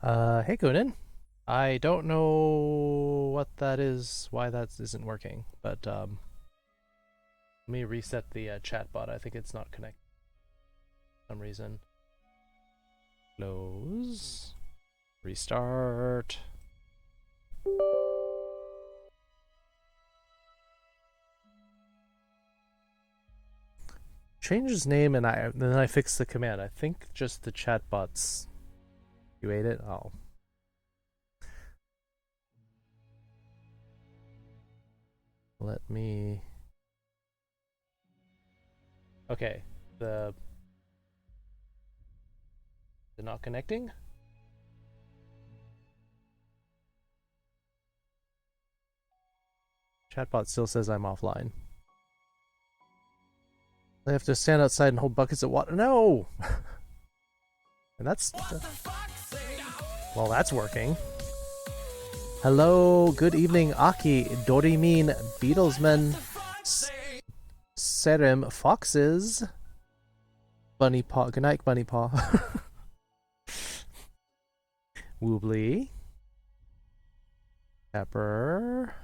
Hey Kunin. I don't know what that is, why that isn't working, but let me reset the chat bot. I think it's not connected for some reason. Close. Restart. Change his name and then I fix the command. I think just the chat bots. You ate it? Oh. Let me... Okay, they're not connecting? Chatbot still says I'm offline. I have to stand outside and hold buckets of water. No! And that's... Well, that's working. Hello, good evening, Aki, Dorimin, Beatlesman, Serim, Foxes, Bunny Paw, good night, Bunny Paw, Woobly, Pepper,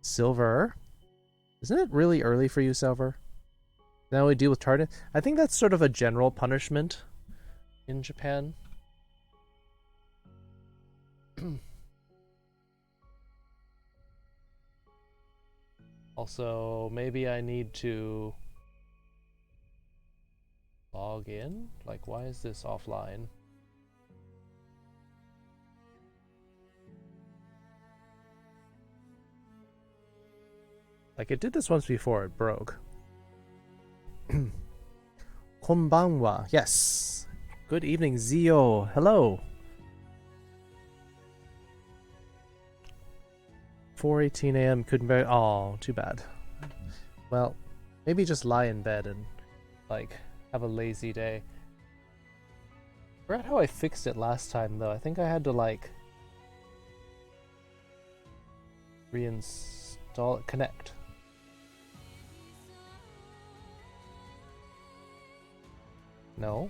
Silver. Isn't it really early for you, Silver? Now we deal with Tartan. I think that's sort of a general punishment in Japan. Also, maybe I need to log in? Like, why is this offline? Like, it did this once before, it broke. Konbanwa, yes. Good evening, Zio. Hello. 4:18 a.m. couldn't very. Oh, too bad. Well, maybe just lie in bed and, like, have a lazy day. I forgot how I fixed it last time, though. I think I had to, like, reinstall it. Connect. No.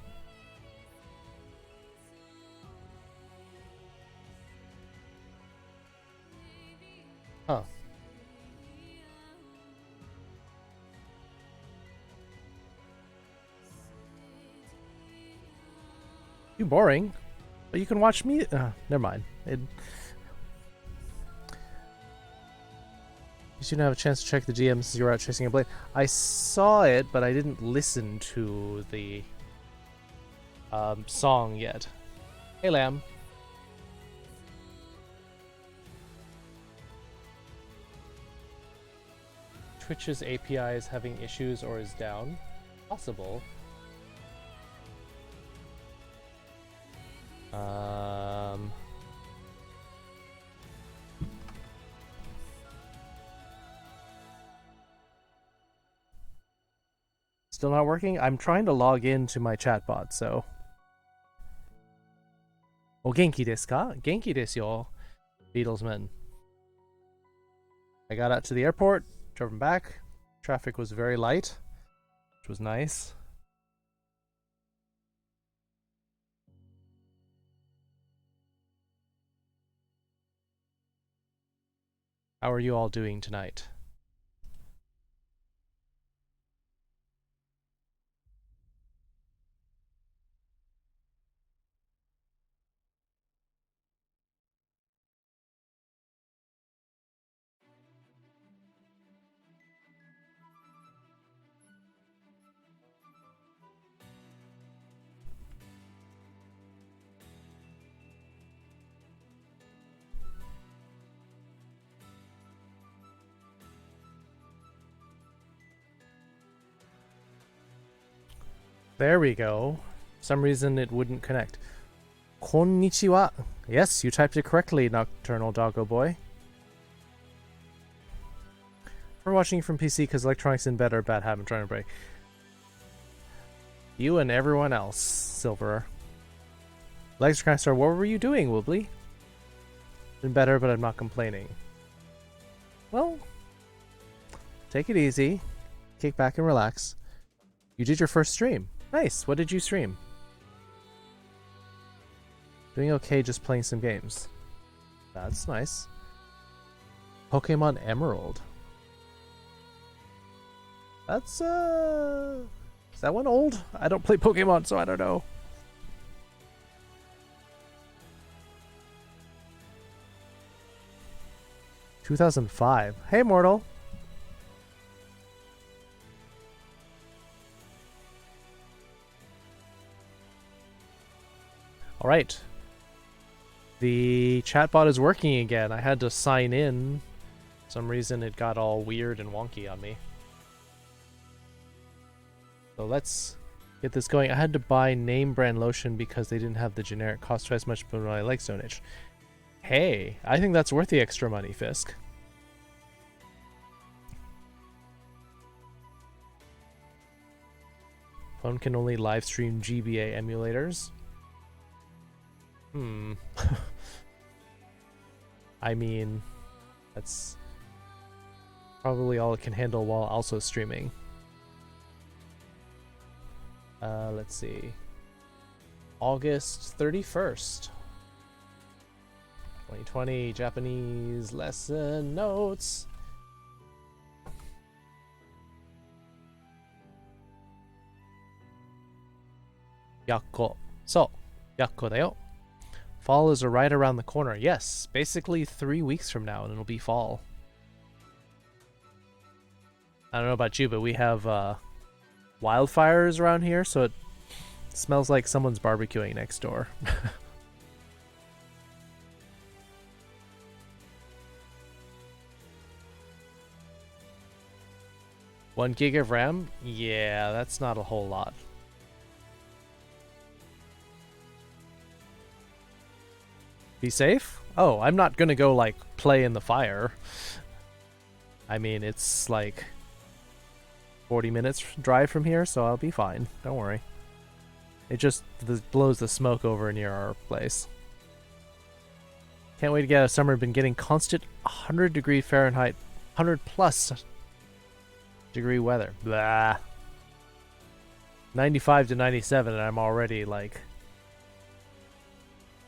Huh. Too boring. But you can watch me. Never mind. You shouldn't have a chance to check the GM since you were out chasing a blade. I saw it, but I didn't listen to the song yet. Hey, Lamb. Twitch's API is having issues or is down. Possible. Still not working? I'm trying to log into my chatbot, so. O genki desu ka? Genki desu yo, Beatlesman. I got out to the airport, drove back. Traffic was very light, which was nice. How are you all doing tonight? There we go. For some reason it wouldn't connect. Konnichiwa. Yes, you typed it correctly, Nocturnal Doggo Boy. We're watching from PC because electronics in bed are a bad habit I'm trying to break. You and everyone else, Silver. Legs are kind of sore. What were you doing, Woobly? Been better, but I'm not complaining. Well, take it easy. Kick back and relax. You did your first stream. Nice. What did you stream? Doing okay, just playing some games. That's nice. Pokemon Emerald. That's is that one old? I don't play Pokemon, so I don't know. "2005. Hey, Mortal. All right. The chatbot is working again. I had to sign in. For some reason it got all weird and wonky on me. So let's get this going. I had to buy name brand lotion because they didn't have the generic, cost twice much, but I like Stone Age. Hey, I think that's worth the extra money, Fisk. Phone can only live stream GBA emulators. I mean, that's probably all it can handle while also streaming. Let's see. August 31st. 2020 Japanese lesson notes. Yakko. So, yakko da yo. Fall is right around the corner. Yes, basically 3 weeks from now and it'll be fall. I don't know about you, but we have wildfires around here, so it smells like someone's barbecuing next door. 1 gig of RAM? Yeah, that's not a whole lot. Be safe? Oh, I'm not gonna go, like, play in the fire. I mean, it's, like, 40 minutes drive from here, so I'll be fine. Don't worry. It just blows the smoke over near our place. Can't wait to get out of summer. Been getting constant 100 degree Fahrenheit, 100 plus degree weather. Blah. 95 to 97 and I'm already, like,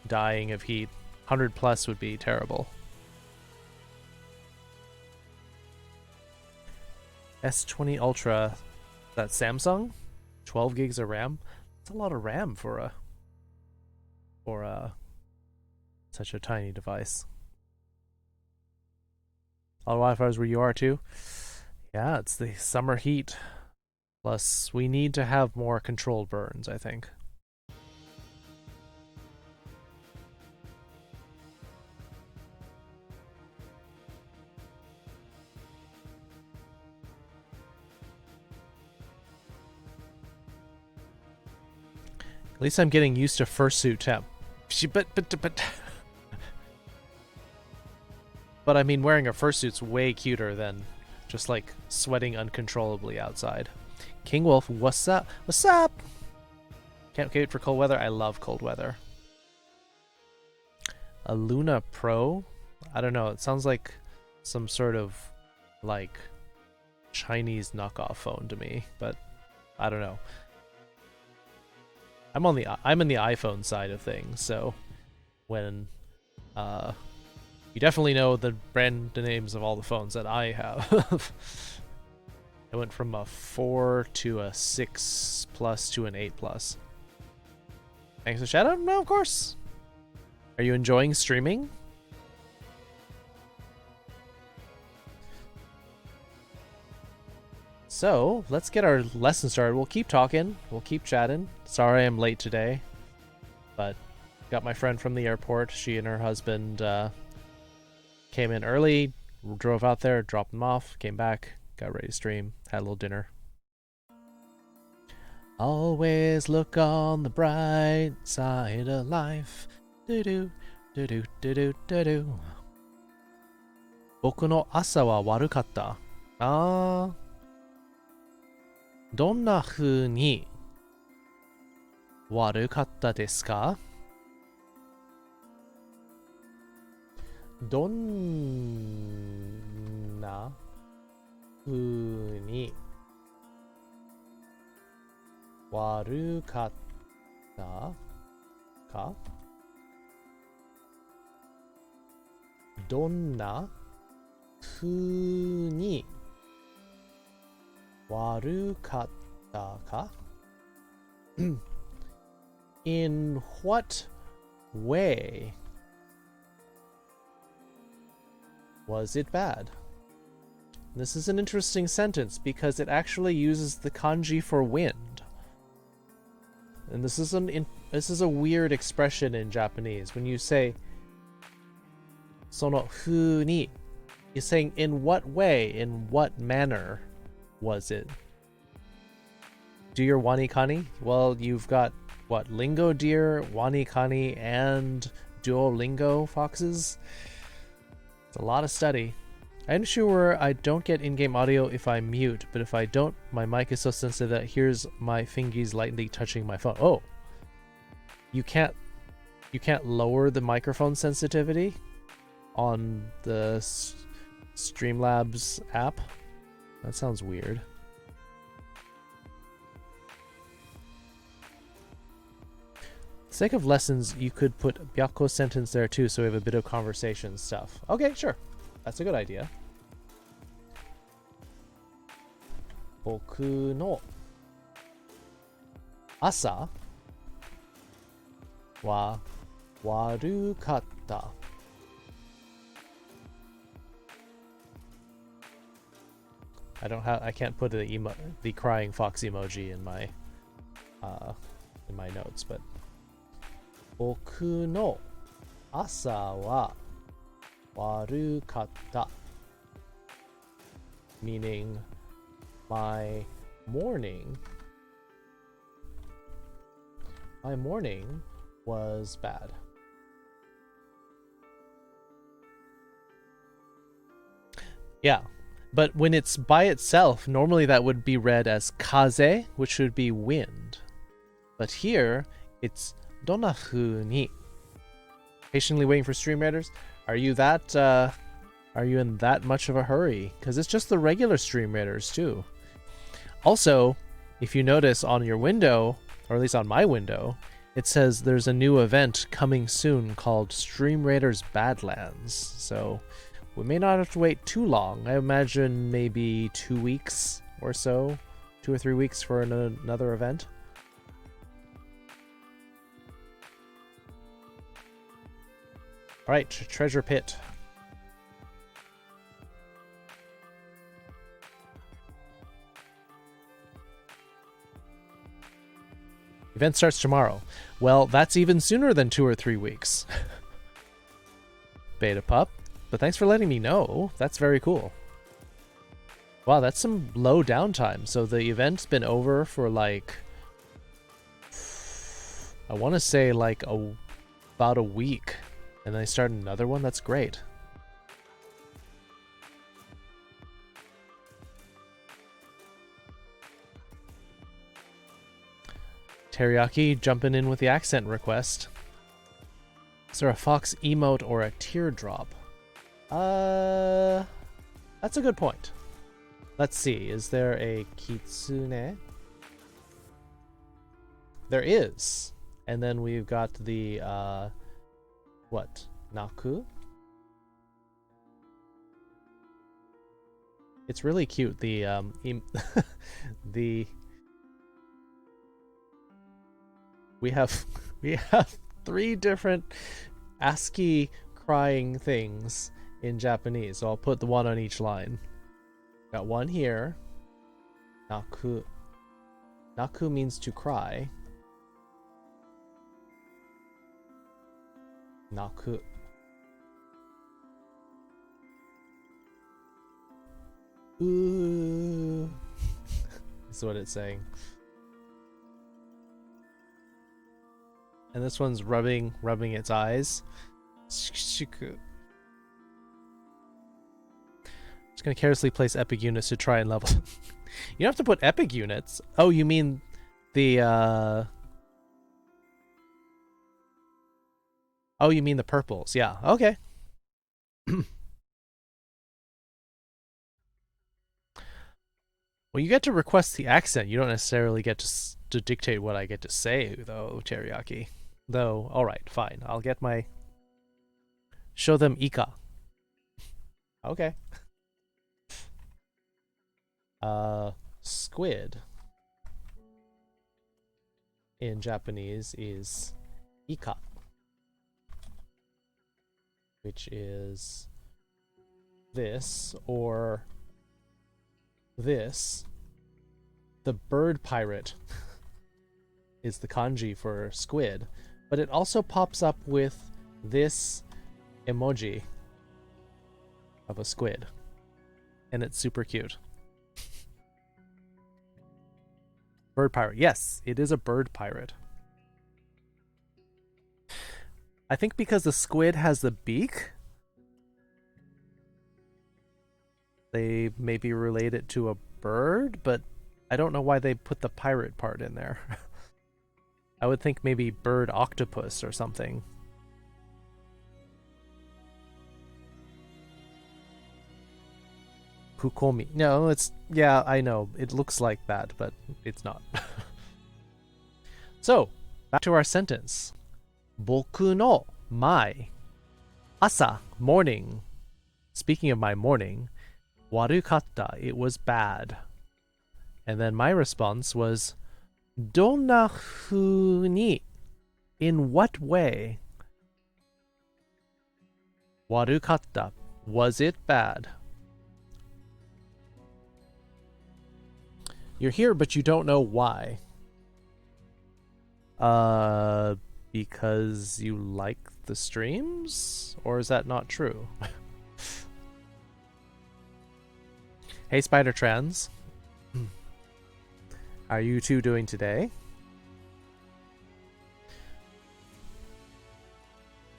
dying of heat. 100 plus would be terrible. S20 Ultra, that Samsung, 12 gigs of RAM. That's a lot of RAM for such a tiny device. A lot of Wi-Fi's where you are too. Yeah, it's the summer heat. Plus, we need to have more controlled burns, I think. At least I'm getting used to fursuit temp. But I mean, wearing a fursuit's way cuter than just like sweating uncontrollably outside. King Wolf, what's up? What's up? Can't wait for cold weather. I love cold weather. A Luna Pro? I don't know. It sounds like some sort of like Chinese knockoff phone to me, but I don't know. I'm in the iPhone side of things, so when you definitely know the brand names of all the phones that I have. I went from a 4 to a 6 plus to an 8 plus. Thanks for shout out? No, of course. Are you enjoying streaming? So, let's get our lesson started. We'll keep talking. We'll keep chatting. Sorry I'm late today, but got my friend from the airport. She and her husband came in early, drove out there, dropped them off, came back, got ready to stream, had a little dinner. Always look on the bright side of life. Do-do, do-do, do-do, do-do. Boku no asa wa warukatta. Ah. どんな風に悪かったですか? どんな風に悪かったか？どんな風に悪かったか？ In what way was it bad? This is an interesting sentence because it actually uses the kanji for wind. And this is a weird expression in Japanese. When you say その風に, you're saying in what way, in what manner was it? Do your wanikani? Well, you've got what, lingo deer, wanikani, and Duolingo foxes? It's a lot of study. I'm sure I don't get in-game audio if I mute, but if I don't, my mic is so sensitive that here's my fingies lightly touching my phone. Oh, you can't lower the microphone sensitivity on the Streamlabs app? That sounds weird. For the sake of lessons, you could put Byakko sentence there too, so we have a bit of conversation stuff. Okay, sure. That's a good idea. 僕の朝は悪かった。I can't put the crying fox emoji in my notes, but 僕の朝は悪かった meaning my morning was bad. Yeah, but when it's by itself, normally that would be read as kaze, which would be wind. But here, it's donafu ni. Patiently waiting for stream raiders. Are you in that much of a hurry? Because it's just the regular stream raiders too. Also, if you notice on your window, or at least on my window, it says there's a new event coming soon called Stream Raiders Badlands. So we may not have to wait too long. I imagine maybe 2 weeks or so, 2 or 3 weeks for another event. All right, treasure pit. Event starts tomorrow. Well, that's even sooner than 2 or 3 weeks. Beta pup. But thanks for letting me know. That's very cool. Wow, that's some low downtime. So the event's been over for like, I want to say like about a week. And then I start another one? That's great. Teriyaki jumping in with the accent request. Is there a fox emote or a teardrop? That's a good point. Let's see. Is there a kitsune? There is. And then we've got the what? Naku? It's really cute. The we have 3 different ASCII crying things in Japanese. So I'll put the one on each line. Got one here. Naku. Naku means to cry. Naku. Ooh. That's what it's saying. And this one's rubbing its eyes. Just gonna carelessly place epic units to try and level. You don't have to put epic units. Oh, you mean the oh, you mean the purples. Yeah, okay. Well, you get to request the accent. You don't necessarily get to to dictate what I get to say, though, Teriyaki. Though, alright, fine. I'll get my... Show them Ika. Okay. Squid in Japanese is Ika, which is this or this. The bird pirate is the kanji for squid, but it also pops up with this emoji of a squid, and it's super cute. Bird pirate. Yes, it is a bird pirate. I think because the squid has the beak, they maybe relate it to a bird, but I don't know why they put the pirate part in there. I would think maybe bird octopus or something. Kukomi. No, it's... Yeah, I know. It looks like that, but it's not. So, back to our sentence. Boku no my asa, morning. Speaking of my morning, warukatta, it was bad. And then my response was, Donna fu ni? In what way? Warukatta, was it bad? You're here, but you don't know why. Because you like the streams? Or is that not true? Hey, Spider Trans. How are you two doing today?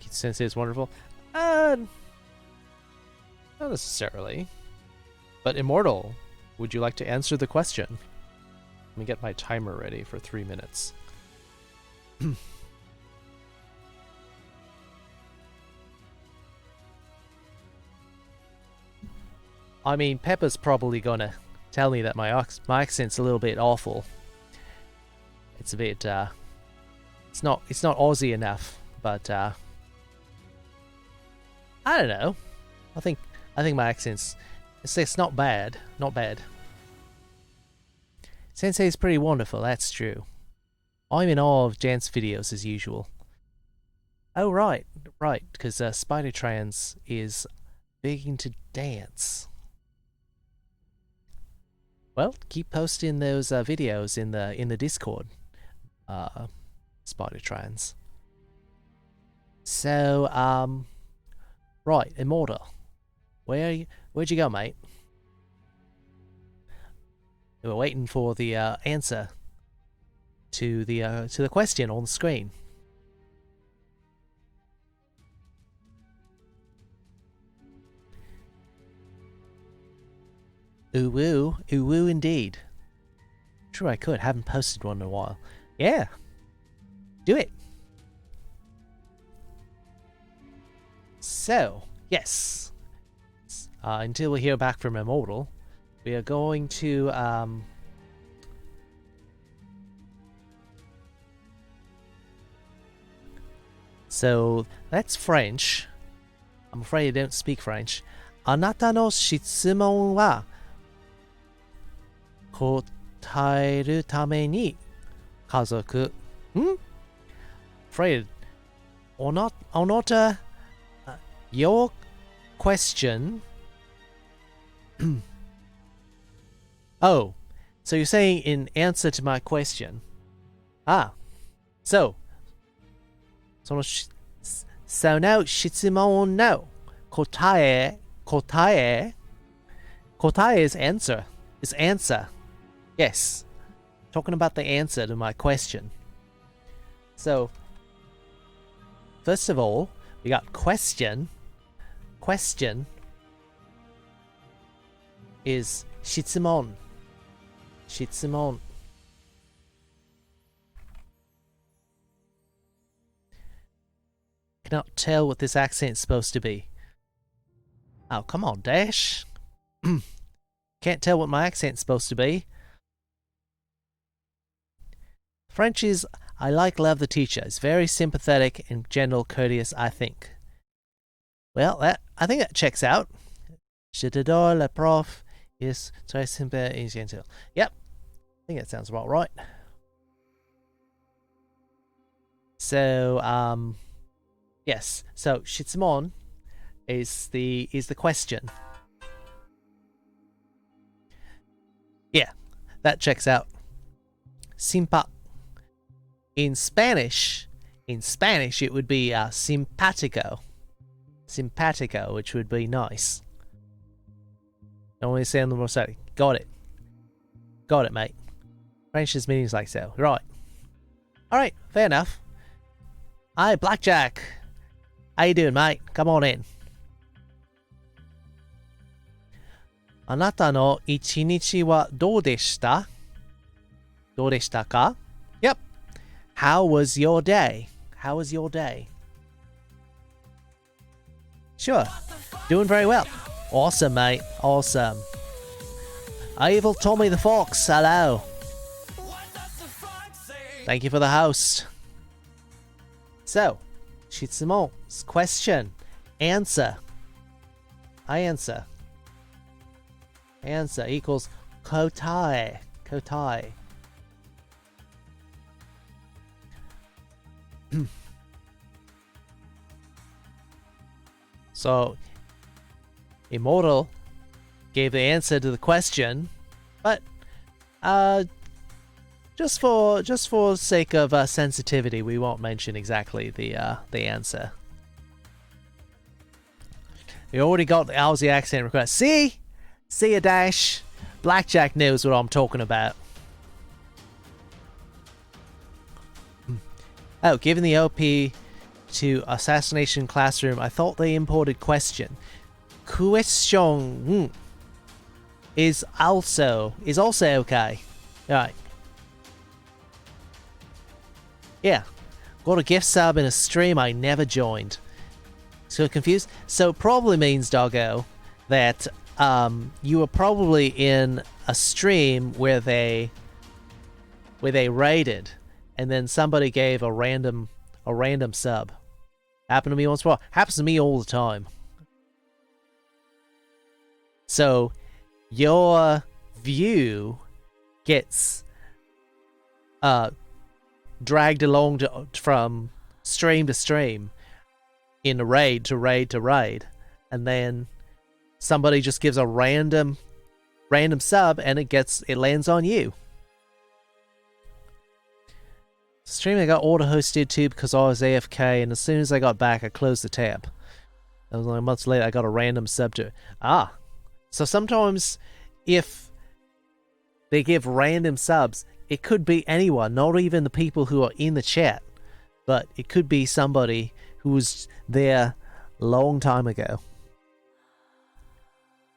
Sensei is wonderful. Not necessarily. But Immortal, would you like to answer the question? Let me get my timer ready for 3 minutes. I mean, Peppa's probably gonna tell me that my accent's a little bit awful. It's a bit, it's not Aussie enough, but, I don't know. I think my accent's, it's not bad, not bad. Sensei's pretty wonderful, that's true. I'm in awe of dance videos as usual. Oh, right, because Spider Trans is big into dance. Well, keep posting those videos in the Discord, Spider Trans. So, right, Immortal, where'd you go, mate? We're waiting for the answer to the question on the screen. Ooh woo indeed. Sure I could, haven't posted one in a while. Yeah, do it. So, yes. Until we hear back from Immortal, we are going to, so, that's French. I'm afraid I don't speak French. あなたの質問は答えるために家族 Afraid another your question Oh, so you're saying in answer to my question. So now 質問の答え is answer. Is answer. Yes. Talking about the answer to my question. So, first of all, we got question. Question is 質問. Cannot tell what this accent's supposed to be. Oh, come on, Dash. Can't tell what my accent's supposed to be. French is I like love the teacher. It's very sympathetic and gentle, courteous, I think. Well, I think that checks out. Je t'adore, le prof. Yes, très sympa et gentil. Yep. I think that sounds about right. So, yes. So, Shitsumon is the question. Yeah, that checks out. Simpa. In Spanish, it would be simpatico. Simpatico, which would be nice. Don't want to say on the more study. Got it. Got it, mate. French's meanings like so. Right. Alright, fair enough. Hi, Blackjack. How you doing, mate? Come on in. Anata no ichinichi wa dou deshita? Dou deshita ka? Yep. How was your day? How was your day? Sure. Doing very well. Awesome, mate. Awesome. Evil Tommy the Fox. Hello. Thank you for the host. So, Shitsumon's question. Answer. I answer. Answer equals kotai. Kotai. So, Immortal gave the answer to the question, but just for sake of sensitivity, we won't mention exactly the answer. We already got the Aussie accent request. See ya, Dash. Blackjack knows what I'm talking about. Oh, given the OP to Assassination Classroom, I thought they imported question. Question is also okay. Alright. Yeah. Got a gift sub in a stream I never joined. So confused? So probably means, doggo, that you were probably in a stream where they raided, and then somebody gave a random sub. Happened to me once. Well, happens to me all the time. So your view gets dragged along from stream to stream in a raid to raid to raid, and then somebody just gives a random sub and it lands on you. Stream I got auto-hosted too because I was AFK, and as soon as I got back I closed the tab. That was like months later I got a random sub to it. So sometimes if they give random subs, it could be anyone, not even the people who are in the chat, but it could be somebody who was there a long time ago.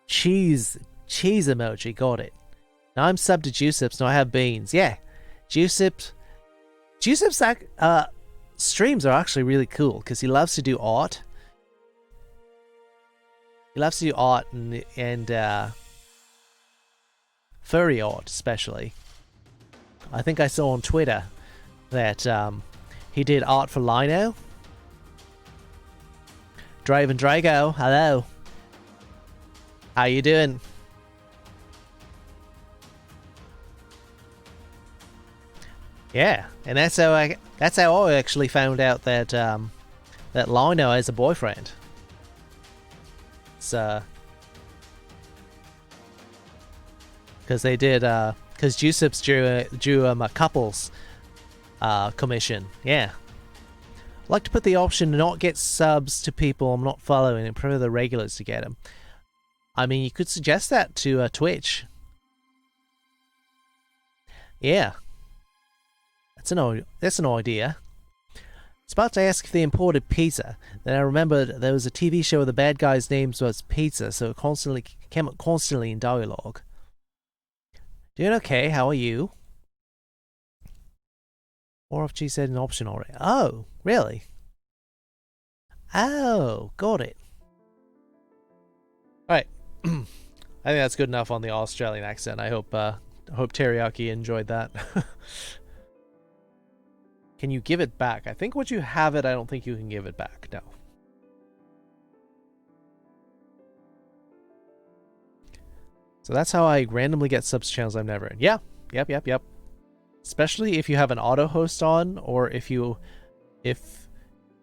Cheese emoji, got it. Now I'm subbed to Juicips, now I have beans. Yeah, Juicip's streams are actually really cool because he loves to do art. He loves to do art and furry art, especially. I think I saw on Twitter that he did art for Lino. Draven Drago, hello. How you doing? Yeah, and that's how I actually found out that that Lino has a boyfriend. So, because they did, because Juicips drew a couples commission. Yeah, I like to put the option to not get subs to people I'm not following and prefer the regulars to get them. I mean, you could suggest that to Twitch. Yeah. That's an idea. I was about to ask if they imported pizza. Then I remembered there was a TV show where the bad guy's name was Pizza, so it came up constantly in dialogue. Doing okay, how are you? Or if she said an option already. Oh, really? Oh, got it. Alright. I think that's good enough on the Australian accent. I hope Teriyaki enjoyed that. Can you give it back? I think once you have it, I don't think you can give it back. No. So that's how I randomly get subs to channels I'm never in. Yeah. Yep. Especially if you have an auto host on, or if you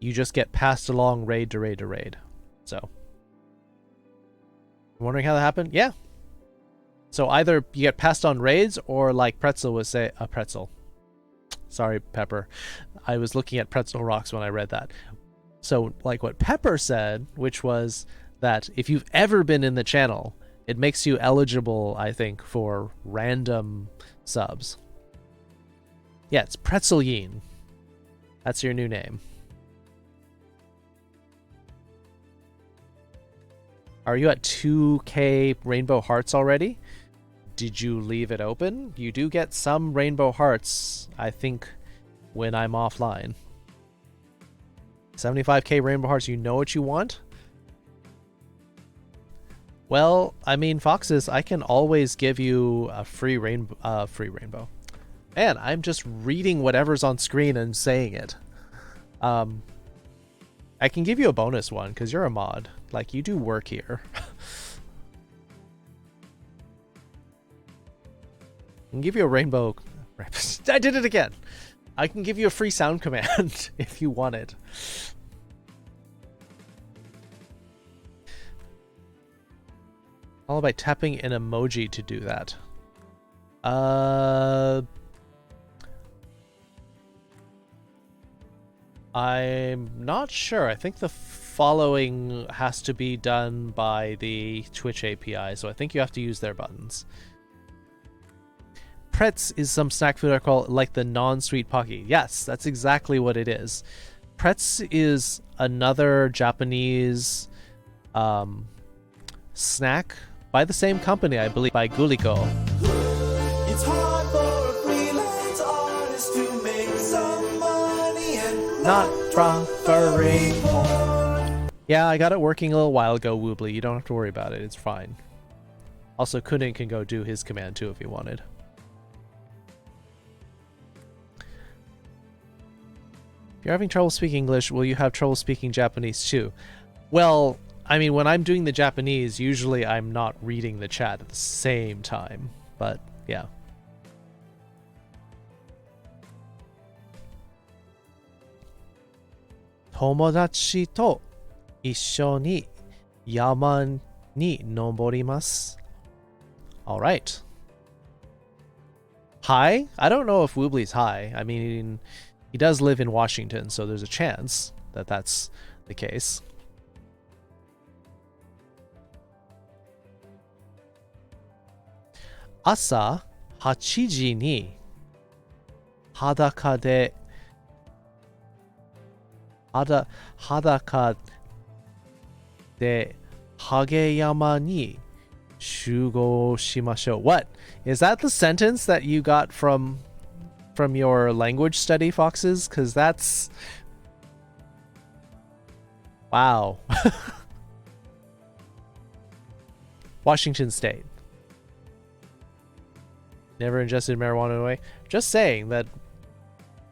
just get passed along raid to raid to raid. So, wondering how that happened? Yeah. So either you get passed on raids, or like Pretzel would say, a Pretzel. Sorry, Pepper. I was looking at Pretzel Rocks when I read that. So like what Pepper said, which was that if you've ever been in the channel, it makes you eligible, I think, for random subs. Yeah, it's Pretzel Yeen. That's your new name. Are you at 2K Rainbow Hearts already? Did you leave it open? You do get some Rainbow Hearts, I think, when I'm offline. 75K Rainbow Hearts, you know what you want? Well, I mean, Foxes, I can always give you a free rainbow. Man, I'm just reading whatever's on screen and saying it. I can give you a bonus one, because you're a mod. Like, you do work here. I can give you a rainbow... I did it again! I can give you a free sound command if you want it. All by tapping an emoji to do that. I'm not sure. I think the following has to be done by the Twitch API, so I think you have to use their buttons. Pretz is some snack food I call like the non-sweet Pocky. Yes, that's exactly what it is. Pretz is another Japanese snack by the same company, I believe, by Guliko. It's hard for a freelance artist to make some money and not drop furry porn. Yeah, I got it working a little while ago, Woobly. You don't have to worry about it. It's fine. Also, Kunin can go do his command too if he wanted. If you're having trouble speaking English, will you have trouble speaking Japanese too? Well, I mean, when I'm doing the Japanese, usually I'm not reading the chat at the same time. But, yeah. Tomodachi to issho ni yama ni noborimasu. Alright. Hi? I don't know if Woobly's high. I mean, he does live in Washington, so there's a chance that that's the case. Asa 8時に裸でハゲ山に集合しましょう. What? Is that the sentence that you got from your language study, Foxes? Because that's... Wow. Washington State. Never ingested marijuana away. Just saying that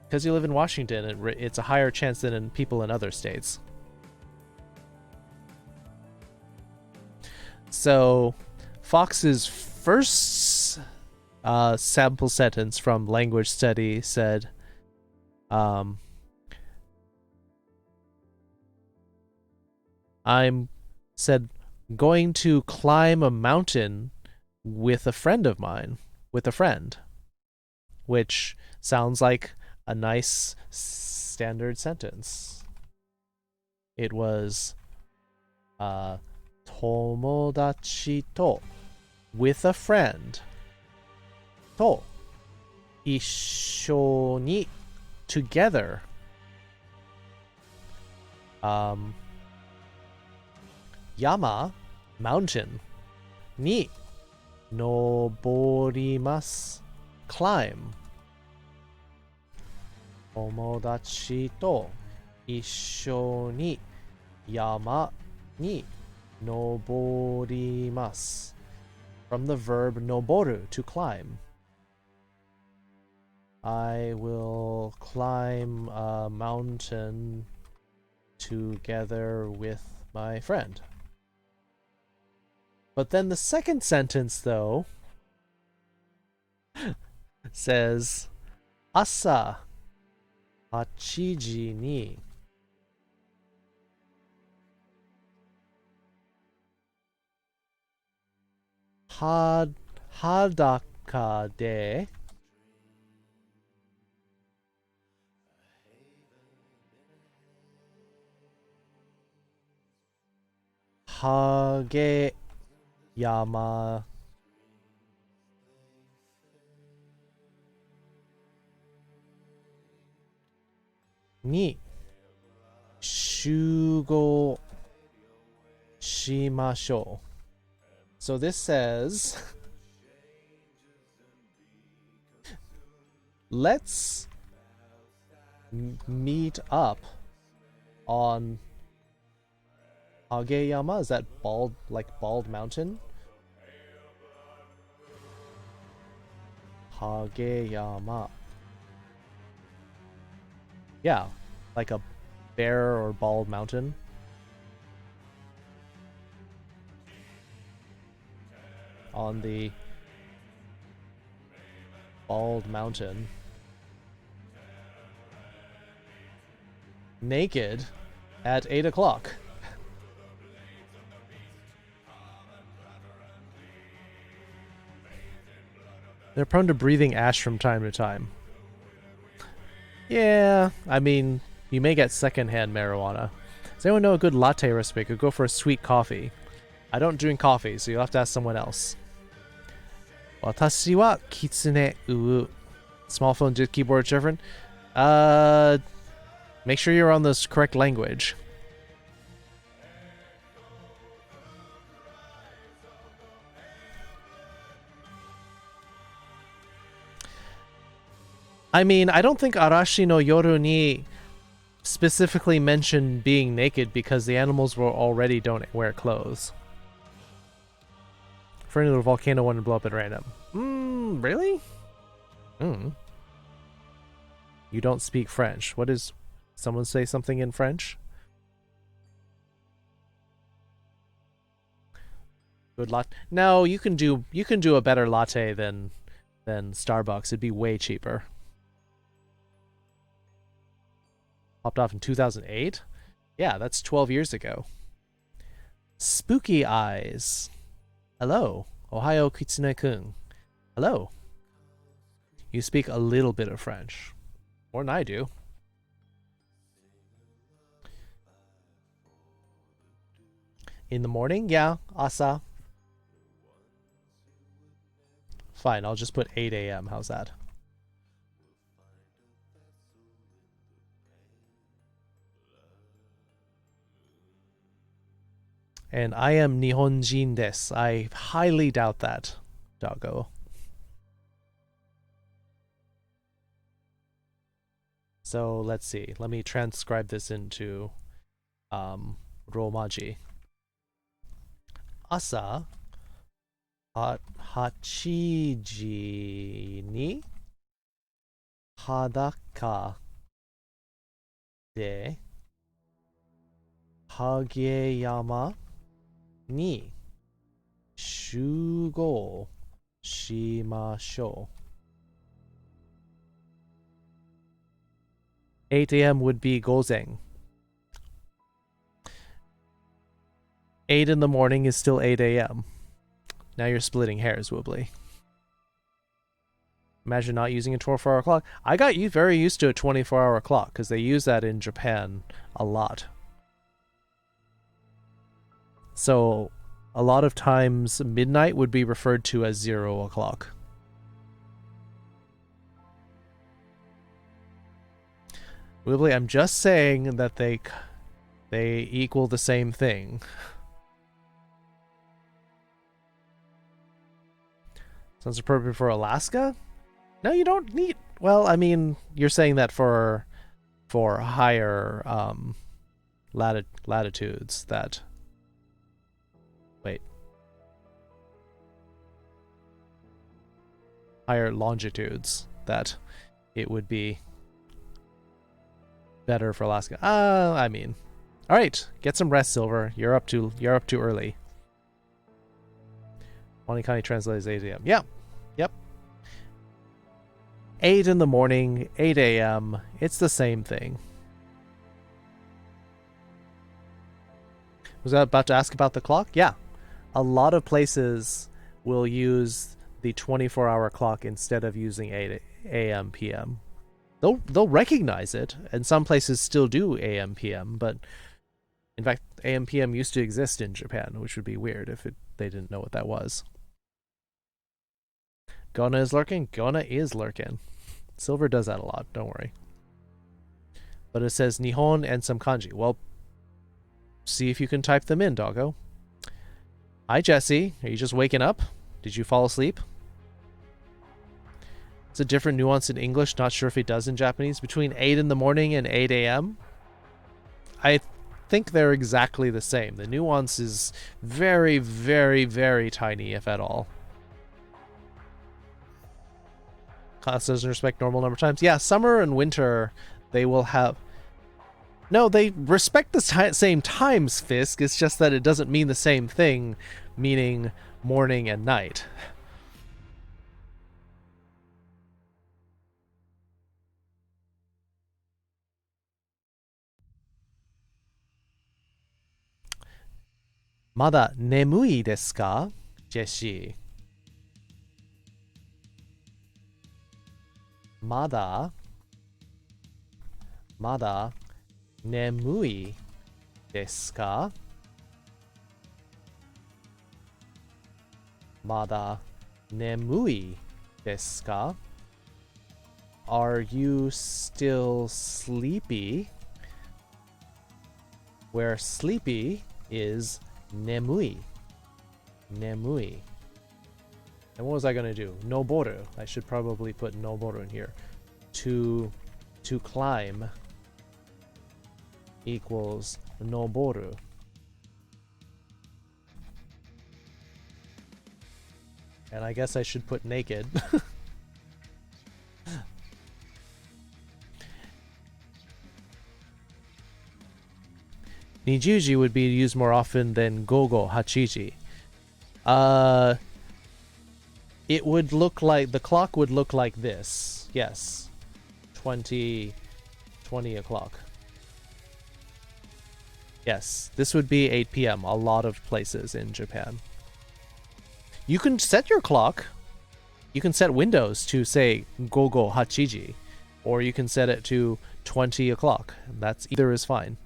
because you live in Washington, it's a higher chance than in people in other states. So, Fox's first sample sentence from language study said, I'm going to climb a mountain with a friend of mine. With a friend, which sounds like a nice standard sentence. It was tomodachi to, with a friend, to, issho ni, together, yama, mountain, ni, noborimasu, climb. Tomodachi to issho ni yama ni noborimasu. From the verb noboru, to climb. I will climb a mountain together with my friend. But then the second sentence, though, says, Asa 8時に 裸で hage yama に集合しましょう. So this says, let's meet up on Hageyama. Is that bald, like Bald Mountain? Hageyama. Yeah, like a bare or bald mountain. On the Bald Mountain. Naked at 8 o'clock. They're prone to breathing ash from time to time. Yeah, I mean, you may get secondhand marijuana. Does anyone know a good latte recipe? Could go for a sweet coffee. I don't drink coffee, so you'll have to ask someone else. Watashi wa kitsune uu. Small phone, keyboard, different. Make sure you're on the correct language. I mean, I don't think Arashi no Yoru ni specifically mentioned being naked because the animals were already don't wear clothes. For any little volcano wanted to blow up at random. Really? You don't speak French. What is... Someone say something in French? Good latte. No, you can do a better latte than Starbucks. It'd be way cheaper. Popped off in 2008? Yeah, that's 12 years ago. Spooky Eyes. Hello. Ohayo Kitsune-kun. Hello. You speak a little bit of French. More than I do. In the morning? Yeah, asa. Fine, I'll just put 8 a.m. How's that? And I am Nihonjin desu. I highly doubt that, doggo. So let's see. Let me transcribe this into Romaji. Asa 8時に裸で影山に集合しましょう. 8 a.m. would be Gozeng. 8 in the morning is still 8 a.m. Now you're splitting hairs, Woobly. Imagine not using a 24-hour clock. I got very used to a 24-hour clock because they use that in Japan a lot. So a lot of times midnight would be referred to as 0 o'clock. Wibbly, I'm just saying that they equal the same thing. Sounds appropriate for Alaska? No, you don't need... Well, I mean, you're saying that for higher latitudes that... Wait. Higher longitudes that it would be better for Alaska. I mean, all right, get some rest, Silver. You're up too early. Wanikani translates 8 a.m. Yeah, yep. 8 in the morning, 8 a.m. It's the same thing. Was I about to ask about the clock? Yeah. A lot of places will use the 24-hour clock instead of using 8 a.m. p.m. They'll recognize it, and some places still do a.m. p.m., but in fact, a.m. p.m. used to exist in Japan, which would be weird if they didn't know what that was. Gona is lurking? Gona is lurking. Silver does that a lot, don't worry. But it says Nihon and some kanji. Well, see if you can type them in, doggo. Hi, Jesse. Are you just waking up? Did you fall asleep? It's a different nuance in English. Not sure if it does in Japanese. Between 8 in the morning and 8 a.m. I think they're exactly the same. The nuance is very, very, very tiny, if at all. Class doesn't respect normal number of times. Yeah, summer and winter, they will have... No, they respect the same times, Fisk. It's just that it doesn't mean the same thing, meaning morning and night. Mada nemui desu ka, Jeshi? Mada nemui desu ka? Mada nemui desu ka? Are you still sleepy? Where sleepy is nemui. Nemui. And what was I going to do? Noboru. I should probably put noboru in here. To climb equals noboru. And I guess I should put naked. Nijuji would be used more often than gogo hachiji. It would look like, the clock would look like this. Yes. 20 o'clock. Yes, this would be 8 p.m. a lot of places in Japan. You can set your clock. You can set windows to say gogo hachiji, or you can set it to 20 o'clock. That's either is fine.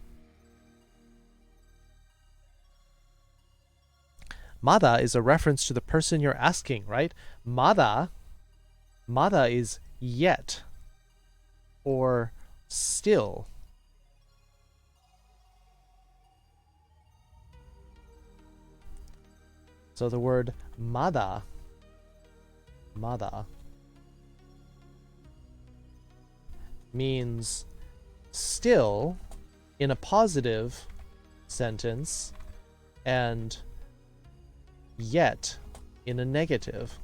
Mada is a reference to the person you're asking, right? Mada is yet or still. So the word mada means still in a positive sentence and yet in a negative.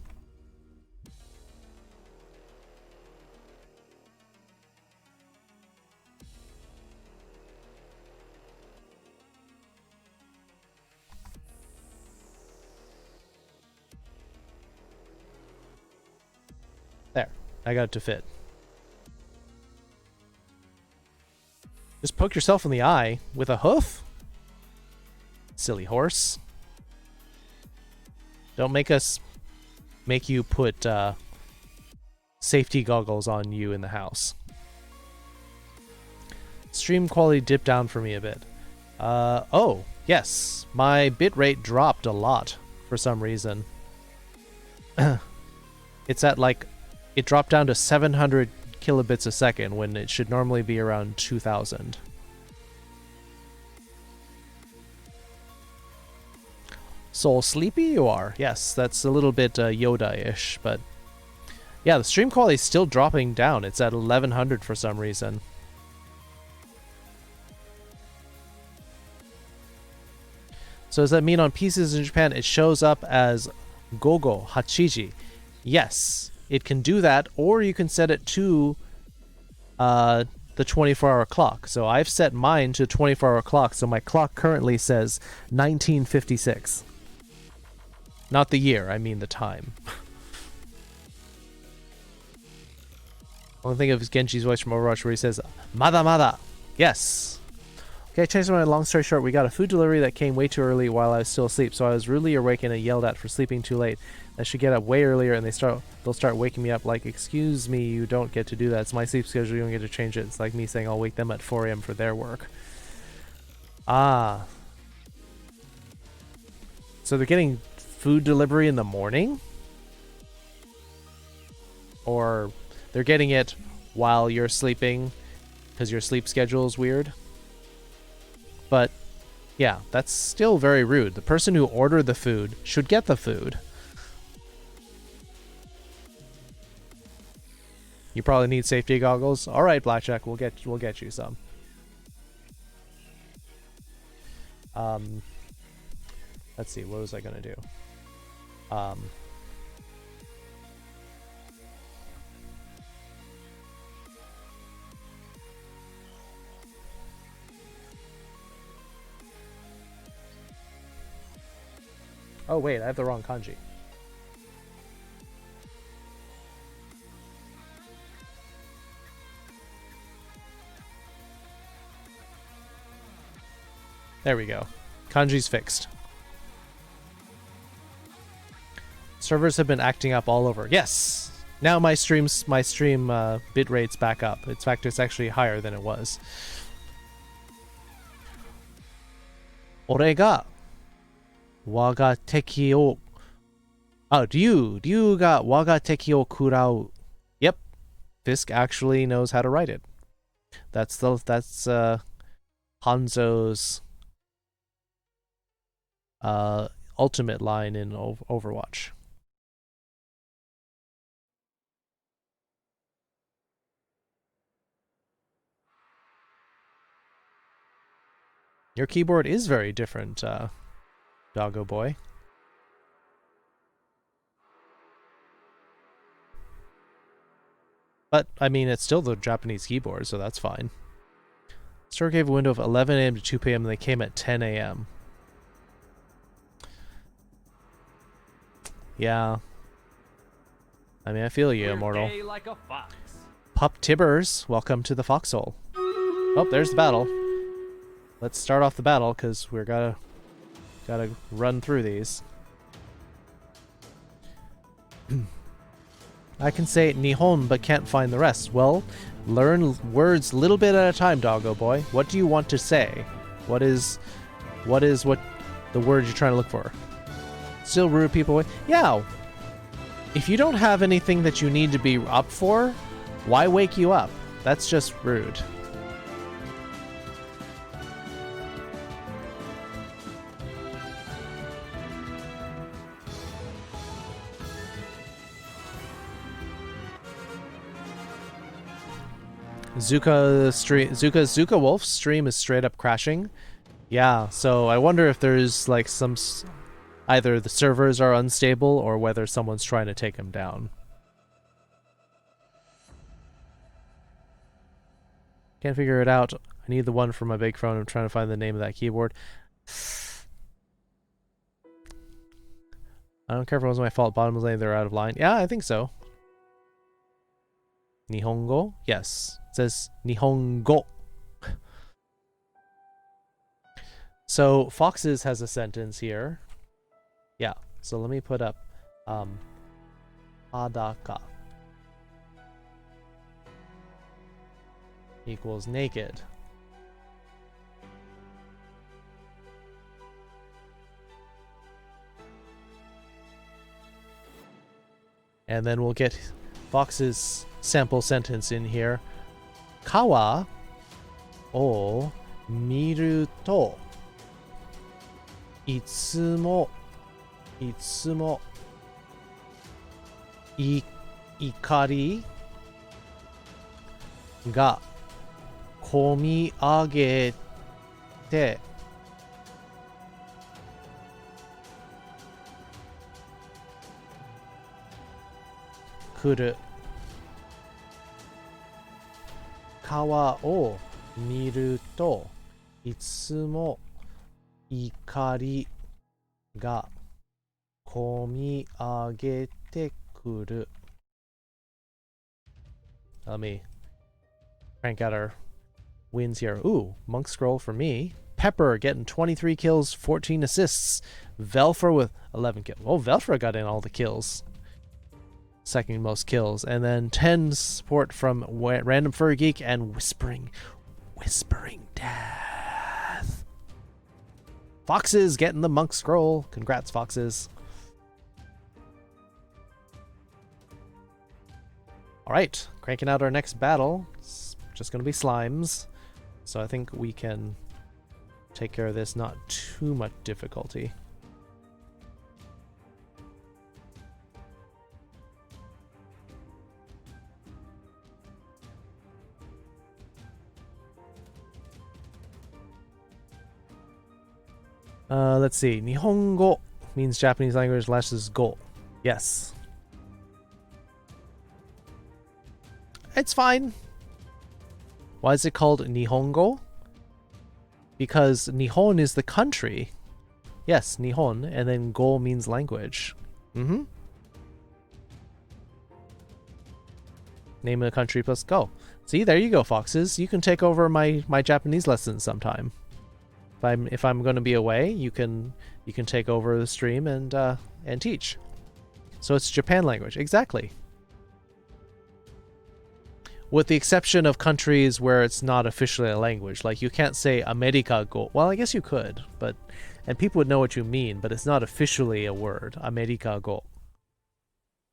There, I got it to fit. Just poke yourself in the eye with a hoof? Silly horse. Don't make you put safety goggles on you in the house. Stream quality dipped down for me a bit. Oh, yes. My bitrate dropped a lot for some reason. It's at like, it dropped down to 700 kilobits a second when it should normally be around 2000. Soul sleepy you are? Yes, that's a little bit Yoda-ish, but yeah, the stream quality is still dropping down. It's at 1100 for some reason. So does that mean on PCs in Japan it shows up as gogo hachiji? Yes, it can do that, or you can set it to the 24-hour clock. So I've set mine to 24-hour clock, so my clock currently says 1956. Not the year, I mean the time. Only thing of is Genji's voice from Overwatch where he says, Mada Mada! Yes! Okay, change my long story short, we got a food delivery that came way too early while I was still asleep, so I was rudely awake and yelled at for sleeping too late. I should get up way earlier, and they'll start waking me up like, excuse me, you don't get to do that. It's my sleep schedule, you don't get to change it. It's like me saying I'll wake them at 4 a.m. for their work. Ah. So they're getting food delivery in the morning? Or they're getting it while you're sleeping because your sleep schedule is weird? But yeah, that's still very rude. The person who ordered the food should get the food. You probably need safety goggles. All right, Blackjack, we'll get you some. Let's see, what was I gonna do? Oh wait, I have the wrong kanji. There we go. Kanji's fixed. Servers have been acting up all over. Yes! Now my stream bit rate's back up. In fact, it's actually higher than it was. Orega waga teki o. Oh, do you ga waga teki o kurau? Yep. Fisk actually knows how to write it. That's Hanzo's ultimate line in Overwatch. Your keyboard is very different, Doggo Boy. But, I mean, it's still the Japanese keyboard, so that's fine. Store gave a window of 11 a.m. to 2 p.m. and they came at 10 a.m. Yeah. I mean, I feel you, Immortal. Like a fox. Pup Tibbers, welcome to the foxhole. Oh, there's the battle. Let's start off the battle, because we're gotta run through these. I can say Nihon, but can't find the rest. Well, learn words a little bit at a time, Doggo Boy. What do you want to say? What is the word you're trying to look for? Still rude people? Yeah. If you don't have anything that you need to be up for, why wake you up? That's just rude. Zuka Wolf's stream is straight up crashing. Yeah, so I wonder if there's like some either the servers are unstable or whether someone's trying to take him down. Can't figure it out. I need the one for my big phone. I'm trying to find the name of that keyboard. I don't care if it was my fault. Bottom lane, they're out of line. Yeah, I think so. Nihongo? Yes. It says Nihongo. So Foxes has a sentence here. Yeah. So let me put up Hadaka equals naked. And then we'll get Fox's sample sentence in here. Kawa o miru to itsumo ikari ga komiagete kuru. 川を見るといつも怒りがこみ上げてくる。Let me crank out our wins here. Ooh, monk scroll for me. Pepper getting 23 kills, 14 assists. Velfra with 11 kills. Oh, Velfra got in all the kills. Second most kills. And then 10 support from Random Furry Geek and Whispering Death. Foxes getting the monk scroll. Congrats, Foxes. Alright, cranking out our next battle. It's just going to be slimes. So I think we can take care of this, not too much difficulty. Let's see. Nihongo means Japanese language, last is go. Yes. It's fine. Why is it called Nihongo? Because Nihon is the country. Yes, Nihon, and then go means language. Mm-hmm. Name of the country plus go. See, there you go, Foxes. You can take over my Japanese lessons sometime. If I'm going to be away, you can take over the stream and teach. So it's Japan language. Exactly. With the exception of countries where it's not officially a language. Like, you can't say America go. Well, I guess you could, and people would know what you mean, but it's not officially a word. America go.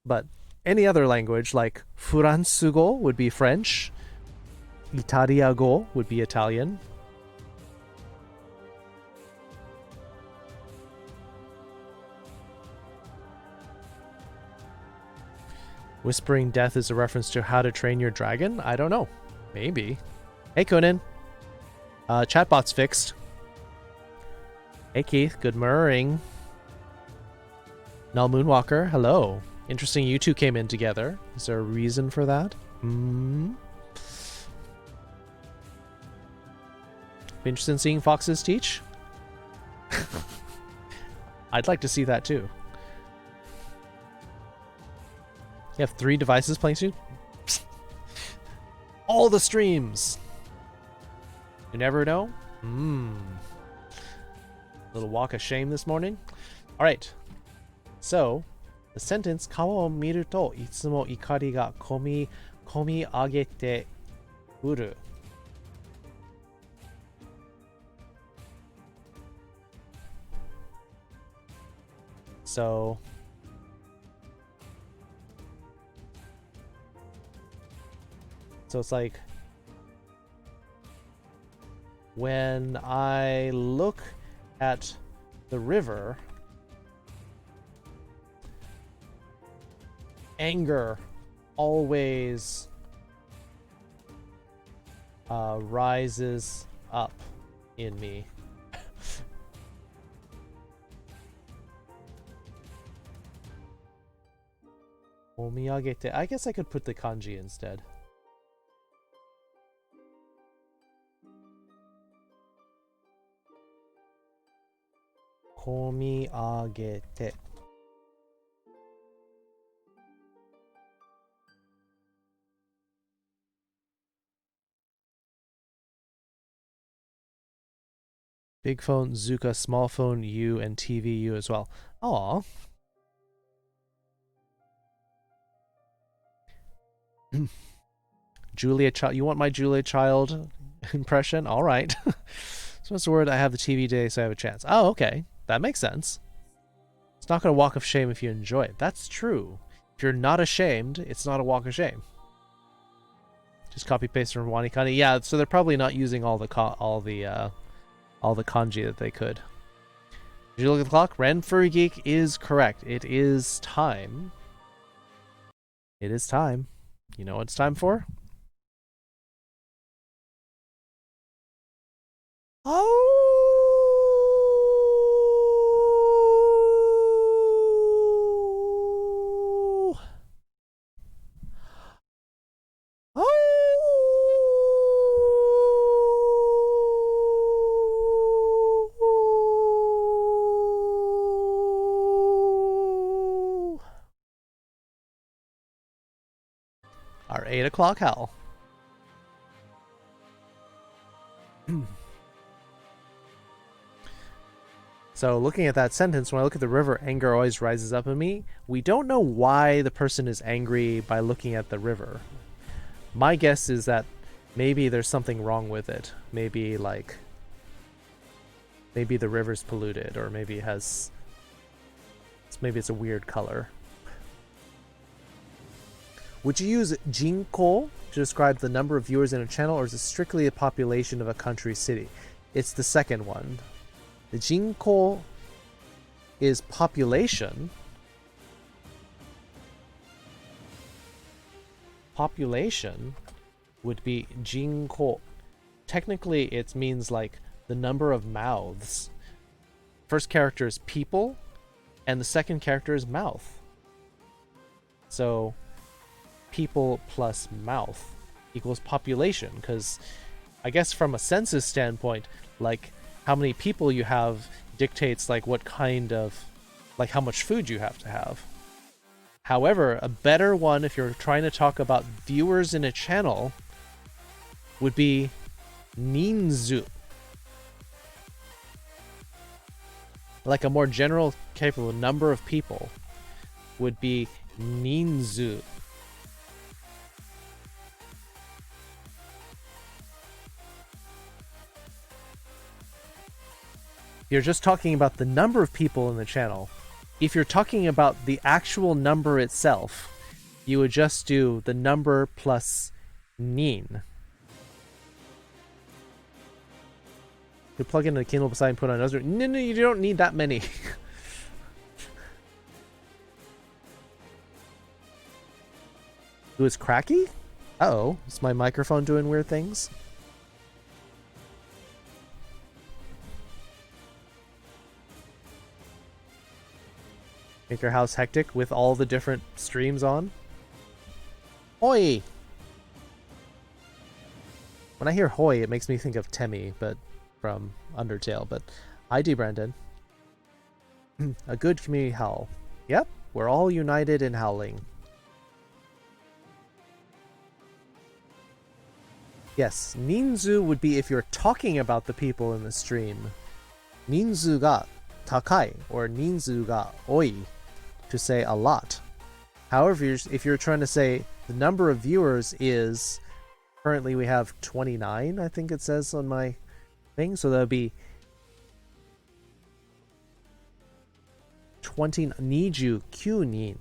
But any other language, like Fransugo would be French. Italiago would be Italian. Whispering Death is a reference to How to Train Your Dragon? I don't know. Maybe. Hey, Conan. Chatbot's fixed. Hey, Keith. Good morning. Null Moonwalker. Hello. Interesting you two came in together. Is there a reason for that? Be interested in seeing Foxes teach? I'd like to see that too. You have 3 devices playing stream? All the streams! You never know? Little walk of shame this morning. Alright. So, the sentence, Kawa o miru to itsumo ikari ga komi agete kuru. So it's like, when I look at the river, anger always rises up in me. Omiyagete. I guess I could put the kanji instead. Komiagete. Big phone Zuka, small phone U, and TV U as well. Aww. Julia Child. You want my Julia Child impression? All right. So what's the word? I have the TV day, so I have a chance. Oh, okay. That makes sense. It's not going to walk of shame if you enjoy it. That's true. If you're not ashamed, it's not a walk of shame. Just copy paste from Wanikani. Yeah, so they're probably not using all the kanji that they could. Did you look at the clock? Ren Furry Geek is correct. It is time. It is time. You know what it's time for? Oh! Our 8 o'clock howl. So looking at that sentence, when I look at the river, anger always rises up in me. We don't know why the person is angry by looking at the river. My guess is that maybe there's something wrong with it. Maybe like, maybe the river's polluted, or maybe it has, maybe it's a weird color. Would you use jinko to describe the number of viewers in a channel, or is it strictly a population of a country, city? It's the second one. The jinko is population. Population would be jinko. Technically, it means like the number of mouths. First character is people, and the second character is mouth. So people plus mouth equals population, because I guess from a census standpoint, like how many people you have dictates like what kind of, like how much food you have to have. However, a better one if you're trying to talk about viewers in a channel would be ninzu. Like a more general capable number of people would be ninzu. You're just talking about the number of people in the channel. If you're talking about the actual number itself, you would just do the number plus nin. You plug in a Kindle beside and put on another. No, you don't need that many. Ooh, it's cracky? Uh-oh, is my microphone doing weird things? Make your house hectic with all the different streams on. Hoi! When I hear hoi, it makes me think of Temmie, but from Undertale. But hi, D. Brandon. A good community howl. Yep, we're all united in howling. Yes, ninzu would be if you're talking about the people in the stream. Ninzu ga takai, or ninzu ga oi, to say a lot. However, if you're trying to say the number of viewers is, currently we have 29, I think it says on my thing, so that would be 20, niju kyunin.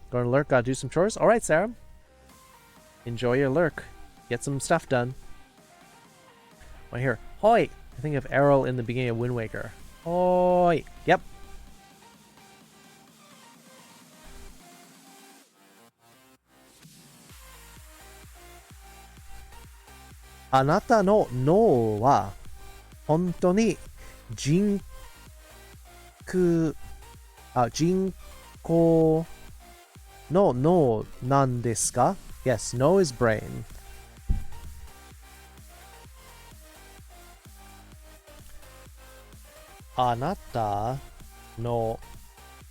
Going to lurk, gotta do some chores. Alright, Sarah. Enjoy your lurk. Get some stuff done. Right here. Hoi! I think of Errol in the beginning of Wind Waker. Hoi! Yep. Anata no no wa hontou ni jinkou no no nan desu ka? Yes, no is brain. Anata no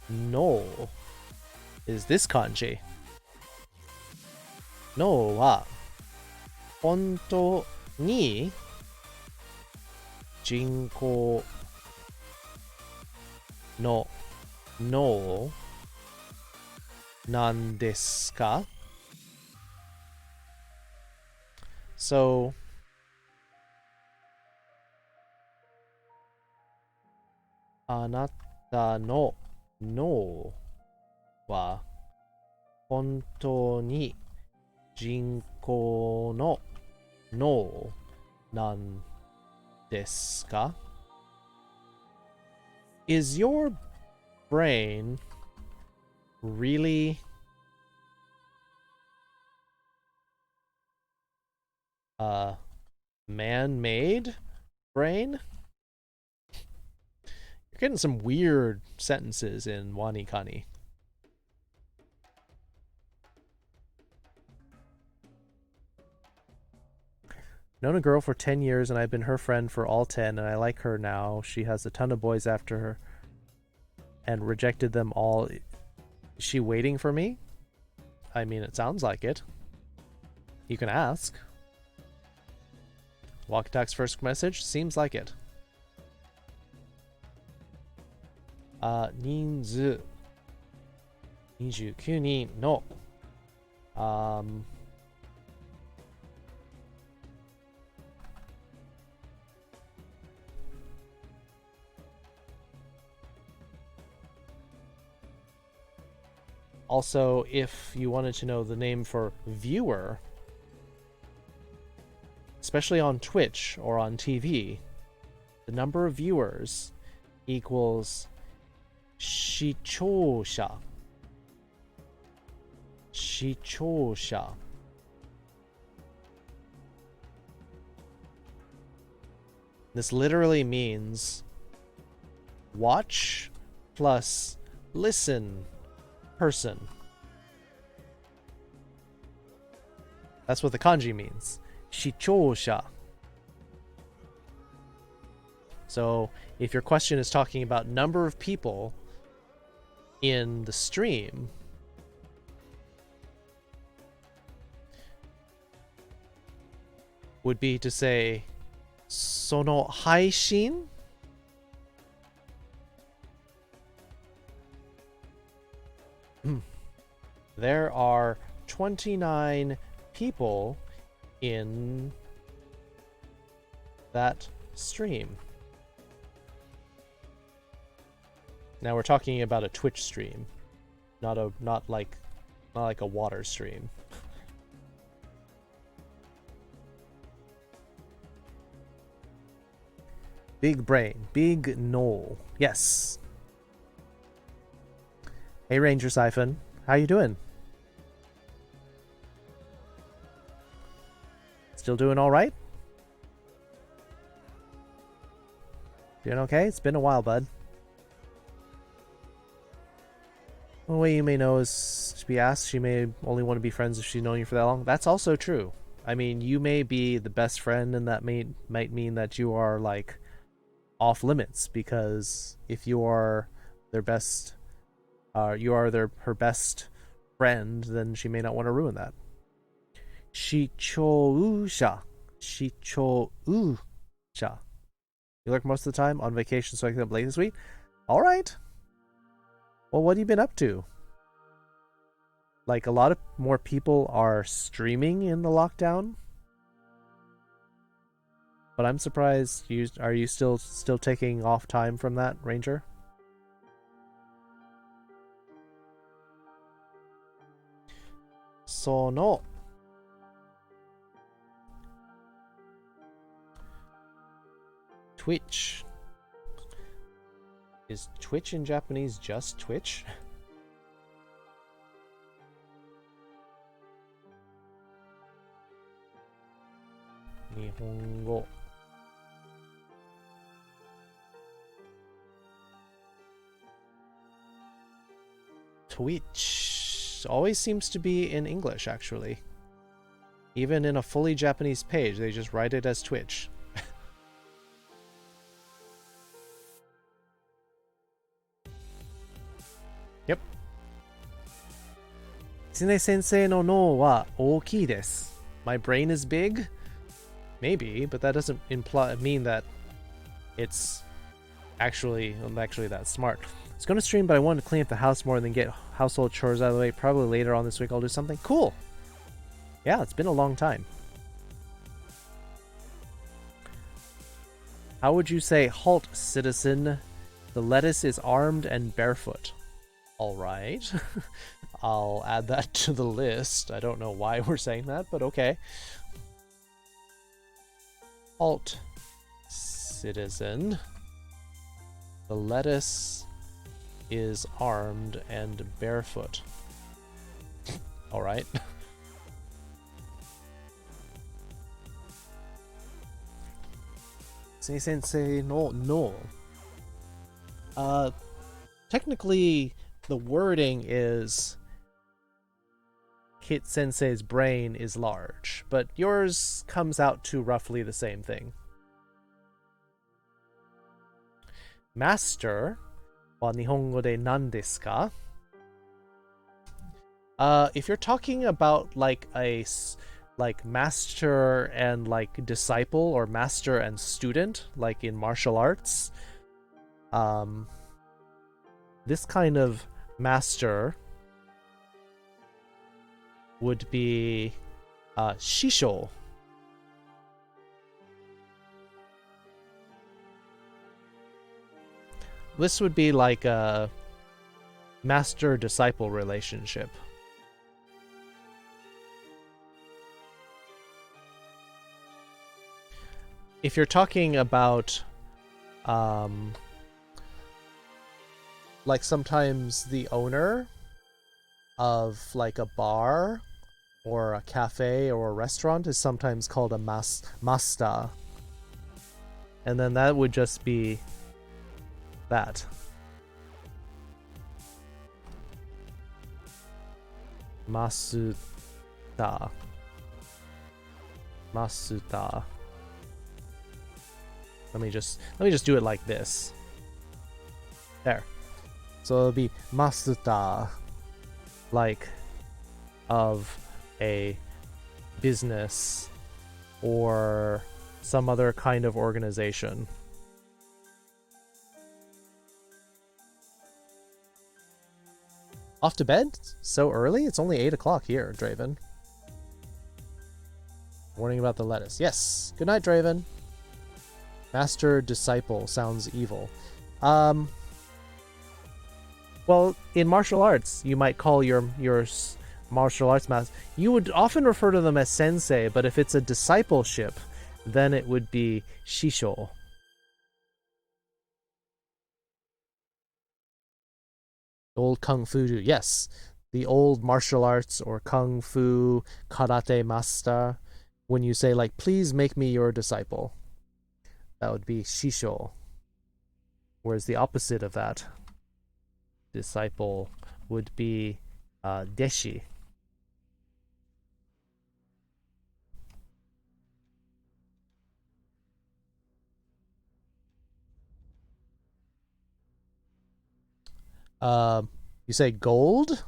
no is this kanji. No wa hontou ni jinkou no no nan desu ka? So anata no no wa hontou ni jinkou no no nan desu ka? Is your brain really man-made brain? You're getting some weird sentences in Wanikani. Known a girl for 10 years and I've been her friend for all 10 and I like her now. She has a ton of boys after her and rejected them all Is she waiting for me? I mean, it sounds like it. You can ask. Walk Attack's first message? Seems like it. 人数29人の Also, if you wanted to know the name for viewer, especially on Twitch or on TV, the number of viewers equals 視聴者. 視聴者. This literally means watch plus listen person. That's what the kanji means. 視聴者. So if your question is talking about number of people in the stream, would be to say その配信? There are 29 people in that stream. Now we're talking about a Twitch stream, not like a water stream. Big brain, big Noel. Yes. Hey Ranger Siphon, how you doing? Still doing all right? Doing okay? It's been a while, bud. One way you may know is to be asked. She may only want to be friends if she's known you for that long. That's also true. I mean, you may be the best friend, and that might mean that you are like off limits, because if you are their best, you are her best friend, then she may not want to ruin that. Shichousha. Shichousha. You work most of the time on vacation, so I can up late this week. All right. Well, what have you been up to? Like, a lot of more people are streaming in the lockdown, but I'm surprised. Are you still taking off time from that, Ranger? Sono. Twitch. Is Twitch in Japanese just Twitch? Nihongo. Twitch always seems to be in English, actually. Even in a fully Japanese page, they just write it as Twitch. Yep. Tsune sensei no no wa ookii desu. My brain is big? Maybe, but that doesn't mean that it's actually that smart. I was going to stream, but I wanted to clean up the house more than get household chores out of the way. Probably later on this week I'll do something. Cool! Yeah, it's been a long time. How would you say, halt, citizen? The lettuce is armed and barefoot. Alright. I'll add that to the list. I don't know why we're saying that, but okay. Halt, citizen. The lettuce is armed and barefoot. Alright. Sensei no. Technically, the wording is Kit Sensei's brain is large, but yours comes out to roughly the same thing. Master wa Nihongo de nan desu ka? If you're talking about like like master and like disciple, or master and student, like in martial arts, this kind of master would be shisho. This would be like a master-disciple relationship. If you're talking about like sometimes the owner of like a bar or a cafe or a restaurant is sometimes called a master, and then that would just be that. Masuta. Let me just do it like this. There. So it'll be masuta, like of a business or some other kind of organization. Off to bed? So early? It's only 8 o'clock here, Draven. Warning about the lettuce. Yes. Good night, Draven. Master disciple sounds evil. Well, in martial arts, you might call your martial arts master. You would often refer to them as sensei, but if it's a discipleship, then it would be shisho. Old kung fu, yes, the old martial arts or kung fu karate master. When you say like, please make me your disciple, that would be shisho. Whereas the opposite of that, disciple, would be deshi. You say gold?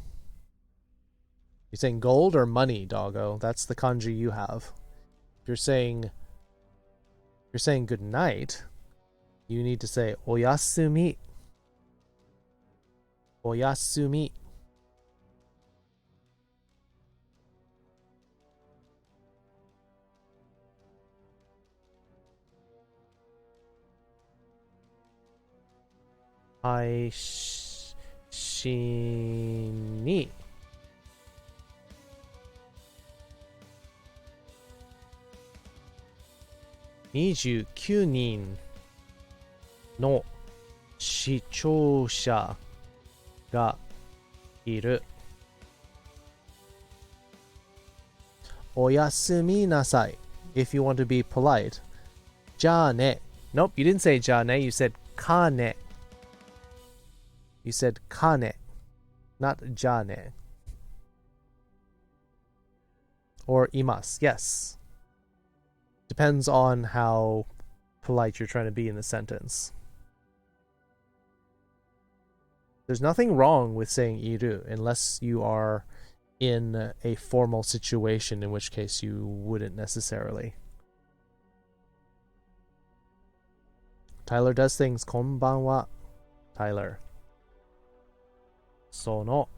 You're saying gold or money, doggo? That's the kanji you have. If you're saying good night, you need to say oyasumi. Oyasumi. Shini. Nijūkyū nin no shichōsha ga iru. Oyasumi nasai, if you want to be polite. Ja ne. Nope, you didn't say ja ne, you said kane. You said kane, not ja ne. Or imasu, yes. Depends on how polite you're trying to be in the sentence. There's nothing wrong with saying iru unless you are in a formal situation, in which case you wouldn't necessarily. Tyler does things. Konbanwa. Tyler. Sono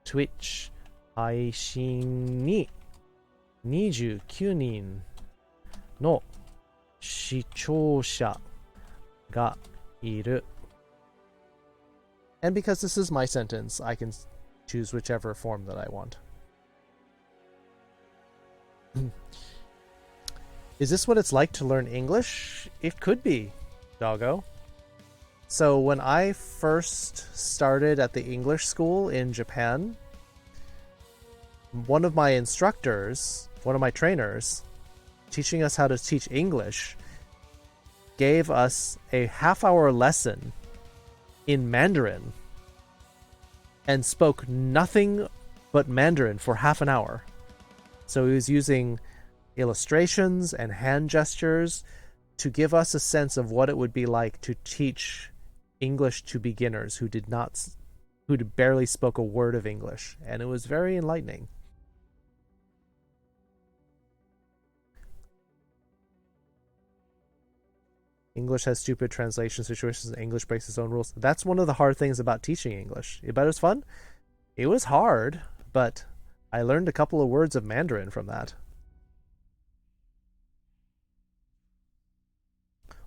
Twitch 配信に29人の視聴者がいる. And because this is my sentence, I can choose whichever form that I want. Is this what it's like to learn English? It could be, doggo. So when I first started at the English school in Japan, one of my instructors, one of my trainers, teaching us how to teach English, gave us a half-hour lesson in Mandarin and spoke nothing but Mandarin for half an hour. So he was using illustrations and hand gestures to give us a sense of what it would be like to teach English to beginners who did not who barely spoke a word of English, and it was very enlightening. English has stupid translation situations, and English breaks its own rules. That's one of the hard things about teaching English. But it was fun. It was hard, but I learned a couple of words of Mandarin from that.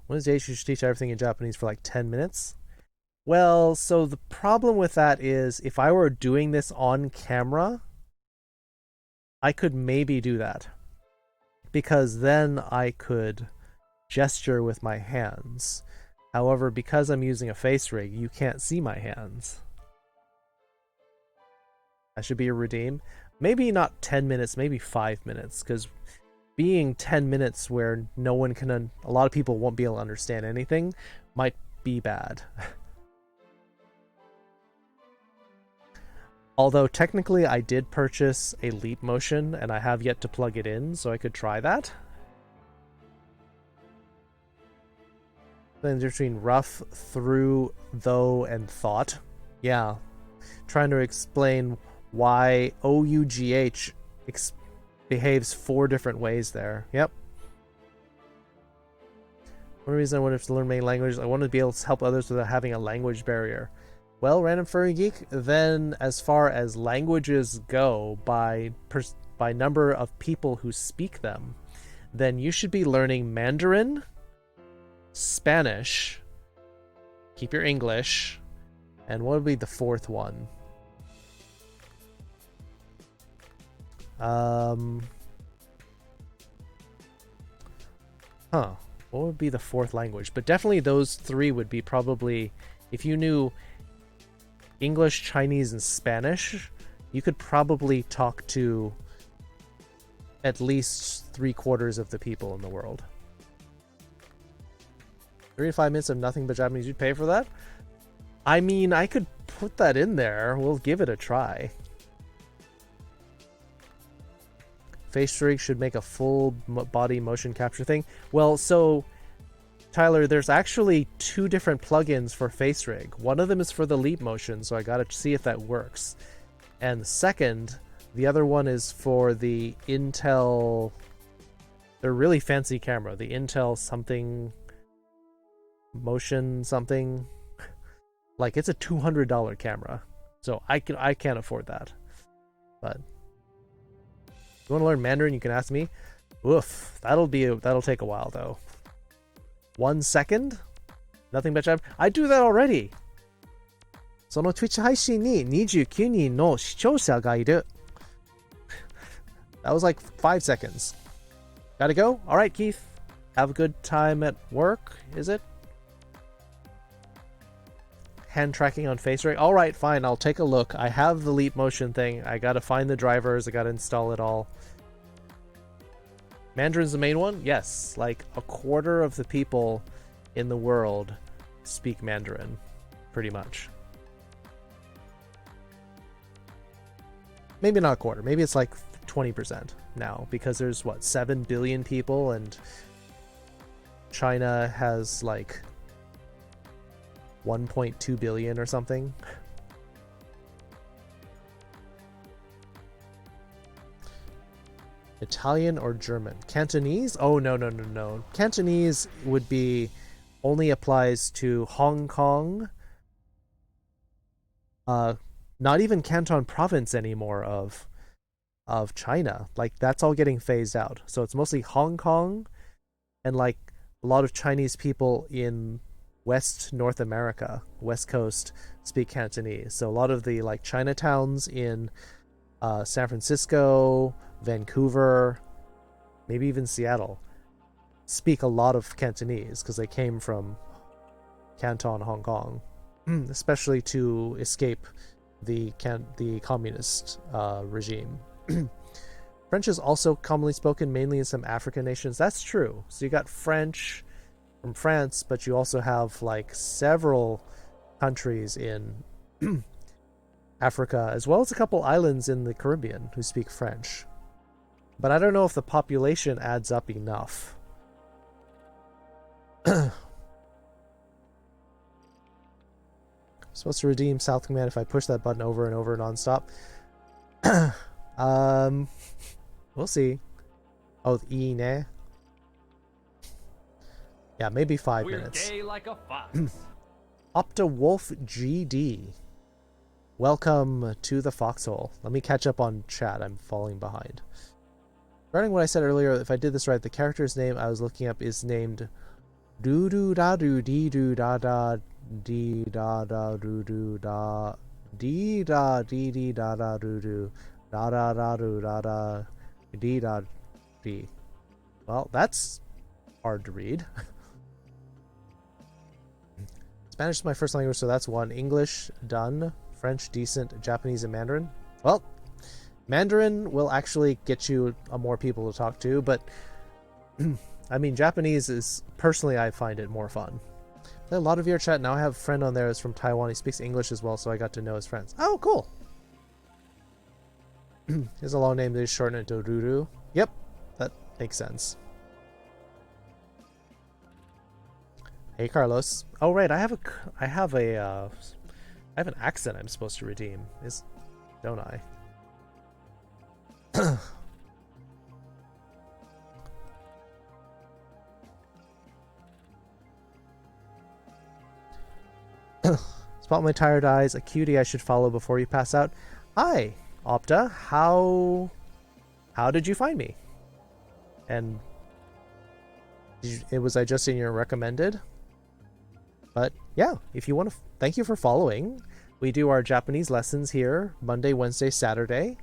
One of these days you should teach everything in Japanese for like 10 minutes. Well, so the problem with that is if I were doing this on camera, I could maybe do that. Because then I could gesture with my hands. However, because I'm using a face rig, you can't see my hands. That should be a redeem. Maybe not 10 minutes, maybe 5 minutes, because being 10 minutes where no one can, a lot of people won't be able to understand anything, might be bad. Although technically I did purchase a Leap Motion and I have yet to plug it in, so I could try that. The difference between rough, through, though, and thought. Yeah. Trying to explain why OUGH behaves 4 different ways there. Yep. One reason I wanted to learn many languages, I wanted to be able to help others without having a language barrier. Well, Random Furry Geek, then as far as languages go, by number of people who speak them, then you should be learning Mandarin, Spanish, keep your English, and what would be the 4th one? What would be the 4th language? But definitely those 3 would be probably, if you knew English, Chinese, and Spanish, you could probably talk to at least 3/4 of the people in the world. 3 to 5 minutes of nothing but Japanese, you'd pay for that? I mean, I could put that in there. We'll give it a try. Face rig should make a full body motion capture thing. Well, so Tyler, there's actually 2 different plugins for face rig. One of them is for the Leap Motion, so I gotta see if that works. And the other one is for the Intel. They're really fancy camera. The Intel something motion something. Like, it's a $200 camera, so I can't afford that. But if you want to learn Mandarin, you can ask me. Oof, that'll take a while though. 1 second? Nothing but I do that already. その Twitch 配信に29人の視聴者がいる. That was like 5 seconds. Gotta go? Alright, Keith. Have a good time at work, is it? Hand tracking on face rig. Alright, fine, I'll take a look. I have the Leap Motion thing. I gotta find the drivers, I gotta install it all. Mandarin's the main one? Yes. Like, 1/4 of the people in the world speak Mandarin. Pretty much. Maybe not 1/4. Maybe it's like 20% now. Because there's, 7 billion people, and China has, 1.2 billion or something. Italian or German? Cantonese? Oh, no. Cantonese would be, only applies to Hong Kong. Not even Canton province anymore of China. Like, that's all getting phased out. So it's mostly Hong Kong and a lot of Chinese people in West North America, West Coast, speak Cantonese. So a lot of the Chinatowns in San Francisco, Vancouver, maybe even Seattle, speak a lot of Cantonese because they came from Canton, Hong Kong, especially to escape the communist regime. French is also commonly spoken mainly in some African nations. That's true. So you got French from France, but you also have several countries in Africa, as well as a couple islands in the Caribbean who speak French. But I don't know if the population adds up enough. supposed to redeem South Command if I push that button over and over nonstop. We'll see. Oh, E ne. Yeah, maybe 5 minutes. We're gay like a fox. Opta Wolf GD. Welcome to the foxhole. Let me catch up on chat. I'm falling behind. Regarding what I said earlier, if I did this right, the character's name I was looking up is named doo doo da doo dee doo da da dee da da doo doo da dee da dee dee da da doo doo da da da doo da da dee da dee. Well, that's hard to read. Spanish is my first language, so that's 1. English, done. French, decent. Japanese and Mandarin. Well, Mandarin will actually get you more people to talk to, but I mean, Japanese is, personally, I find it more fun. Play a lot of your chat. Now I have a friend on there who's from Taiwan. He speaks English as well, so I got to know his friends. Oh, cool. Here's a long name. They shorten it to Ruru. Yep, that makes sense. Hey, Carlos. Oh, right. I have an accent I'm supposed to redeem. Don't I? Spot my tired eyes. A cutie I should follow before you pass out. Hi, Opta. How did you find me? And was I just in your recommended? But yeah, if you want to, thank you for following. We do our Japanese lessons here Monday, Wednesday, Saturday.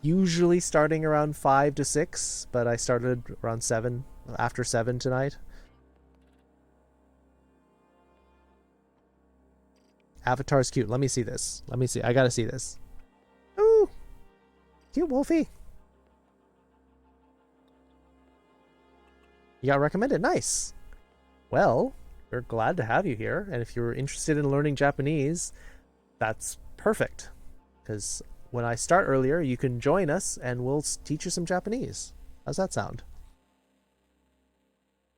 Usually starting around 5 to 6, but I started around 7, after 7 tonight. Avatar's cute. Let me see this. Let me see. I gotta see this. Ooh, cute Wolfie. You got recommended. Nice. Well, we're glad to have you here, and if you're interested in learning Japanese, that's perfect, because when I start earlier, you can join us and we'll teach you some Japanese. How's that sound?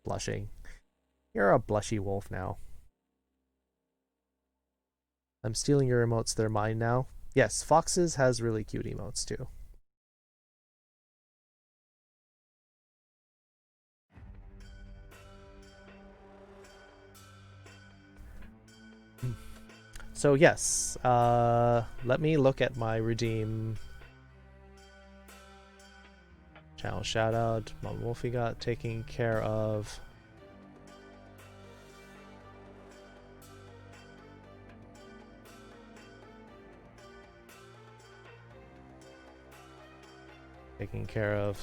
Blushing. You're a blushy wolf now. I'm stealing your emotes. They're mine now. Yes, Foxes has really cute emotes too. So yes, let me look at my redeem. Channel shout out. My Wolfie got taken care of. Taking care of.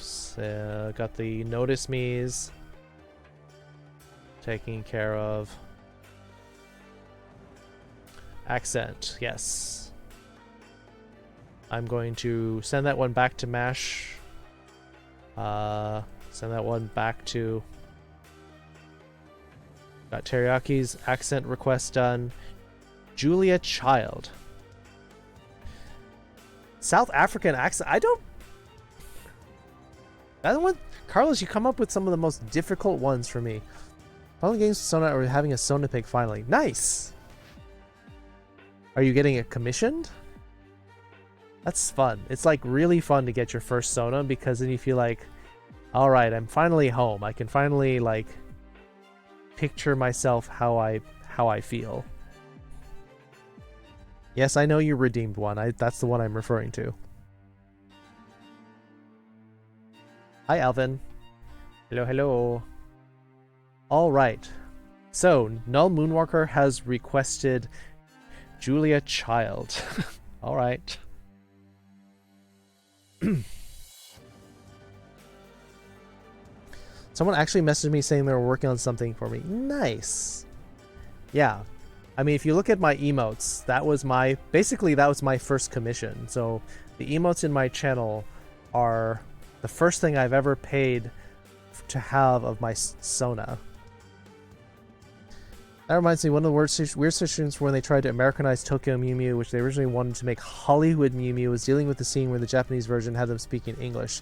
Got the notice me's. Taking care of. Accent, yes. I'm going to send that one back to Mash. Send that one back to... Got Teriyaki's accent request done. Julia Child. South African accent. I don't... That one... Carlos, you come up with some of the most difficult ones for me. Finally getting Sona or having a Sona pick finally. Nice! Are you getting it commissioned? That's fun. It's like really fun to get your first Sona, because then you feel like, all right, I'm finally home. I can finally like picture myself how I feel. Yes, I know you redeemed one. That's the one I'm referring to. Hi, Alvin. Hello, hello. All right. So, Null Moonwalker has requested Julia Child. All right. Someone actually messaged me saying they were working on something for me. Nice. Yeah. I mean, if you look at my emotes, that was my first commission. So the emotes in my channel are the first thing I've ever paid to have of my Sona. That reminds me, one of the weird situations when they tried to Americanize Tokyo Mew Mew, which they originally wanted to make Hollywood Mew Mew, was dealing with the scene where the Japanese version had them speaking English.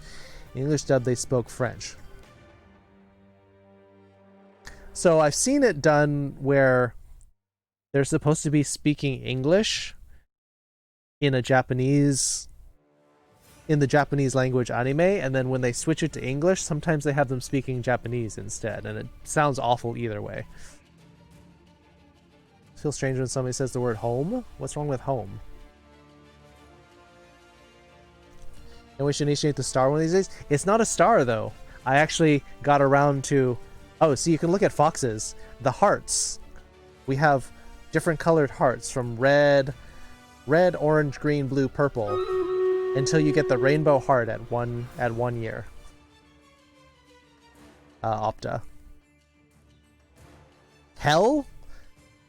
In English dub, they spoke French. So I've seen it done where they're supposed to be speaking English in the Japanese language anime, and then when they switch it to English, sometimes they have them speaking Japanese instead, and it sounds awful either way. Feels strange when somebody says the word home. What's wrong with home? And we should initiate the star one of these days. It's not a star though. I actually got around to, oh, so you can look at foxes. The hearts. We have different colored hearts from red, orange, green, blue, purple, until you get the rainbow heart at 1 year. Opta. Hell?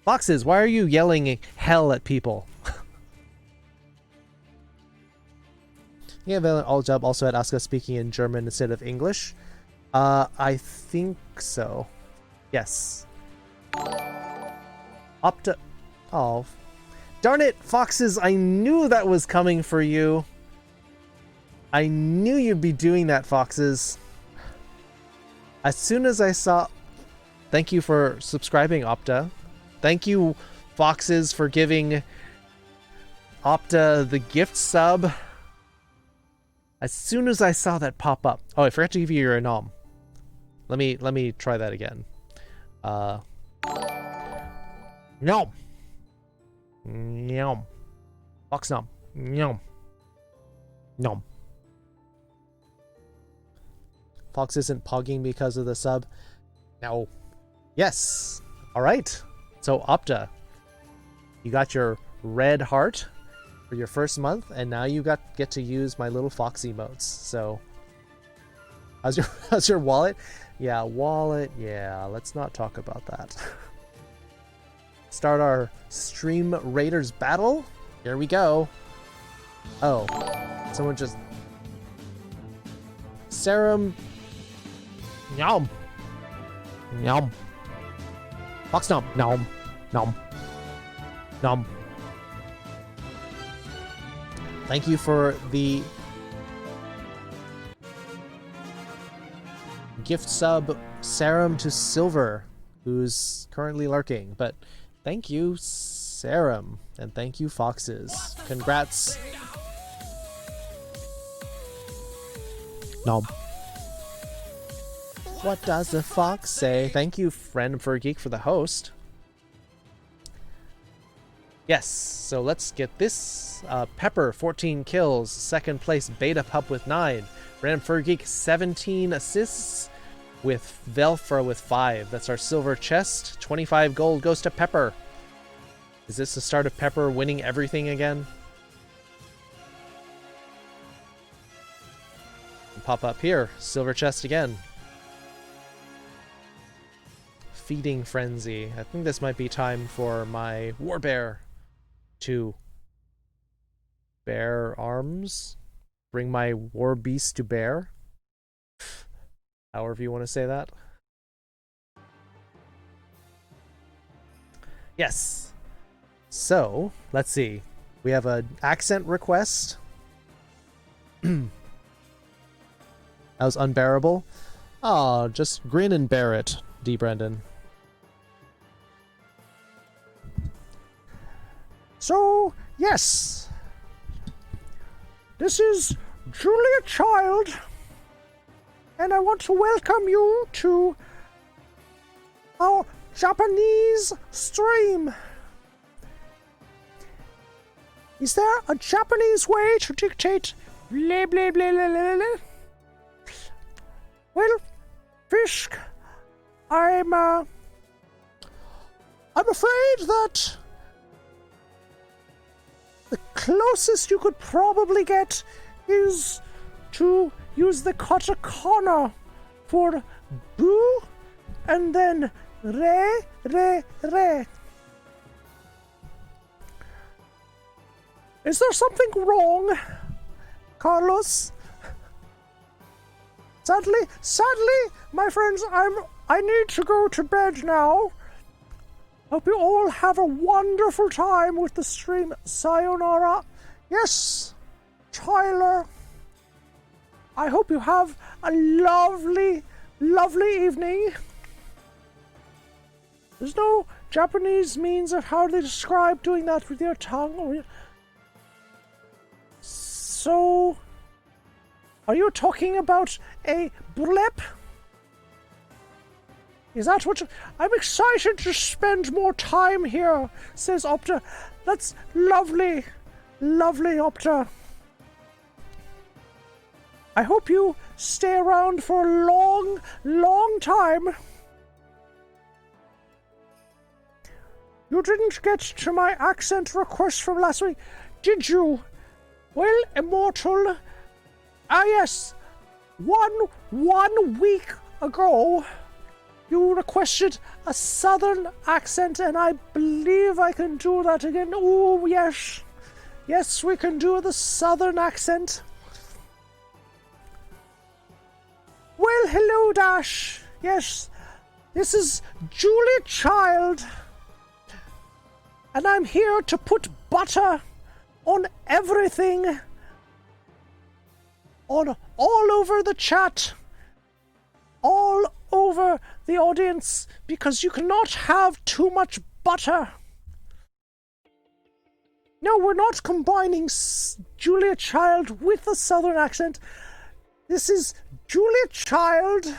Foxes, why are you yelling hell at people? Yeah, All Job also had Asuka speaking in German instead of English. I think so. Yes. Opta. Oh. Darn it, Foxes, I knew that was coming for you. I knew you'd be doing that, Foxes. As soon as I saw... Thank you for subscribing, Opta. Thank you, Foxes, for giving Opta the gift sub. As soon as I saw that pop up... Oh, I forgot to give you your nom. Let me try that again. Nom. Nom. Fox nom. Nom. Nom. Fox isn't pogging because of the sub. No. Yes. All right. So Opta, you got your red heart for your first month, and now you get to use my little fox emotes. So, how's your wallet? Yeah, wallet. Yeah, let's not talk about that. Start our Stream Raiders battle. Here we go. Oh, someone just serum. Yum. Yum. Fox nom. Nom. Nom. Nom. Thank you for the gift sub, Serum to Silver, who's currently lurking. But thank you, Serum, and thank you, Foxes. Congrats. Nom. What does the fox say? Thank you, Friend for Geek, for the host. Yes, so let's get this. Pepper, 14 kills. Second place, Beta Pup with 9. Random Fur Geek, 17 assists, with Velfra with 5. That's our silver chest. 25 gold goes to Pepper. Is this the start of Pepper winning everything again? And pop up here. Silver chest again. Feeding Frenzy. I think this might be time for my Warbear to bear arms. Bring my war beast to bear. However you want to say that. Yes. So, let's see. We have an accent request. That was unbearable. Oh, just grin and bear it, D. Brendan. So, yes. This is Julia Child, and I want to welcome you to our Japanese stream. Is there a Japanese way to dictate blah blah blah blah blah blah? Well, Fisk, I'm afraid that the closest you could probably get is to use the katakana for boo and then re, re, re. Is there something wrong, Carlos? Sadly, my friends, I need to go to bed now. Hope you all have a wonderful time with the stream. Sayonara. Yes, Tyler. I hope you have a lovely, lovely evening. There's no Japanese means of how they describe doing that with your tongue. So, are you talking about a blip? Is that what I'm excited to spend more time here, says Opta. That's lovely. Lovely, Opta. I hope you stay around for a long, long time. You didn't get to my accent request from last week, did you? Well, Immortal, yes, one week ago, you requested a southern accent, and I believe I can do that again. Oh, yes. Yes, we can do the southern accent. Well, hello, Dash. Yes, this is Julie Child. And I'm here to put butter on everything. On all over the chat. All over the audience. Because you cannot have too much butter. No, we're not combining Julia Child with a southern accent. This is Julia Child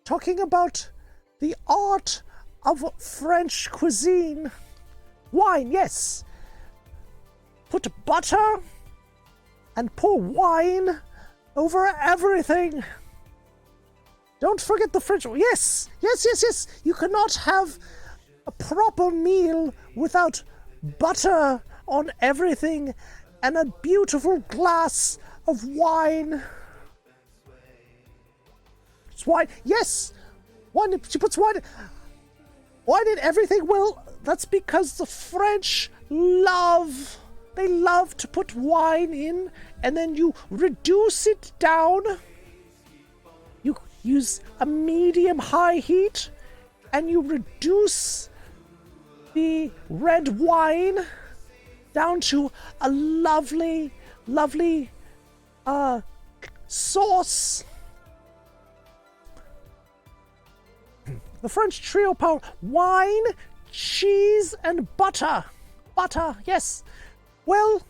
talking about the art of French cuisine. Wine, yes. Put butter and pour wine over everything. Don't forget the French. Yes, yes, yes, yes. You cannot have a proper meal without butter on everything and a beautiful glass of wine. It's wine. Yes. Wine. She puts wine. Wine in everything. Well, that's because the French love. They love to put wine in, and then you reduce it down. You use a medium-high heat, and you reduce the red wine down to a lovely, lovely sauce. The French trio power: wine, cheese, and butter. Butter, yes. Well,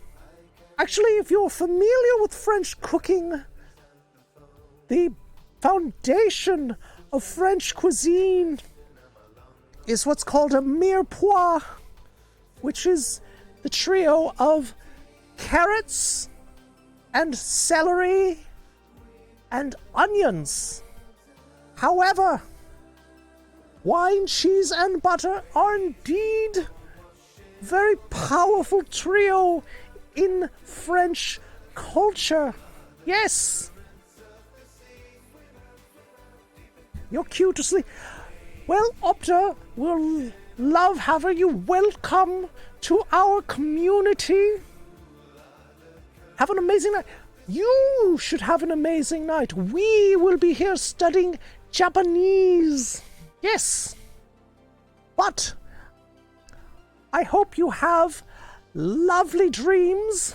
actually, if you're familiar with French cooking, the foundation of French cuisine is what's called a mirepoix, which is the trio of carrots and celery and onions. However, wine, cheese, and butter are indeed very powerful trio in French culture. Yes. You're cute to sleep. Well, Opta, we'll love having you. Welcome to our community. Have an amazing night. You should have an amazing night. We will be here studying Japanese. Yes. But I hope you have lovely dreams,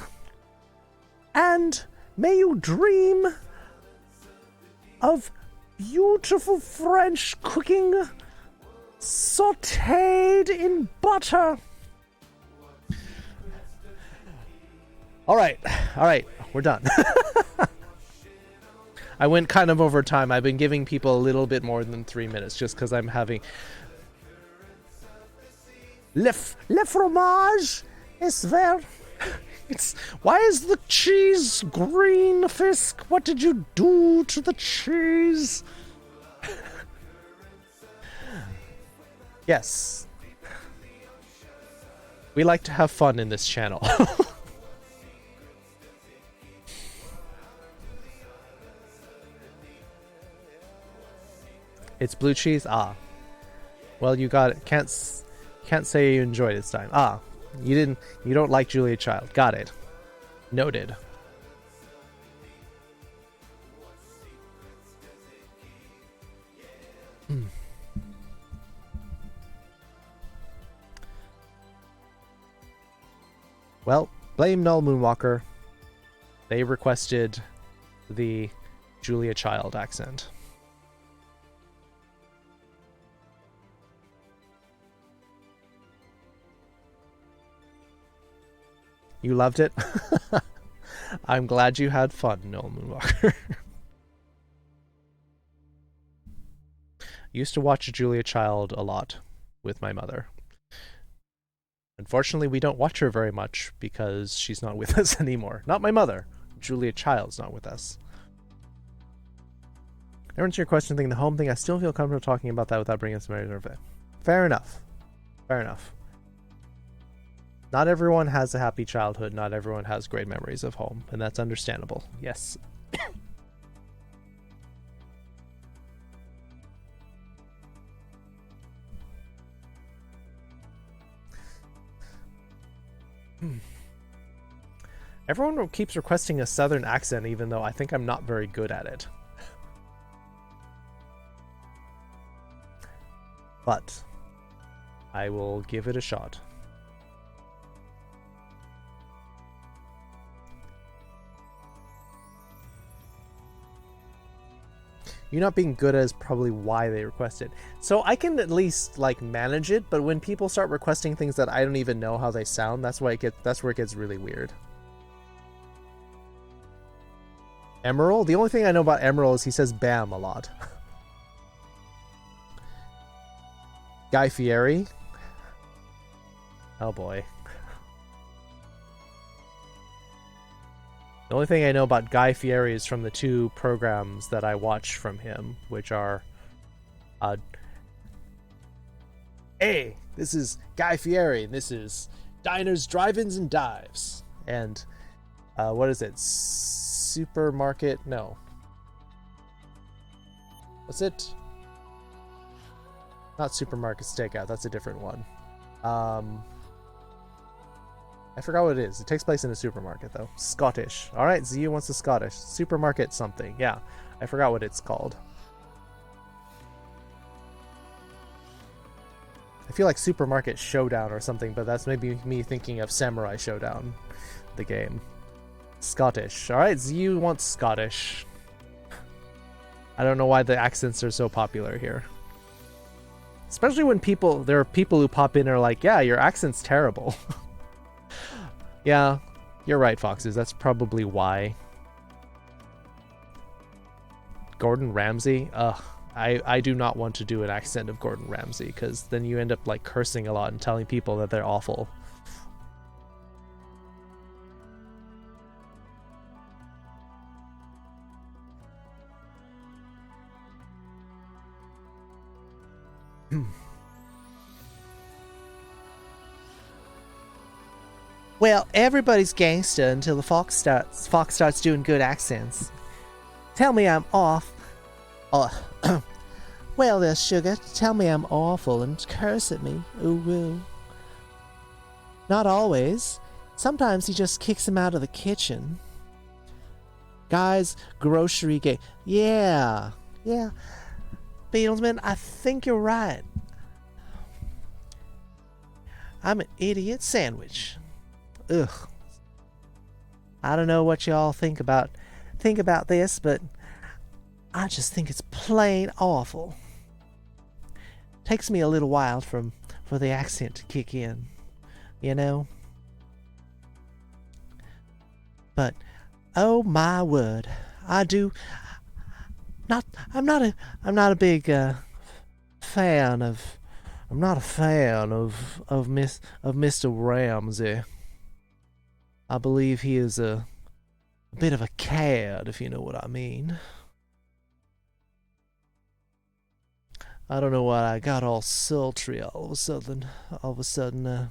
and may you dream of beautiful French cooking sautéed in butter. All right, we're done. I went kind of over time. I've been giving people a little bit more than 3 minutes just because I'm having... Le fromage is there. Why is the cheese green, Fisk? What did you do to the cheese? Yes. We like to have fun in this channel. It's blue cheese? Ah. Well, you got it. Can't say you enjoyed it this time. Ah. You don't like Julia Child. Got it. Noted. Well, blame Null Moonwalker. They requested the Julia Child accent. You loved it? I'm glad you had fun, Noel Moonwalker. Used to watch Julia Child a lot with my mother. Unfortunately, we don't watch her very much because she's not with us anymore. Not my mother. Julia Child's not with us. Everyone's your question thing, the home thing, I still feel comfortable talking about that without bringing us memories of it. Fair enough. Fair enough. Not everyone has a happy childhood. Not everyone has great memories of home, and that's understandable. Yes. Everyone keeps requesting a southern accent, even though I think I'm not very good at it. But I will give it a shot. You not being good is probably why they request it. So I can at least like manage it, but when people start requesting things that I don't even know how they sound, that's where it gets really weird. Emerald? The only thing I know about Emerald is he says "bam" a lot. Guy Fieri? Oh boy. The only thing I know about Guy Fieri is from the two programs that I watch from him, which are hey, this is Guy Fieri, and this is Diners, Drive-Ins, and Dives. And what is it? Supermarket? No. What's it? Not Supermarket Stakeout, that's a different one. I forgot what it is. It takes place in a supermarket, though. Scottish. Alright, ZU wants a Scottish. Supermarket something. Yeah, I forgot what it's called. I feel like Supermarket Showdown or something, but that's maybe me thinking of Samurai Showdown, the game. Scottish. Alright, ZU wants Scottish. I don't know why the accents are so popular here. Especially when there are people who pop in and are like, yeah, your accent's terrible. Yeah, you're right, Foxes. That's probably why. Gordon Ramsay? Ugh. I do not want to do an accent of Gordon Ramsay, because then you end up like cursing a lot and telling people that they're awful. Well, everybody's gangsta until the fox starts doing good accents. Tell me I'm off. Well, there, sugar. Tell me I'm awful and curse at me. Ooh, woo. Not always. Sometimes he just kicks him out of the kitchen. Guys, grocery game. Yeah. Beatlesman, I think you're right. I'm an idiot sandwich. Ugh. I don't know what y'all think about this, but I just think it's plain awful. Takes me a little while for the accent to kick in, you know? But oh my word, I'm not a big fan of Mr. Ramsay. I believe he is a bit of a cad, if you know what I mean. I don't know why I got all sultry all of a sudden.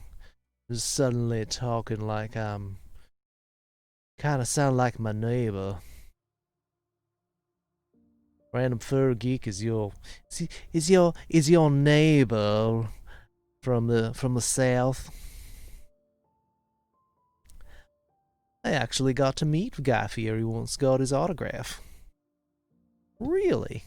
Just suddenly talking like I'm kind of sound like my neighbor. Random Fur Geek is your neighbor from the south. I actually got to meet Guy Fieri once, got his autograph. Really?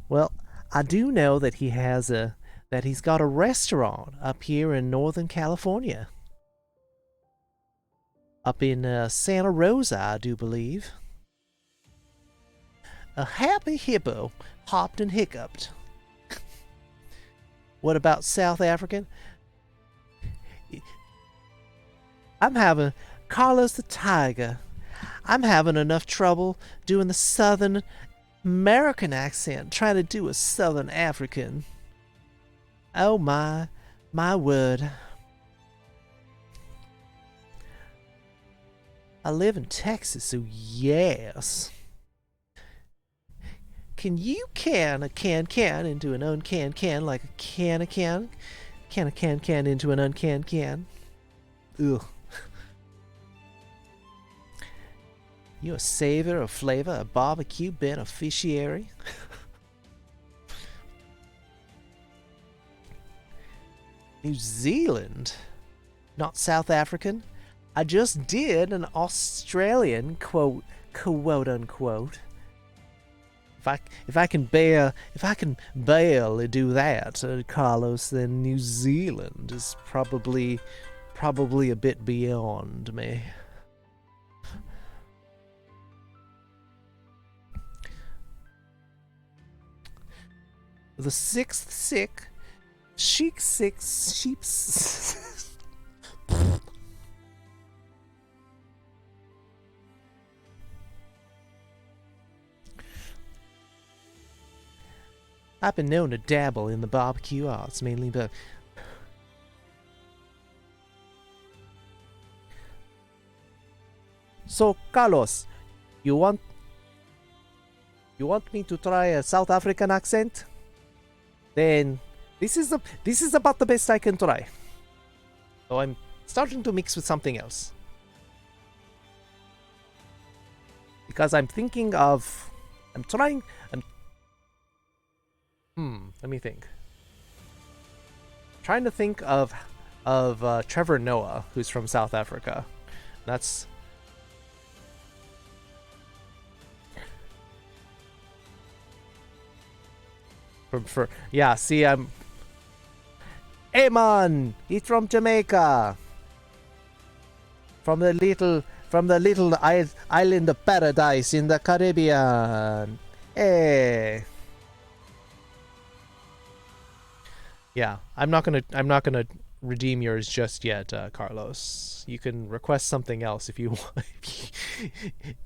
Well, I do know that he's got a restaurant up here in Northern California. Up in Santa Rosa, I do believe. A happy hippo hopped and hiccuped. What about South African? Carlos the Tiger. I'm having enough trouble doing the Southern American accent, trying to do a Southern African. Oh my word. I live in Texas, so yes. Can you can a can into an uncan can like a can can a can into an uncan can? Ugh. You a savor, a flavor, a barbecue beneficiary? New Zealand? Not South African? I just did an Australian quote unquote. If I can barely do that, Carlos, then New Zealand is probably a bit beyond me. The sixth sick, sheep six, sheep's. I've been known to dabble in the barbecue arts mainly, but so Carlos, you want me to try a South African accent? Then this is about the best I can try. So I'm starting to mix with something else. Because I'm thinking of let me think. Trying to think of Trevor Noah, who's from South Africa. That's yeah, see, hey man, he's from Jamaica. From the little island of paradise in the Caribbean. Hey. Yeah, I'm not gonna redeem yours just yet, Carlos. You can request something else if you want,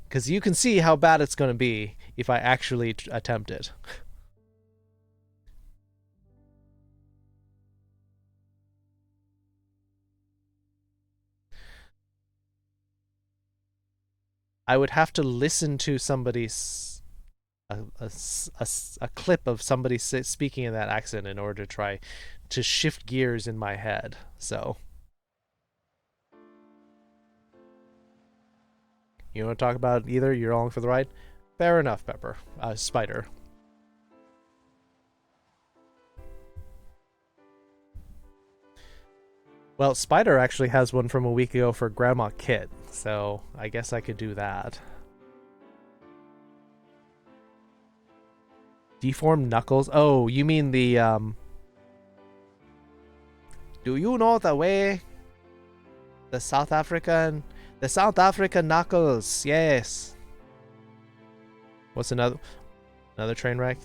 because you can see how bad it's gonna be if I actually attempt it. I would have to listen to somebody's a clip of somebody speaking in that accent in order to try to shift gears in my head. So you want to talk about either? You're along for the ride? Fair enough, Pepper. Spider. Well, Spider actually has one from a week ago for Grandma Kit, so I guess I could do that. Deformed knuckles? Oh, you mean the, do you know the way? The South African knuckles, yes. What's another train wreck?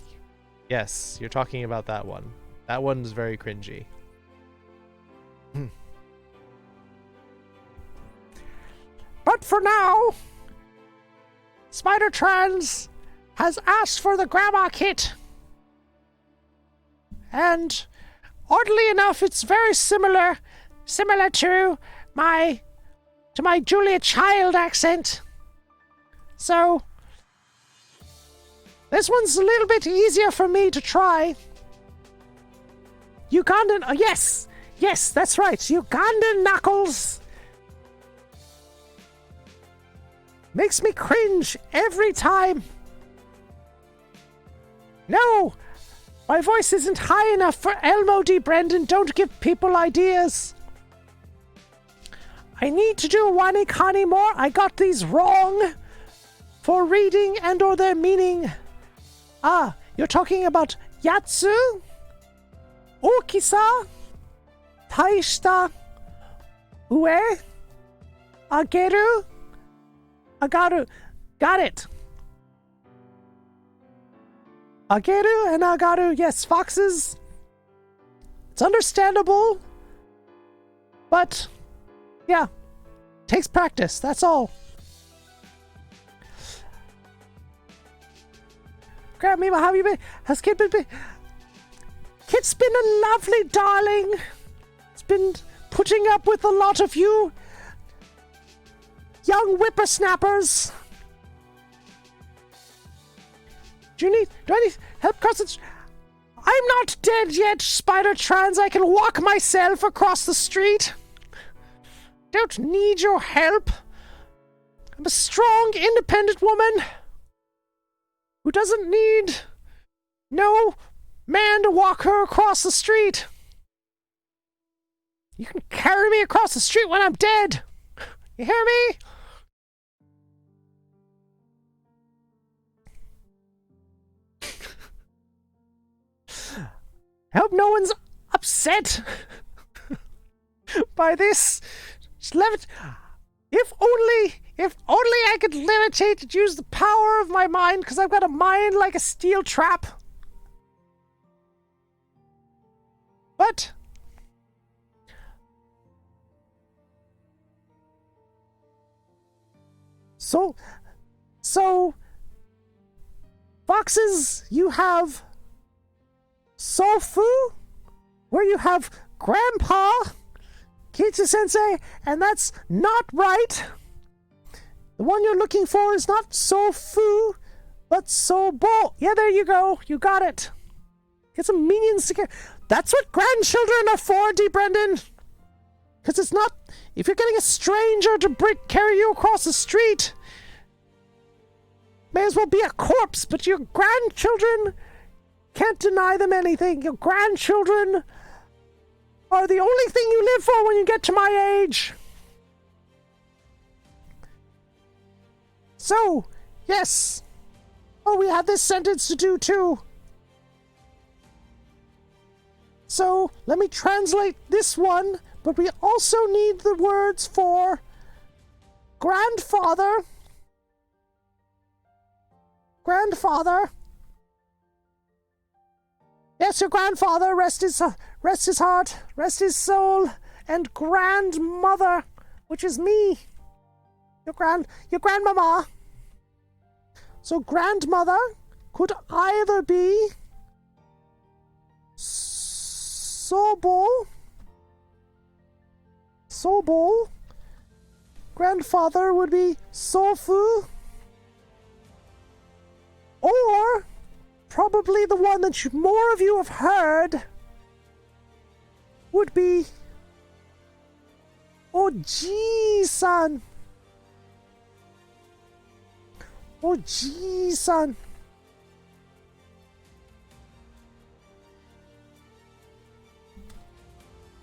Yes, you're talking about that one. That one's very cringy. But for now, Spider Trans has asked for the Grandma Kit. And oddly enough, it's very similar to my Julia Child accent. So this one's a little bit easier for me to try. Ugandan, yes, that's right. Ugandan knuckles. Makes me cringe every time. No, my voice isn't high enough for Elmo D. Brendan. Don't give people ideas. I need to do Wani Kani more. I got these wrong for reading and or their meaning. Ah, you're talking about Yatsu, Okisa, Taishita, Ue, Ageru, Agaru. Got it. Ageru and Agaru. Yes, foxes. It's understandable. But, yeah. Takes practice, that's all. Grandmama, how have you been? Has Kit been? Kit's been a lovely darling. It's been putting up with a lot of you young whippersnappers. Do I need help cross the... I'm not dead yet, Spider-Trans. I can walk myself across the street. Don't need your help. I'm a strong, independent woman who doesn't need no man to walk her across the street. You can carry me across the street when I'm dead. You hear me? I hope no one's upset by this. Just if only I could levitate and use the power of my mind, because I've got a mind like a steel trap. But so foxes, you have Sofu, where you have Grandpa Kitsu-sensei, and that's not right. The one you're looking for is not Sofu, but Sobo. Yeah, there you go. You got it. Get some minions to get... That's what grandchildren are for, D. Brendan. Because it's not... If you're getting a stranger to carry you across the street, may as well be a corpse, but your grandchildren... Can't deny them anything. Your grandchildren are the only thing you live for when you get to my age. So, yes. Oh, we had this sentence to do too. So, let me translate this one, but we also need the words for grandfather. Grandfather. Yes, your grandfather, rest his heart, rest his soul, and grandmother, which is me, your grandmama. So grandmother could either be Sobo, grandfather would be Sofu, or probably the one that more of you have heard would be Oji-san. Oji-san.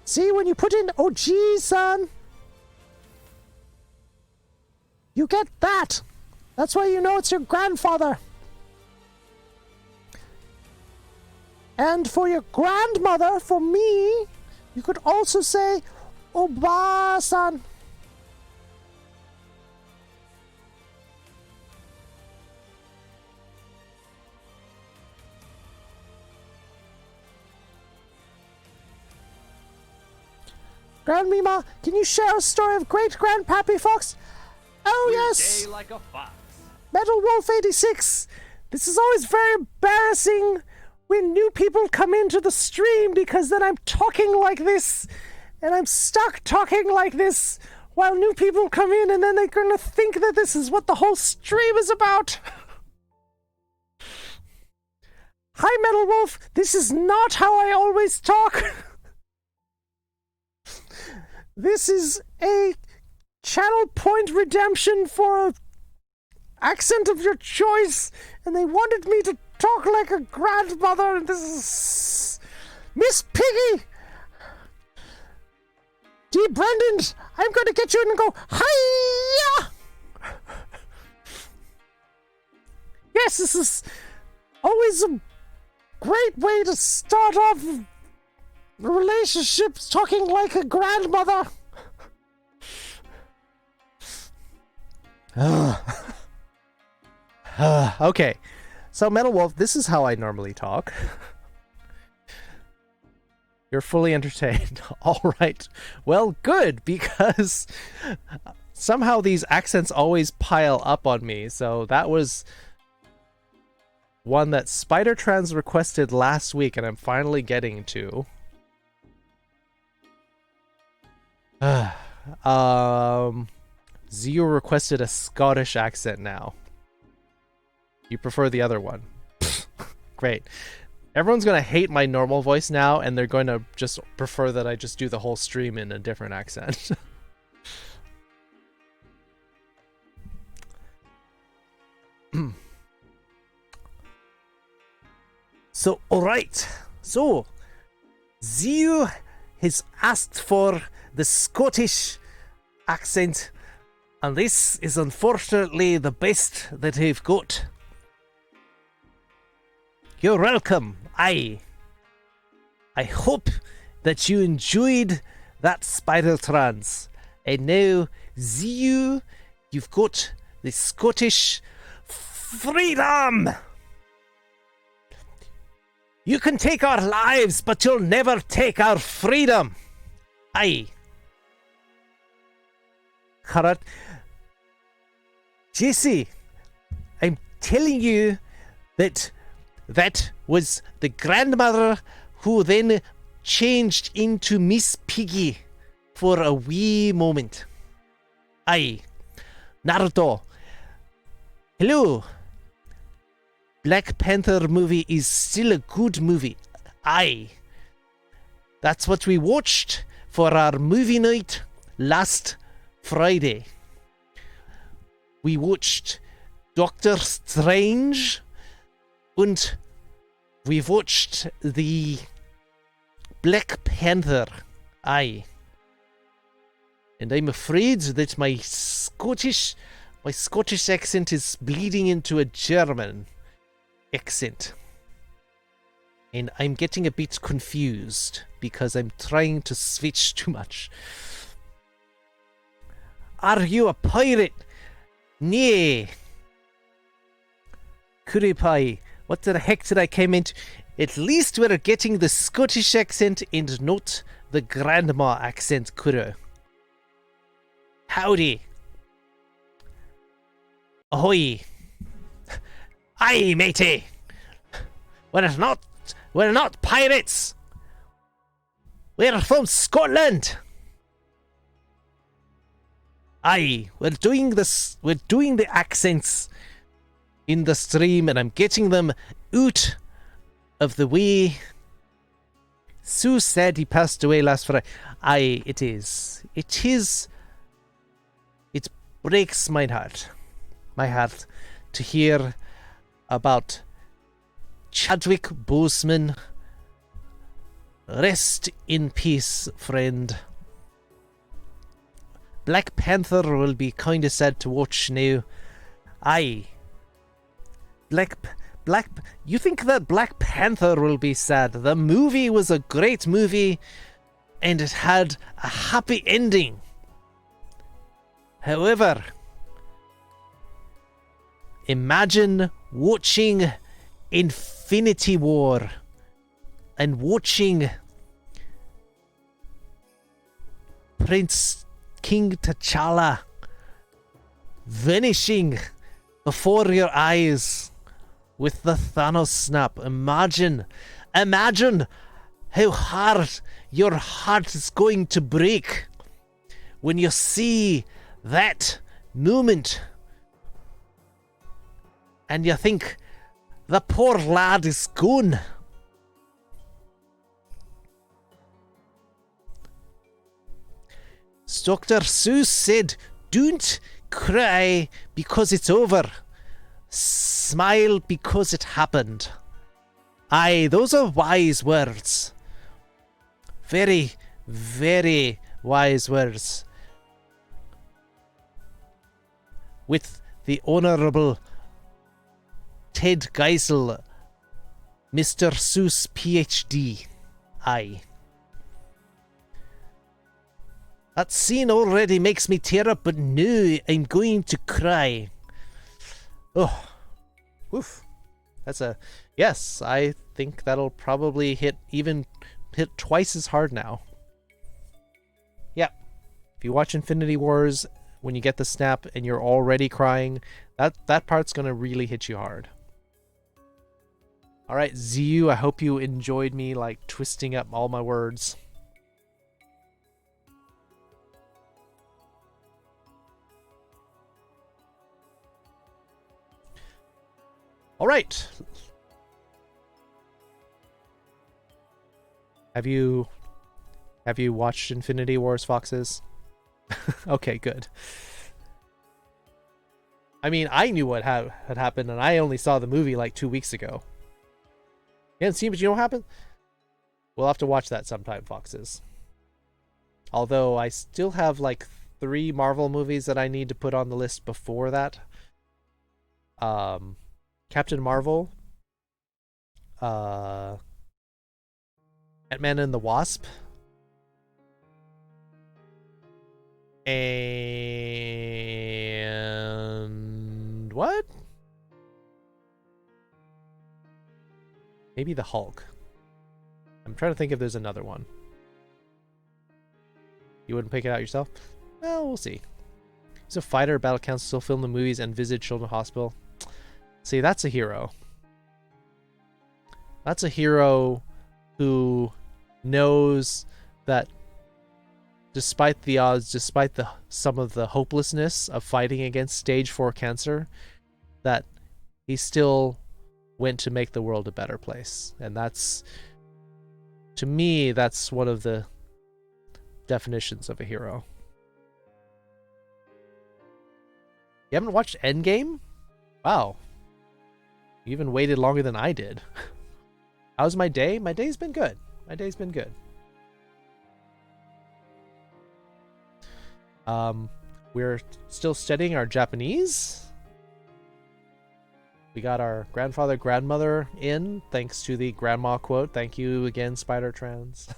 See, when you put in Oji-san, you get that. That's why you know it's your grandfather. And for your grandmother, for me, you could also say Oba-san. Grandmima, can you share a story of great-grandpappy Fox? Oh, yes! Day like a fox. Metal Wolf 86. This is always very embarrassing when new people come into the stream, because then I'm talking like this, and I'm stuck talking like this while new people come in, and then they're gonna think that this is what the whole stream is about. Hi, Metal Wolf. This is not how I always talk. This is a channel point redemption for a accent of your choice, and they wanted me to talk like a grandmother, and this is Miss Piggy. D. Brendan, I'm going to get you in and go, hiya! Yes, this is always a great way to start off relationships, talking like a grandmother. Okay, so Metal Wolf, this is how I normally talk. You're fully entertained. All right. Well, good, because Somehow these accents always pile up on me, so that was one that Spider-Trans requested last week, and I'm finally getting to. Zio requested a Scottish accent now. You prefer the other one? Great. Everyone's gonna hate my normal voice now, and they're going to just prefer that I just do the whole stream in a different accent. So, alright. So, Zio has asked for the Scottish accent, and this is unfortunately the best that I've got. You're welcome. I hope that you enjoyed that Spider-Trans. And now, Zio, you've got the Scottish freedom! You can take our lives, but you'll never take our freedom. Aye. Correct. Jesse, I'm telling you that was the grandmother who then changed into Miss Piggy for a wee moment. Aye. Naruto. Hello. Black Panther movie is still a good movie. Aye. That's what we watched for our movie night last Friday. We watched Doctor Strange and we watched the Black Panther. Aye. And I'm afraid that my Scottish accent is bleeding into a German accent. And I'm getting a bit confused because I'm trying to switch too much. Are you a pirate? Nay. Curry pie. What the heck did I come into? At least we're getting the Scottish accent and not the grandma accent, Kuro. Howdy. Ahoy. Aye, matey. We're not pirates. We're from Scotland. Aye, we're doing the accents in the stream, and I'm getting them out of the way. Sue said he passed away last Friday. Aye, it is. It breaks my heart to hear about Chadwick Boseman. Rest in peace, friend. Black Panther will be kinda sad to watch now. Aye. You think that Black Panther will be sad? The movie was a great movie, and it had a happy ending. However, imagine watching Infinity War and watching Prince King T'Challa vanishing before your eyes with the Thanos snap. Imagine how hard your heart is going to break when you see that moment and you think, the poor lad is gone. Dr. Seuss said, don't cry because it's over. Smile because it happened. Aye, those are wise words. Very, very wise words. With the Honourable Ted Geisel, Mr. Seuss PhD. Aye. That scene already makes me tear up, but now I'm going to cry. Oh. Oof. That's a... Yes, I think that'll probably hit twice as hard now. Yep. If you watch Infinity Wars, when you get the snap and you're already crying, that part's gonna really hit you hard. All right, ZU, I hope you enjoyed me like twisting up all my words. All right. Have you watched Infinity Wars, Foxes? Okay, good. I mean, I knew what had happened, and I only saw the movie like 2 weeks ago. You haven't seen, but you know what happened? We'll have to watch that sometime, Foxes. Although I still have like 3 Marvel movies that I need to put on the list before that. Captain Marvel, Ant-Man and the Wasp, and what? Maybe the Hulk. I'm trying to think if there's another one. You wouldn't pick it out yourself? Well, we'll see. He's a fighter, battle council, film the movies, and visit children's hospital. See, that's a hero. That's a hero who knows that despite the odds, despite some of the hopelessness of fighting against stage 4 cancer, that he still went to make the world a better place. And that's, to me, that's one of the definitions of a hero. You haven't watched Endgame? Wow. You even waited longer than I did. How's my day? My day's been good. My day's been good. We're still studying our Japanese. We got our grandfather, grandmother in, thanks to the grandma quote. Thank you again, Spider Trans.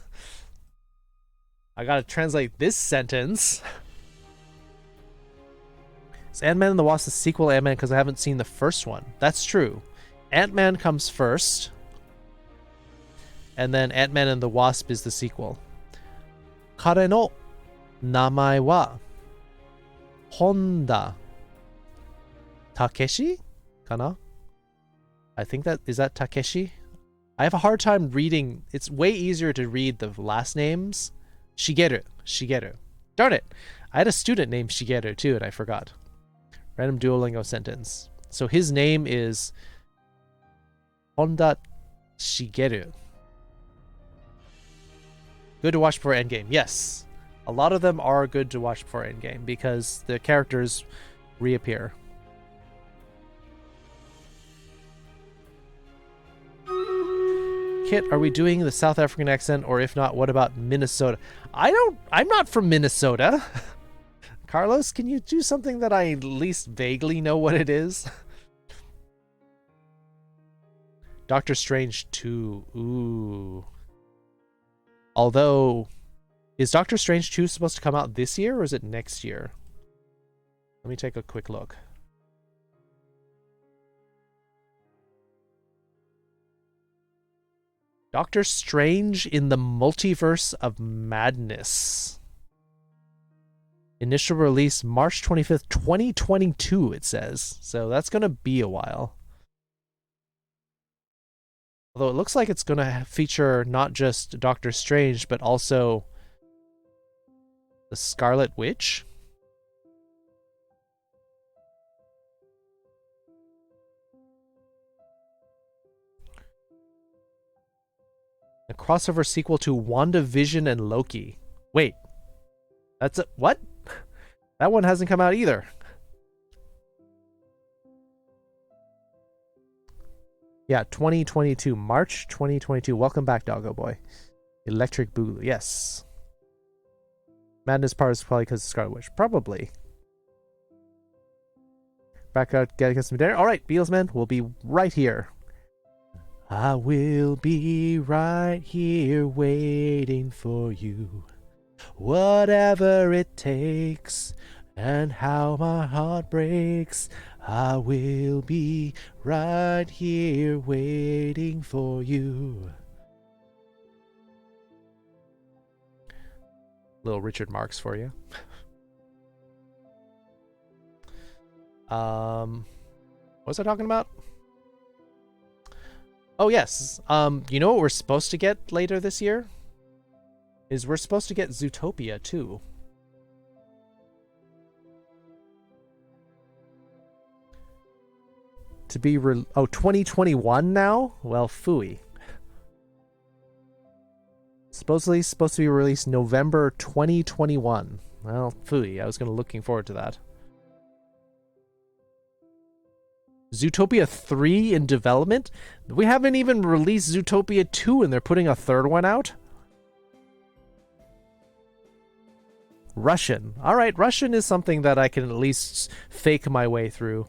I gotta translate this sentence. Is Ant-Man and the Wasp the sequel to Ant-Man because I haven't seen the first one? That's true. Ant-Man comes first, and then Ant-Man and the Wasp is the sequel. Kare no namae wa Honda Takeshi? Kana? I think that is that Takeshi? I have a hard time reading. It's way easier to read the last names. Shigeru. Darn it. I had a student named Shigeru too, and I forgot. Random Duolingo sentence. So his name is Honda Shigeru. Good to watch before Endgame. Yes. A lot of them are good to watch before Endgame because the characters reappear. Kit, are we doing the South African accent, or if not, what about Minnesota? I'm not from Minnesota. Carlos, can you do something that I at least vaguely know what it is? Doctor Strange 2. Ooh. Although, is Doctor Strange 2 supposed to come out this year, or is it next year? Let me take a quick look. Doctor Strange in the Multiverse of Madness. Initial release March 25th, 2022, it says. So that's going to be a while. Although it looks like it's going to feature not just Doctor Strange, but also the Scarlet Witch. A crossover sequel to WandaVision and Loki. Wait. That's a... What? That one hasn't come out either. Yeah, 2022. March 2022. Welcome back, Doggo Boy. Electric Boogaloo. Yes. Madness part is probably because of Scarlet Witch. Probably. Back out, get some dinner. Alright, Beatlesman, we'll be right here. I will be right here waiting for you. Whatever it takes and how my heart breaks, I will be right here waiting for you. Little Richard Marx for you. What was I talking about? Oh yes. You know what we're supposed to get later this year? Is we're supposed to get Zootopia too. To be 2021 now? Well, phooey. Supposedly supposed to be released November 2021. Well, phooey. I was looking forward to that. Zootopia 3 in development? We haven't even released Zootopia 2 and they're putting a third one out? Russian. Alright, Russian is something that I can at least fake my way through.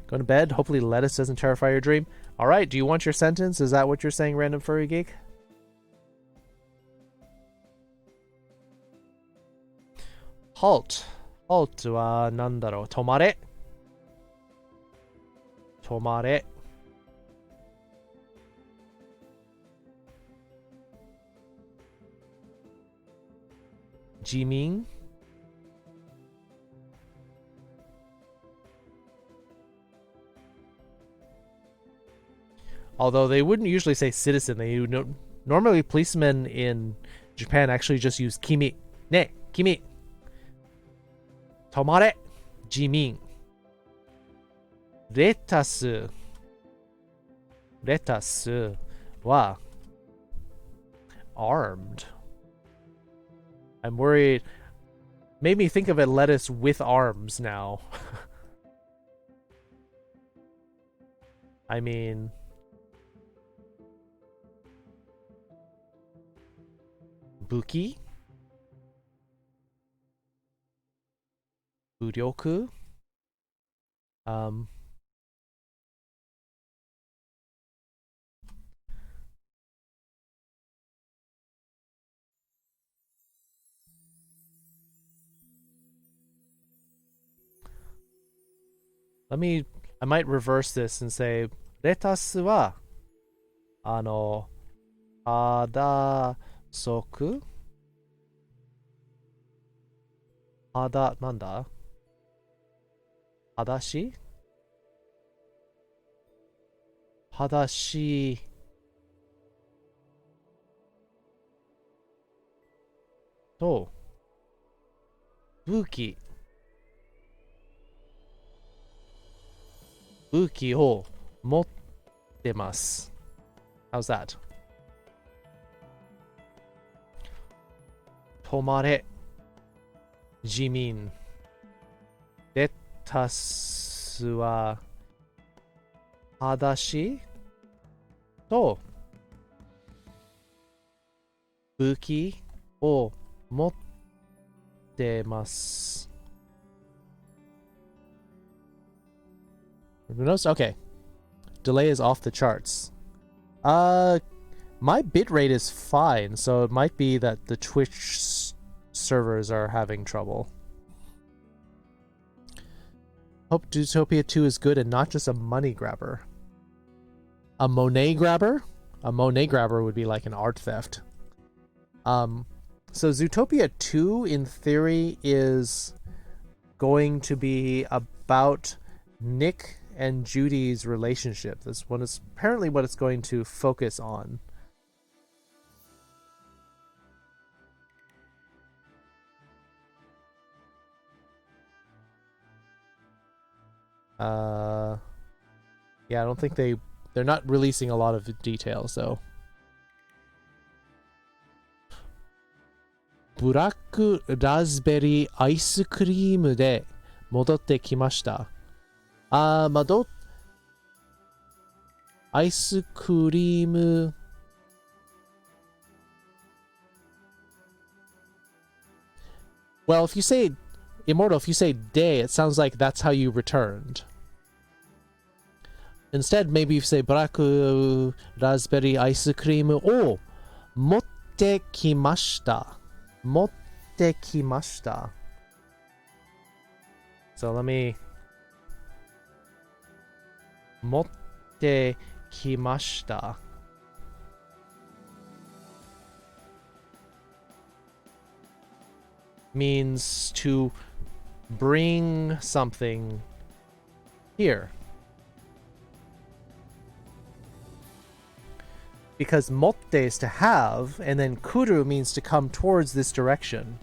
Go to bed. Hopefully lettuce doesn't terrify your dream. Alright, do you want your sentence? Is that what you're saying, Random Furry Geek? Halt. Halt wa nandaro. Tomare. Tomare. Jimin. Although they wouldn't usually say citizen, they normally policemen in Japan actually just use kimi. Ne, kimi. Tomare. Jimin. Retasu. Retasu wa armed. I'm worried. Made me think of a lettuce with arms now. I mean... Buki? Buryoku? I might reverse this and say, Retasu wa, hadasoku? Nanda? Hadashi? Hadashi... to. Buki. Buki o mottemasu. How's that? Tomare. Jimin. Retasu wa hadashi to buki o mottemasu. Okay. Delay is off the charts. My bitrate is fine, so it might be that the Twitch servers are having trouble. Hope Zootopia 2 is good and not just a money grabber. A Monet grabber? A Monet grabber would be like an art theft. So Zootopia 2, in theory, is going to be about Nick and Judy's relationship. This one is apparently what it's going to focus on. Yeah, I don't think they're not releasing a lot of details though. Black raspberry ice cream で戻ってきました。アイスクリーム Well, if you say Immortal, if you say day, it sounds like that's how you returned. Instead, maybe you say black raspberry ice cream を持ってきました。持ってきました。So let me 持ってきました。means to bring something here. Because motte is to have, and then kuru means to come towards this direction.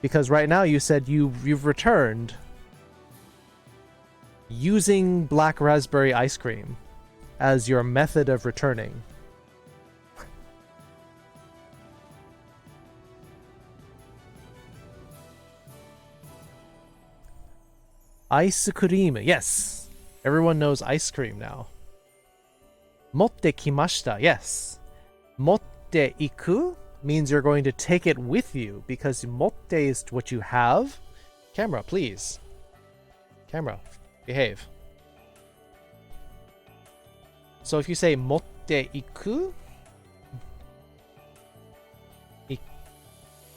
Because right now you said you've returned using black raspberry ice cream as your method of returning. Ice cream. Yes. Everyone knows ice cream now. Motte kimashita. Yes. Motte iku means you're going to take it with you, because motte is what you have. Camera, please. Camera, behave. So if you say motte iku,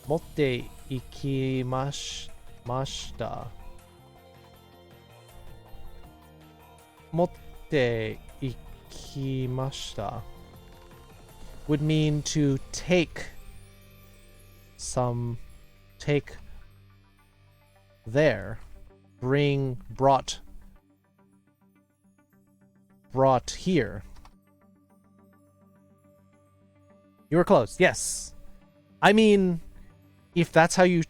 motte ikimashita. Motte ikimashita would mean to take there, brought here. You were close. Yes. I mean, if that's how you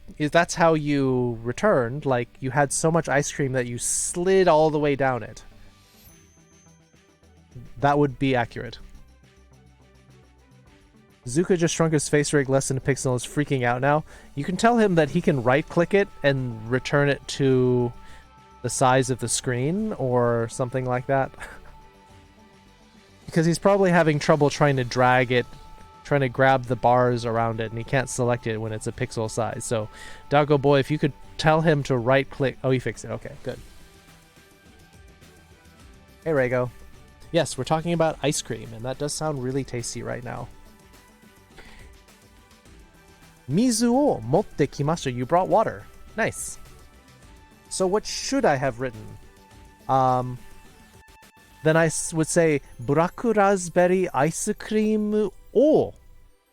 returned, like you had so much ice cream that you slid all the way down it, that would be accurate. Zuka just shrunk his face rig less than a pixel and is freaking out now. You can tell him that he can right-click it and return it to the size of the screen or something like that. Because he's probably having trouble trying to drag it, trying to grab the bars around it, and he can't select it when it's a pixel size. So, Doggo Boy, if you could tell him to right-click... Oh, he fixed it. Okay, good. Hey, Rego. Yes, we're talking about ice cream, and that does sound really tasty right now. Mizu o motte kimashita. You brought water. Nice. So what should I have written? Then I would say black raspberry ice cream o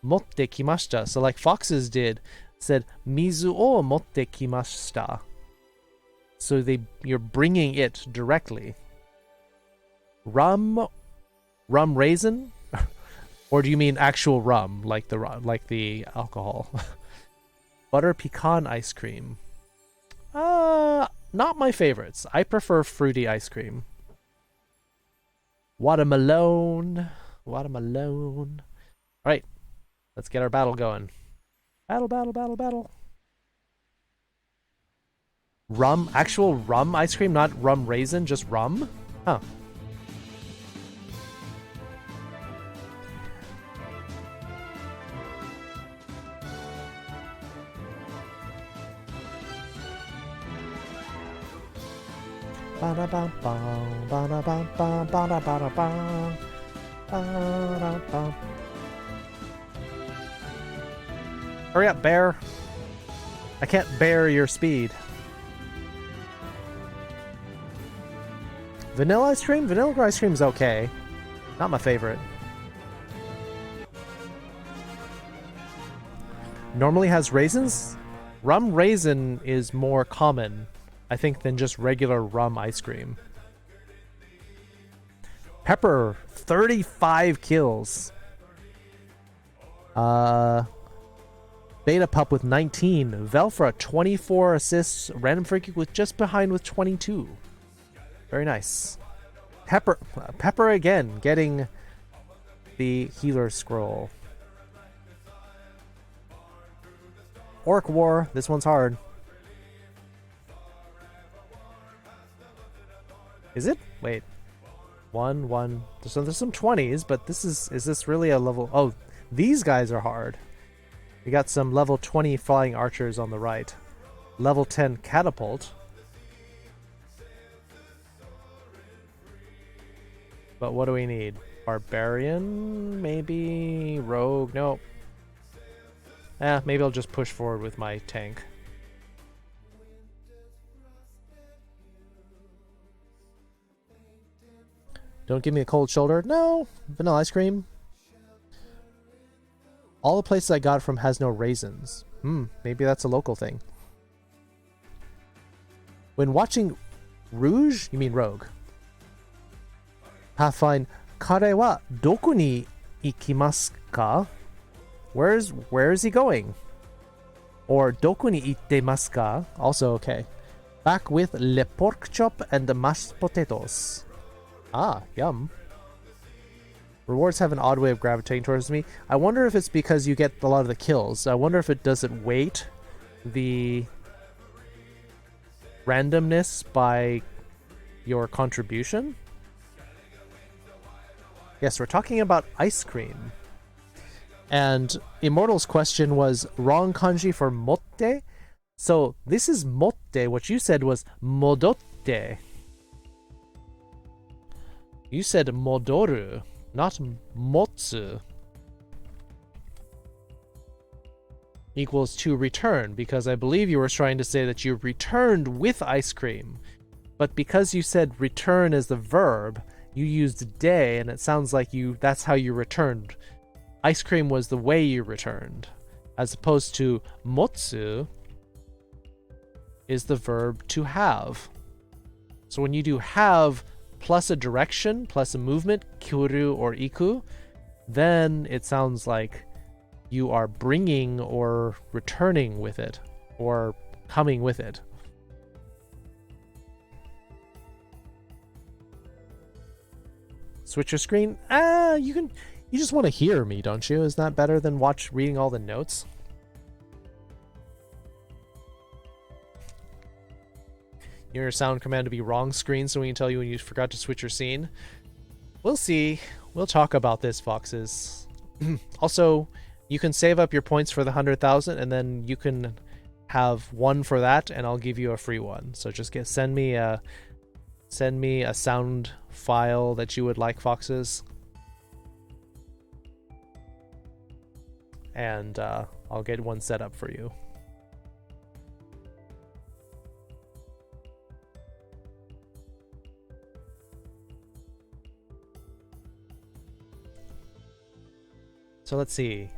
motte kimashita. So like foxes did, said mizu o motte kimashita. So you're bringing it directly. Rum raisin? Or do you mean actual rum, like the alcohol? Butter pecan ice cream. Not my favorites. I prefer fruity ice cream. Watermelon. Alright. Let's get our battle going. Battle. Rum? Actual rum ice cream, not rum raisin, just rum? Huh. Hurry up, bear. I can't bear your speed. Vanilla ice cream? Vanilla ice cream is okay. Not my favorite. Normally has raisins? Rum raisin is more common, I think, than just regular rum ice cream. Pepper, 35 kills. Beta Pup with 19. Velfra, 24 assists. Random Freaky with just behind with 22. Very nice. Pepper again, getting the healer scroll. Orc War, this one's hard. Is it? Wait. One. So there's some 20s, but is this really a level... Oh, these guys are hard. We got some level 20 flying archers on the right. Level 10 catapult. But what do we need? Barbarian? Maybe? Rogue? Nope. Maybe I'll just push forward with my tank. Don't give me a cold shoulder. No! Vanilla ice cream. All the places I got it from has no raisins. Maybe that's a local thing. When watching Rouge, you mean Rogue. Pathfind, kare wa doku ni ikimasu ka? Where is he going? Or doku ni ittemasu ka? Also okay. Back with le pork chop and the mashed potatoes. Ah, yum. Rewards have an odd way of gravitating towards me. I wonder if it's because you get a lot of the kills. I wonder if it doesn't weight the randomness by your contribution. Yes, we're talking about ice cream. And Immortal's question was wrong kanji for motte. So this is motte. What you said was modotte. You said modoru, not motsu. Equals to return, because I believe you were trying to say that you returned with ice cream. But because you said return as the verb, you used de, and it sounds like that's how you returned. Ice cream was the way you returned, as opposed to motsu is the verb to have. So when you do have plus a direction, plus a movement, kyuru or iku, then it sounds like you are bringing or returning with it, or coming with it. Switch your screen? You just want to hear me, don't you? Isn't that better than reading all the notes? Your sound command to be wrong screen so we can tell you when you forgot to switch your scene. We'll see. We'll talk about this, Foxes. Also, you can save up your points for the 100,000 and then you can have one for that and I'll give you a free one. So just send me a sound file that you would like, Foxes. And I'll get one set up for you. So let's see.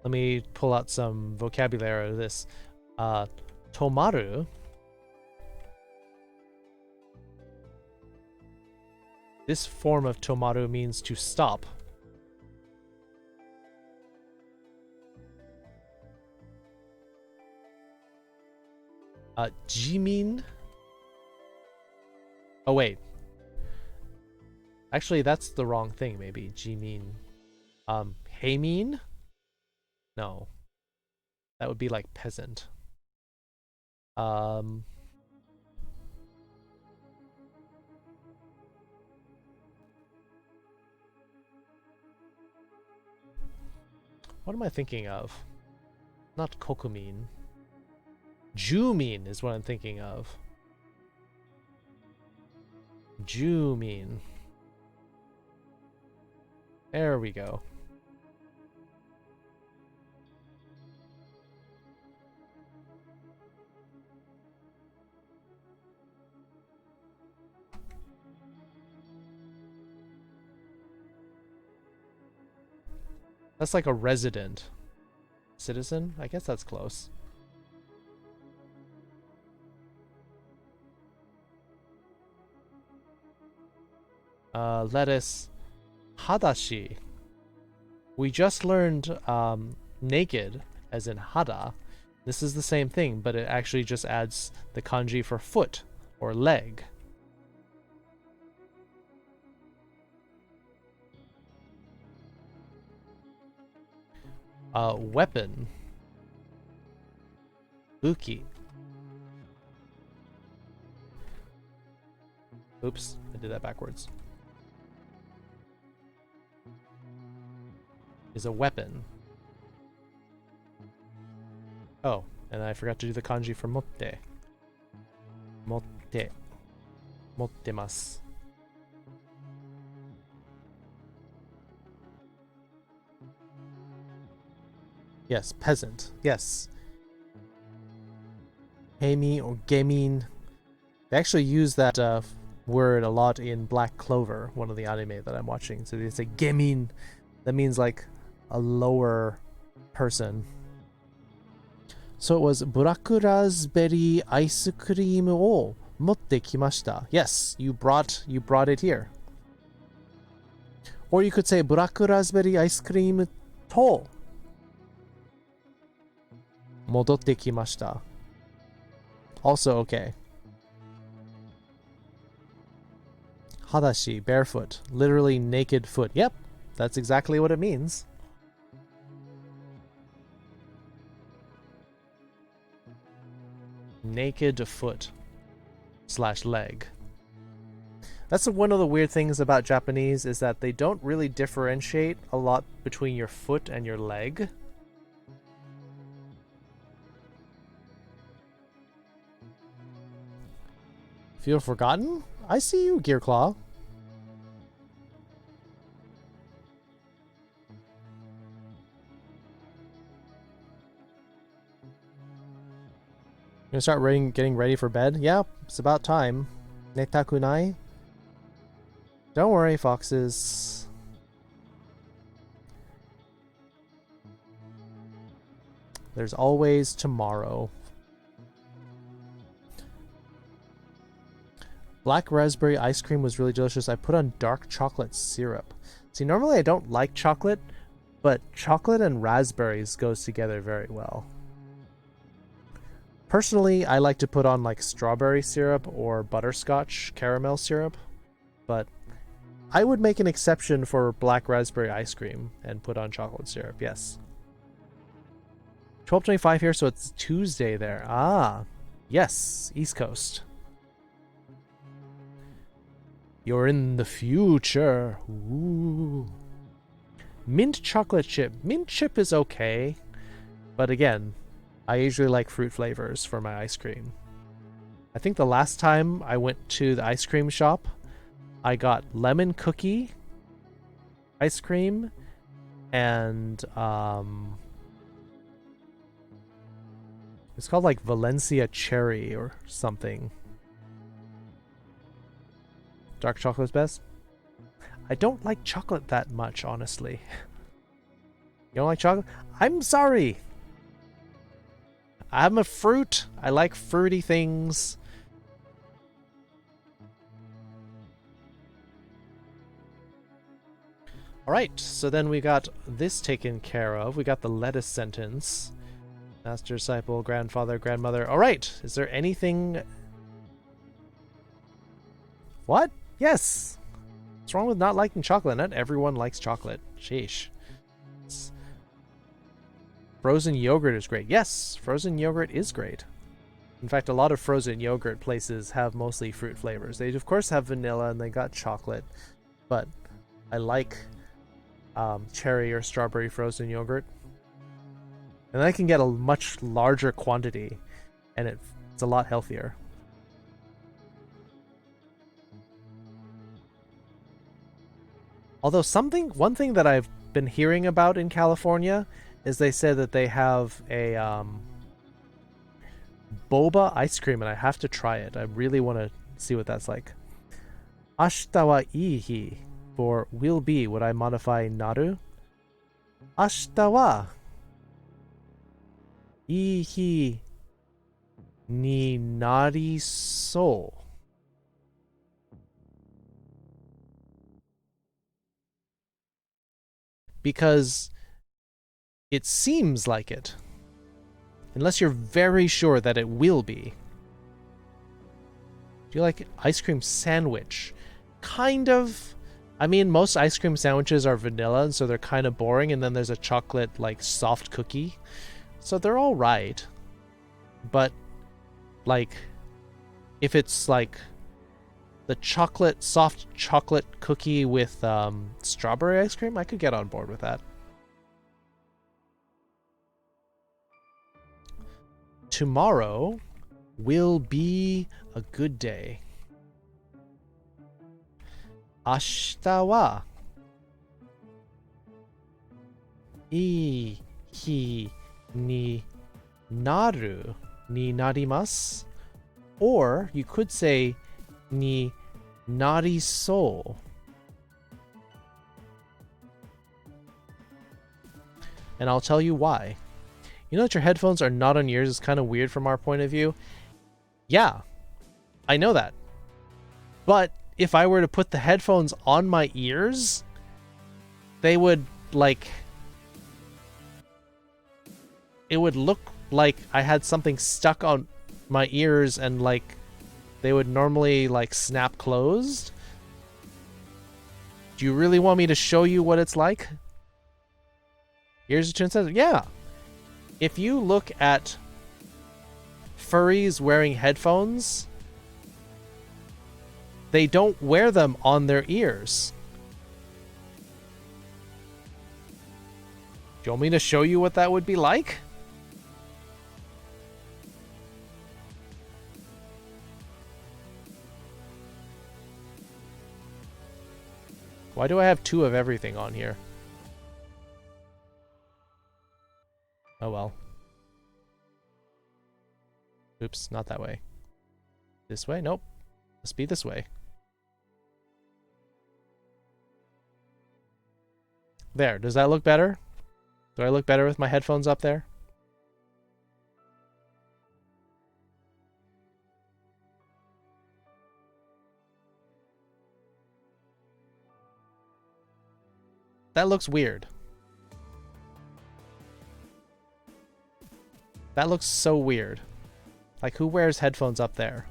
Let me pull out some vocabulary of this. Tomaru. This form of tomaru means to stop. Jimin. Oh wait. Actually, that's the wrong thing, maybe. Jimin. Heimin? No. That would be like peasant. What am I thinking of? Not kokumin. Jumin is what I'm thinking of. Jumin. There we go. That's like a resident. Citizen? I guess that's close. Lettuce. Hadashi. We just learned naked, as in hada. This is the same thing, but it actually just adds the kanji for foot or leg. Weapon. Buki. Oops, I did that backwards. Is a weapon. Oh, and I forgot to do the kanji for motte. Motte. Mottemasu. Yes, peasant. Yes. Heimi or gemin. They actually use that word a lot in Black Clover, one of the anime that I'm watching. So they say gemin. That means like a lower person. So it was ブラックラズベリーアイスクリームを持ってきました. Yes, you brought it here. Or you could say ブラックラズベリーアイスクリームと戻ってきました. Also okay. 裸足, barefoot, literally naked foot. Yep, that's exactly what it means. Naked foot / leg. That's one of the weird things about Japanese, is that they don't really differentiate a lot between your foot and your leg. Feel forgotten? I see you, Gearclaw. Gonna start getting ready for bed? Yeah, it's about time. Netakunai? Don't worry, foxes. There's always tomorrow. Black raspberry ice cream was really delicious. I put on dark chocolate syrup. See, normally I don't like chocolate, but chocolate and raspberries goes together very well. Personally, I like to put on like strawberry syrup or butterscotch caramel syrup, but I would make an exception for black raspberry ice cream and put on chocolate syrup, yes. 12:25 here, so it's Tuesday there. Ah, yes, East Coast. You're in the future. Ooh. Mint chocolate chip. Mint chip is okay, but again, I usually like fruit flavors for my ice cream. I think the last time I went to the ice cream shop, I got lemon cookie ice cream and it's called like Valencia cherry or something. Dark chocolate's best? I don't like chocolate that much, honestly. You don't like chocolate? I'm sorry. I'm a fruit. I like fruity things. Alright, so then we got this taken care of. We got the lettuce sentence. Master, disciple, grandfather, grandmother. Alright, is there anything... What? Yes! What's wrong with not liking chocolate? Not everyone likes chocolate. Sheesh. Frozen yogurt is great. Yes, frozen yogurt is great. In fact, a lot of frozen yogurt places have mostly fruit flavors. They, of course, have vanilla and they got chocolate, but I like cherry or strawberry frozen yogurt. And I can get a much larger quantity, and it's a lot healthier. Although one thing that I've been hearing about in California is they said that they have a boba ice cream, and I have to try it. I really want to see what that's like. Ashita wa ii hi for will be. Would I modify naru? Ashita wa ii hi ni narisou. Because it seems like it. Unless you're very sure that it will be. Do you like ice cream sandwich? Kind of. I mean, most ice cream sandwiches are vanilla, and so they're kind of boring, and then there's a chocolate, like, soft cookie. So they're all right. But, like, if it's, like, the soft chocolate cookie with strawberry ice cream, I could get on board with that. Tomorrow will be a good day. 明日はいい日になるになります. Or you could say になりそう. and I'll tell you why. You know that your headphones are not on yours is kind of weird from our point of view? Yeah, I know that. But if I were to put the headphones on my ears, they would, like... It would look like I had something stuck on my ears and, like, they would normally, like, snap closed. Do you really want me to show you what it's like? Here's what it says. Yeah. If you look at furries wearing headphones, they don't wear them on their ears. Do you want me to show you what that would be like? Why do I have 2 of everything on here? Oh well. Oops, not that way. This way? Nope. Must be this way. There, does that look better? Do I look better with my headphones up there? That looks weird. That looks so weird. Like, who wears headphones up there?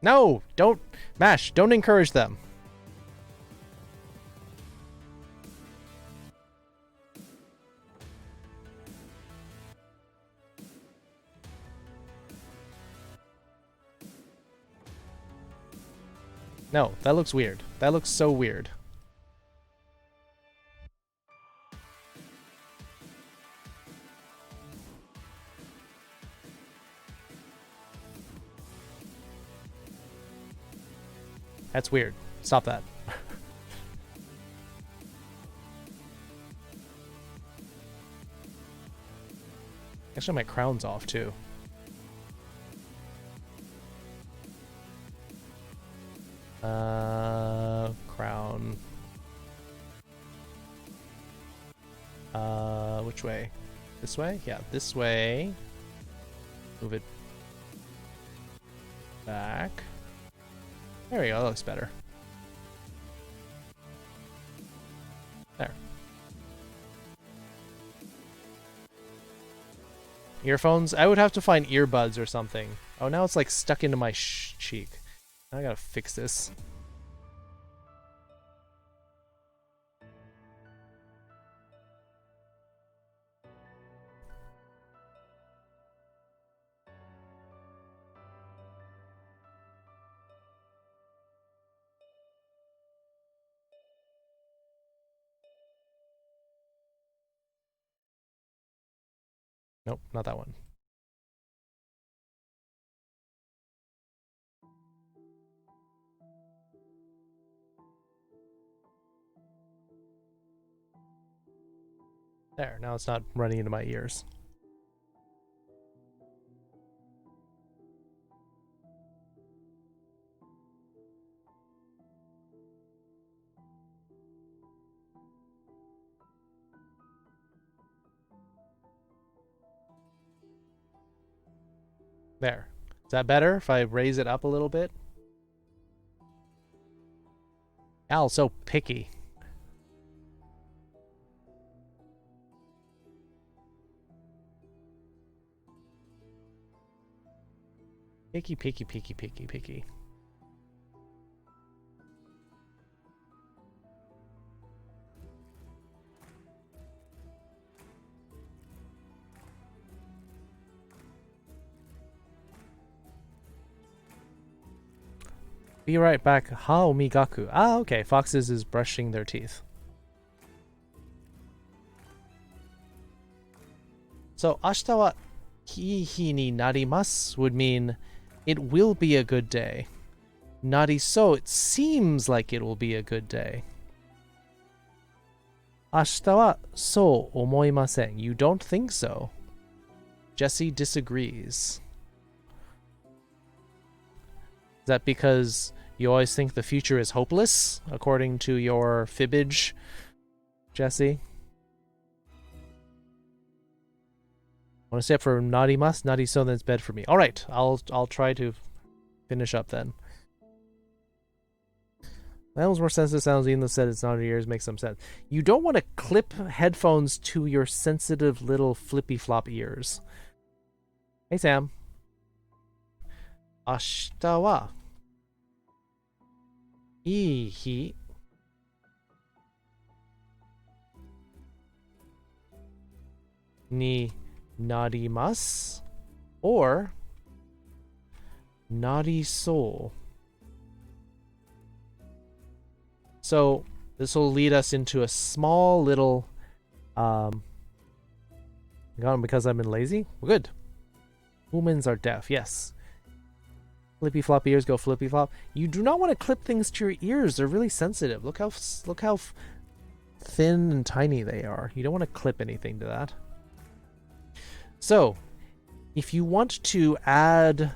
No! Don't... Mash, don't encourage them. No, that looks weird. That looks so weird. That's weird. Stop that. Actually, my crown's off too. Crown. Which way? This way? Yeah, this way. Move it back. There we go, that looks better. There. Earphones? I would have to find earbuds or something. Oh, now it's like stuck into my cheek. I gotta fix this. Nope, not that one. There, now it's not running into my ears. There. Is that better if I raise it up a little bit? Al's so picky. Picky, picky, picky, picky, picky. Be right back. Hao migaku. Ah, okay. Foxes is brushing their teeth. So, ashita wa ii hi ni narimasu would mean it will be a good day. Nariso, it seems like it will be a good day. Ashita wa sou omoimasen. You don't think so. Jesse disagrees. Is that because you always think the future is hopeless, according to your fibbage, Jesse? Want to stay up for Naughty Must? Naughty So, then it's bed for me. Alright, I'll try to finish up then. That was more sensitive sounds, even though said it's not in your ears, makes some sense. You don't want to clip headphones to your sensitive little flippy flop ears. Hey Sam. Ashita wa ii hi ni narimasu or narisou. So this will lead us into a small little because I've been lazy? Good. Humans are deaf, yes. Flippy flop ears go flippy flop. You do not want to clip things to your ears. They're really sensitive. Look how thin and tiny they are. You don't want to clip anything to that. So, if you want to add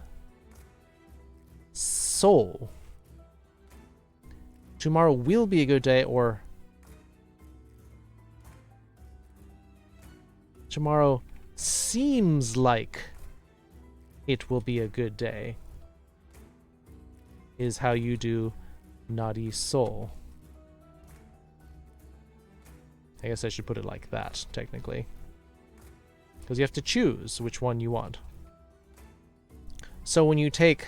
soul, tomorrow will be a good day, or tomorrow seems like it will be a good day, is how you do Nari Soul. I guess I should put it like that, technically. Because you have to choose which one you want. So when you take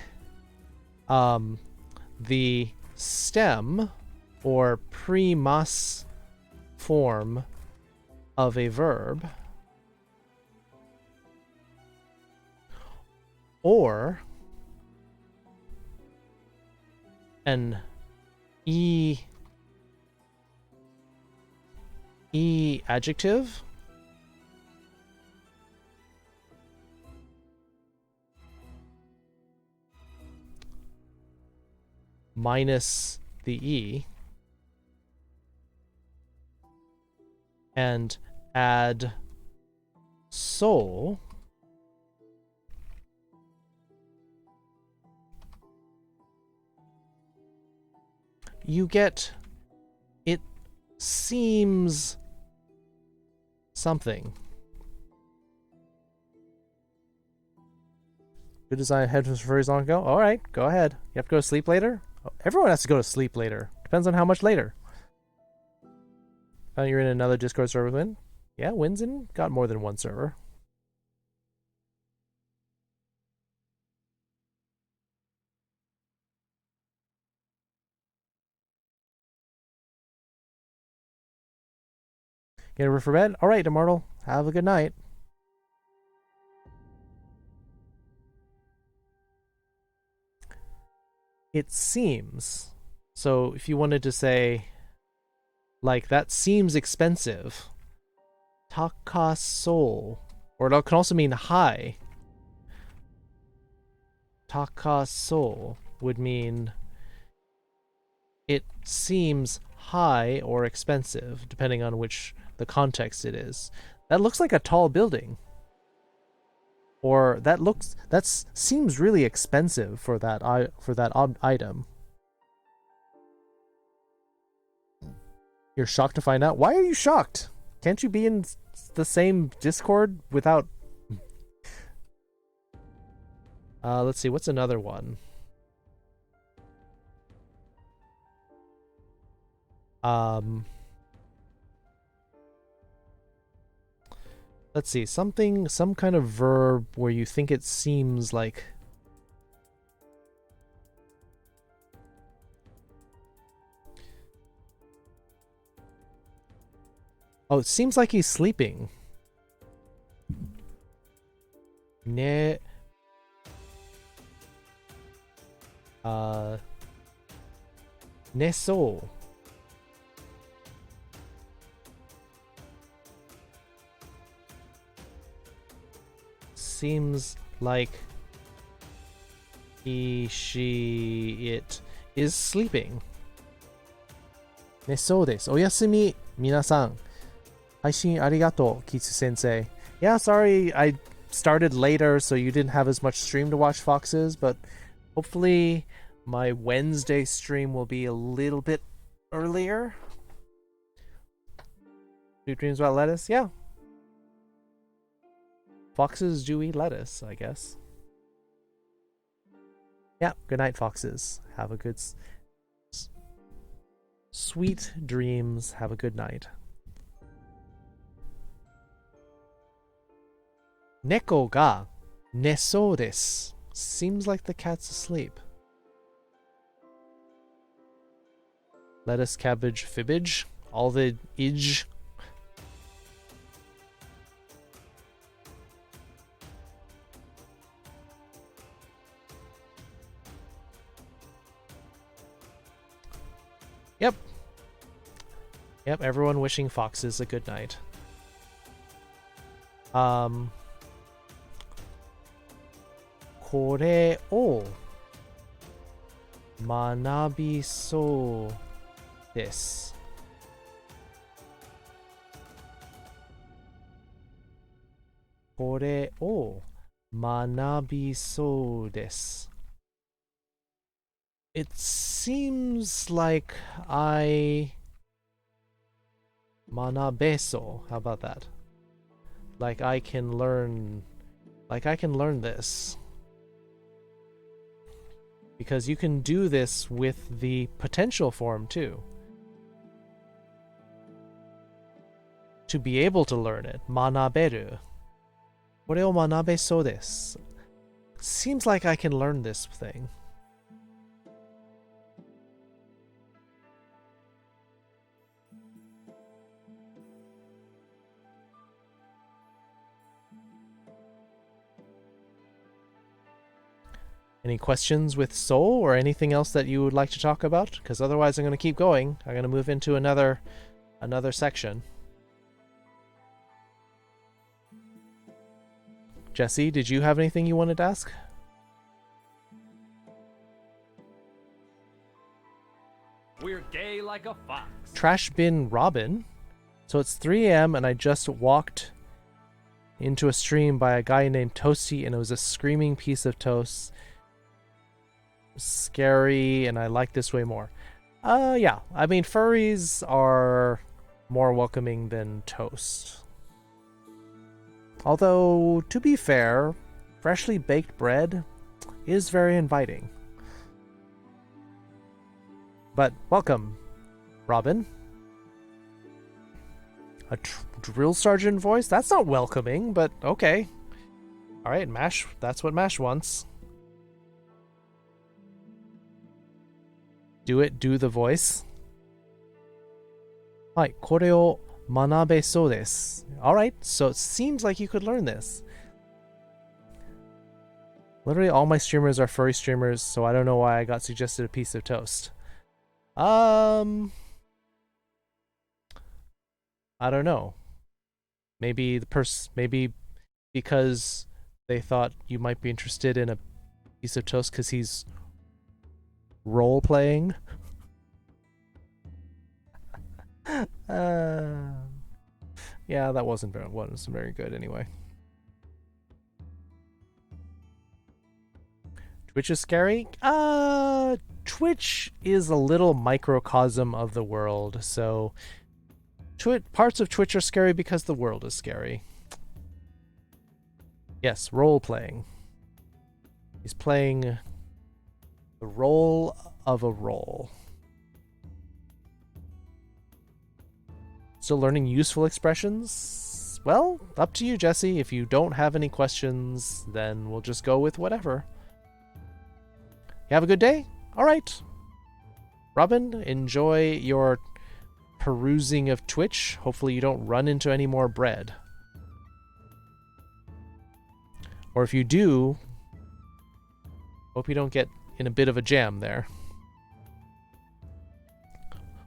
the stem or pre-mas form of a verb, or an e adjective, minus the e, and add soul, you get it seems something. Good design headphones for furries long ago. All right, go ahead. You have to go to sleep later? Oh, everyone has to go to sleep later. Depends on how much later. Found you're in another Discord server with Win? Yeah, Win's in. Got more than one server. Get over for bed? All right, Immortal. Have a good night. It seems. So if you wanted to say, like, that seems expensive, Takaso, or it can also mean high. Takaso would mean it seems high or expensive, depending on which the context it is. That looks like a tall building. Or that seems really expensive for that item. You're shocked to find out? Why are you shocked? Can't you be in the same Discord without... let's see, what's another one? Let's see, some kind of verb where you think it seems like... Oh, it seems like he's sleeping. Ne... Neso. Seems like it is sleeping. Nesou desu. Oyasumi, minasan. Haishin arigato, Kitsu sensei. Yeah, sorry I started later, so you didn't have as much stream to watch Foxes, but hopefully my Wednesday stream will be a little bit earlier. Sweet dreams about lettuce? Yeah. Foxes do eat lettuce, I guess. Yeah, good night, foxes. Have a good... sweet dreams. Have a good night. Neko ga nesou desu. Seems like the cat's asleep. Lettuce, cabbage, fibbage. All the ij. Yep. Yep, everyone wishing foxes a good night. Kore o manabisou desu. Kore o manabisou desu. It seems like I manabeso. How about that? Like I can learn this. Because you can do this with the potential form too. To be able to learn it. Manaberu. Kore o manabesou desu. Seems like I can learn this thing. Any questions with Soul or anything else that you would like to talk about? Because otherwise I'm going to keep going. I'm going to move into another section. Jesse, did you have anything you wanted to ask? We're gay like a fox. Trash bin Robin. So it's 3 a.m. and I just walked into a stream by a guy named Toasty and it was a screaming piece of toast. Scary, and I like this way more. Yeah, I mean furries are more welcoming than toast. Although, to be fair, freshly baked bread is very inviting. But welcome, Robin. A drill sergeant voice? That's not welcoming, but okay. Alright, Mash, that's what Mash wants. Do it, do the voice. Hi, kore o manabesou desu. Alright, so it seems like you could learn this. Literally all my streamers are furry streamers, so I don't know why I got suggested a piece of toast. I don't know. Maybe maybe because they thought you might be interested in a piece of toast because he's role playing. Yeah, that wasn't very good anyway. Twitch is scary? Twitch is a little microcosm of the world, so parts of Twitch are scary because the world is scary. Yes, role playing. He's playing the role of a role. Still learning useful expressions? Well, up to you, Jesse. If you don't have any questions, then we'll just go with whatever. You have a good day? Alright. Robin, enjoy your perusing of Twitch. Hopefully you don't run into any more bread. Or if you do, hope you don't get in a bit of a jam there.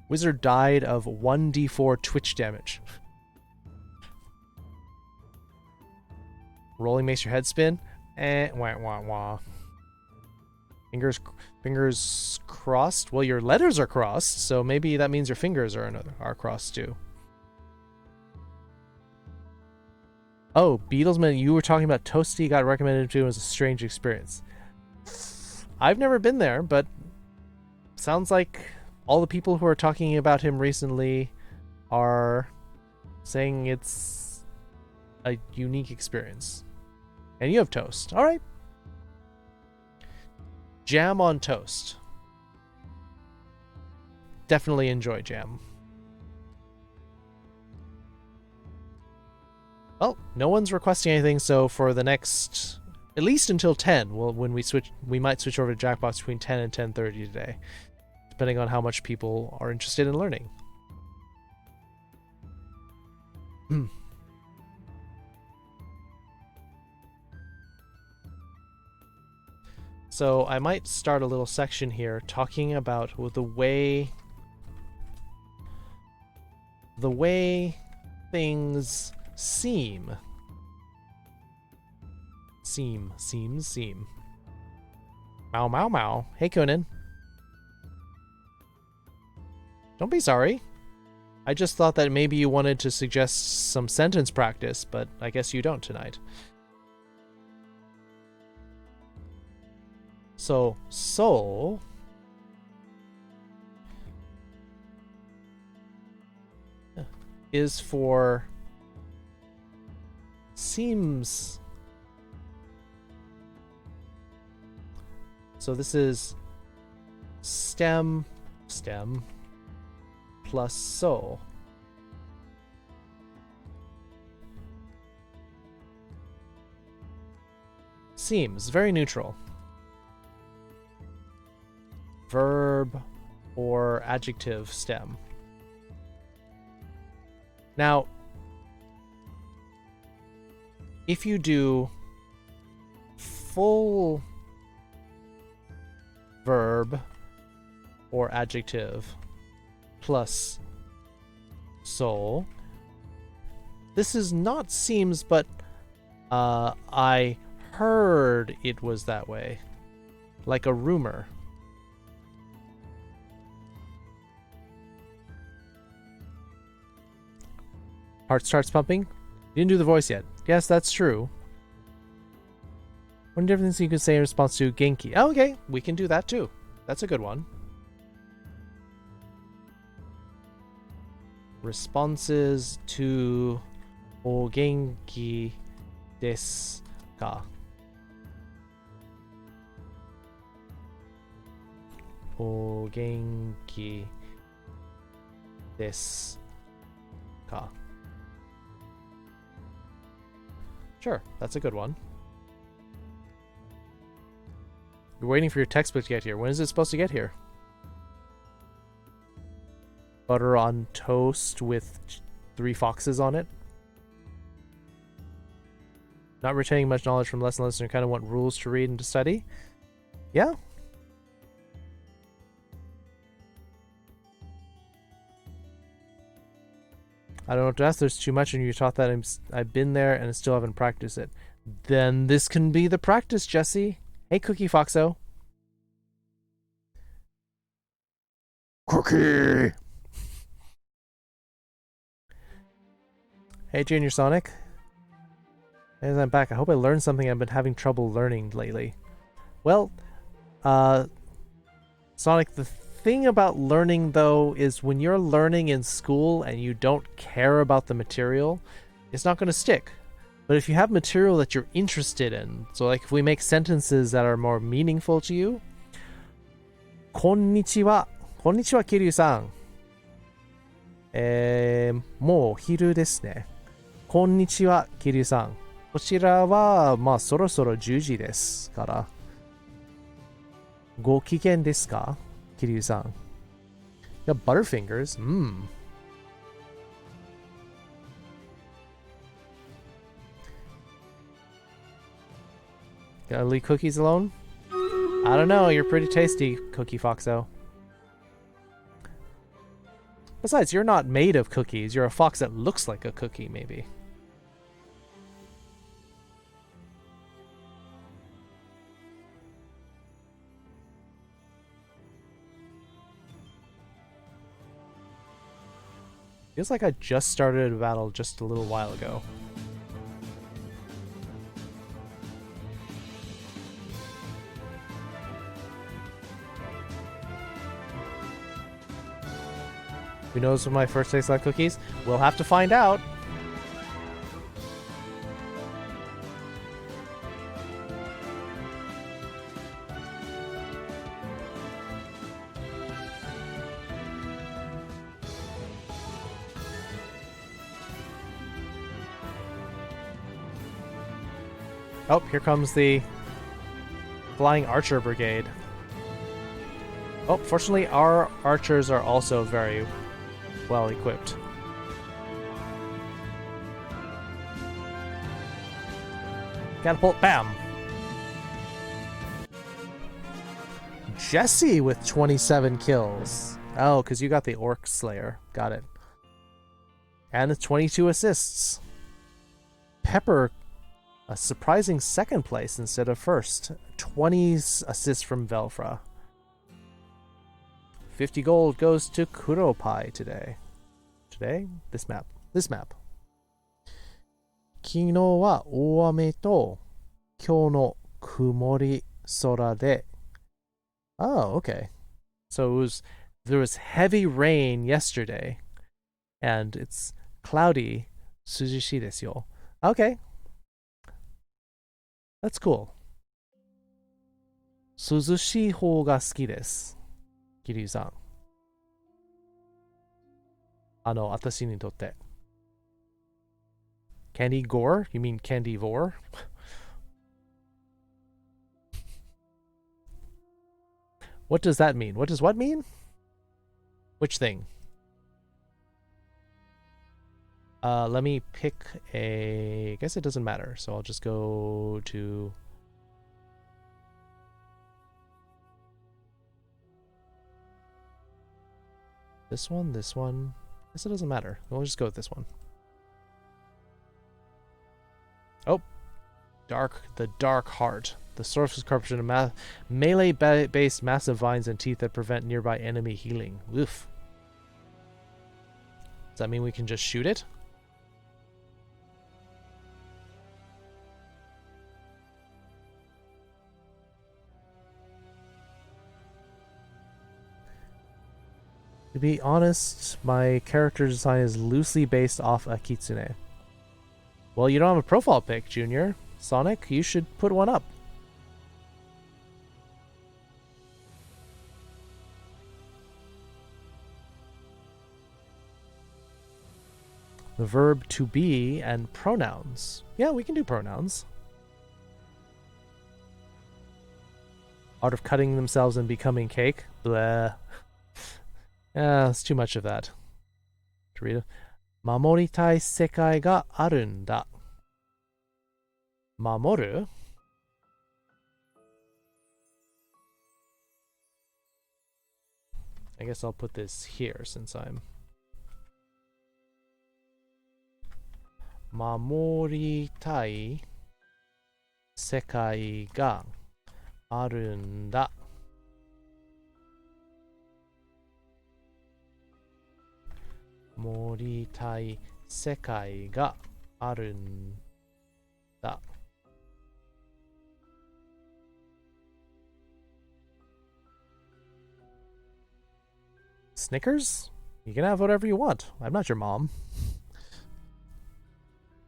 Wizard died of 1d4 Twitch damage. Rolling makes your head spin. Wah wah wah. Fingers crossed. Well, your letters are crossed, so maybe that means your fingers are crossed too. Oh, Beatlesman, you were talking about Toasty got recommended to as a strange experience. I've never been there, but sounds like all the people who are talking about him recently are saying it's a unique experience. And you have toast. All right. Jam on toast. Definitely enjoy jam. Well, no one's requesting anything, so for the next, at least until 10, well, when we might switch over to Jackbox between 10 and 10:30 today, depending on how much people are interested in learning. So I might start a little section here talking about the way things seem. Seem. Mau. Hey, Conan. Don't be sorry. I just thought that maybe you wanted to suggest some sentence practice, but I guess you don't tonight. So, soul is for seems. So this is stem plus soul. Seems very neutral. Verb or adjective stem. Now, if you do full verb or adjective plus soul, this is not seems, but I heard it was that way, like a rumor. Heart starts pumping. You didn't do the voice yet. Yes, that's true. One difference you can say in response to Genki. Oh, okay, we can do that too. That's a good one. Responses to O genki desu ka? O genki desu ka? Sure, that's a good one. You're waiting for your textbook to get here. When is it supposed to get here? Butter on toast with 3 foxes on it? Not retaining much knowledge from lesson listener, kind of want rules to read and to study? Yeah. I don't know what to ask. There's too much, and you taught that I've been there and I still haven't practiced it. Then this can be the practice, Jesse. Hey, Cookie Foxo. Cookie. Hey, Junior Sonic. As I'm back, I hope I learned something I've been having trouble learning lately. Well, Sonic, the thing about learning, though, is when you're learning in school and you don't care about the material, it's not going to stick. But if you have material that you're interested in, so like if we make sentences that are more meaningful to you, Konnichiwa. Konnichiwa, Kiryu-san. もう昼ですね。こんにちは、キリュウさん。こちらは、まあ、そろそろ10時ですから。ご機嫌ですか、キリュウさん。You got Butterfingers? Gotta leave cookies alone? I don't know, you're pretty tasty, Cookie Foxo. Besides, you're not made of cookies. You're a fox that looks like a cookie, maybe. Feels like I just started a battle just a little while ago. Who knows what my first tastes like cookies? We'll have to find out. Oh, here comes the Flying Archer Brigade. Oh, fortunately, our archers are also very well equipped. Catapult, bam! Jesse with 27 kills. Oh, because you got the Orc Slayer. Got it. And 22 assists. Pepper, a surprising second place instead of first. 20 assists from Velfra. 50 gold goes to Kuropai today. Today? This map. This map. 昨日は大雨と今日の曇り空で Oh, okay. So there was heavy rain yesterday, and it's cloudy. 涼しいですよ. Okay. That's cool. 涼しい方が好きです。キリュウさん。私にとって。Candy Gore? You mean Candy Vor? What does that mean? What does what mean? Which thing? Let me pick I guess it doesn't matter, so I'll just go to this one. I guess it doesn't matter. We'll just go with this one. Oh, the Dark Heart. The source corruption of melee-based massive vines and teeth that prevent nearby enemy healing. Oof. Does that mean we can just shoot it? To be honest, my character design is loosely based off a kitsune. Well, you don't have a profile pic, Junior. Sonic, you should put one up. The verb to be and pronouns. Yeah, we can do pronouns. Art of cutting themselves and becoming cake. Blah. Yeah, it's too much of that. To read it. 守りたい世界があるんだ. 守る? I guess I'll put this here since I'm 守りたい世界があるんだ. 守りたい世界があるんだ. Snickers? You can have whatever you want. I'm not your mom.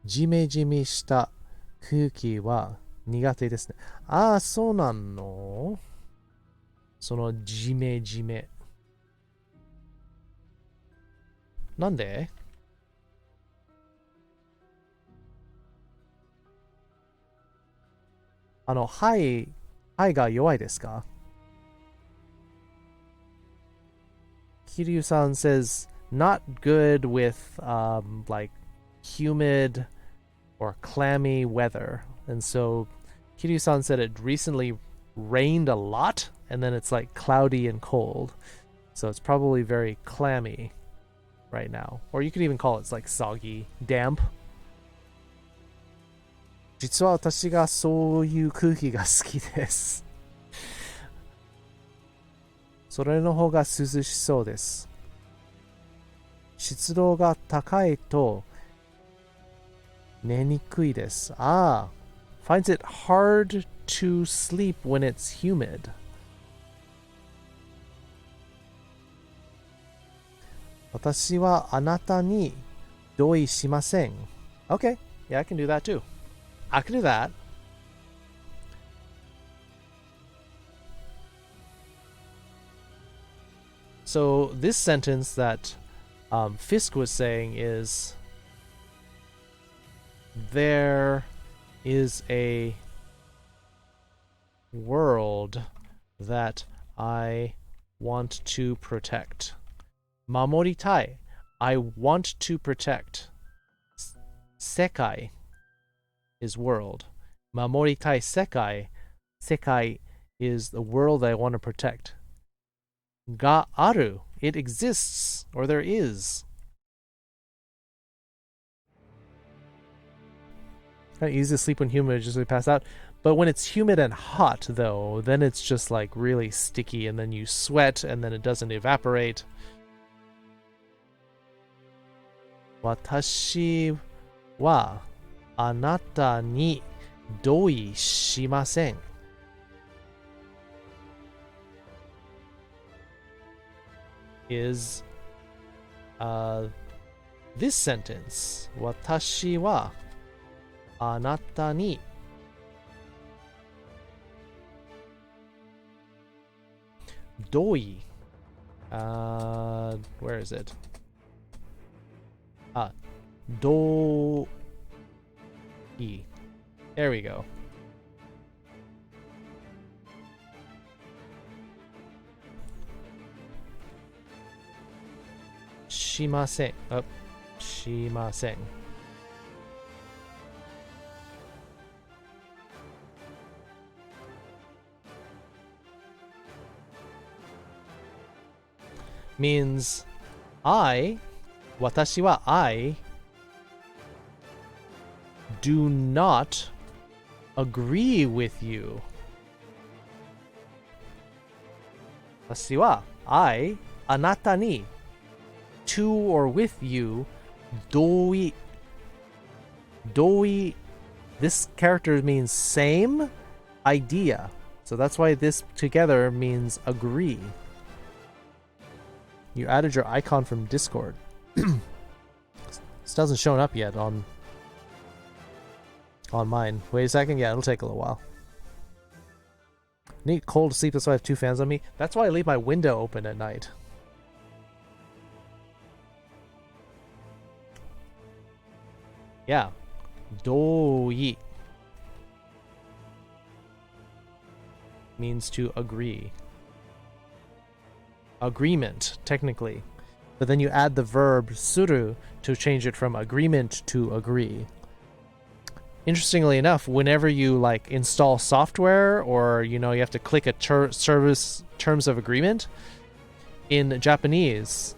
ジメジメした空気は苦手ですね。ああ、そうなの？そのジメジメ。なんで？はいが弱いですか？Kiryu-san says not good with like humid or clammy weather, and so Kiryu-san said it recently rained a lot and then it's like cloudy and cold, so it's probably very clammy right now, or you could even call it like soggy, damp. 実は私がそういう空気が好きです。それの方が涼しそうです。湿度が高いと寝にくいです。Ah, finds it hard to sleep when it's humid. 私はあなたに同意しません。Okay, yeah, I can do that too. I can do that. So this sentence that Fisk was saying is, there is a world that I want to protect. Mamoritai, I want to protect. Sekai is world. Mamoritai sekai, sekai is the world that I want to protect. Ga aru, it exists, or there is. Kind of easy to sleep when humid, just we pass out. But when it's humid and hot, though, then it's just like really sticky, and then you sweat, and then it doesn't evaporate. Watashi wa anata ni doi shimasen. Is this sentence. Watashi wa anata ni doi. Where is it? Doi. There we go. Shimasen. Oh, shimasen. Means watashi wa I do not agree with you. Watashi wa I anata ni, to or with you, doi. Doi, this character means same idea. So that's why this together means agree. You added your icon from Discord. This doesn't show up yet on mine. Wait a second. Yeah, it'll take a little while. Need cold to sleep, that's why I have two fans on me. That's why I leave my window open at night. Yeah. Doi means to agree. Agreement, technically. But then you add the verb suru to change it from agreement to agree. Interestingly enough, whenever you like install software, or you have to click a service terms of agreement, in Japanese,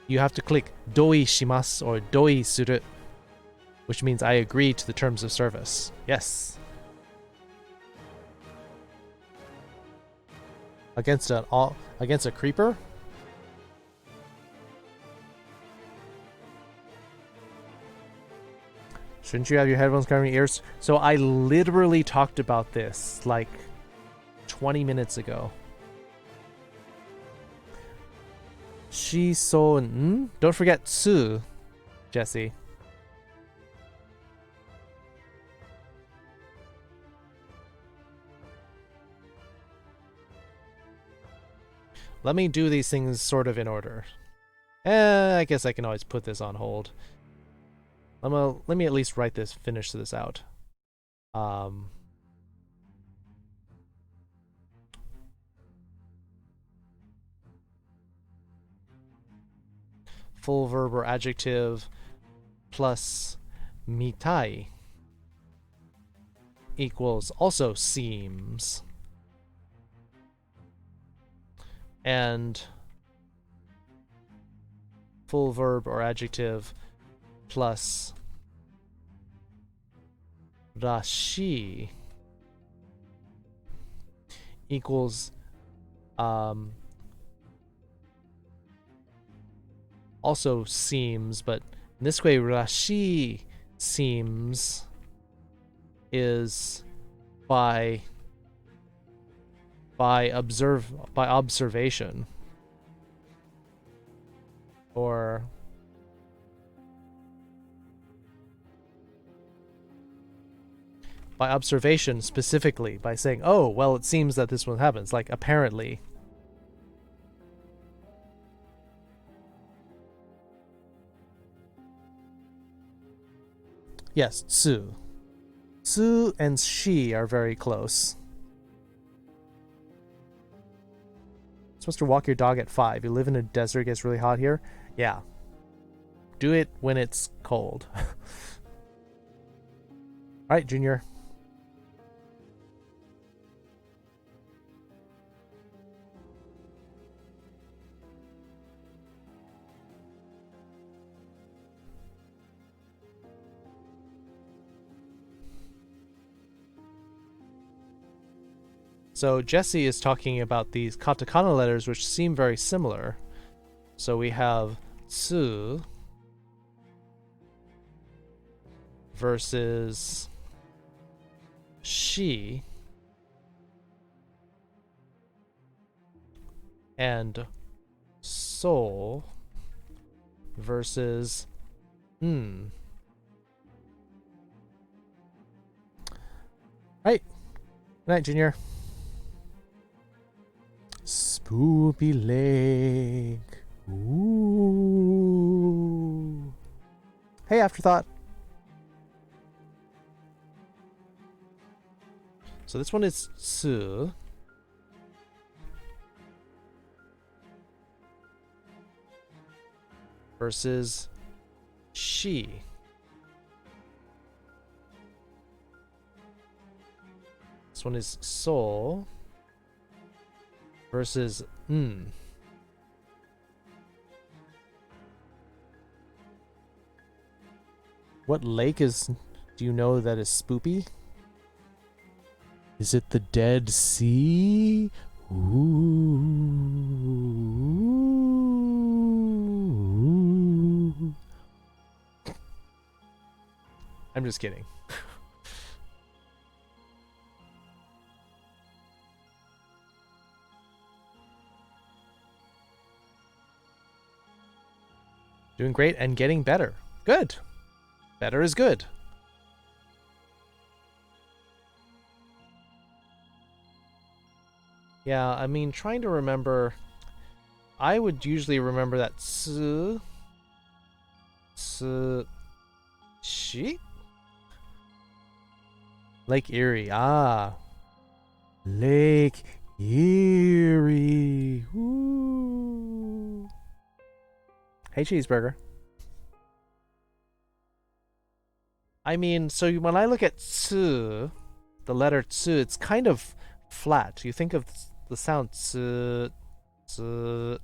you have to click doi shimasu or doi suru, which means I agree to the terms of service. Yes. Against a creeper? Shouldn't you have your headphones covering your ears? So I literally talked about this like 20 minutes ago. Shison. Don't forget tsu, Jesse. Let me do these things sort of in order. I guess I can always put this on hold. Let me at least finish this out. Full verb or adjective plus mitai equals also seems. And full verb or adjective plus rashi equals also seems, but in this way rashi seems is by observation, or by observation specifically, by saying, oh, well, it seems that this one happens, like apparently. Yes, tsu. Tsu and shi are very close. supposed to walk your dog at 5. You live in a desert, it gets really hot here. Yeah. Do it when it's cold. Alright, Junior. So Jesse is talking about these katakana letters which seem very similar. So we have tsu versus shi and soul versus Right. Good night, Junior. Spoopy Lake. Ooh. Hey, Afterthought. So this one is tsu. Versus shi. This one is soul. Versus What lake do you know that is spoopy? Is it the Dead Sea? Ooh. I'm just kidding. Doing great and getting better. Good. Better is good. Yeah, I mean, trying to remember, I would usually remember that tsu, shi? Lake Erie, Lake Erie, ooh. Hey, Cheeseburger. I mean, so when I look at tsu, the letter tsu, it's kind of flat. You think of the sound tsu, tsu.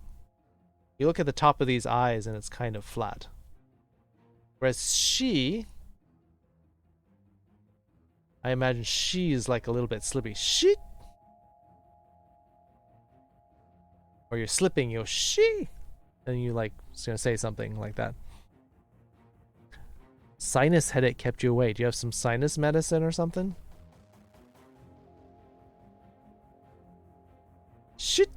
You look at the top of these eyes and it's kind of flat. Whereas she, I imagine she is like a little bit slippy. She. Or you're slipping, you're she. And you like gonna say something like that. Sinus headache kept you away. Do you have some sinus medicine or something? Shit!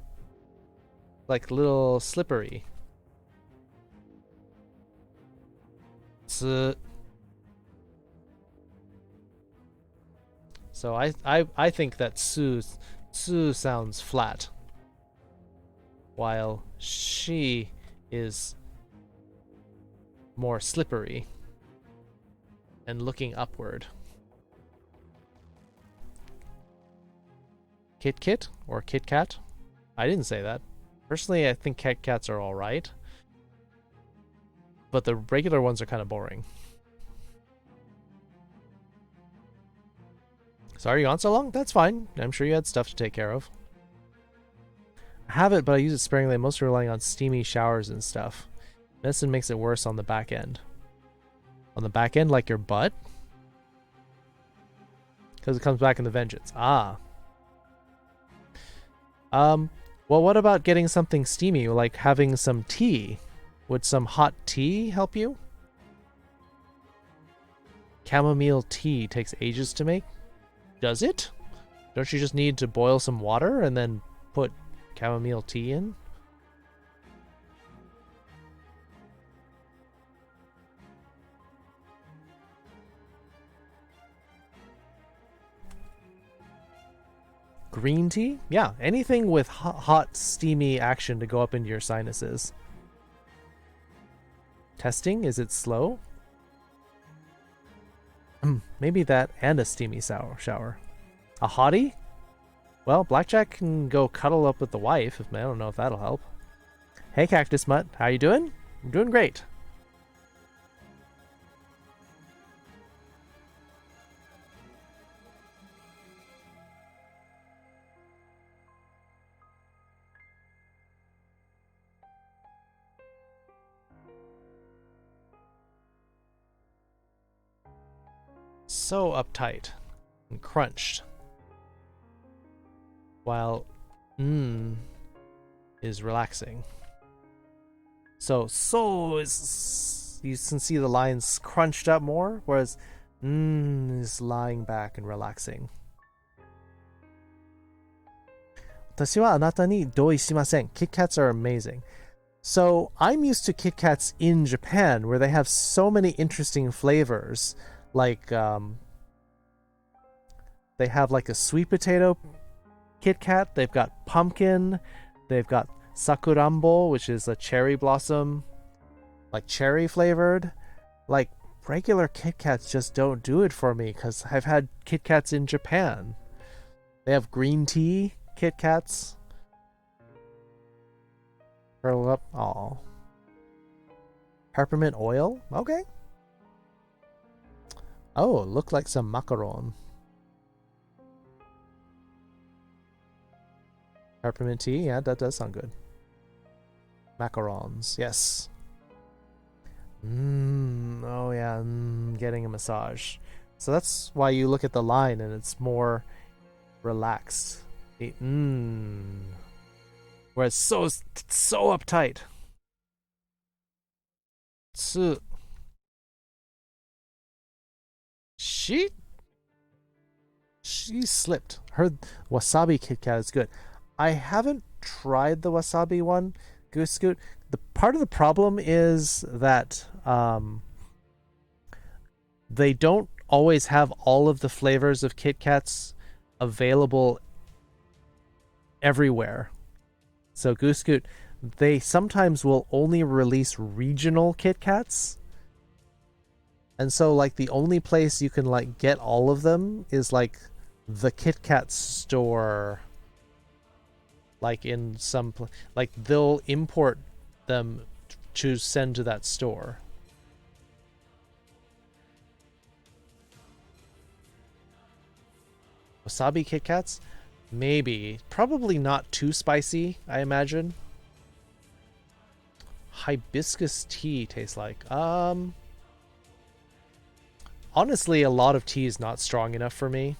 Like little slippery. So I think that tsu sounds flat, while she is more slippery and looking upward. Kit Kit or Kit Kat? I didn't say that. Personally, I think Kit Kats are alright, but the regular ones are kind of boring. Sorry you on so long? That's fine. I'm sure you had stuff to take care of. I have it, but I use it sparingly. I'm mostly relying on steamy showers and stuff. Medicine makes it worse on the back end. On the back end, like your butt? Because it comes back in the vengeance. Well, what about getting something steamy, like having some tea? Would some hot tea help you? Chamomile tea takes ages to make. Does it? Don't you just need to boil some water and then put chamomile tea in? Green tea? Yeah, anything with hot, steamy action to go up into your sinuses. Testing? Is it slow? Maybe that and a steamy shower. A hottie? Well, Blackjack can go cuddle up with the wife. I don't know if that'll help. Hey, Cactus Mutt. How you doing? I'm doing great. So uptight and crunched. While is relaxing. So is, you can see the lines crunched up more, whereas is lying back and relaxing. 私はあなたに同意しません. Kit Kats are amazing. So I'm used to Kit Kats in Japan, where they have so many interesting flavors. Like they have like a sweet potato Kit Kat. They've got pumpkin. They've got sakurambo, which is a cherry blossom, like cherry flavored. Like regular Kit Kats just don't do it for me because I've had Kit Kats in Japan. They have green tea Kit Kats. Curl up. Aw. Peppermint oil? Okay. Oh, look like some macaron. Peppermint tea? Yeah, that does sound good. Macarons, yes. Oh yeah, getting a massage. So that's why you look at the line and it's more relaxed. Whereas so uptight. She slipped. Her wasabi Kit Kat is good. I haven't tried the wasabi one, Goose Scoot. The part of the problem is that they don't always have all of the flavors of Kit Kats available everywhere. So Goose Scoot, they sometimes will only release regional Kit Kats. And so like the only place you can like get all of them is like the Kit Kat store. Like in some like they'll import them to send to that store. Wasabi Kit Kats? Maybe. Probably not too spicy, I imagine. Hibiscus tea tastes like. Honestly, a lot of tea is not strong enough for me.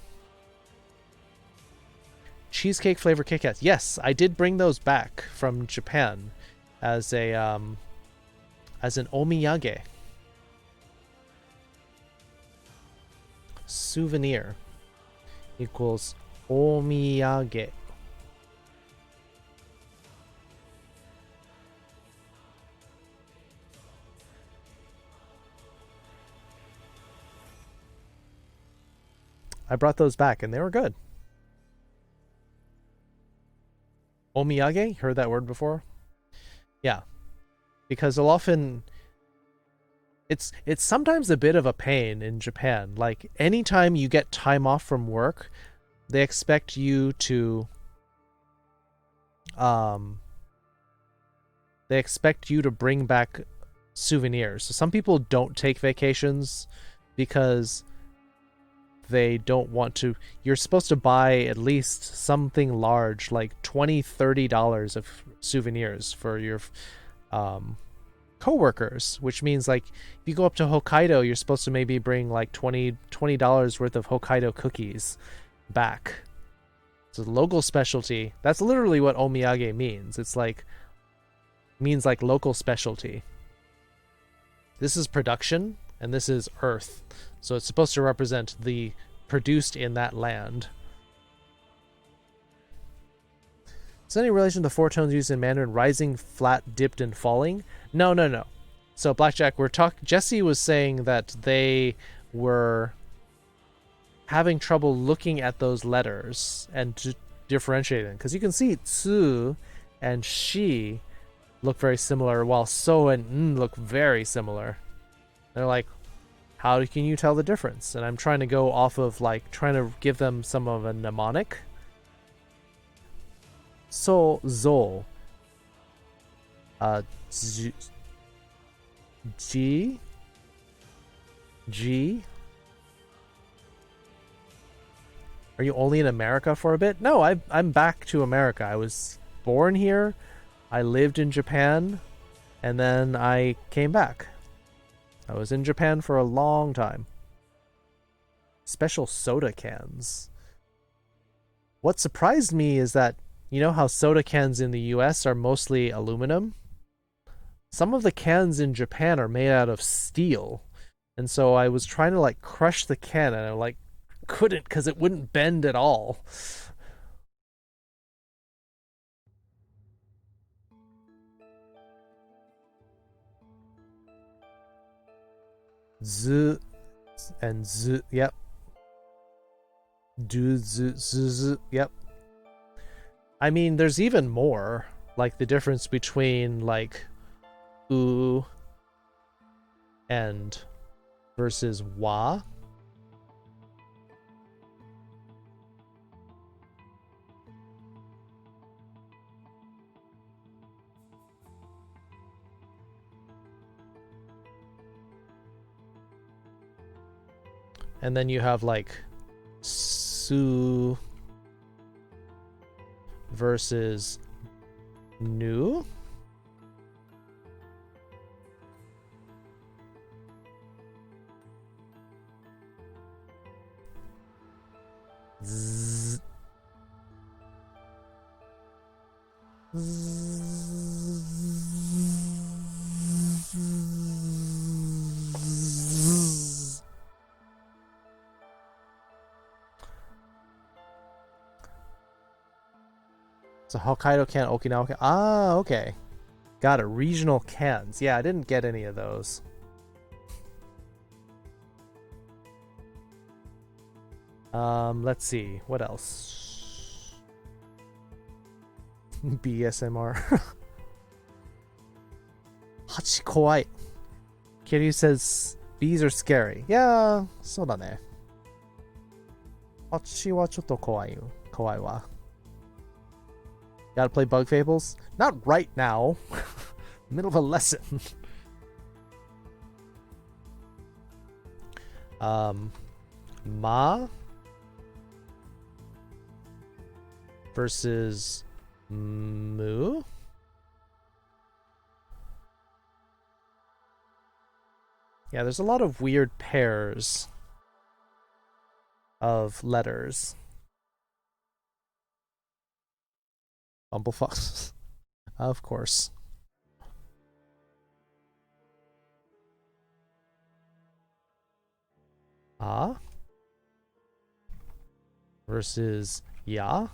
Cheesecake flavor Kit Kats. Yes, I did bring those back from Japan as a as an omiyage. Souvenir equals omiyage. I brought those back and they were good. Omiyage? Heard that word before? Yeah. Because they'll often... It's sometimes a bit of a pain in Japan. Like, anytime you get time off from work, they expect you to... They expect you to bring back souvenirs. So some people don't take vacations because they don't want to. You're supposed to buy at least something large, like $20-$30 of souvenirs for your co-workers, which means like if you go up to Hokkaido, you're supposed to maybe bring like $20 worth of Hokkaido cookies back. It's a local specialty. That's literally what omiyage means. It's like means like local specialty. This is production and this is earth. So it's supposed to represent the produced in that land. Is there any relation to the four tones used in Mandarin, rising, flat, dipped, and falling? No. So Blackjack, Jesse was saying that they were having trouble looking at those letters and differentiating, because you can see tsu and shi look very similar, while so and n look very similar. They're like, how can you tell the difference? And I'm trying to go off of like trying to give them some of a mnemonic. so zo. G. G. Are you only in America for a bit? No, I'm back to America. I was born here. I lived in Japan, and then I came back. I was in Japan for a long time. Special soda cans. What surprised me is that, you know how soda cans in the US are mostly aluminum? Some of the cans in Japan are made out of steel. And so I was trying to like crush the can and I like couldn't because it wouldn't bend at all. Z and z, yep. Do z, z, z, yep. I mean, there's even more, like the difference between like u and versus wa. And then you have like su versus nu. Z. So Hokkaido can, Okinawa can. Ah, okay. Got it. Regional cans. Yeah, I didn't get any of those. Let's see. What else? BSMR. Hachi kawaii. Kiryu says bees are scary. Yeah, そうだね. Hachi wa chotto kawaii wa. Gotta play Bug Fables? Not right now. Middle of a lesson. Ma versus mu. Yeah, there's a lot of weird pairs of letters. Bumblefox. Of course. Ah versus ya.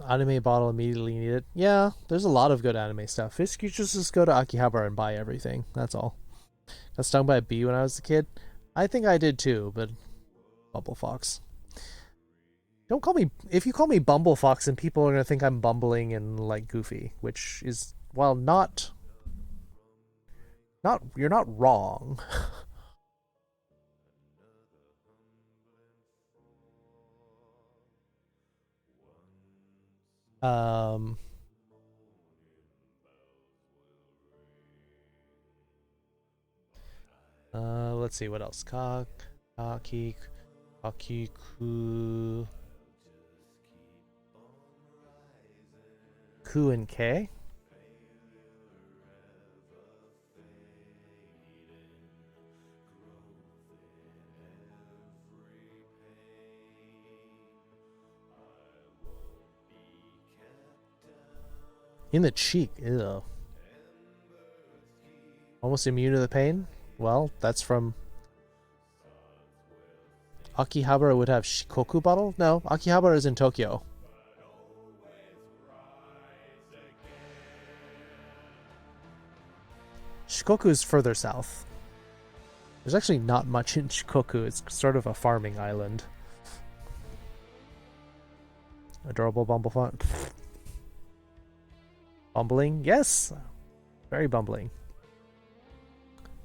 Anime bottle immediately needed. Yeah, there's a lot of good anime stuff. You just go to Akihabara and buy everything. That's all. Got stung by a bee when I was a kid. I think I did too, but Bumblefox. Don't call me. If you call me Bumblefox, then people are gonna think I'm bumbling and like goofy, which is, well, not. You're not wrong. Let's see what else. Kakiku. Ku and K. In the cheek, ew. Almost immune to the pain? Well, that's from... Akihabara would have Shikoku bottle? No, Akihabara is in Tokyo. Shikoku is further south. There's actually not much in Shikoku. It's sort of a farming island. Adorable Bumblefox. Bumbling? Yes! Very bumbling.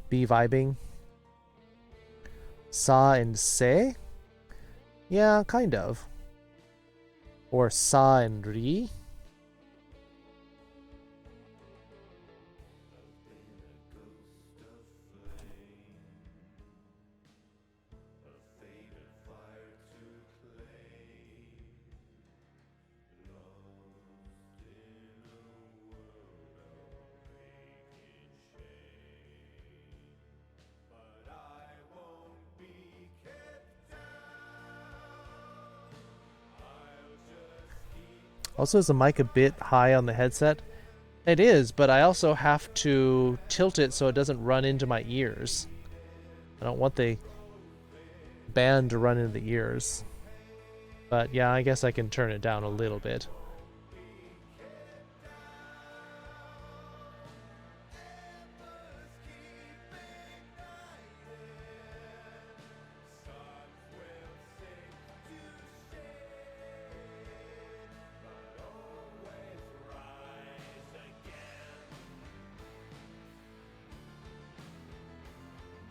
Be vibing. Sa and se? Yeah, kind of. Or sa and ri? Also, is the mic a bit high on the headset? It is, but I also have to tilt it so it doesn't run into my ears. I don't want the band to run into the ears. But yeah, I guess I can turn it down a little bit.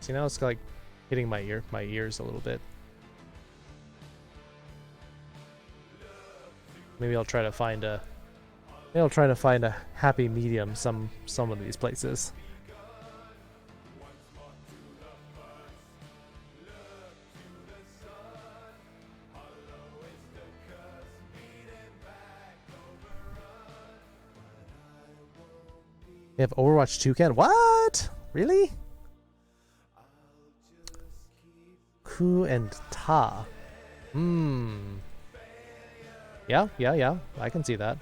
See, now it's like hitting my ears a little bit. Maybe I'll try to find a happy medium some of these places. You have Overwatch 2 can? What? Really? Ku and Ta. Yeah, I can see that.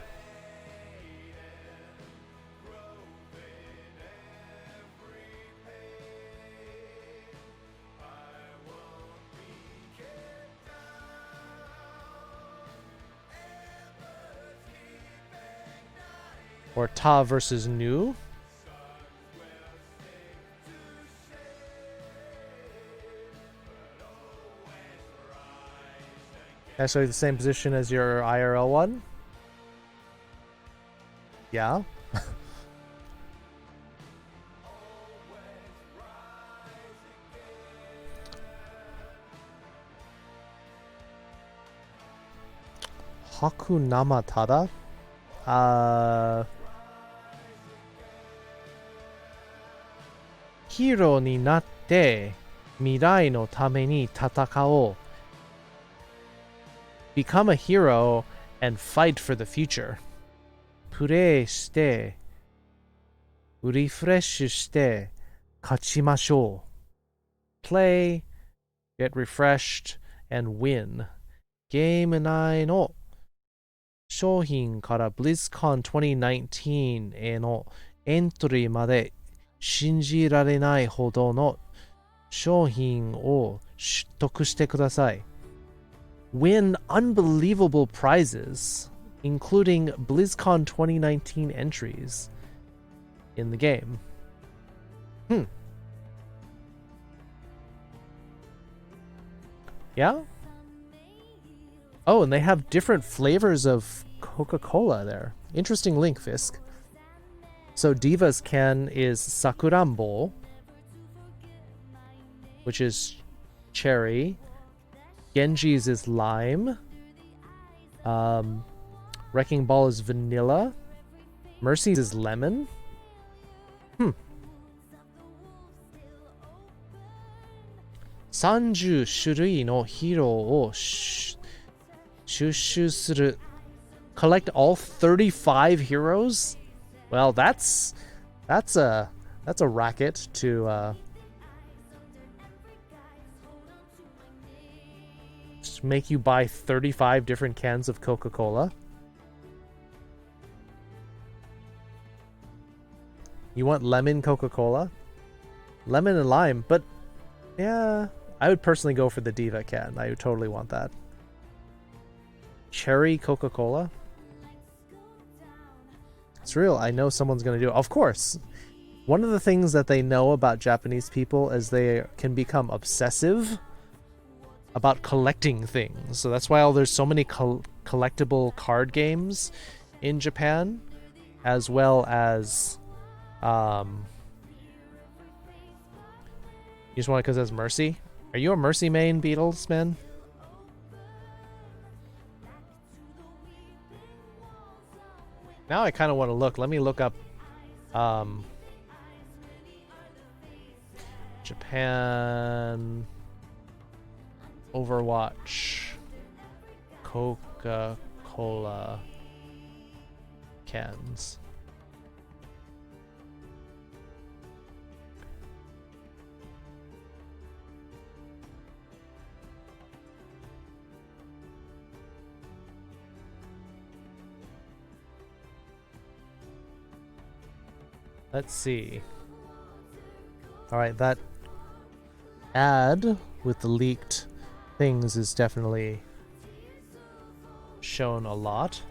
Or Ta versus Nu. Actually the same position as your IRL one? Yeah. Haku Nama Tada? Hero ni natte mirai no tame ni tatakao. Become a hero and fight for the future. Play shite, refresh shite, kachimashou. Play, get refreshed, and win. Game nai no shouhin kara BlizzCon 2019 へのエントリーまで信じられないほどの商品を取得してください。Win unbelievable prizes, including BlizzCon 2019 entries in the game. Yeah? Oh, and they have different flavors of Coca-Cola there. Interesting link, Fisk. So Diva's can is Sakurambo, which is cherry. Genji's is lime. Wrecking Ball is vanilla. Mercy's is lemon. 30種類のヒーローを収集する. Collect all 35 heroes? Well, that's a racket to make you buy 35 different cans of Coca-Cola. You want lemon Coca-Cola? Lemon and lime, but yeah, I would personally go for the Diva can. I would totally want that. Cherry Coca-Cola? It's real. I know someone's going to do it. Of course. One of the things that they know about Japanese people is they can become obsessive about collecting things. So that's why there's so many collectible card games in Japan. as well as you just want it because it's Mercy? Are you a Mercy main, Beatles man? Now I kind of want to look. Let me look up Japan Overwatch Coca-Cola cans. Let's see. Alright, that ad with the leaked things is definitely shown a lot.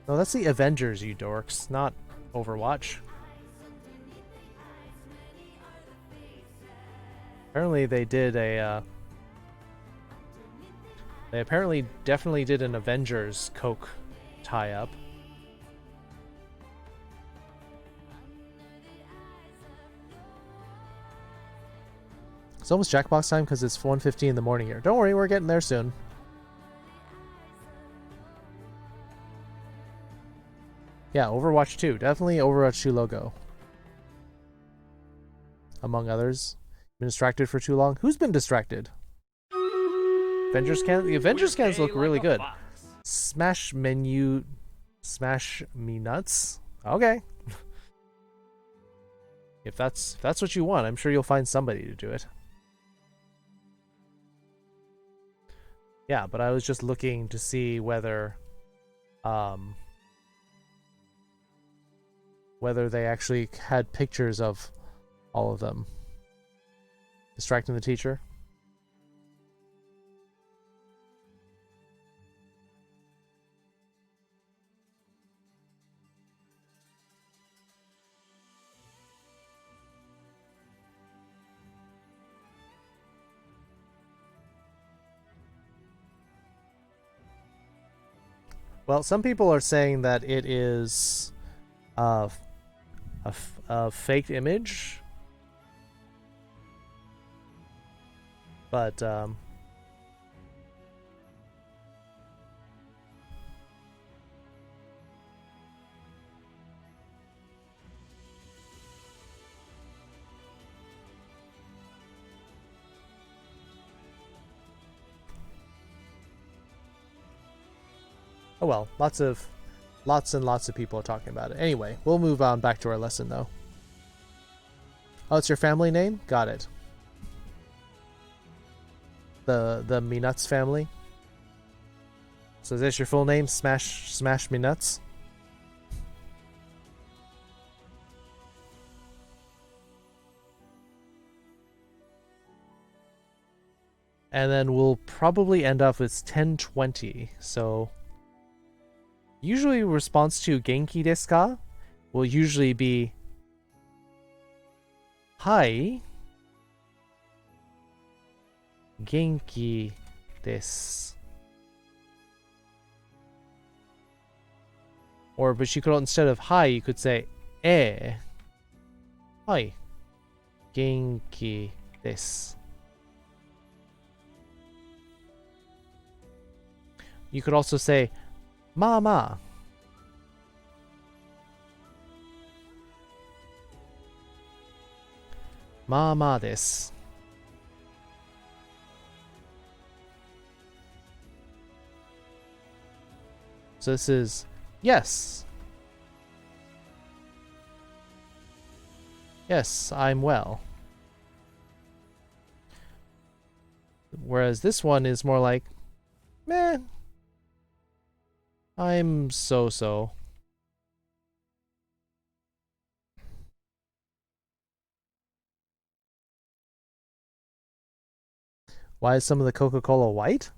No, that's the Avengers, you dorks, not Overwatch. Apparently they did a they apparently definitely did an Avengers Coke tie-up. It's almost Jackbox time because it's 1:50 in the morning here. Don't worry, we're getting there soon. Yeah, Overwatch 2. Definitely Overwatch 2 logo. Among others. Been distracted for too long? Who's been distracted? Avengers cans? The Avengers cans look really good. Smash menu... Smash me nuts? Okay. If that's what you want, I'm sure you'll find somebody to do it. Yeah, but I was just looking to see whether whether they actually had pictures of all of them. Distracting the teacher. Well, some people are saying that it is a faked image, but oh well, lots and lots of people are talking about it. Anyway, we'll move on back to our lesson though. Oh, it's your family name? Got it. The Me Nuts family. So is this your full name? Smash Me Nuts? And then we'll probably end up with 10:20. So usually response to Genki desu ka will usually be Hi. Genki desu. Or, but you could, instead of hi, you could say Hi. Genki desu. You could also say Mama. Mama desu. So this is yes. Yes, I'm well. Whereas this one is more like meh. I'm so-so. Why is some of the Coca-Cola white?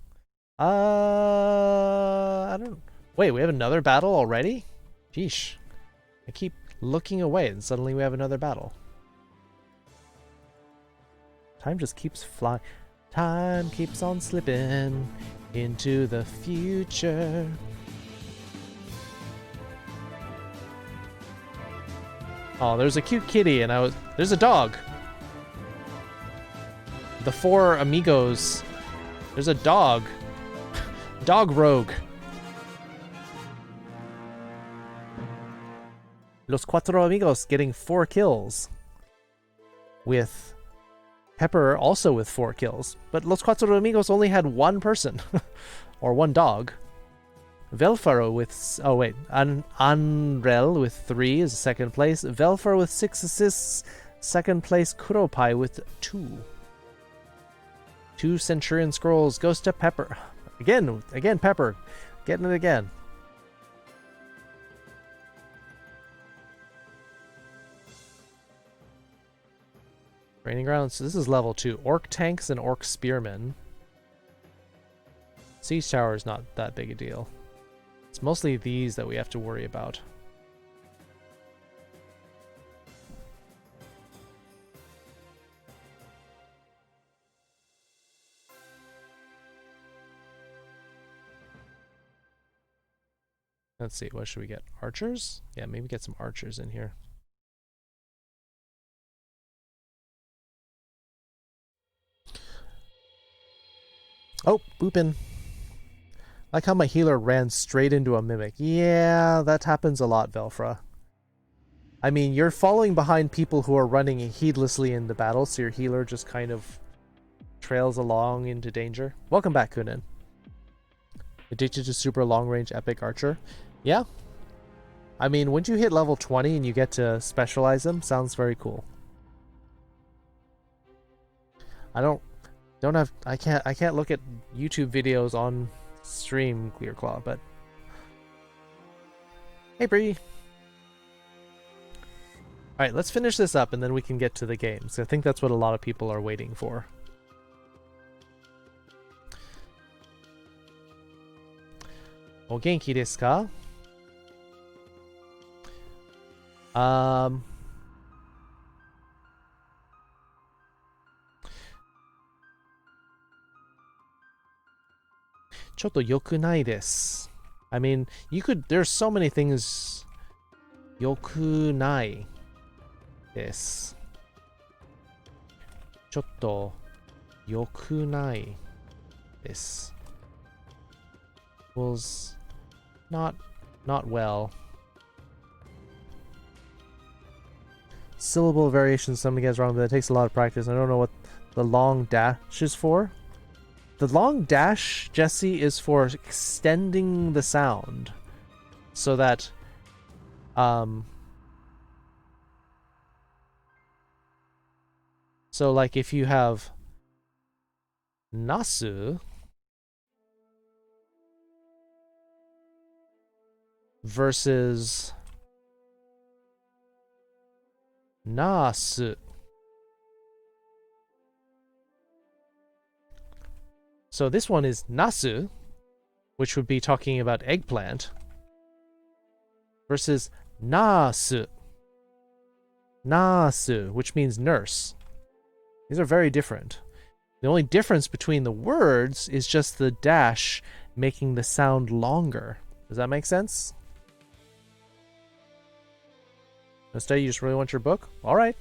I don't... Wait, we have another battle already? Sheesh. I keep looking away and suddenly we have another battle. Time just keeps flying. Time keeps on slipping into the future. Oh, there's a cute kitty, and there's a dog. The 4 amigos. There's a dog. Dog rogue. Los Cuatro Amigos getting 4 kills. With Pepper also with 4 kills. But Los Cuatro Amigos only had 1 person. Or 1 dog. Velfaro with... Oh, wait. Anrel with 3 is second place. Velfaro with 6 assists. Second place. Kuropai with 2. 2 Centurion Scrolls goes to Pepper. Again, Pepper. Getting it again. Training grounds. So this is level 2. Orc tanks and orc spearmen. Siege tower is not that big a deal. It's mostly these that we have to worry about. Let's see, what should we get? Archers? Yeah, maybe get some archers in here. Oh, boopin'. Like how my healer ran straight into a mimic. Yeah, that happens a lot, Velfra. I mean, you're following behind people who are running heedlessly into battle, so your healer just kind of trails along into danger. Welcome back, Kunin. Addicted to super long-range epic archer. Yeah. I mean, once you hit level 20 and you get to specialize them, sounds very cool. I can't look at YouTube videos on stream, Clearclaw, but hey, Bree. Alright, let's finish this up and then we can get to the games. I think that's what a lot of people are waiting for. O genki desu ka? Chotto yokunai desu. I mean, there's so many things yokunai desu. Chotto yokunai desu. Was not well. Syllable variation, something gets wrong, but it takes a lot of practice. I don't know what the long dash is for. The long dash, Jesse, is for extending the sound so that so like if you have nasu versus nasu. So this one is nasu, which would be talking about eggplant, versus nasu. Nasu, which means nurse. These are very different. The only difference between the words is just the dash making the sound longer. Does that make sense? Instead, you just really want your book? Alright.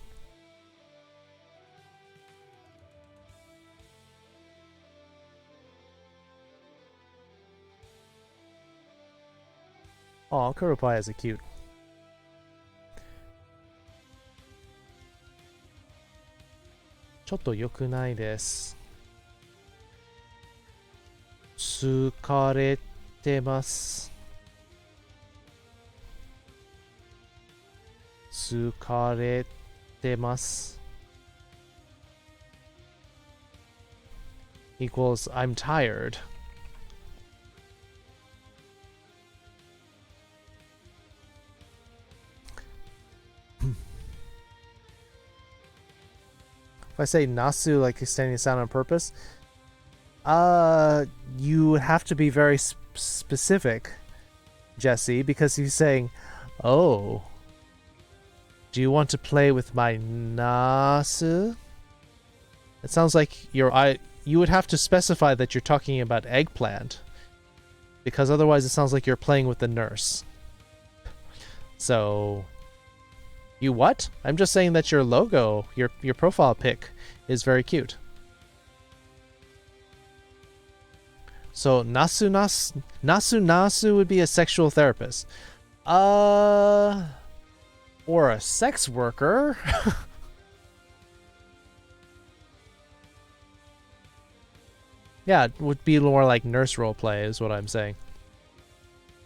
Aw, Kuropai is a cute. Chotto yokunai desu. Tsukarete-masu. Tsukarete-masu equals I'm tired. If I say nasu like extending the sound on purpose, you have to be very specific, Jesse, because he's saying, oh, do you want to play with my nasu? It sounds like you would have to specify that you're talking about eggplant, because otherwise it sounds like you're playing with the nurse. So You what? I'm just saying that your logo, your profile pic, is very cute. So nasu would be a sexual therapist. Or a sex worker. Yeah, it would be more like nurse roleplay is what I'm saying.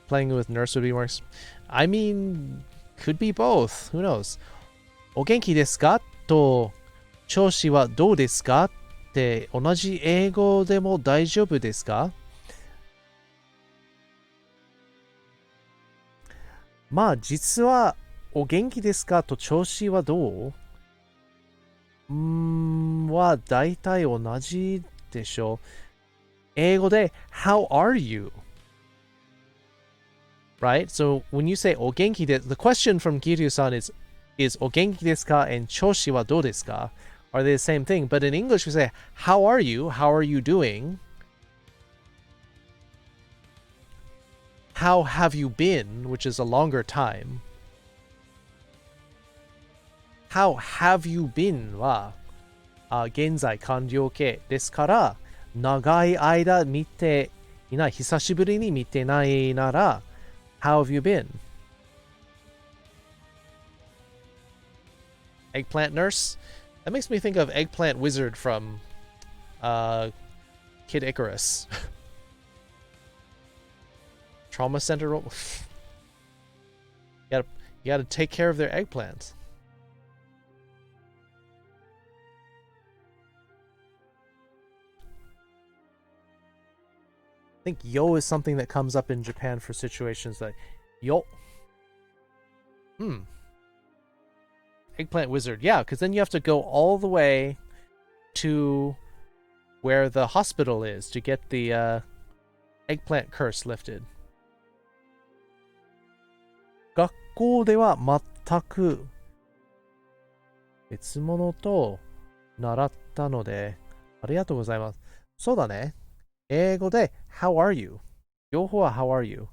Playing with nurse would be more... I mean, could be both. Who knows? お元気ですかと調子はどうですかって同じ英語でも大丈夫ですか？まあ実はお元気ですかと調子はどうは大体同じでしょ。英語で How are you? Right? So when you say お元気で the question from Kiryu-san is お元気ですか and 調子はどうですか? Are they the same thing? But in English we say How are you? How are you doing? How have you been? Which is a longer time. How have you been? は現在完了形ですから長い間見ていない久しぶりに見てないなら How have you been? Eggplant nurse? That makes me think of Eggplant Wizard from Kid Icarus. Trauma center role. You gotta take care of their eggplants. I think yo is something that comes up in Japan for situations like yo. Eggplant wizard. Yeah, because then you have to go all the way to where the hospital is to get the eggplant curse lifted. 学校では全く別物と習ったのでありがとうございます。そうだね。英語で How are you? 両方は How are you?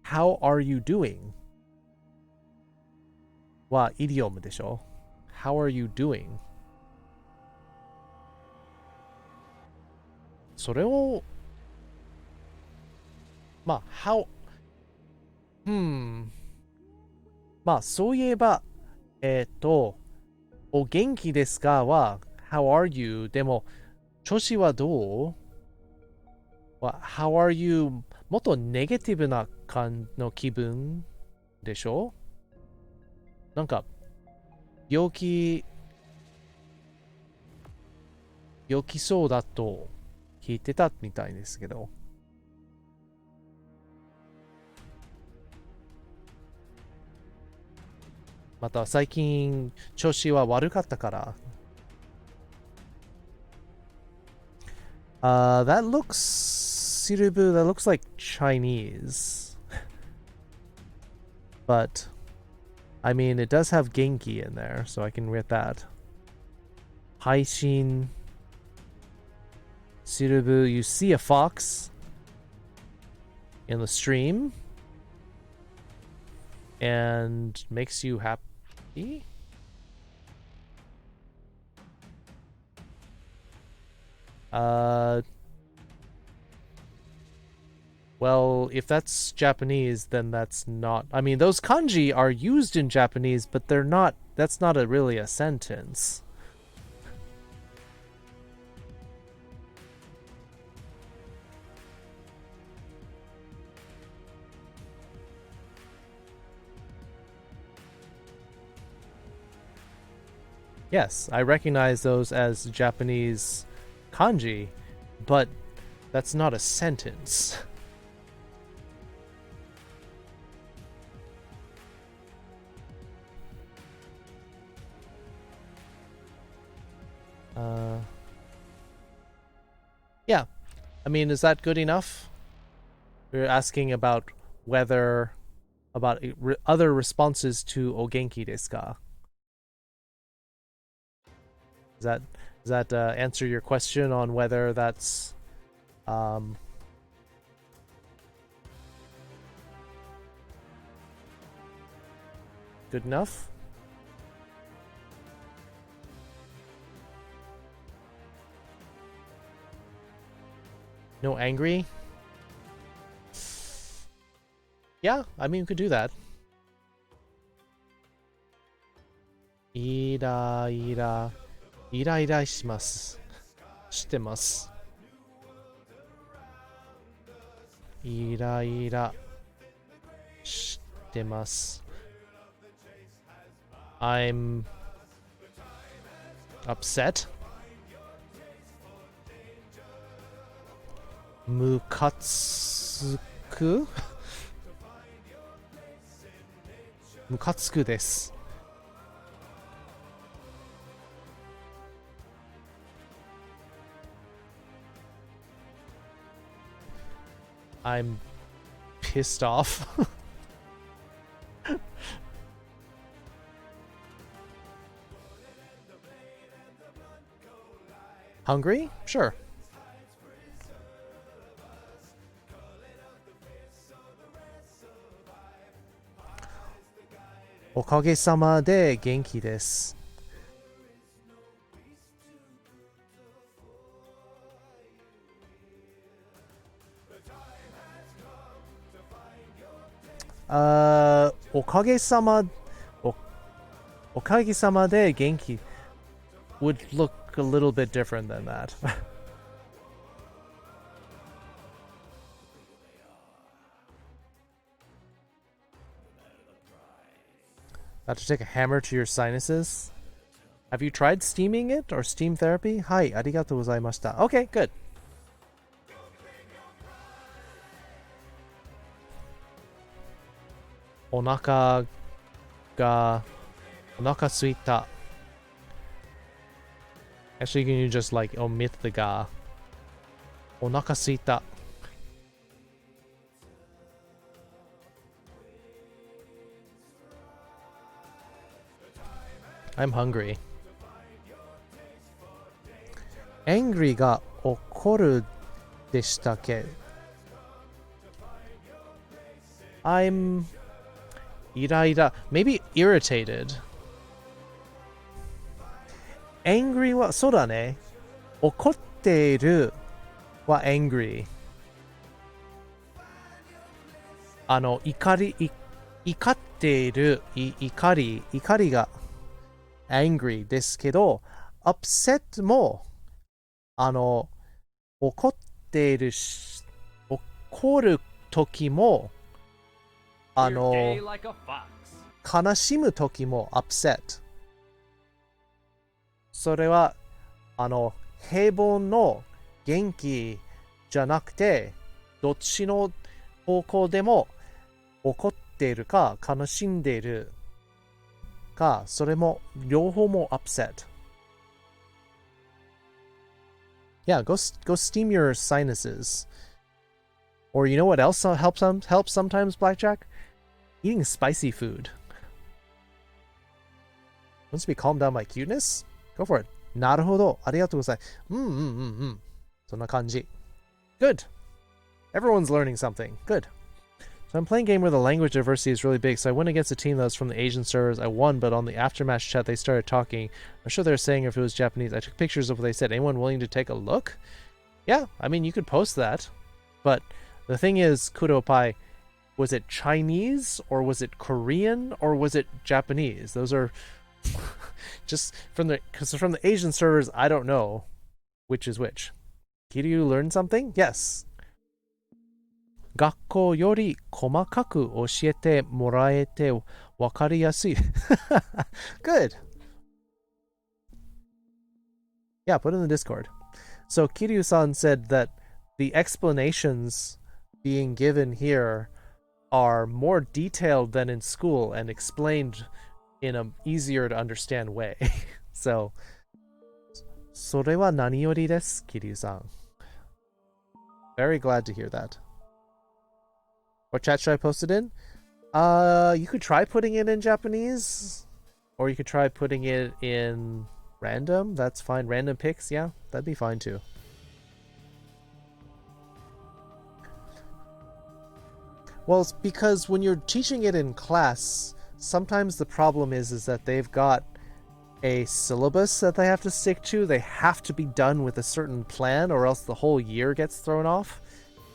How are you doing? はイディオムでしょ。How are you doing? それをまあ、how まあ、そういえばお元気ですかは How are you? でも調子はどうは How are you? もっとネガティブな感の気分でしょ。なんか病気そうだと聞いてたみたいですけど。また最近調子は悪かったから。That looks, Sirubu, that looks like Chinese. But, I mean, it does have Genki in there, so I can read that. Haishin. Sirubu, you see a fox in the stream and makes you happy. Well, if that's Japanese, then that's not... I mean, those kanji are used in Japanese, but they're not... That's not really a sentence. Yes, I recognize those as Japanese kanji, but that's not a sentence. Yeah, I mean, is that good enough? We're asking about whether, about other responses to Ogenki desu ka? Does that answer your question on whether that's good enough. No angry? Yeah, I mean, you could do that. Ira shimasu. Shitemasu. Ira shitemasu. I'm upset. Mukatsuku? Mukatsuku desu. I'm pissed off. Hungry? Sure. Okage-sama de genki desu. Okage-sama de genki would look a little bit different than that. About to take a hammer to your sinuses? Have you tried steaming it or steam therapy? Hi, arigatou gozaimashita. Okay, good. Onaka suita. Actually, can you just like omit the ga? Onaka suita. I'm hungry. Angry ga okoru deshita. I'm ira. Maybe irritated. Angry wa soda ne. Okotteru wa angry. Ikatteru ikari ga angry ですけど upset も怒っているし怒る時も悲しむ時も upset それは平凡の元気じゃなくてどっちの方向でも怒っているか悲しんでいるかそれも両方も upset. Yeah, go steam your sinuses. Or you know what else helps sometimes, Blackjack? Eating spicy food. Wants to be calmed down by cuteness? Go for it. なるほど。ありがとうございます。そんな感じ。Good. Everyone's learning something. Good. So I'm playing a game where the language diversity is really big, so I went against a team that was from the Asian servers. I won, but on the aftermatch chat they started talking. I'm sure they were saying if it was Japanese. I took pictures of what they said. Anyone willing to take a look? Yeah, I mean, you could post that. But the thing is, Kuropai, was it Chinese, or was it Korean, or was it Japanese? Those are just from the Asian servers, I don't know which is which. Kiryu learned something? Yes. 学校より細かく教えてもらえてわかりやすい。Good. Yeah, put it in the Discord. So Kiryu-san said that the explanations being given here are more detailed than in school and explained in an easier to understand way. So, それは何よりです、Kiryu-san. Very glad to hear that. What chat should I post it in? You could try putting it in Japanese, or you could try putting it in random. That's fine. Random pics, yeah, that'd be fine too. Well, it's because when you're teaching it in class, sometimes the problem is that they've got a syllabus that they have to stick to. They have to be done with a certain plan or else the whole year gets thrown off.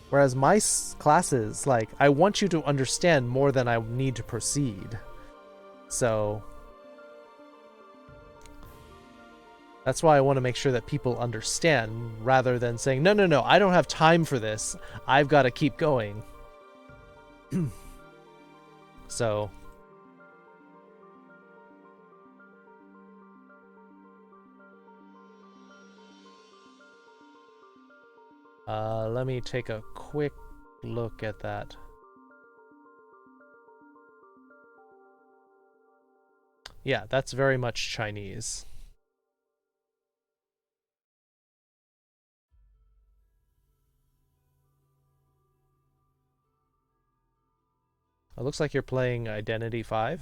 Whereas my classes, like, I want you to understand more than I need to proceed. So that's why I want to make sure that people understand rather than saying, no, I don't have time for this. I've got to keep going. So let me take a quick look at that. Yeah, that's very much Chinese. It looks like you're playing Identity 5.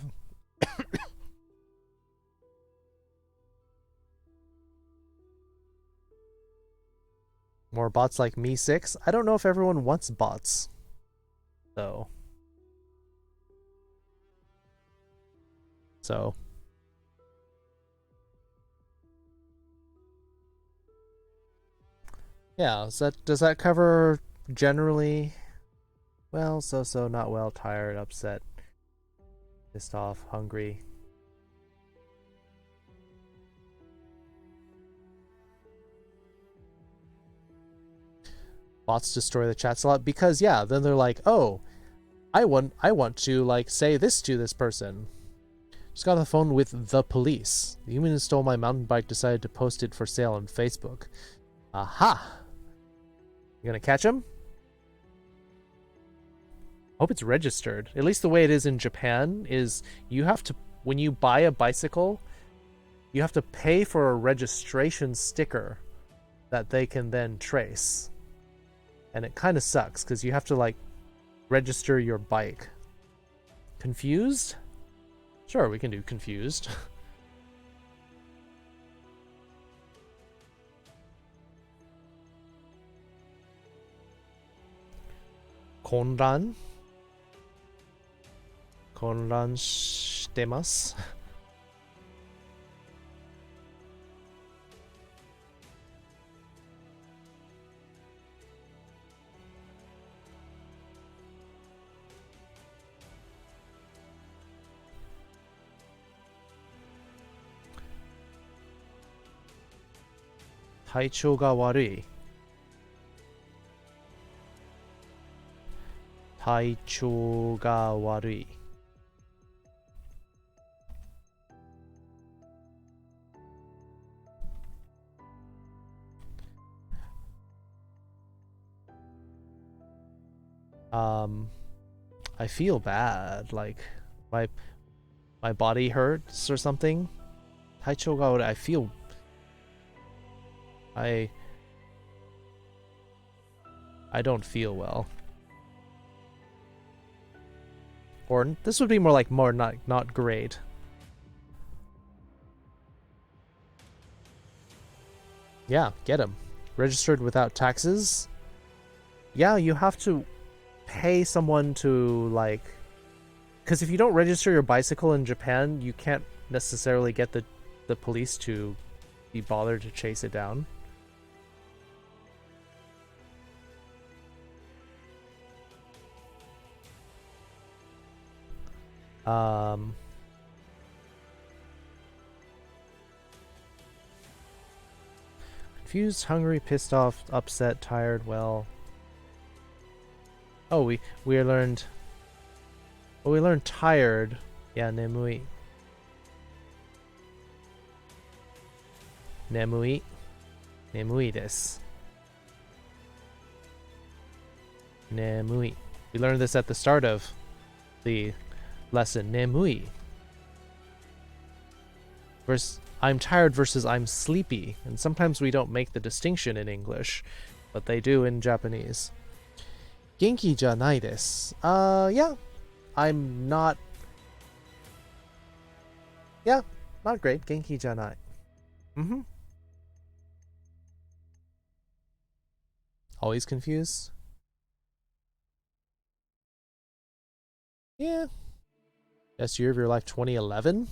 More bots like Me 6. I don't know if everyone wants bots, though. So yeah, does that cover generally? Well, so, not well, tired, upset, pissed off, hungry. Bots destroy the chat slot because, yeah, then they're like, oh, I want to, like, say this to this person. Just got on the phone with the police. The human who stole my mountain bike decided to post it for sale on Facebook. Aha! You gonna catch him? Hope it's registered. At least the way it is in Japan is you have to, when you buy a bicycle, you have to pay for a registration sticker that they can then trace. And it kind of sucks because you have to, like, register your bike. Confused? Sure, we can do confused. Konran? Konran shitemasu. Taichou ga warui. Taichou ga warui. I feel bad, like my body hurts or something. Taichou ga warui. I feel I don't feel well. Or this would be more like not great. Yeah, get him. Registered without taxes? Yeah, you have to pay someone to, like, because if you don't register your bicycle in Japan, you can't necessarily get the police to be bothered to chase it down. Confused, hungry, pissed off, upset, tired, well. Oh, we learned. Oh, we learned tired. Yeah, nemui. Nemui. Nemui desu. Nemui. We learned this at the start of the lesson. Nemui. Versus I'm tired versus I'm sleepy. And sometimes we don't make the distinction in English, but they do in Japanese. Genki janai desu. Yeah. I'm not... Yeah, not great. Genki janai. Mm-hmm. Always confused? Yeah. Best year of your life, 2011?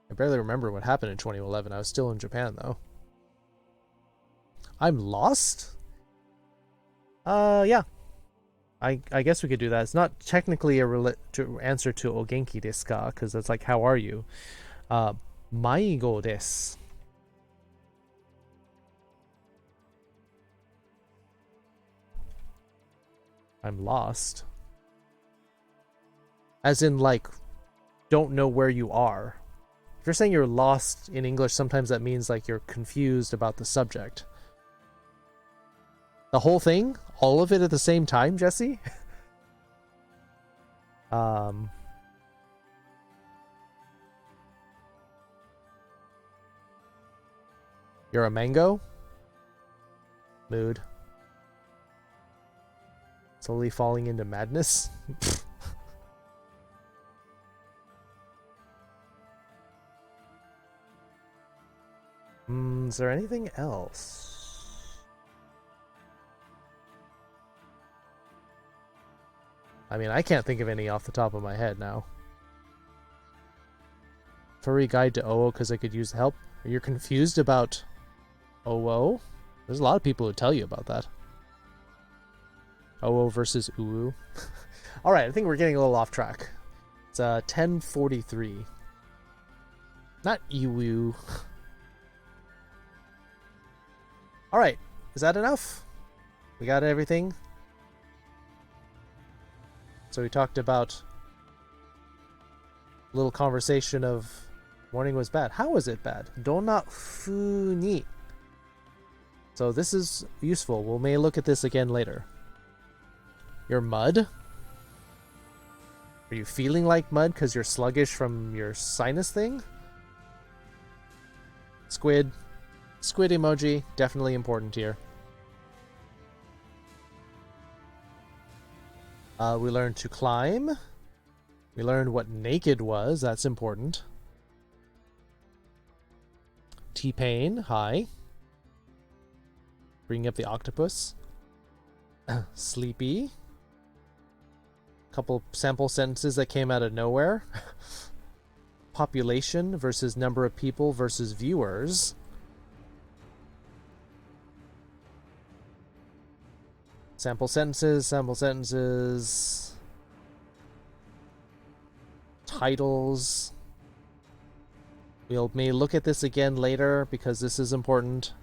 I barely remember what happened in 2011. I was still in Japan, though. I'm lost? Yeah. I guess we could do that. It's not technically a answer to Ogenki desu ka, because that's like, how are you? Maigo desu. I'm lost. As in, like, don't know where you are. If you're saying you're lost in English, sometimes that means like you're confused about the subject. The whole thing? All of it at the same time, Jesse? You're a mango? Mood. Slowly falling into madness? Is there anything else? I mean, I can't think of any off the top of my head now. Furry guide to OO because I could use the help. Are you confused about OO? There's a lot of people who tell you about that. OO versus UU. Alright, I think we're getting a little off track. It's 10:43. Not UU. Alright, is that enough? We got everything? So we talked about a little conversation of morning was bad. How was it bad? Donna fu ni. So this is useful. We may look at this again later. You're mud? Are you feeling like mud because you're sluggish from your sinus thing? Squid. Squid emoji. Definitely important here. We learned to climb. We learned what naked was. That's important. T-Pain. Hi. Bringing up the octopus. Sleepy. Couple sample sentences that came out of nowhere. Population versus number of people versus viewers. Sample sentences, sample sentences. Titles. We may look at this again later because this is important.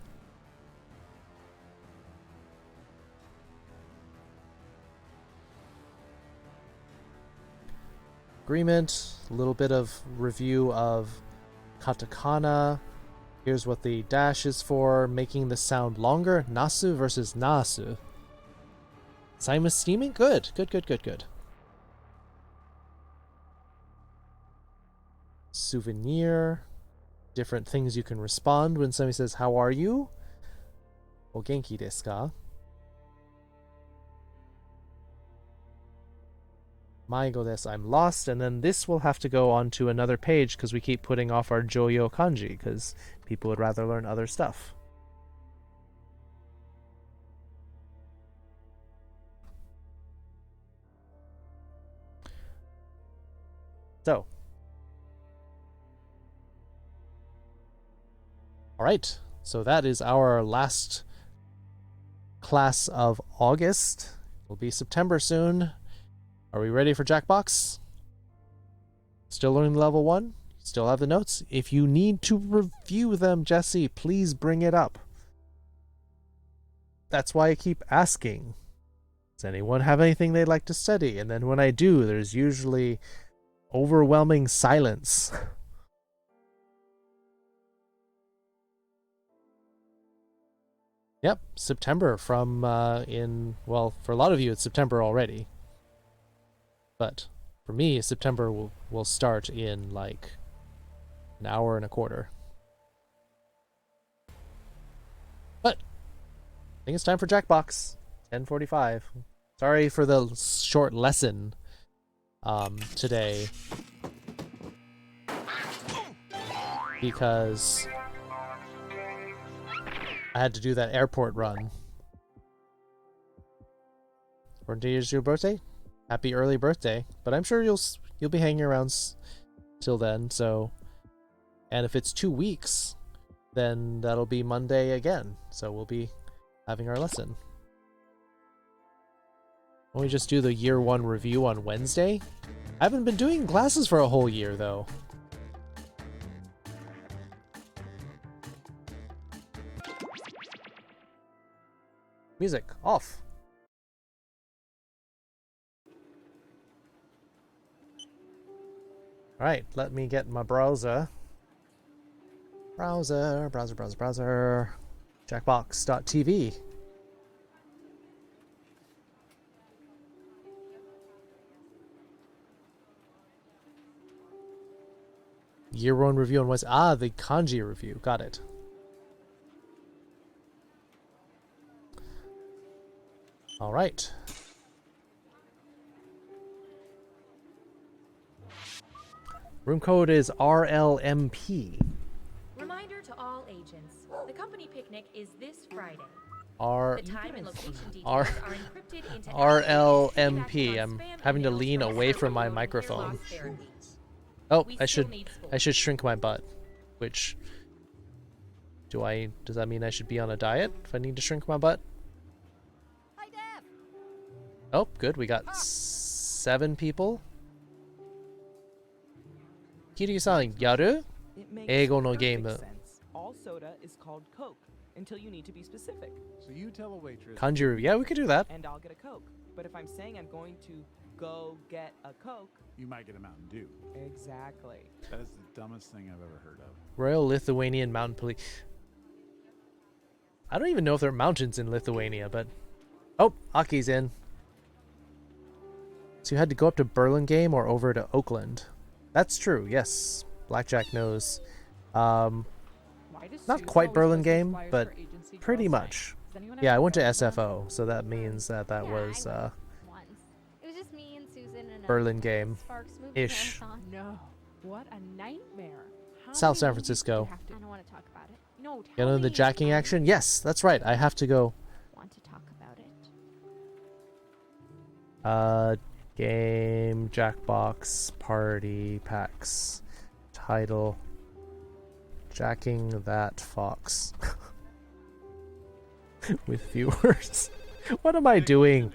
Agreement, a little bit of review of katakana. Here's what the dash is for, making the sound longer. Nasu versus nasu. Simon steaming? Good, good, good, good, good. Souvenir. Different things you can respond when somebody says, how are you? Ogenki desu ka? Maigo desu, I'm lost. And then this will have to go on to another page because we keep putting off our Joyo kanji because people would rather learn other stuff. So, alright, so that is our last class of August. It'll be September soon. Are we ready for Jackbox? Still learning level 1? Still have the notes? If you need to review them, Jesse, please bring it up. That's why I keep asking. Does anyone have anything they'd like to study? And then when I do, there's usually overwhelming silence. Yep, September from well, for a lot of you it's September already. But for me, September will start in like an hour and a quarter. But I think it's time for Jackbox. 10:45. Sorry for the short lesson today. Because I had to do that airport run. Or is your birthday? Happy early birthday. But I'm sure you'll be hanging around till then. So, and if it's 2 weeks, then that'll be Monday again. So we'll be having our lesson. Why don't we just do the year 1 review on Wednesday? I haven't been doing classes for a whole year though. Music off. Alright, let me get my browser. Browser. Jackbox.tv. Year 1 review on Wednesday. Ah, the kanji review. Got it. All right. Room code is RLMP. Reminder to all agents: the company picnic is this Friday. R The time and location details R are encrypted into RLMP. I'm spam having to emails lean from away Mr. from my Hair microphone. Loss Therapy. Oh, We I still should need school. shrink my butt. Which does that mean I should be on a diet if I need to shrink my butt? Hi, Dad. Oh, good. We got 7 people. Kiryu-san, yaru? It makes Eigo no perfect game. sense. All soda is called Coke until you need to be specific. So you tell a waitress. Kanji, yeah, we could do that. And I'll get a Coke. But if I'm saying I'm going to go get a Coke, You might get a Mountain Dew. exactly. That is the dumbest thing I've ever heard of. Royal Lithuanian Mountain Police. I don't even know if there are mountains in Lithuania, but... Oh, Aki's in. So you had to go up to Burlingame or over to Oakland. That's true, yes. Blackjack knows. Not quite Burlingame, but pretty much. Yeah, I went to SFO, so that means that was once. It was just me and Susan and Burlingame. Sparks movie Ish. marathon. No. What a nightmare. How South many San movies do Francisco. you have to- I don't want to talk about it. No, You tell know the me. jacking action? Yes, that's right. I have to go. Want to talk about it. Game, Jackbox, Party, Packs, Title, Jacking That Fox. With viewers. What am I doing?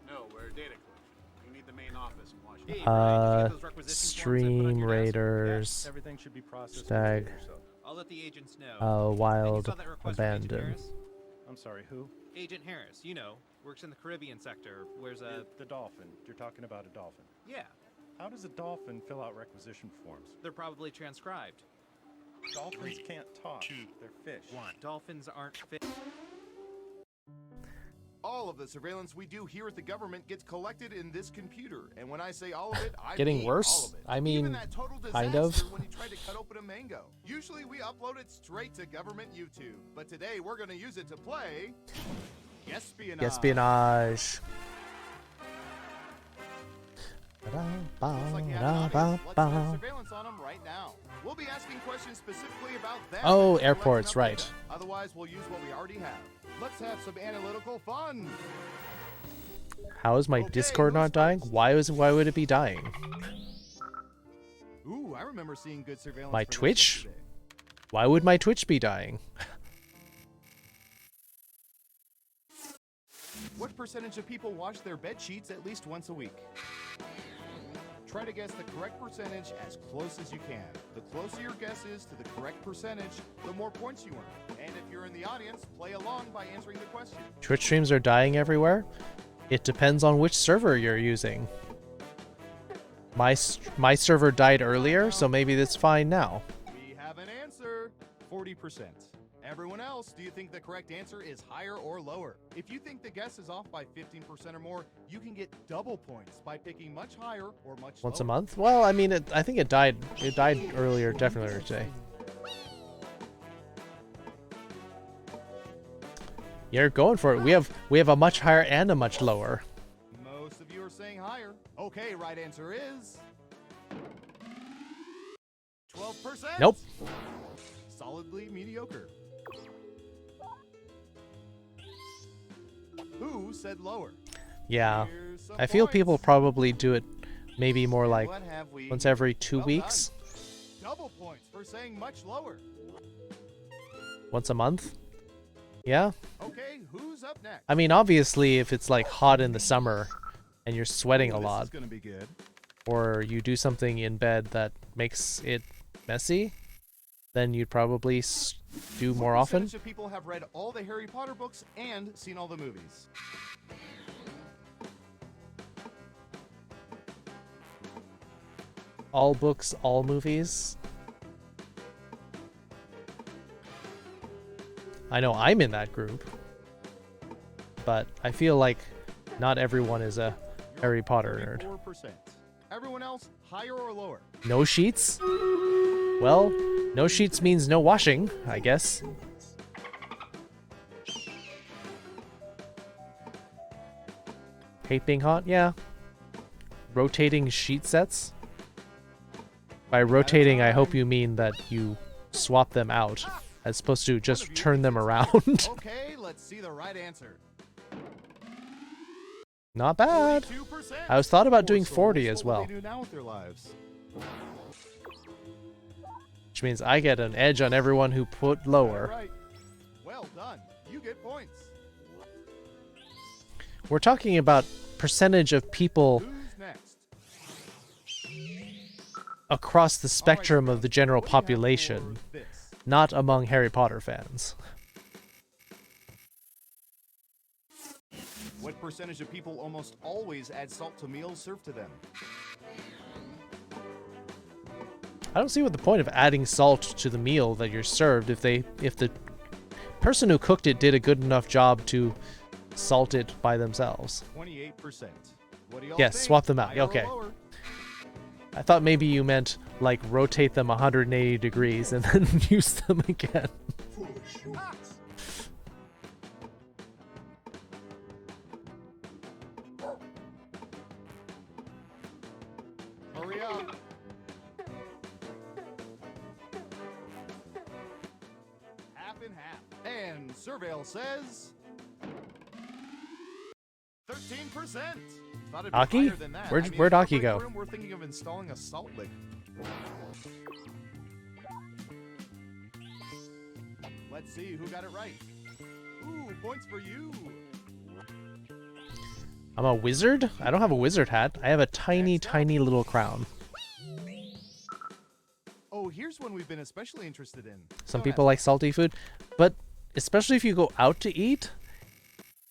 No, we're data collection. You need the main office in Washington. Stream Raiders, Everything should be processed. Stag, I'll let the agents know. Wild Abandon. I'm sorry, who? Agent Harris, you know, works in the Caribbean sector, wears a... The dolphin. You're talking about a dolphin. Yeah, How does a dolphin fill out requisition forms? they're probably transcribed. Dolphins can't talk. They're fish. Dolphins aren't fit. All of the surveillance we do here at the government gets collected in this computer, and when I say all of it, I Getting mean worse? all of it. I mean, Even that total kind of. disaster when you tried to cut open a mango. Usually we upload it straight to government YouTube, but today we're going to use it to play espionage. Espionage. Looks like you have an audience. Let's have surveillance on them right now. We'll be asking questions specifically about them. Oh, and airports, collecting right. data. Otherwise, we'll use what we already have. Let's have some analytical fun. How is my Okay, Discord who's not dying? first? Why would it be dying? Ooh, I remember seeing good surveillance. My for this Twitch? yesterday. Why would my Twitch be dying? What percentage of people wash their bed sheets at least once a week? Try to guess the correct percentage as close as you can. The closer your guess is to the correct percentage, the more points you earn. And if you're in the audience, play along by answering the question. Twitch streams are dying everywhere? It depends on which server you're using. My server died earlier, so maybe that's fine now. We have an answer. 40%. Everyone else, do you think the correct answer is higher or lower? If you think the guess is off by 15% or more, you can get double points by picking much higher or much Once lower. a month? Well, I mean, I think it died. It died earlier, definitely earlier today. You're going for it. We have a much higher and a much lower. Most of you are saying higher. Okay, right answer is 12%. Nope. Solidly mediocre. Who said lower? Yeah. Here's some I feel people points. probably do it maybe more like What have we? once every 2 Well weeks, done. Double points for saying much lower. once a month. Yeah. Okay, who's up next? I mean, obviously, if it's like hot in the summer and you're sweating a This lot, is gonna be good. or you do something in bed that makes it messy, then you'd probably do more What often. percentage of people have read all the Harry Potter books and seen all the movies? All books, all movies. I know I'm in that group, but I feel like not everyone is a Harry Potter nerd. 34%. Everyone else, higher or lower? No sheets? Well, no sheets means no washing, I guess. Hate being hot? Yeah. Rotating sheet sets? By rotating, I hope you mean that you swap them out, as opposed to just turn them around. Okay, let's see the right answer. Not bad. 42%. I was thought about doing So 40 what's as what will well, they do now with their lives? which means I get an edge on everyone who put lower. Right. Well done. You get points. We're talking about percentage of people Who's next? across the spectrum All right, of the general what do you have population, for this? not among Harry Potter fans. What percentage of people almost always add salt to meals served to them? I don't see what the point of adding salt to the meal that you're served if the person who cooked it did a good enough job to salt it by themselves. 28%. What do y'all Yes, think? swap them out. Higher or Okay. lower? I thought maybe you meant like rotate them 180 degrees and then use them again. Hurry up. Half and half. And Surveil says 13%. Thought it'd be Aki? higher than that. Where'd I mean, Aki for our break go? room, we're thinking of installing a salt lick. Let's see who got it right. Ooh, points for you. I'm a wizard? I don't have a wizard hat. I have a tiny, tiny little crown. Oh, here's one we've been especially interested in. Some Don't people like salty food, but especially if you go out to eat,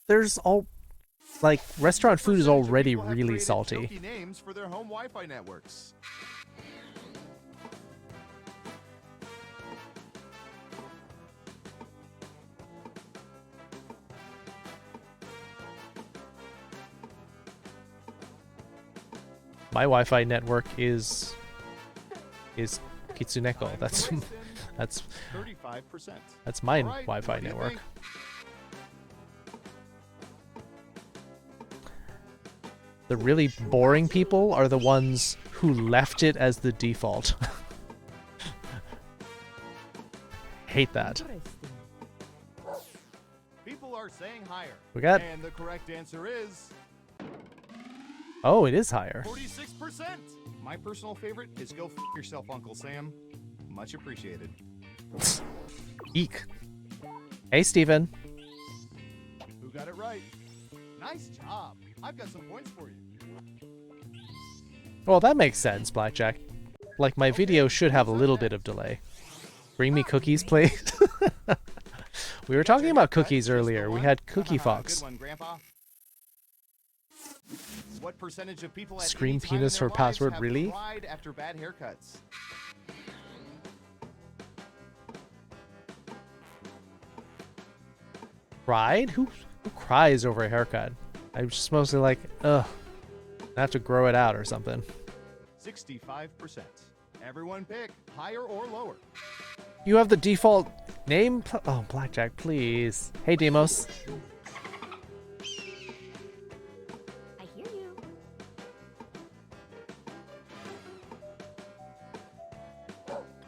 there's like restaurant food is already People have really created salty. jokey names for their home Wi-Fi networks. My Wi-Fi network is Kitsuneko. That's 35%. that's my All right, Wi-Fi what do you network. think? The really boring people are the ones who left it as the default. Hate that. People are saying higher. We got- And the correct answer is Oh, it is higher. 46%. My personal favorite is go f yourself, Uncle Sam. Much appreciated. Eek. Hey, Steven. Who got it right? Nice job. I've got some points for you. Well, that makes sense, Blackjack. Like, my video should have a little bit of delay. Bring me cookies, please. We were talking about cookies earlier. We had Cookie Fox. Good one, Grandpa. What percentage of people at Scream any time in penis their for lives password, have really? cried after bad haircuts? Cried? Who cries over a haircut? I'm just mostly like, ugh. I have to grow it out or something. 65%. Everyone pick higher or lower. You have the default name? Oh, Blackjack, please. Hey, Demos. I hear you.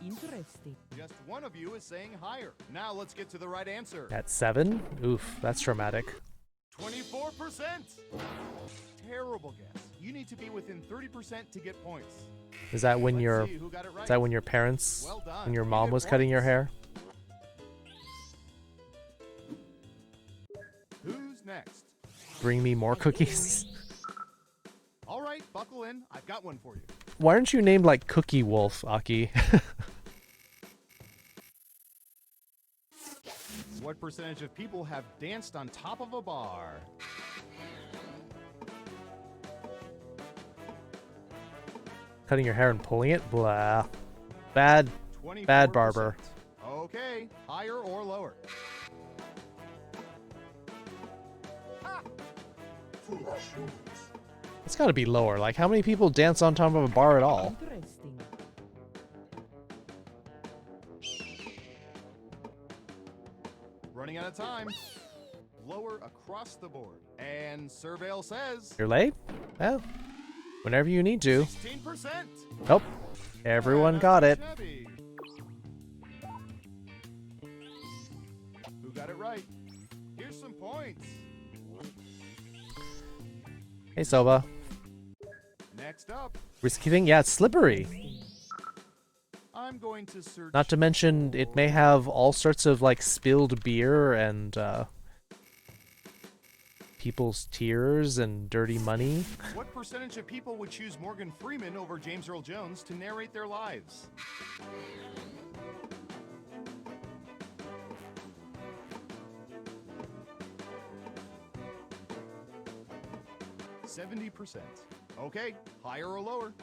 Interesting. Just one of you is saying higher. Now let's get to the right answer. At 7? Oof, that's traumatic. 24%. Terrible guess. you need to be within 30% to get points. Is that when Let's your see who got it right. is that when your parents Well done. when your You mom get was cutting your points. hair? Who's next? Bring me more cookies. All right, buckle in. I've got one for you. Why aren't you named like Cookie Wolf, Aki? What percentage of people have danced on top of a bar? Cutting your hair and pulling it? Blah. Bad 24%. barber. Okay, higher or lower? It's gotta be lower. Like, how many people dance on top of a bar at all? Interesting. Running out of time. Lower across the board. And Surveil says You're late? Well, whenever you need to. 16%. Nope. Everyone Not got too it. shabby. Who got it right? Here's some points. Hey, Soba. Next up, Risky thing? Yeah, it's slippery. I'm going to search. Not to mention, it may have all sorts of, like, spilled beer and, people's tears and dirty money. What percentage of people would choose Morgan Freeman over James Earl Jones to narrate their lives? %70%. Okay, higher or lower?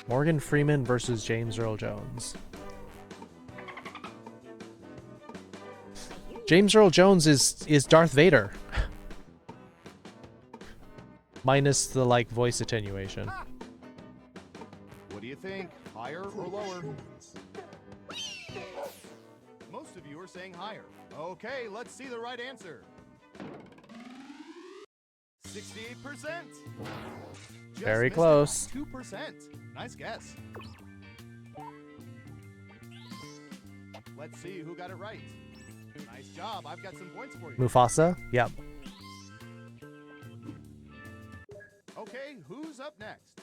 Morgan Freeman versus James Earl Jones. James Earl Jones is Darth Vader. Minus the, like, voice attenuation. What do you think? Higher or lower? Most of you are saying higher. Okay, let's see the right answer. 68%. Just Very missed it close. by 2%. Nice guess. Let's see who got it right. Nice job. I've got some points for you. Mufasa? Yep. Okay, who's up next?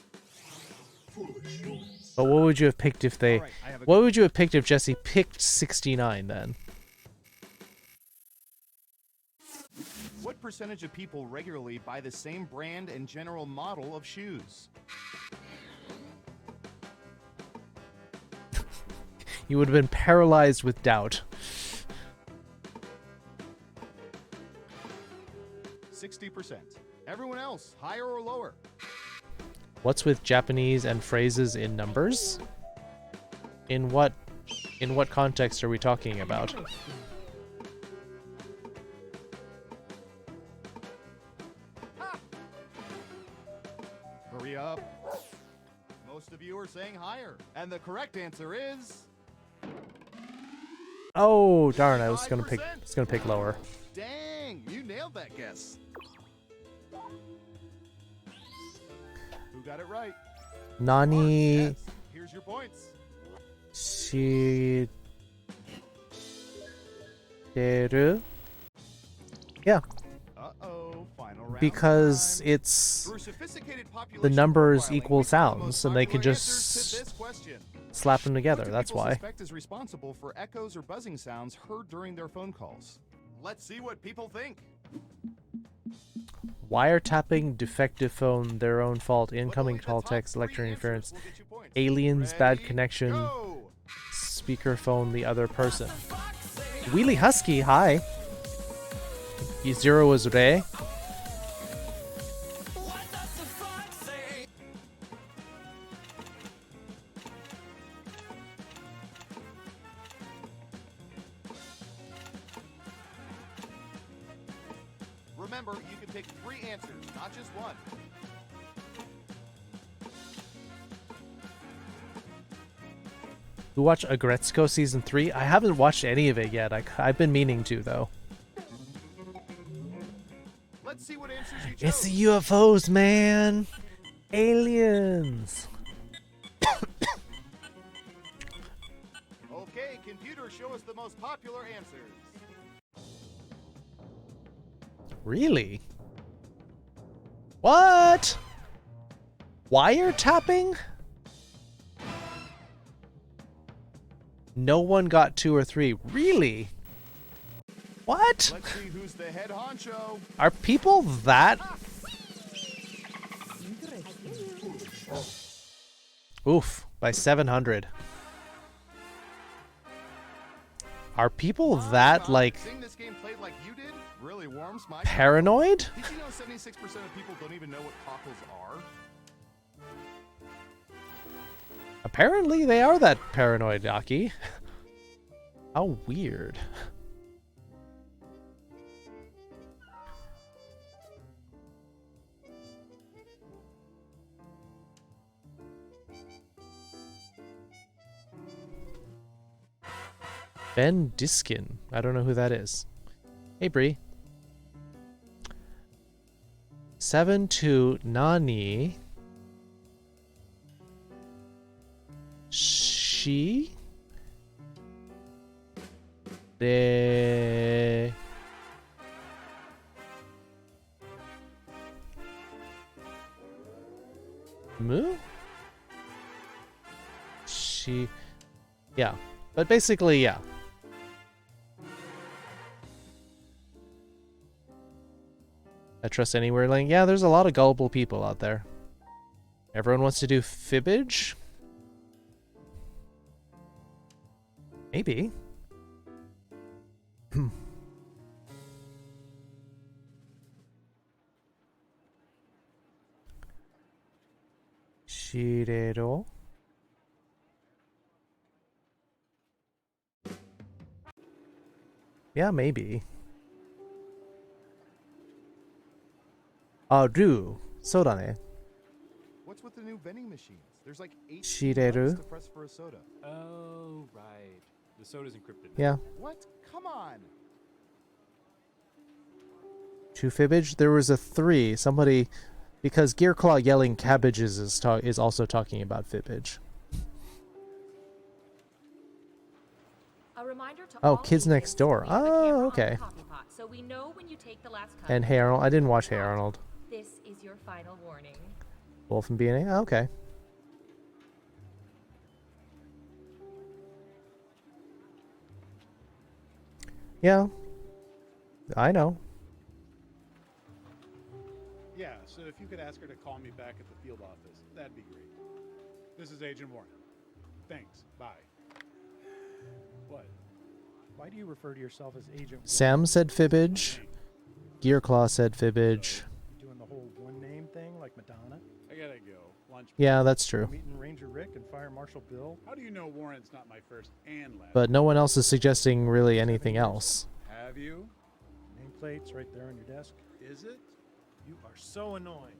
But what would you have picked if they... All right, I have a What would you have picked if Jesse picked 69 then? What percentage of people regularly buy the same brand and general model of shoes? You would have been paralyzed with doubt. 60%. Everyone else, higher or lower? What's with Japanese and phrases in numbers? In what context are we talking about? Hurry up. Most of you are saying higher. And the correct answer is... Oh, darn, I was gonna pick lower. Dang, you nailed that guess. Who got it right? Nani Yes. Here's your points. shideru? Yeah, Uh-oh, final round because time. it's Through sophisticated population the numbers profiling, equal we found the sounds, most and they can popular answers to just this question. slap them together. What do That's people why. suspect is responsible for echoes or buzzing sounds heard during their phone calls? Let's see what people think. Wiretapping, defective phone, their own fault, incoming Literally, the call top text, 3 electric answers interference, will get you points. aliens, bad Ready, connection, go. speakerphone, the other person. Wheelie Husky, hi. Zero is Ray. Remember, you can pick 3 answers, not just one. You watch Agretzko season 3? I haven't watched any of it yet. I've been meaning to though. Let's see what answers you chose. It's the UFOs, man. Aliens. Okay, computer, show us the most popular answers. Really? What? Wiretapping? No one got 2 or 3. Really? What? Let's see who's the head honcho. Are people that? Oof, by 700. Are people that, like, Seeing this game played like you did really warms my paranoid? Did you know 76% of people don't even know what cockles are? Apparently they are that paranoid, Aki. How weird. Ben Diskin. I don't know who that is. Hey, Bree. 7-2 Nani. She. De. Moo? She. Yeah. But basically, yeah. I trust anywhere link. Yeah, there's a lot of gullible people out there. Everyone wants to do fibbage? Maybe. Shirero. Yeah, maybe. Ru. Soda ne. What's with the new vending machines? There's like 8 Shireru. buttons to press for a soda. Oh, right. The soda's encrypted. Yeah. What? Come on. 2 fibbage. There was a 3. Somebody, because Gearclaw yelling cabbages is also talking about fibbage. A reminder to Oh, all Kids Next agents, Door. leave the camera Oh, on the okay. coffee pot so we know when you take the last cut. And Hey Arnold. I didn't watch Hey Arnold. This is your final warning. Wolf and BNA. Oh, okay. Yeah. I know. Yeah, so if you could ask her to call me back at the field office, that'd be great. This is Agent Warren. Thanks. Bye. What? Why do you refer to yourself as Agent Sam said fibbage. Gearclaw said fibbage. You doing the whole one name thing like Madonna? I gotta go. Lunch. Yeah, that's true. Meeting Ranger Rick and Fire Marshal Bill? How do you know Warren's not my first and last? But no one else is suggesting really anything else. Have you? Nameplate's right there on your desk. Is it? You are so annoying.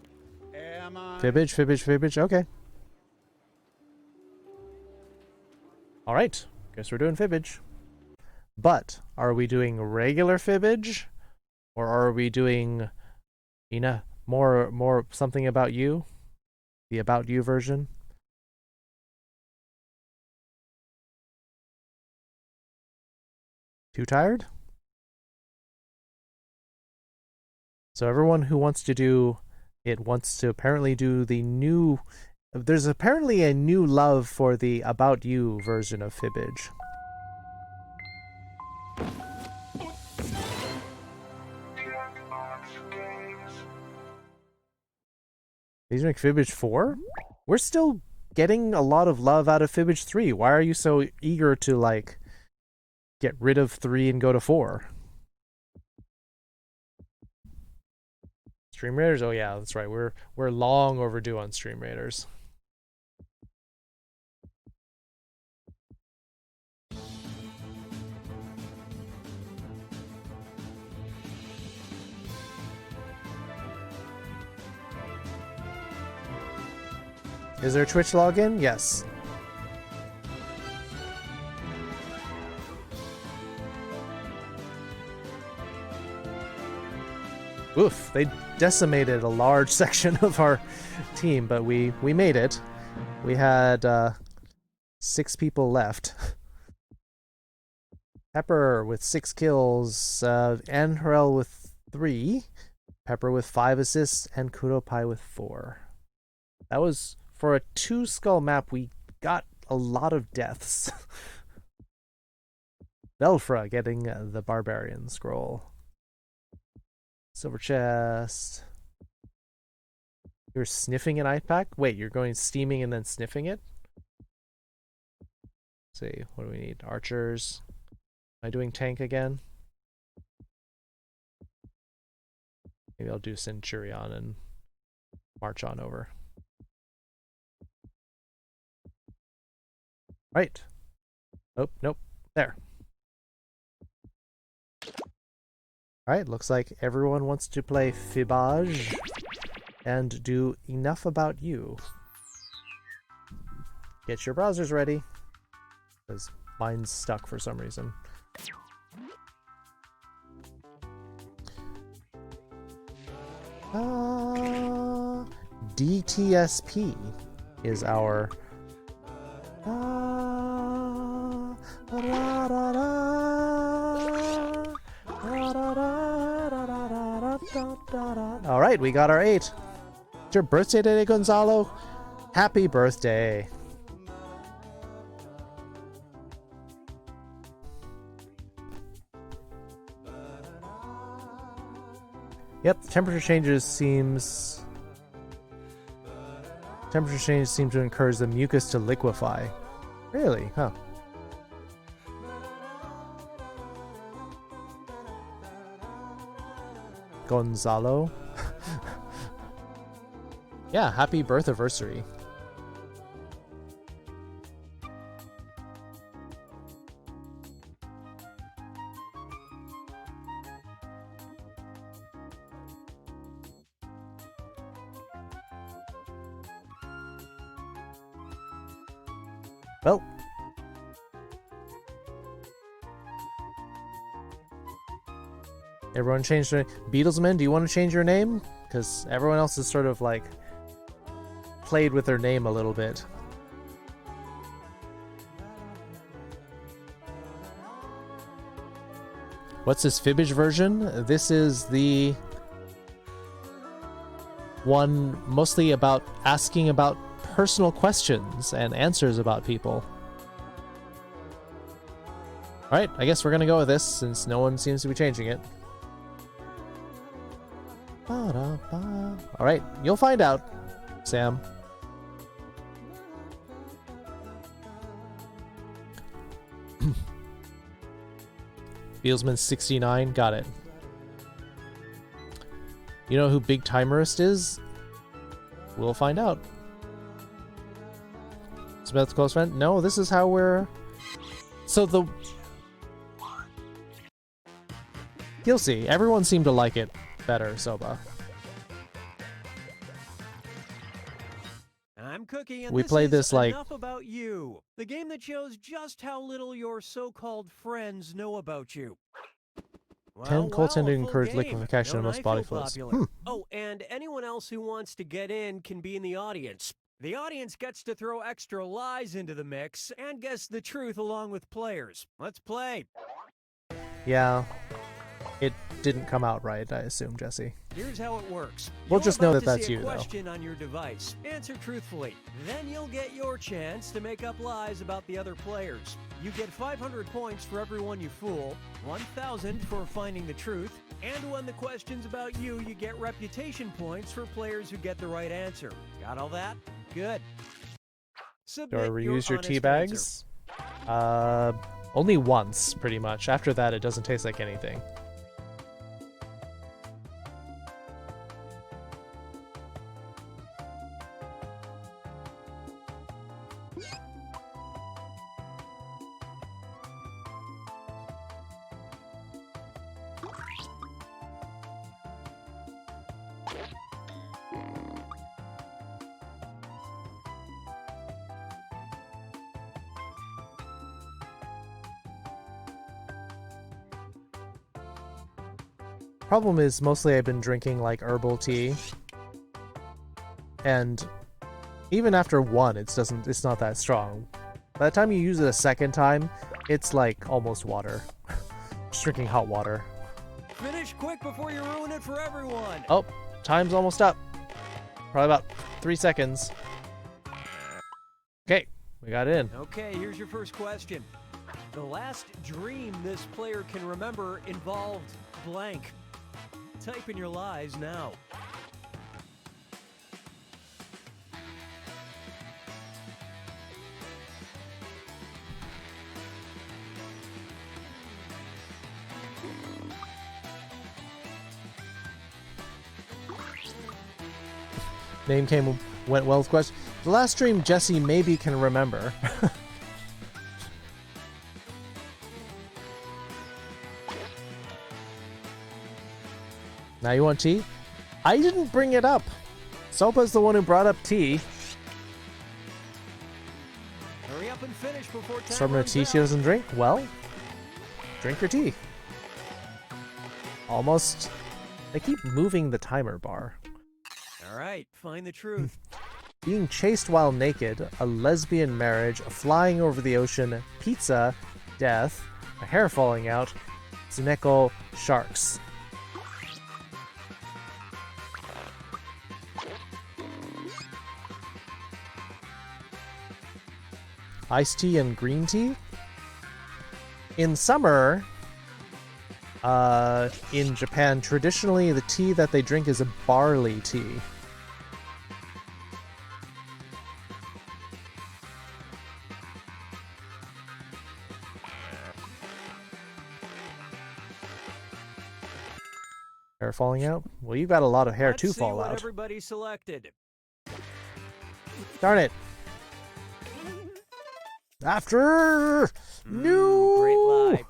Am I? Fibbage, fibbage, fibbage. Okay. All right. Guess we're doing fibbage. But are we doing regular fibbage, or are we doing, more something about you, the about you version? Too tired? So everyone who wants to do it wants to apparently do the new. There's apparently a new love for the about you version of fibbage. These make fibbage 4? We're still getting a lot of love out of fibbage 3. Why are you so eager to, like, get rid of 3 and go to 4? Stream Raiders? Oh yeah, that's right. We're long overdue on Stream Raiders. Is there a Twitch login? Yes. Oof, they decimated a large section of our team, but we made it. We had 6 people left. Pepper with 6 kills, Anharel with 3, Pepper with 5 assists, and Kuropai with 4. That was, for a 2-skull map, we got a lot of deaths. Belfra getting the Barbarian Scroll. Silver chest. You're sniffing an ice pack? Wait, you're going steaming and then sniffing it? Let's see, what do we need? Archers. Am I doing tank again? Maybe I'll do Centurion and march on over. Right. Oh, nope. There. Alright, looks like everyone wants to play Fibbage and do Enough About You. Get your browsers ready, because mine's stuck for some reason. DTSP is our Alright, we got our 8. It's your birthday today, Gonzalo? Happy birthday. Yep, temperature changes seem to encourage the mucus to liquefy. Really? Huh. Gonzalo? Yeah, happy birth anniversary. Well, everyone changed their Beatlesman, do you want to change your name? Because everyone else is sort of like played with their name a little bit. What's this Fibbage version? This is the one mostly about asking about personal questions and answers about people. Alright, I guess we're gonna go with this since no one seems to be changing it. Alright, you'll find out, Sam. Bealsman 69, got it. You know who Big Timerist is? We'll find out. Smith's close friend? No, this is how we're... So the... You'll see. Everyone seemed to like it better, Soba. I'm Cookie, and we play this like... Enough About You, the game that shows just how little your so-called friends know about you. 10 Colts tend to encourage liquefaction of most body fluids. Oh, and anyone else who wants to get in can be in the audience. The audience gets to throw extra lies into the mix and guess the truth along with players. Let's play. Yeah, it didn't come out right, I assume, Jesse. Here's how it works. We'll just know that that's you, though. Question on your device. Answer truthfully. Then you'll get your chance to make up lies about the other players. You get 500 points for everyone you fool, 1,000 for finding the truth, and when the question's about you, you get reputation points for players who get the right answer. Got all that? Good. Do I reuse your tea bags? Only once, pretty much. After that, it doesn't taste like anything. Problem is, mostly I've been drinking like herbal tea, and even after one, it's not that strong. By the time you use it a second time, it's like almost water. Just drinking hot water. Finish quick before you ruin it for everyone. Oh, time's almost up. Probably about 3 seconds. We got in. Okay, here's your first question. The last dream this player can remember involved blank. Type in your lies now. Name went well with question. The last dream Jesse maybe can remember. Now you want tea? I didn't bring it up. Sopa's the one who brought up tea. Hurry up and finish before time Serving her runs tea out. she doesn't drink? Well, drink your tea. Almost. They keep moving the timer bar. All right, find the truth. Being chased while naked, a lesbian marriage, flying over the ocean, pizza, death, a hair falling out, Tsuneko, sharks. Iced tea and green tea? In summer, in Japan, traditionally the tea that they drink is a barley tea. Hair falling out? Well, you got a lot of hair Let's to see fall what out. everybody selected. Darn it. After! No! Great lie.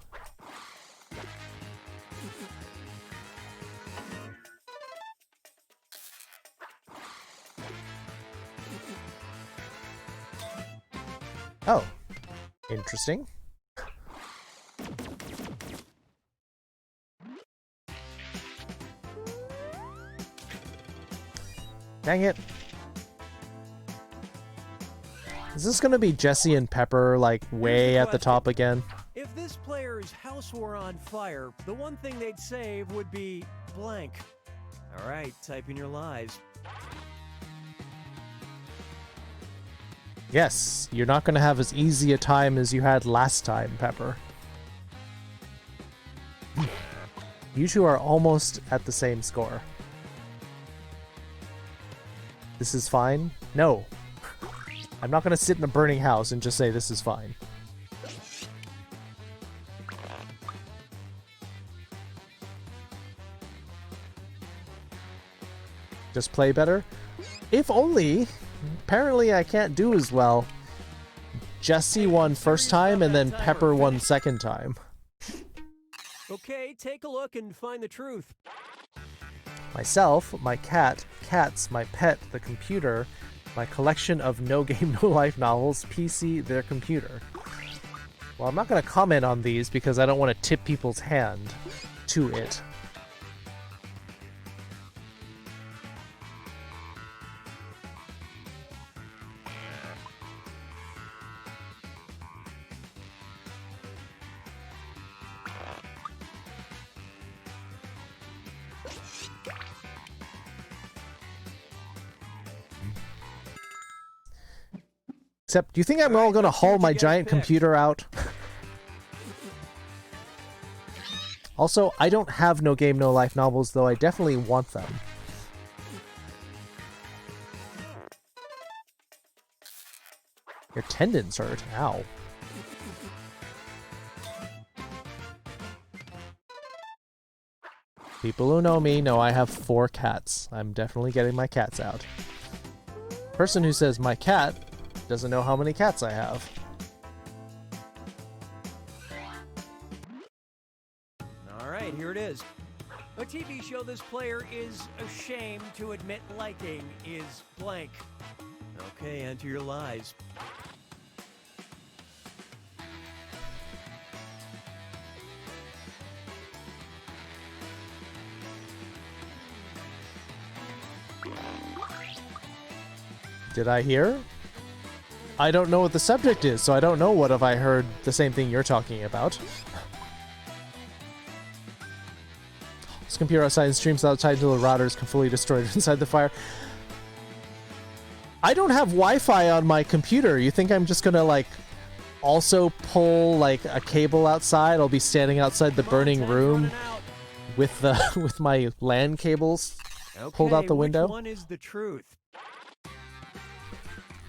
Oh. Interesting. Dang it. Is this gonna be Jesse and Pepper, like, way at the top again? If this player's house were on fire, the one thing they'd save would be blank. All right, type in your lies. Yes, you're not gonna have as easy a time as you had last time, Pepper. You two are almost at the same score. This is fine? No. I'm not gonna sit in a burning house and just say this is fine. Just play better? If only. Apparently I can't do as well. Jesse won first time and then Pepper won second time. Okay, take a look and find the truth. Myself, my cat, cats, my pet, the computer, my collection of No Game No Life novels, PC, their computer. Well, I'm not going to comment on these because I don't want to tip people's hand to it. Except, do you think I'm all going to haul my giant computer out? Also, I don't have No Game No Life novels, though I definitely want them. Your tendons hurt. Ow. People who know me know I have 4 cats. I'm definitely getting my cats out. Person who says my cat doesn't know how many cats I have. All right, here it is. A TV show this player is ashamed to admit liking is blank. Okay, enter your lies. Did I hear? I don't know what the subject is, so I don't know what if I heard the same thing you're talking about. This computer outside and streams outside until the router is fully destroyed inside the fire. I don't have Wi-Fi on my computer. You think I'm just gonna like also pull like a cable outside? I'll be standing outside the burning room with the with my LAN cables pulled out the window. Which one is the truth?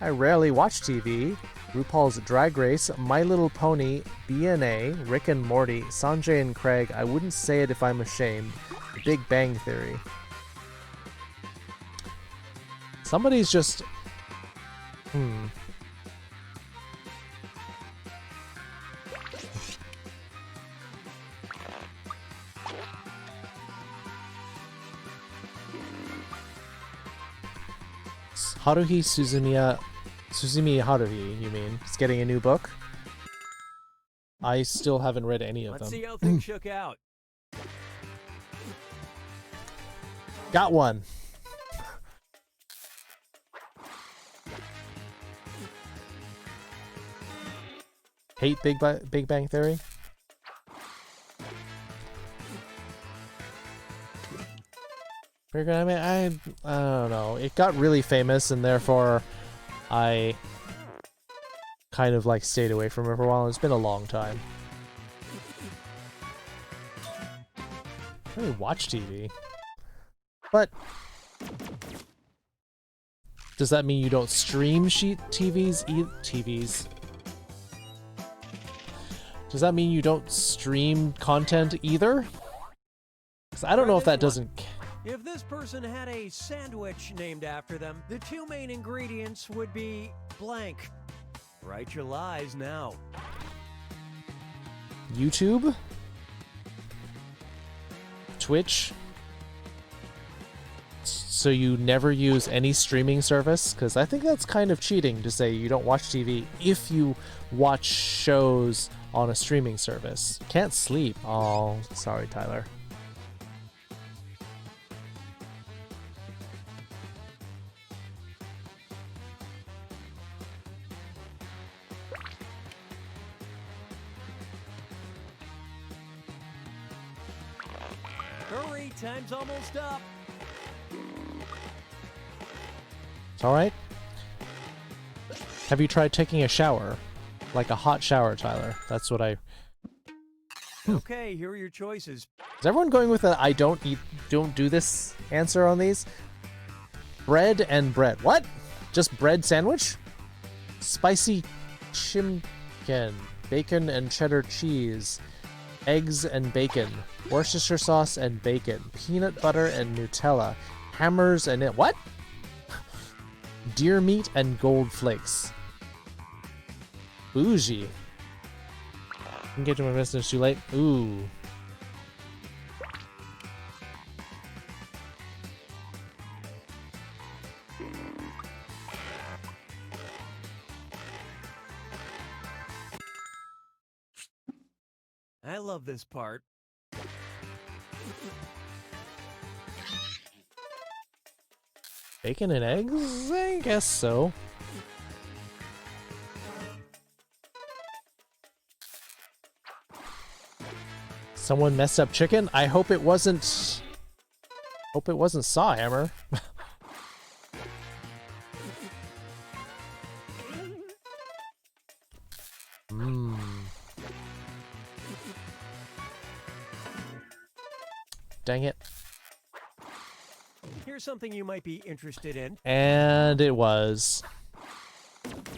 I rarely watch TV. RuPaul's Drag Race, My Little Pony, BNA, Rick and Morty, Sanjay and Craig, I wouldn't say it if I'm ashamed, The Big Bang Theory. Somebody's just... Haruhi Suzumi Haruhi, you mean? It's getting a new book? I still haven't read any of them. Let's see how things shook out. Got one. Hate Big Bang Theory? I mean, I don't know. It got really famous, and therefore I kind of like stayed away from it for a while. It's been a long time. I really watch TV. But does that mean you don't stream TVs? Does that mean you don't stream content either? 'Cause I don't know if that doesn't... If this person had a sandwich named after them, the two main ingredients would be blank. Write your lies now. YouTube? Twitch? So you never use any streaming service? Because I think that's kind of cheating to say you don't watch TV if you watch shows on a streaming service. Can't sleep. Oh, sorry, Tyler. Hurry, time's almost up. It's alright. Have you tried taking a shower? Like a hot shower, Tyler. That's what I... Okay, here are your choices. Is everyone going with a I don't do this answer on these? Bread and bread. What? Just bread sandwich? Spicy chimkin. Bacon and cheddar cheese. Eggs and bacon. Worcestershire sauce and bacon. Peanut butter and Nutella. Hammers and it. What? Deer meat and gold flakes. Bougie. Can get to my message too late. Ooh. I love this part. Bacon and eggs? I guess so. Someone messed up chicken? I hope it wasn't... Hope it wasn't Sawhammer. Dang it. Here's something you might be interested in. And it was.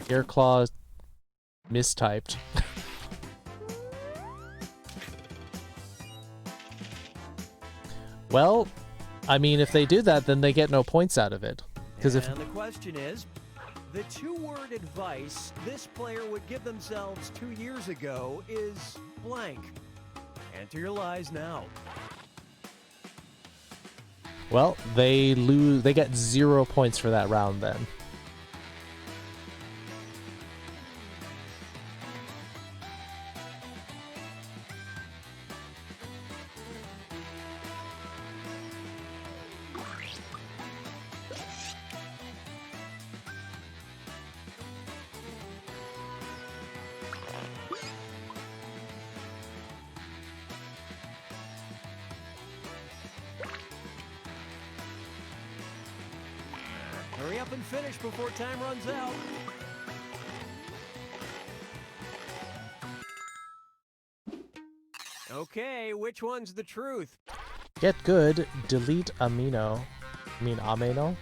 Ear claw mistyped. Well, I mean, if they do that, then they get no points out of it. Because if And the question is, the two-word advice this player would give themselves 2 years ago is blank. Enter your lies now. well, they lose. They get 0 points for that round then. Hurry up and finish before time runs out. Okay, which one's the truth? Get good, delete amino. I mean amino?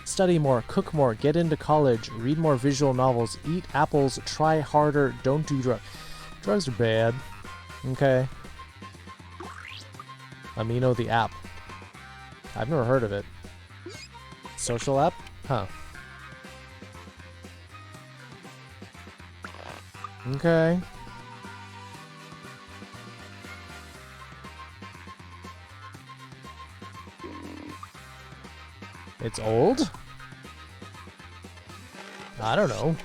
Study more, cook more, get into college, read more visual novels, eat apples, try harder, don't do drugs. Drugs are bad. Okay. Amino the app. I've never heard of it. Social app? Huh. Okay. It's old? I don't know.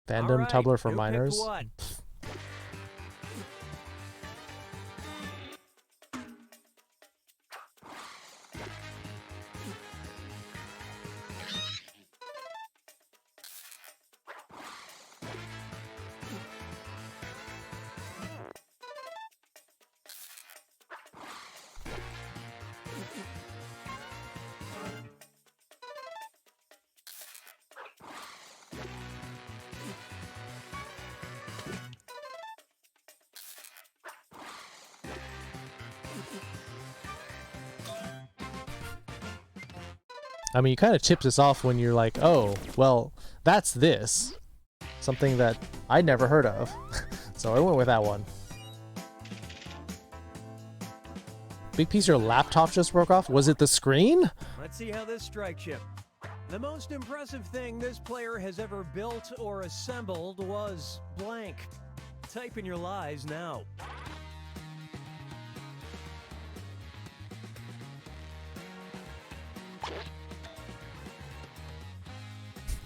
Fandom right, Tumblr for who picked minors? what? I mean, you kind of tipped us off when you're like, oh, well, that's this. Something that I'd never heard of. So I went with that one. Big piece of your laptop just broke off? Was it the screen? Let's see how this strikes you. The most impressive thing this player has ever built or assembled was blank. Type in your lies now.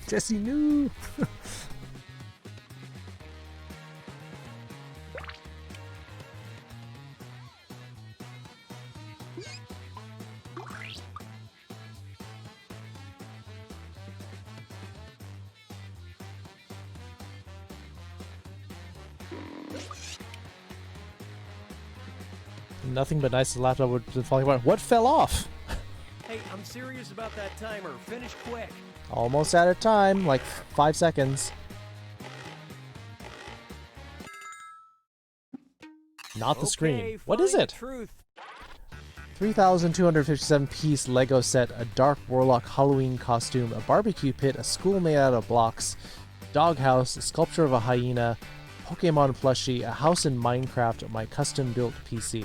Jesse knew. Nothing but nice laptop would be falling apart. What fell off? Hey, I'm serious about that timer. Finish quick. Almost out of time, like 5 seconds. Not the screen. What is it? 3,257 piece Lego set, a dark warlock Halloween costume, a barbecue pit, a school made out of blocks, doghouse, a sculpture of a hyena, Pokemon plushie, a house in Minecraft, my custom built PC.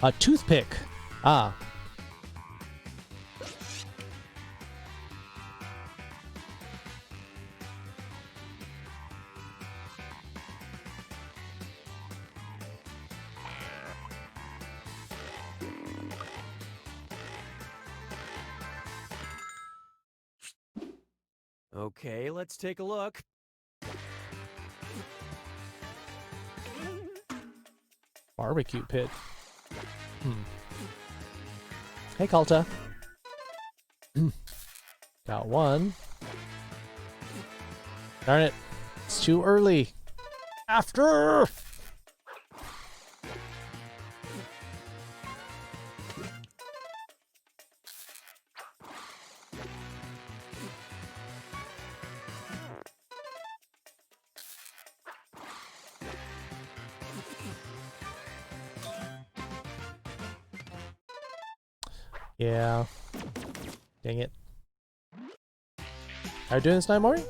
A toothpick. Ah. Okay, let's take a look. Barbecue pit. Hey, Kalta. Got one. Darn it. It's too early. After! Yeah. Dang it. How are you doing this night, Maury?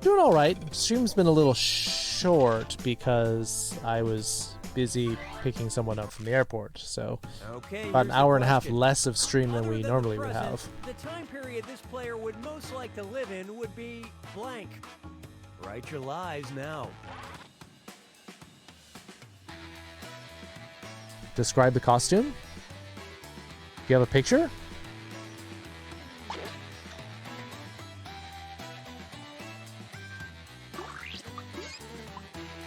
Doing alright. Stream's been a little short because I was busy picking someone up from the airport, so Okay, about an here's the hour and a half question. less of stream than Other we than normally the would present, have. The time period this player would most like to live in would be blank. Write your lies now. Describe the costume? Do you have a picture?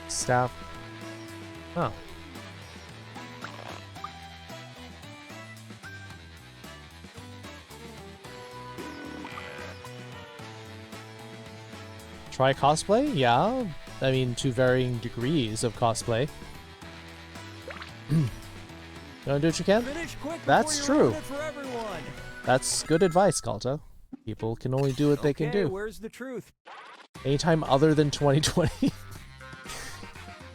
Staff. Oh. try cosplay? Yeah. I mean, to varying degrees of cosplay. You wanna do what you can? Finish quick That's before you ruin true. it for everyone. That's good advice, Kalta. People can only do what they can Okay, do. where's the truth? Anytime other than 2020.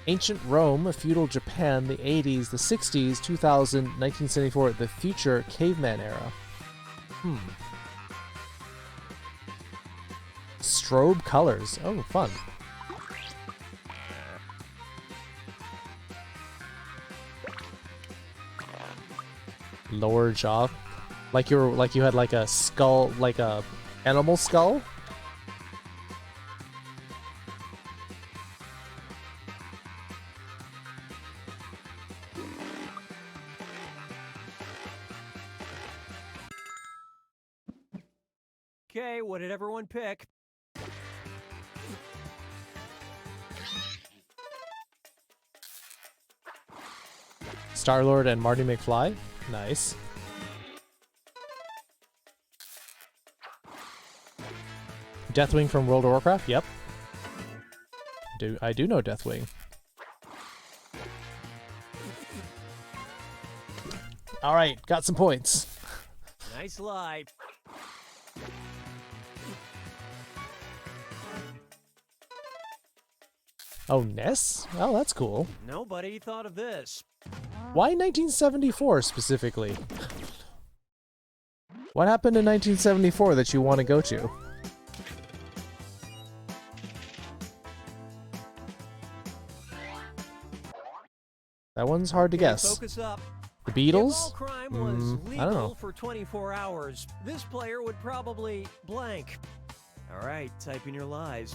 Ancient Rome, feudal Japan, the 80s, the 60s, 2000, 1974, the future caveman era. Strobe colors. Oh, fun. Lower jaw. Like you had like a skull, like a animal skull? Okay, what did everyone pick? Star-Lord and Marty McFly. Nice. Deathwing from World of Warcraft. Yep. I do know Deathwing. All right, got some points. Nice lie. Oh, Ness? Oh, that's cool. Nobody thought of this. Why 1974 specifically? What happened in 1974 that you want to go to? That one's hard to guess. Focus up. The Beatles? If all crime was I don't know. legal for 24 hours, this player would probably blank. All right, type in your lies.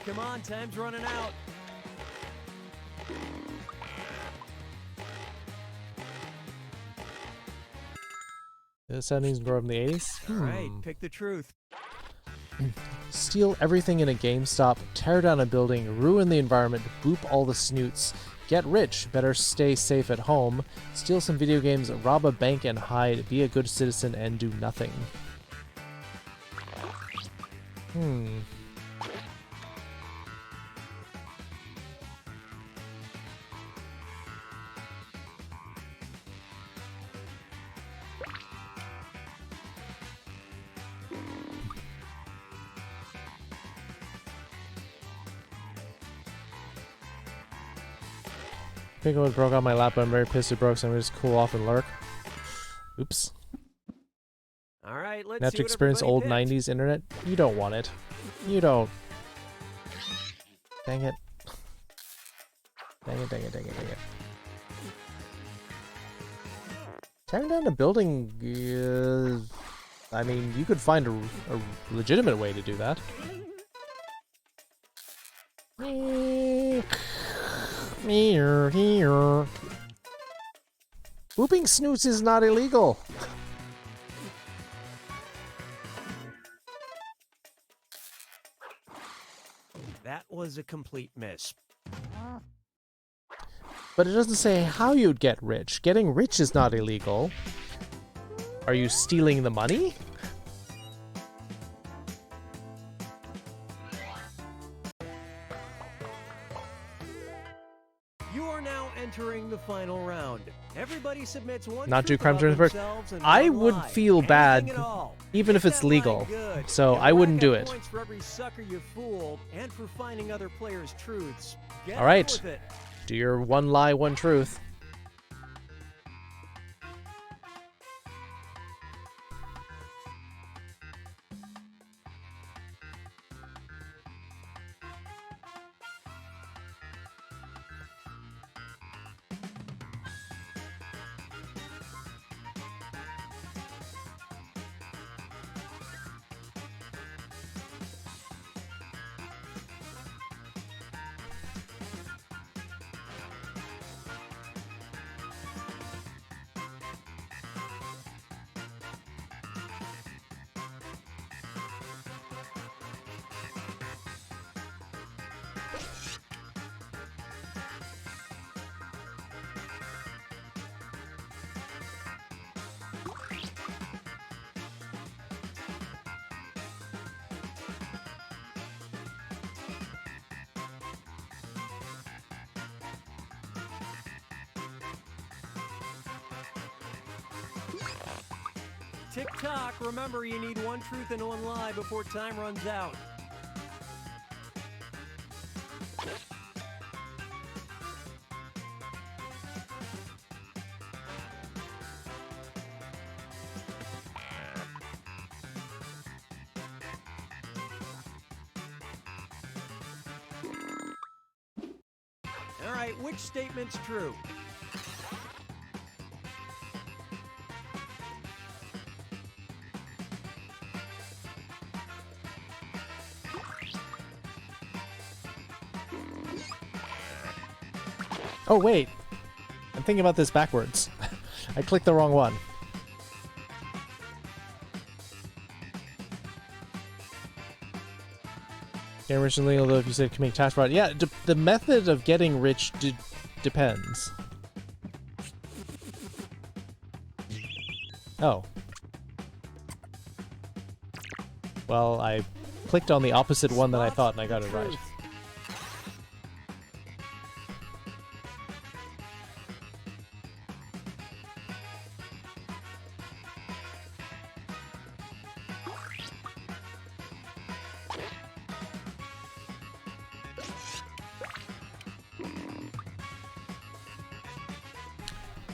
Come on, time's running out. The 70s grew up in the 80s? All right, pick the truth. Steal everything in a GameStop, tear down a building, ruin the environment, boop all the snoots, get rich, better stay safe at home, steal some video games, rob a bank and hide, be a good citizen and do nothing. Pickle broke on my lap, but I'm very pissed it broke, so I'm gonna just cool off and lurk. Oops. All right, let's Have see to what experience old everybody picked. 90s internet? You don't want it. You don't. Dang it. Dang it, dang it, dang it, dang it. Tearing down a building, I mean, you could find a legitimate way to do that. Whooping snoots is not illegal. That was a complete miss. But it doesn't say how you'd get rich. Getting rich is not illegal. Are you stealing the money? You are now entering the final round. Everybody submits one Not do truth crimes about during the first. themselves and I one would lie. feel Anything bad, at all. even if Get it's that lie legal. good. So You'll I wouldn't rack do up it. points for every sucker you fool and for finding other players' truths. Get All on right. with it. Do your one lie, one truth. Tick-tock, remember you need one truth and one lie before time runs out. Alright, which statement's true? Oh wait, I'm thinking about this backwards. I clicked the wrong one. Getting rich and legal, though, if you said can make tax fraud. Yeah, the method of getting rich depends. Oh. Well, I clicked on the opposite one that I thought, and I got it right.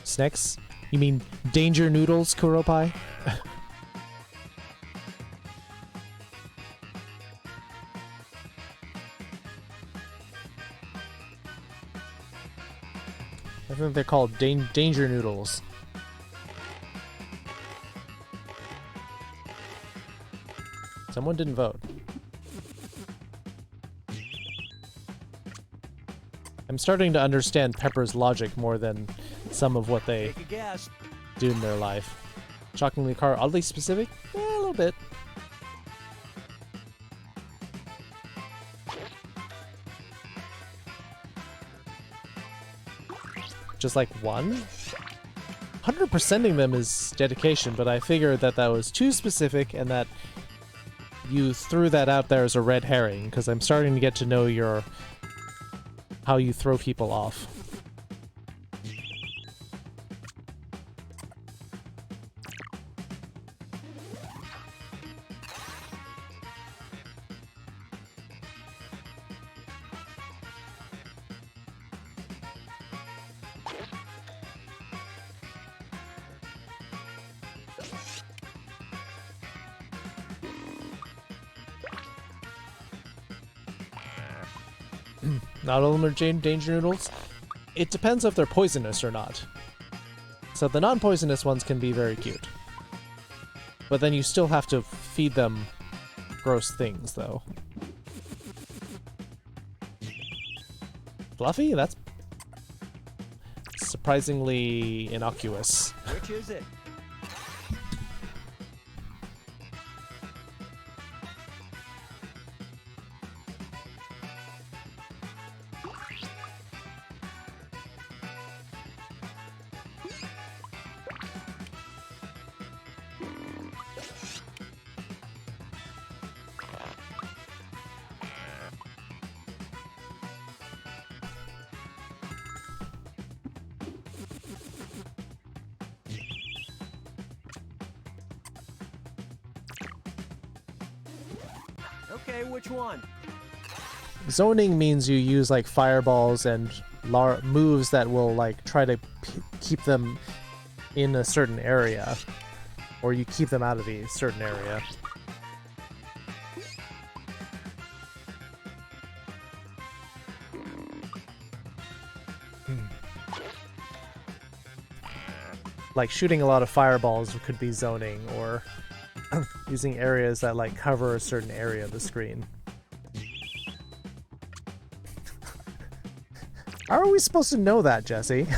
Snacks? You mean danger noodles, Kuropai? I think they're called danger noodles. Someone didn't vote. I'm starting to understand Pepper's logic more than some of what they do in their life. Shockingly oddly specific? Yeah, a little bit. Just like one? 100%ing them is dedication, but I figured that that was too specific and that you threw that out there as a red herring, because I'm starting to get to know your how you throw people off. Not all of them are danger noodles. It depends if they're poisonous or not. So the non-poisonous ones can be very cute. But then you still have to feed them gross things, though. Fluffy? That's surprisingly innocuous. Which is it? Okay, which one? Zoning means you use like fireballs and moves that will like try to keep them in a certain area, or you keep them out of a certain area. Like shooting a lot of fireballs could be zoning, or using areas that like cover a certain area of the screen. How are we supposed to know that, Jesse?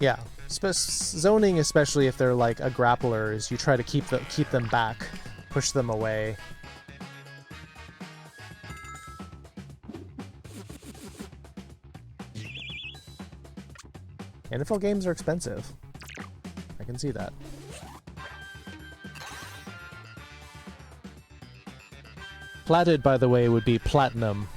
Yeah, zoning, especially if they're like a grappler, is you try to keep them back, push them away. NFL games are expensive. I can see that. Platted, by the way, would be platinum.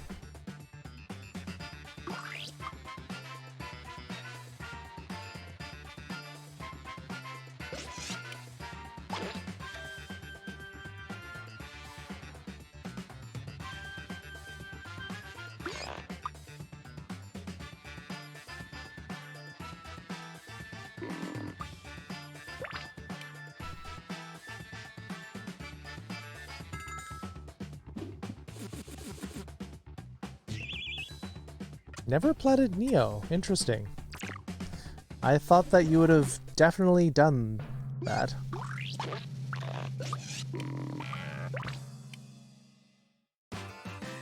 Never platted Neo. Interesting. I thought that you would have definitely done that.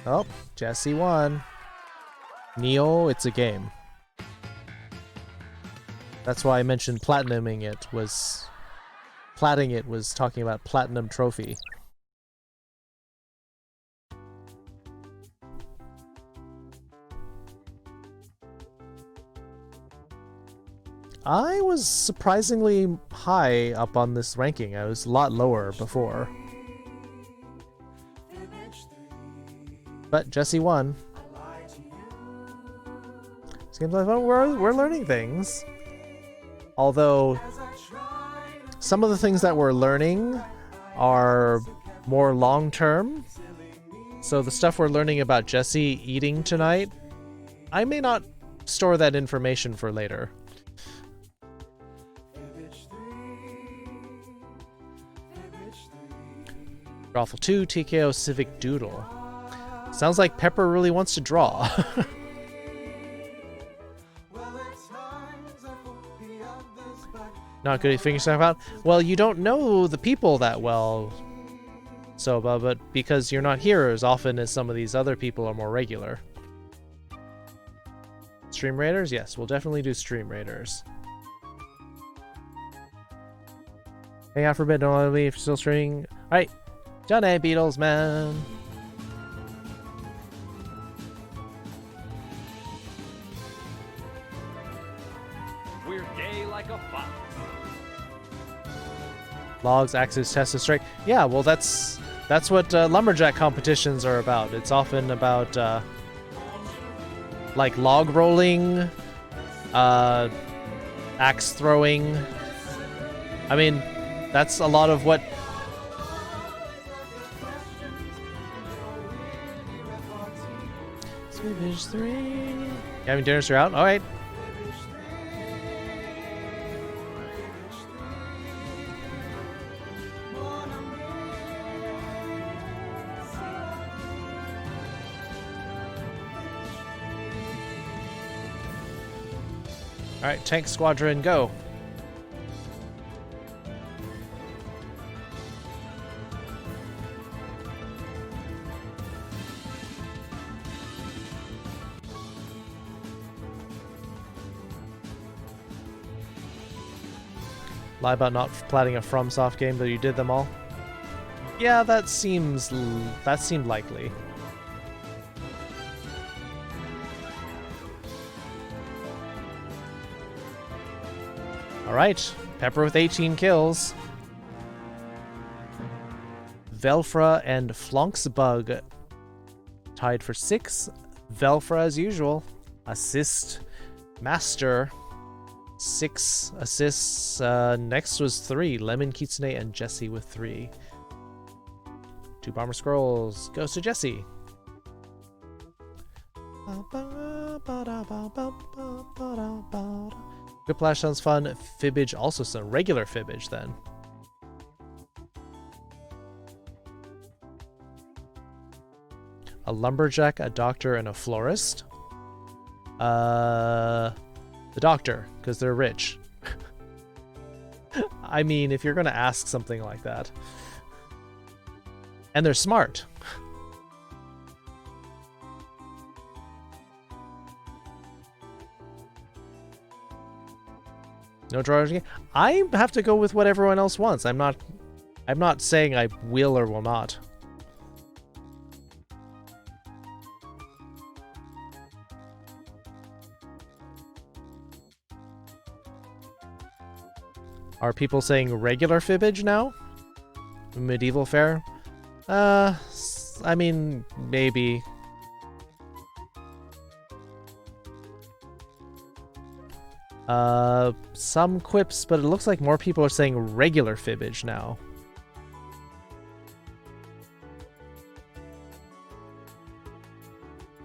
Oh, Jesse won. Neo, it's a game. That's why I mentioned platinuming it was... Platting it was talking about platinum trophy. I was surprisingly high up on this ranking. I was a lot lower before. But Jesse won. This game's like fun. We're learning things. Although some of the things that we're learning are more long-term. So the stuff we're learning about Jesse eating tonight, I may not store that information for later. Drawful 2, TKO Civic Doodle. Sounds like Pepper really wants to draw. Not good at figuring stuff out? Well, you don't know the people that well, Soba, but because you're not here as often as some of these other people are more regular. Stream Raiders? Yes, we'll definitely do Stream Raiders. Hang out for a bit, don't want to leave, still streaming. Alright. Johnny Beatles, man. We're gay like a fox. Logs, axes, Tesla strike. Yeah, well, that's what lumberjack competitions are about. It's often about like log rolling, axe throwing. I mean, that's a lot of what. Fish 3. You having dinner throughout? All right. All right, tank squadron, go. Lie about not platting a FromSoft game, but you did them all? Yeah, that seemed likely. Alright, Pepper with 18 kills. Velfra and Flonksbug tied for 6. Velfra as usual. Assist master. 6 assists. Next was 3. Lemon, Kitsune, and Jesse with 3. 2 Bomber Scrolls. Goes to Jesse. Whiplash sounds fun. Fibbage also sounds regular Fibbage then. A lumberjack, a doctor, and a florist. The doctor, because they're rich. I mean, if you're gonna ask something like that. And they're smart. No drawers again? I have to go with what everyone else wants. I'm not saying I will or will not. Are people saying regular fibbage now? Medieval fair? I mean, maybe. Some quips, but it looks like more people are saying regular fibbage now.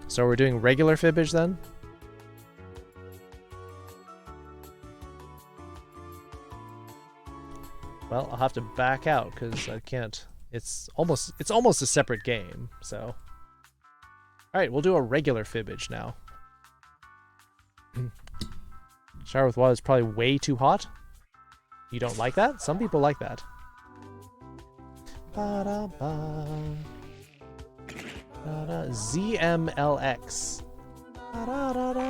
So we're doing regular fibbage then? Well, I'll have to back out because I can't. It's almost a separate game, so. All right, we'll do a regular fibbage now. Shower with water is probably way too hot. You don't like that? Some people like that. Ba-da-ba. Da-da. ZMLX. Ba-da-da-da.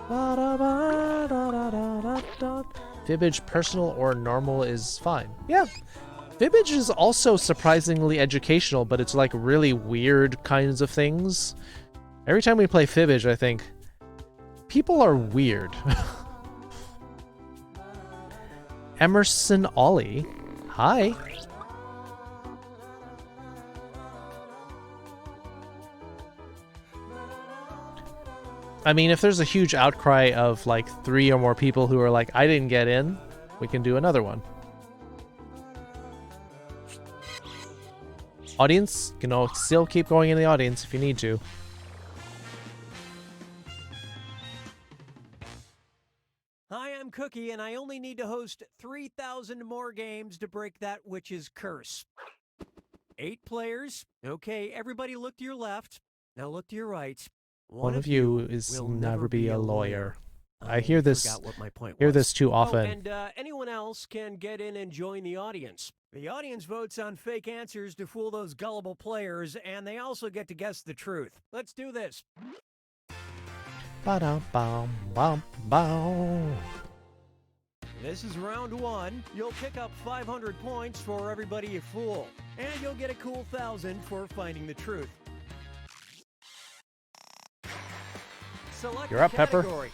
Ba-da-ba-da-da-da-da. Fibbage personal or normal is fine. Yeah. Fibbage is also surprisingly educational, but it's like really weird kinds of things. Every time we play Fibbage, I think, people are weird. Emerson Ollie. Hi. I mean, if there's a huge outcry of like 3 or more people who are like, I didn't get in, we can do another one. Audience, you know, still keep going in the audience if you need to. Hi, I'm Cookie, and I only need to host 3,000 more games to break that witch's curse. 8 players. Okay, everybody look to your left. Now look to your right. One of you is will never be a lawyer. I hear forgot what my point was. This too often. Oh, and anyone else can get in and join the audience. The audience votes on fake answers to fool those gullible players, and they also get to guess the truth. Let's do this. Ba-dum-bum-bum-bum. This is round 1. You'll pick up 500 points for everybody you fool, and you'll get a cool 1,000 for finding the truth. Select You're up, Pepper. category.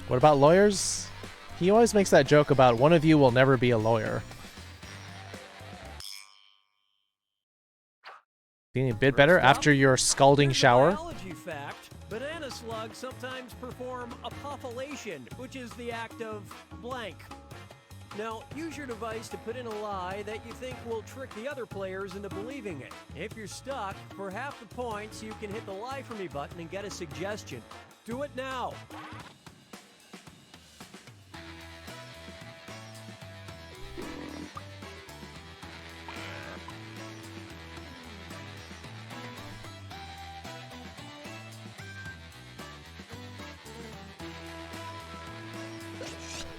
What about lawyers? He always makes that joke about one of you will never be a lawyer. Feeling a bit better after your scalding shower? Biology fact. Banana slugs sometimes perform apophylation, which is the act of blank. Now, use your device to put in a lie that you think will trick the other players into believing it. If you're stuck, for half the points, you can hit the Lie For Me button and get a suggestion. Do it now.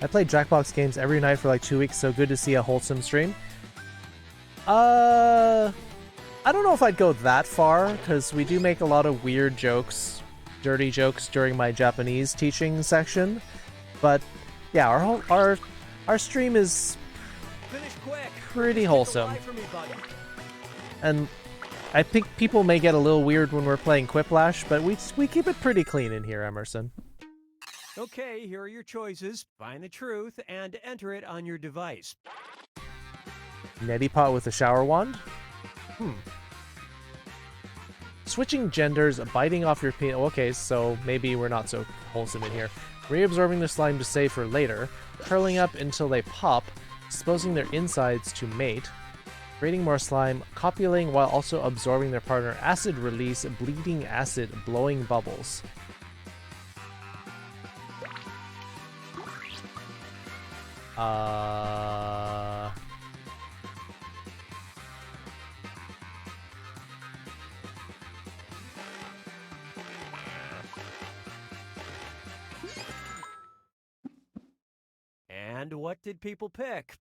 I played Jackbox games every night for like 2 weeks, so good to see a wholesome stream. I don't know if I'd go that far, because we do make a lot of weird jokes, dirty jokes during my Japanese teaching section. But yeah, our stream is pretty wholesome. And I think people may get a little weird when we're playing Quiplash, but we keep it pretty clean in here, Emerson. Okay, here are your choices. Find the truth and enter it on your device. Neti pot with a shower wand? Switching genders, biting off your penis. Okay, so maybe we're not so wholesome in here. Reabsorbing the slime to save for later. Curling up until they pop. Exposing their insides to mate. Creating more slime. Copulating while also absorbing their partner. Acid release. Bleeding acid. Blowing bubbles. And what did people pick?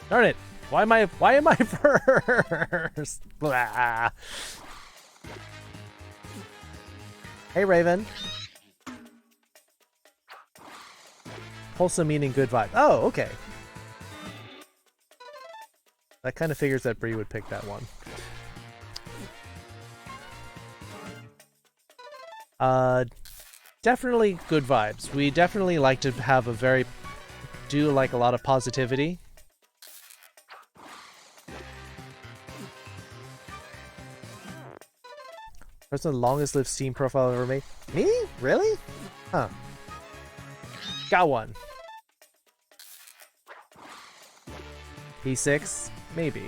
Darn it! Why am I first? Blah. Hey, Raven. Wholesome meaning good vibe. Oh, okay. That kind of figures that Bree would pick that one. definitely good vibes. We definitely like to have a like a lot of positivity. That's the longest lived Steam profile I've ever made. Me? Really? Huh. Got one. P6? Maybe.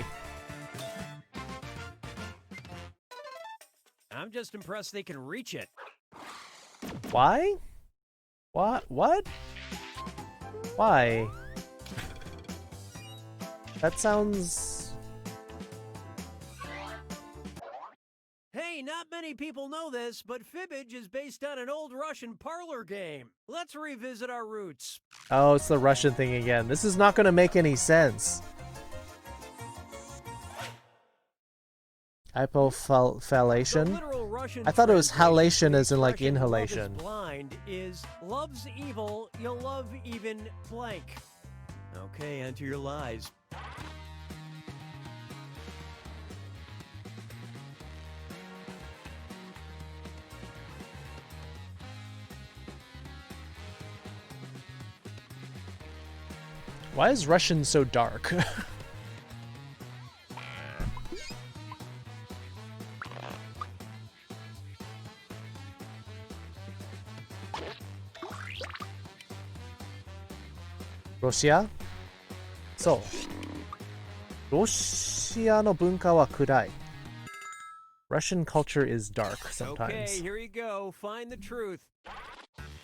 I'm just impressed they can reach it. Why? What? What? Why? That sounds... Hey, not many people know this, but Fibbage is based on an old Russian parlor game. Let's revisit our roots. Oh, it's the Russian thing again. This is not going to make any sense. Hypofallation? I thought it was halation as in like inhalation. Blind is love's evil, you'll love even blank. Okay, enter your lies. Why is Russian so dark? Russia? そう。ロシアの文化は暗い。Russian culture is dark sometimes. Okay, here you go. Find the truth.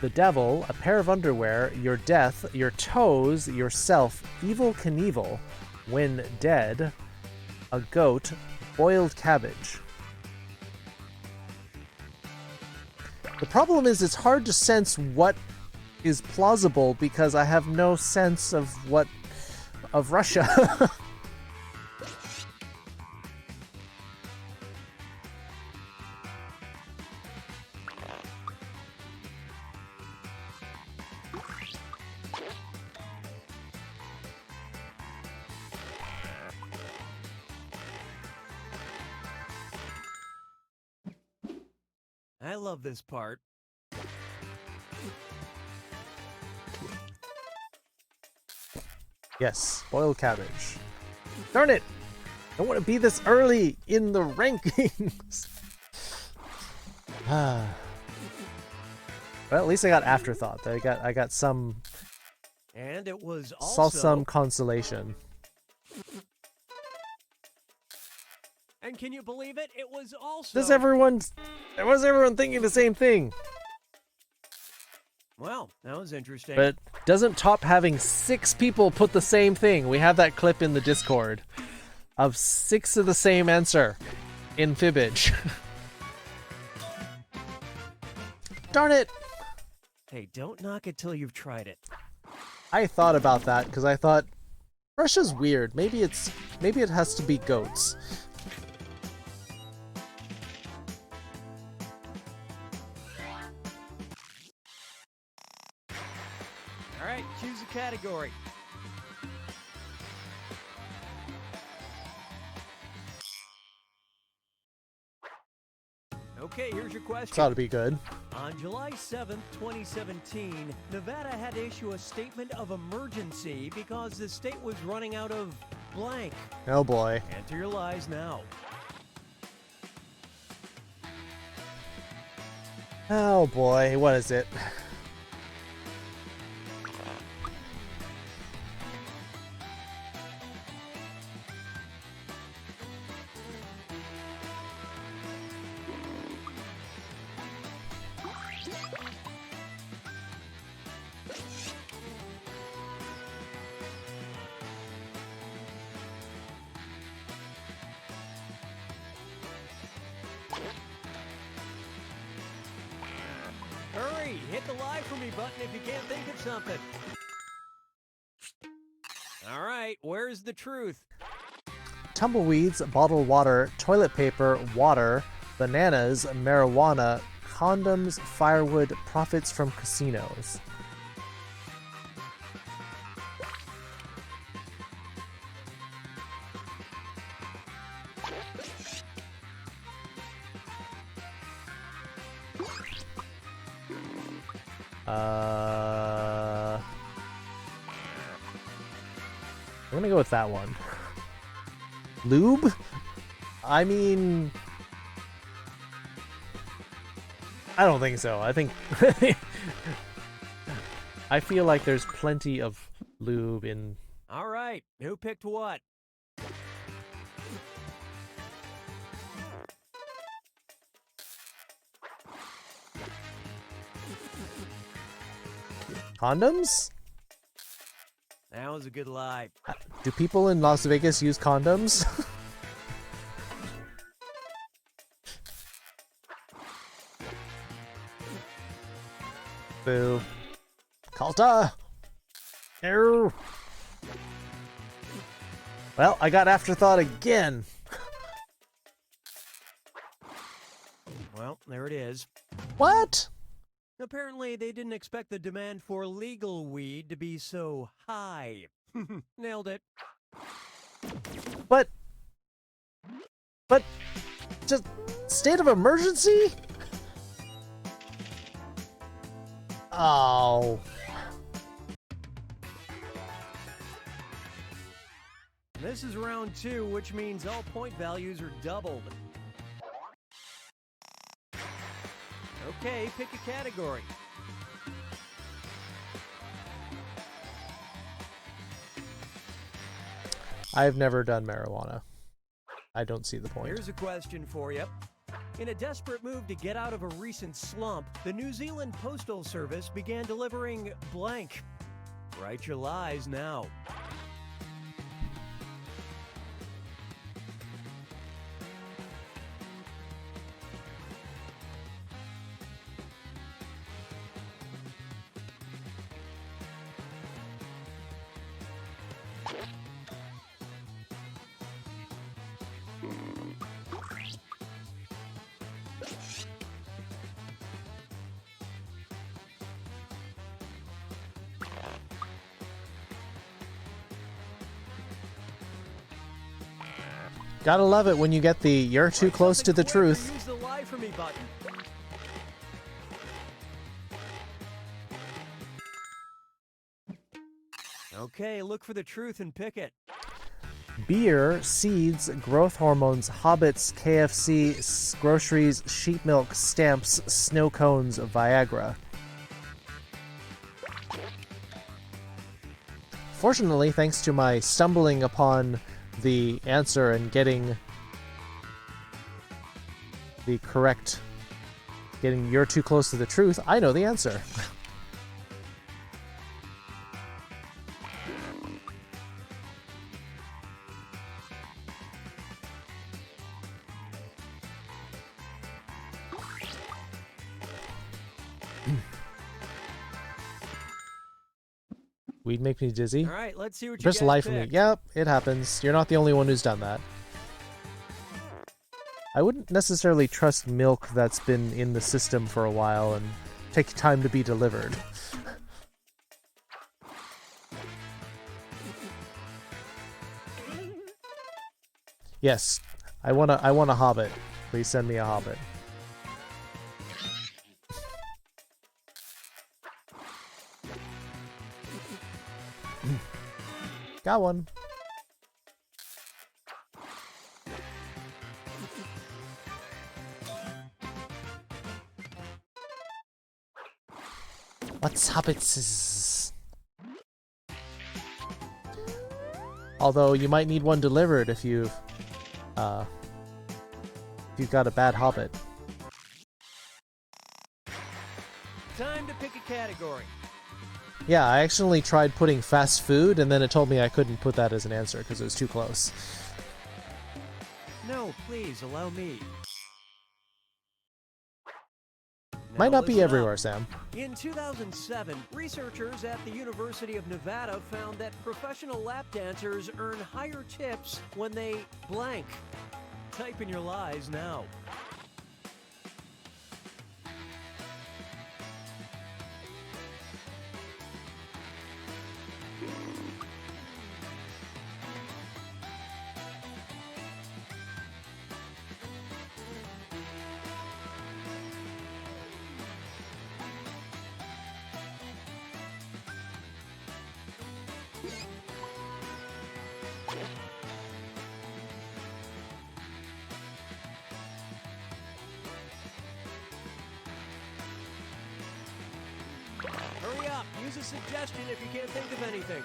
The devil, a pair of underwear, your death, your toes, yourself, evil Knievel, when dead, a goat, boiled cabbage. The problem is it's hard to sense what is plausible because I have no sense of Russia. I love this part. Yes, boiled cabbage. Darn it! I don't want to be this early in the rankings. Well, at least I got afterthought. I got some. And it was saw also some consolation. And can you believe it? It was also. Was everyone thinking the same thing? Well, that was interesting. But doesn't top having 6 people put the same thing? We have that clip in the Discord of 6 of the same answer in Fibbage. Darn it! Hey, don't knock it till you've tried it. I thought about that because I thought Russia's weird. Maybe it has to be goats. Alright, choose a category. Okay, here's your question. This ought to be good. On July 7th, 2017, Nevada had to issue a statement of emergency because the state was running out of blank. Oh boy. Enter your lies now. Oh boy, what is it? Hurry, hit the lie for me button if you can't think of something. All right, where's the truth? Tumbleweeds, bottled water, toilet paper, water, bananas, marijuana, condoms, firewood, profits from casinos. I'm gonna go with that one. Lube? I mean, I don't think so. I think I feel like there's plenty of lube in. All right, who picked what? Condoms? That was a good lie. Do people in Las Vegas use condoms? Boo. Calta! Err. Well, I got afterthought again. Well, there it is. What? Apparently, they didn't expect the demand for legal weed to be so high. Nailed it. But just state of emergency? Oh. This is round 2, which means all point values are doubled. Okay, pick a category. I've never done marijuana. I don't see the point. Here's a question for you. In a desperate move to get out of a recent slump, the New Zealand Postal Service began delivering blank. Write your lies now. Gotta love it when you get the "you're too close to the truth." Use the lie for me button. Okay, look for the truth and pick it. Beer, seeds, growth hormones, hobbits, KFC, groceries, sheep milk, stamps, snow cones, Viagra. Fortunately, thanks to my stumbling upon the answer and getting the correct, "you're too close to the truth," I know the answer. Weed make me dizzy. All right, let's see what you Press guys life for me. picked. Yep, it happens. You're not the only one who's done that. I wouldn't necessarily trust milk that's been in the system for a while and take time to be delivered. Yes, I want a hobbit. Please send me a hobbit. Got one. What's hobbits? Although you might need one delivered if you've got a bad hobbit. Time to pick a category. Yeah, I actually tried putting fast food, and then it told me I couldn't put that as an answer because it was too close. No, please, allow me. Might Now not be listen everywhere, up. Sam. In 2007, researchers at the University of Nevada found that professional lap dancers earn higher tips when they blank. Type in your lies now. use a suggestion if you can't think of anything.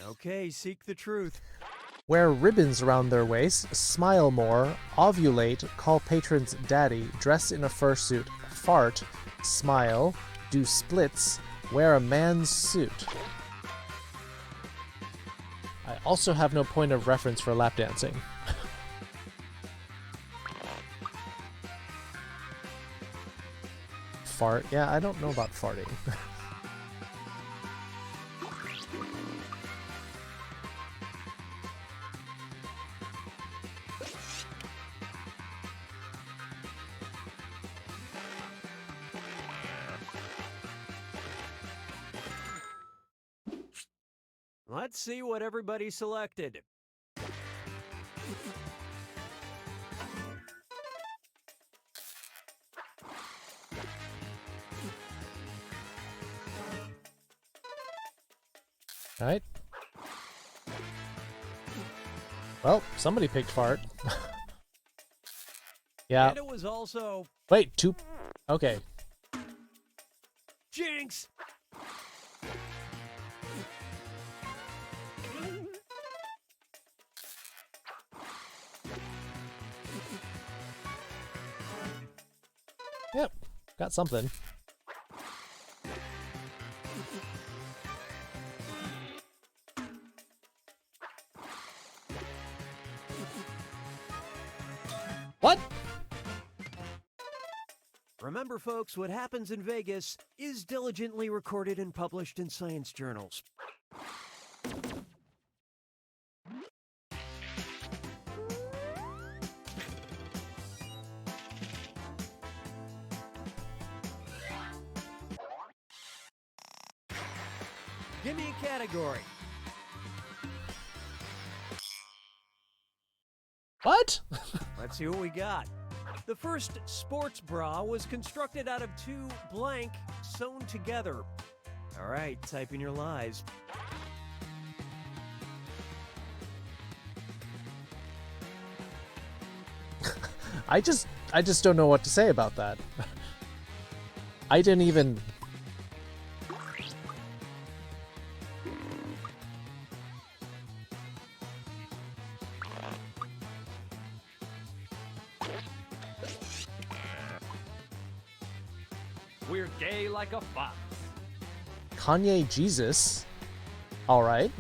Okay, seek the truth. Wear ribbons around their waist, smile more, ovulate, call patrons daddy, dress in a fursuit, fart, smile, do splits, wear a man's suit. I also have no point of reference for lap dancing. Fart? Yeah, I don't know about farting. Let's see what everybody selected. Alright. Well, somebody picked fart. Yeah. And it was also... Wait, two... Okay. Jinx! Yep, got something. What? Remember, folks, what happens in Vegas is diligently recorded and published in science journals. Give me a category. What? Let's see what we got. The first sports bra was constructed out of two blank sewn together. All right, type in your lies. I just don't know what to say about that. I didn't even... We're gay like a fox. Kanye Jesus. Alright.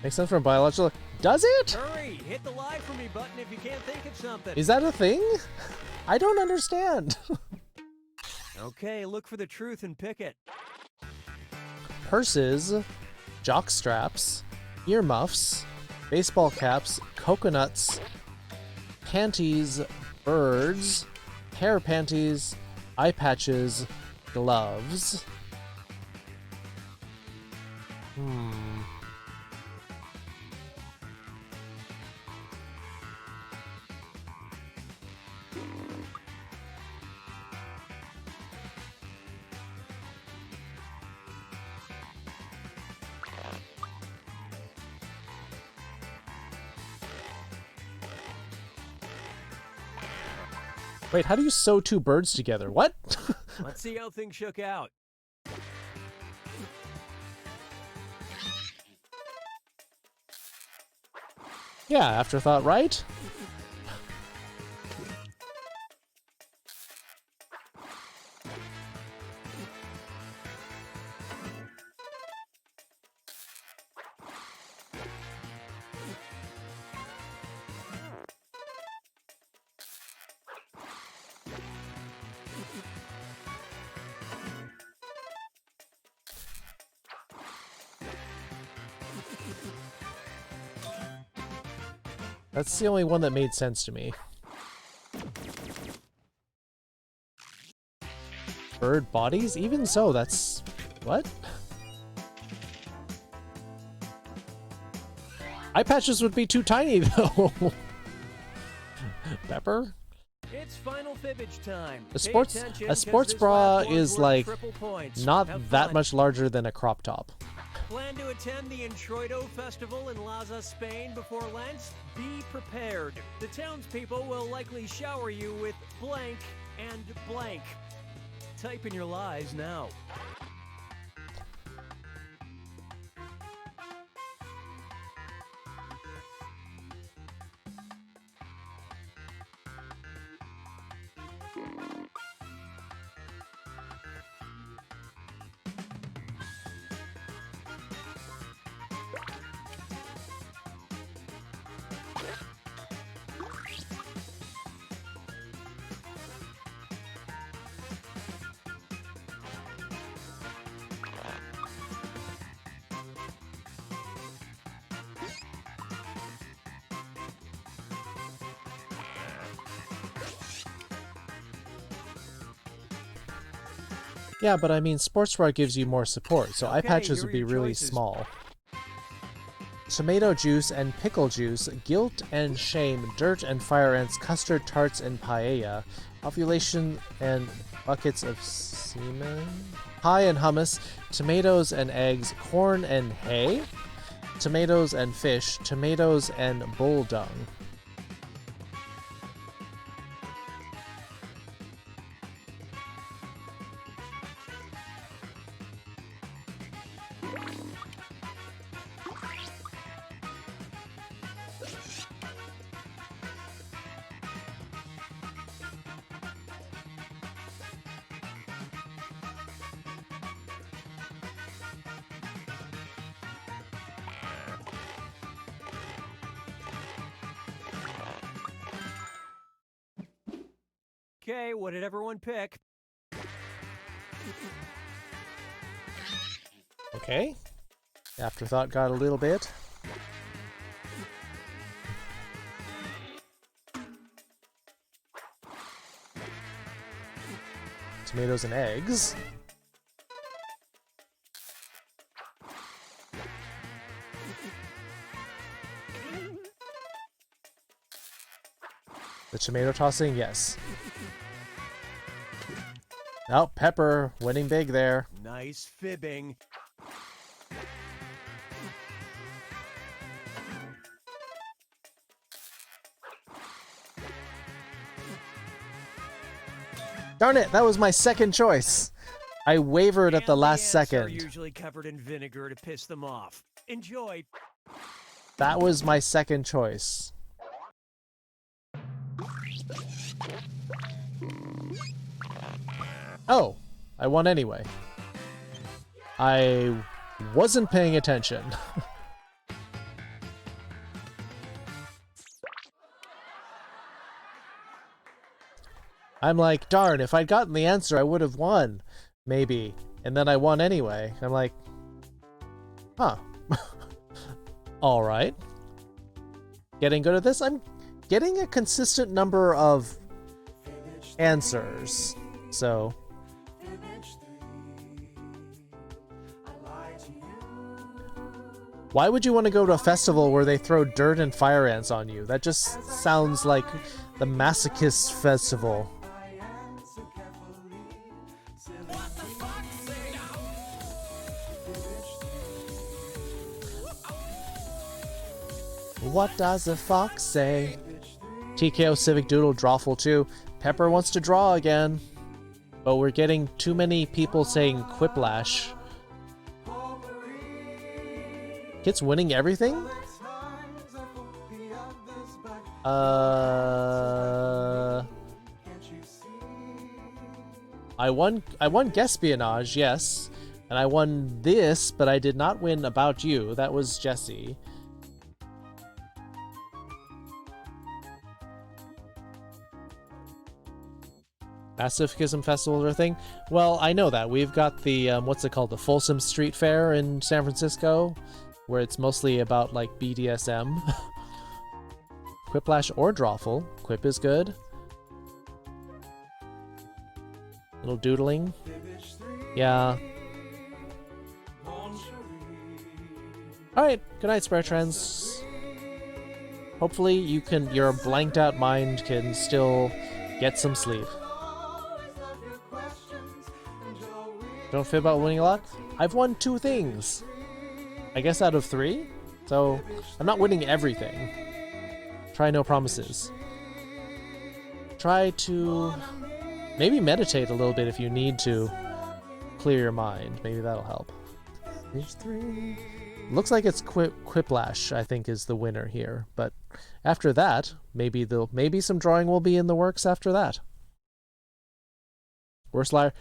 Makes sense from biological... Does it? Hurry, hit the lie for me button if you can't think of something. Is that a thing? I don't understand. Okay, look for the truth and pick it. Purses, jock straps, earmuffs, baseball caps, coconuts, panties, birds, hair panties, eye patches, gloves. Wait, how do you sew two birds together? What? Let's see how things shook out. Yeah, afterthought, right? That's the only one that made sense to me. Bird bodies? Even so, that's... what? Eye patches would be too tiny, though. Pepper? It's final fibbage time. A sports bra is like not that much larger than a crop top. Plan to attend the Introito Festival in Laza, Spain before Lent? Be prepared. The townspeople will likely shower you with blank and blank. Type in your lies now. Yeah, but I mean, Sportsbar gives you more support, so eye patches would be really small. Tomato juice and pickle juice, guilt and shame, dirt and fire ants, custard tarts and paella, ovulation and buckets of semen, pie and hummus, tomatoes and eggs, corn and hay, tomatoes and fish, tomatoes and bull dung. Okay, what did everyone pick? Okay. Afterthought got a little bit. Tomatoes and eggs. The tomato tossing, yes. Oh, Pepper winning big there. Nice fibbing. Darn it, that was my second choice. I wavered at the last second. Are usually covered in vinegar to piss them off. Enjoy. That was my second choice. Oh, I won anyway. I wasn't paying attention. I'm like, darn, if I'd gotten the answer, I would have won. Maybe. And then I won anyway. I'm like, huh. Alright. Getting good at this. I'm getting a consistent number of answers. So... why would you want to go to a festival where they throw dirt and fire ants on you? That just sounds like the masochist festival. What does the fox say? TKO Civic Doodle Drawful 2. Pepper wants to draw again. But we're getting too many people saying Quiplash. Kit's winning everything? I won Guespionage, yes. And I won this, but I did not win About You. That was Jesse. Masochism Festival or thing? Well, I know that. We've got the, what's it called? The Folsom Street Fair in San Francisco, where it's mostly about, like, BDSM. Quiplash or Drawful. Quip is good. Little doodling. Yeah. Alright, good night, Spare Trends. Hopefully your blanked out mind can still get some sleep. Don't fib about winning a lot? I've won 2 things. I guess out of 3. So I'm not winning everything. Try no promises. Try to maybe meditate a little bit if you need to clear your mind. Maybe that'll help. There's 3. Looks like it's Quiplash, I think, is the winner here. But after that, maybe some drawing will be in the works after that. Worst liar.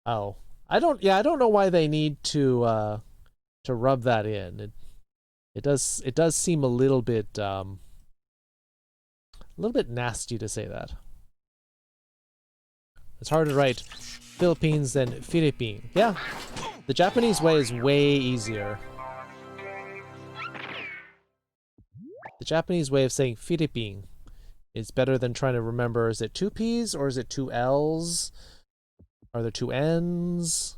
Oh, I don't know why they need to rub that in. It does seem a little bit nasty to say that. It's hard to write Philippines than Philippine. Yeah, the Japanese way is way easier. The Japanese way of saying Philippine is better than trying to remember, is it 2 P's or is it 2 L's? Are there 2 N's?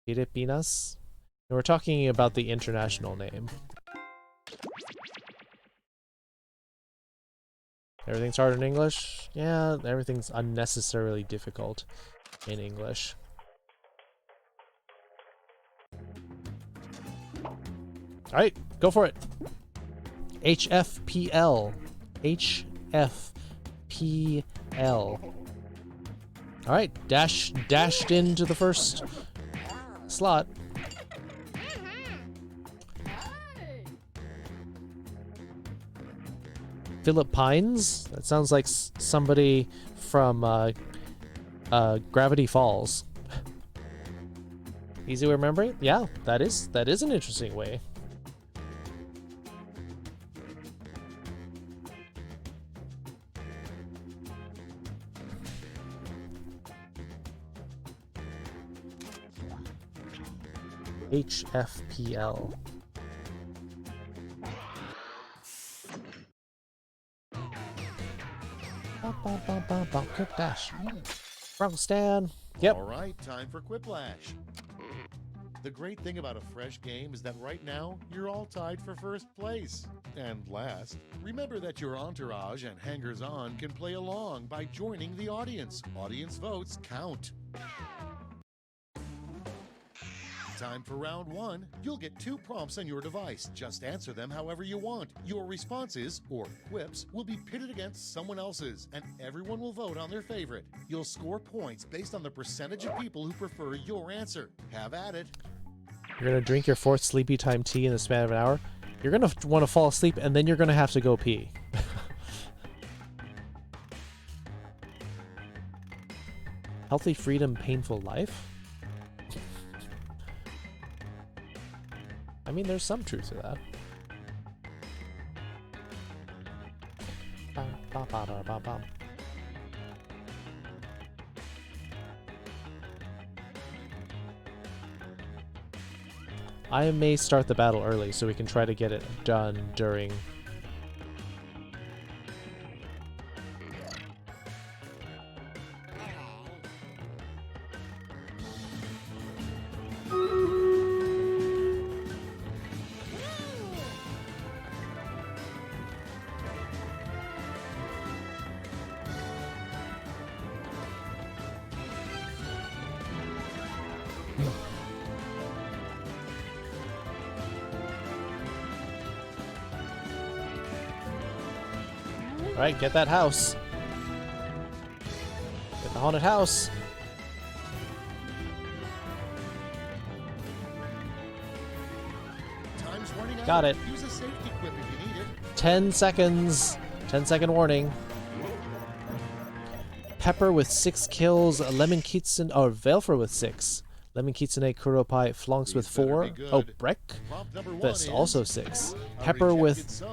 Filipinas? And we're talking about the international name. Everything's hard in English? Yeah, everything's unnecessarily difficult in English. Alright, go for it. HFPL. HFPL. Alright, dashed into the first slot. Philippines? That sounds like somebody from Gravity Falls. Easy to remember it? Yeah, that is an interesting way. HFPL. Quick dash. Wrong stand. Yep. All right, time for Quiplash. The great thing about a fresh game is that right now, you're all tied for first place. And last, remember that your entourage and hangers-on can play along by joining the audience. Audience votes count. Time for round 1. You'll get 2 prompts on your device. Just answer them however you want. Your responses, or quips, will be pitted against someone else's, and everyone will vote on their favorite. You'll score points based on the percentage of people who prefer your answer. Have at it. You're gonna drink your 4th sleepy time tea in the span of an hour. You're gonna want to fall asleep, and then you're gonna have to go pee. Healthy freedom, painful life? I mean, there's some truth to that. I may start the battle early so we can try to get it done during... Alright, get that house. Get the haunted house. Time's running out. Got it. Use a safety quip if you need it. 10 seconds. 10-second warning. Pepper with 6 kills. Lemon Kitsune... Oh, Velfer with 6. Lemon Kitsune Kuropai Flonks with 4. Oh, Breck. That's also 6. Pepper with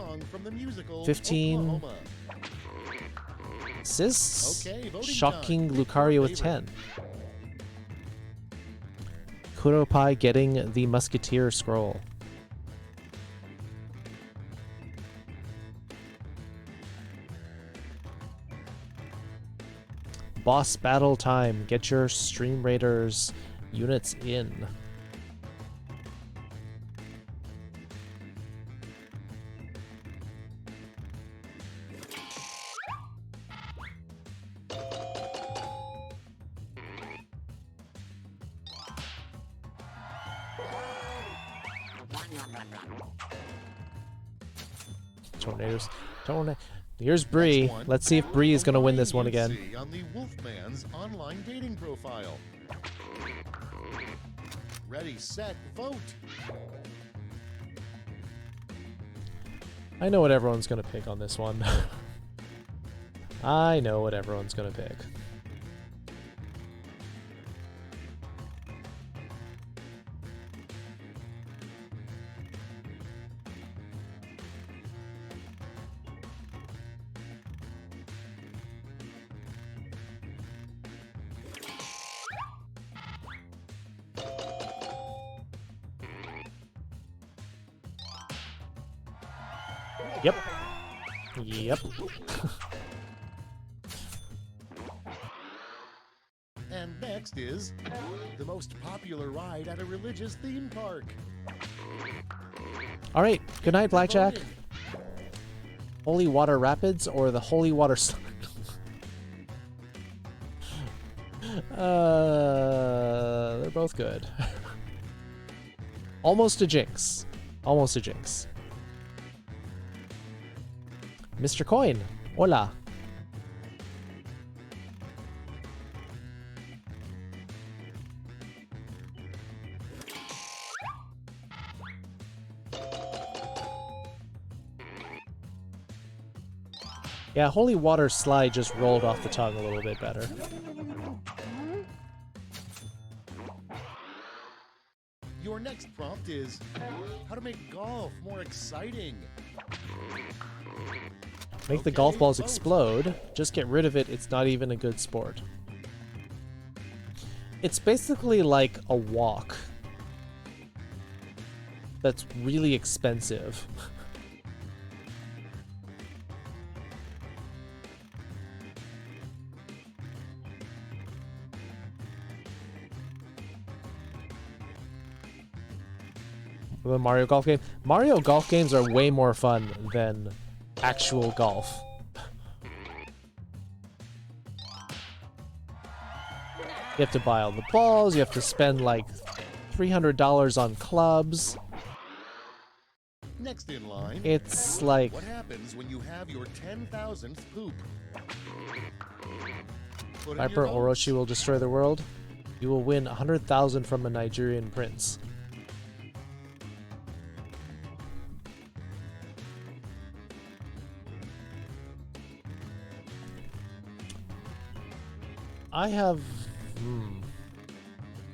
15. Sis. Okay, Shocking Lucario with 10. Kuropai getting the Musketeer Scroll. Boss battle time. Get your Stream Raiders units in. Tornadoes. Here's Bree. Let's see if Bree is going to win this one again. On the Wolfman's online dating profile. Ready, set, vote. I know what everyone's going to pick on this one. I know what everyone's going to pick. Yep. Yep. And next is the most popular ride at a religious theme park. All right. Good night, Blackjack. Holy Water Rapids or the Holy Water Slide? They're both good. Almost a jinx. Almost a jinx. Mr. Coin, hola. Yeah, Holy Water Slide just rolled off the tongue a little bit better. Your next prompt is how to make golf more exciting. Make the golf balls explode. Just get rid of it. It's not even a good sport. It's basically like a walk that's really expensive. The Mario Golf game. Mario Golf games are way more fun than actual golf. You have to buy all the balls, you have to spend like $300 on clubs. Next in line, it's like what happens when you have your 10,000th poop? Viper Orochi will destroy the world. You will win 100,000 from a Nigerian prince. I have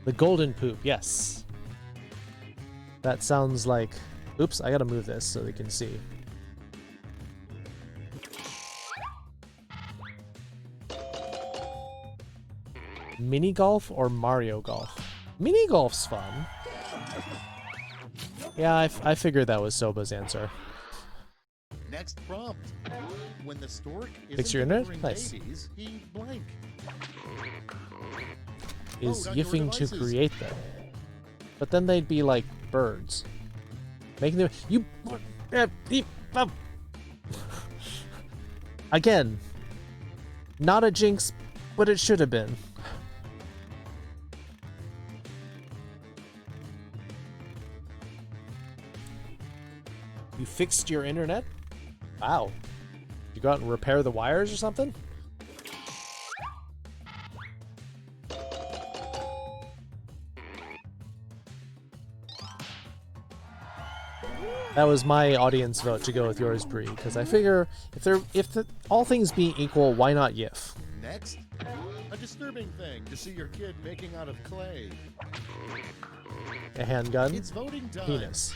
the golden poop, yes. That sounds like... Oops, I gotta move this so they can see. Mini golf or Mario golf? Mini golf's fun. Yeah, I figured that was Soba's answer. Next prompt. When the stork Fix your internet? Nice. Babies, he blank. Is yiffing to create them. But then they'd be like birds. Making them... You... Again. Not a jinx, but it should have been. You fixed your internet? Wow. You go out and repair the wires or something? That was my audience vote to go with yours, Bree, because I figure if all things being equal, why not Yif? Next, a disturbing thing to see your kid making out of clay. A handgun? It's voting time. Penis.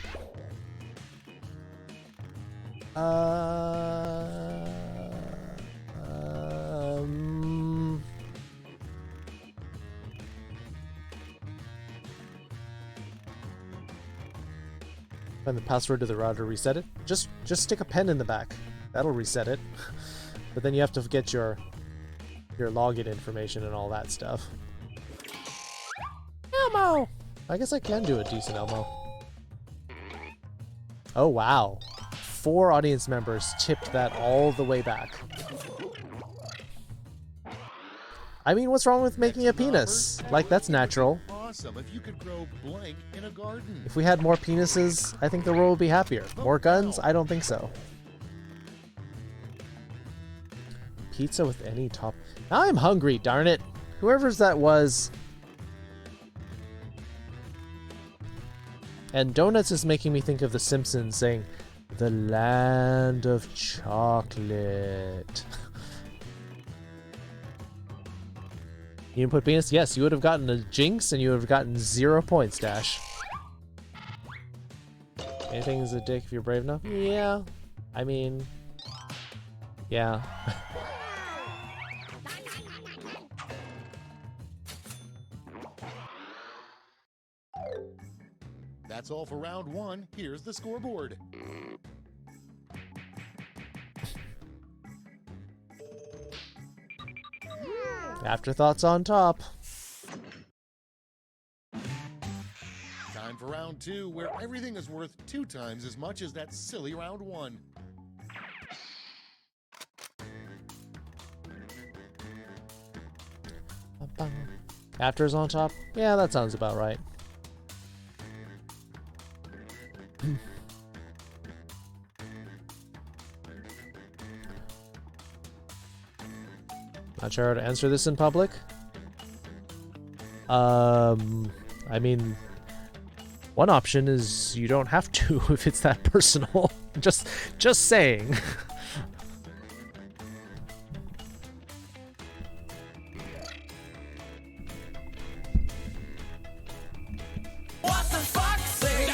Find the password to the router, reset it. Just stick a pen in the back. That'll reset it. But then you have to get your login information and all that stuff. Elmo! I guess I can do a decent Elmo. Oh wow. 4 audience members tipped that all the way back. I mean, what's wrong with making a penis? Like, that's natural. awesome if you could grow blank in a garden. If we had more penises, I think the world would be happier. More guns? I don't think so. Pizza with any top... Now I'm hungry, darn it. Whoever's that was... And donuts is making me think of The Simpsons saying, "The land of chocolate." You didn't put penis? Yes, you would have gotten a jinx and you would have gotten 0 points, Dash. Anything is a dick if you're brave enough? Yeah. I mean... Yeah. That's all for round 1. Here's the scoreboard. Afterthoughts on top. Time for round 2, where everything is worth 2 times as much as that silly round 1. After is on top? Yeah, that sounds about right. Not sure how to answer this in public. I mean, one option is you don't have to if it's that personal. Just saying. What the fuck say?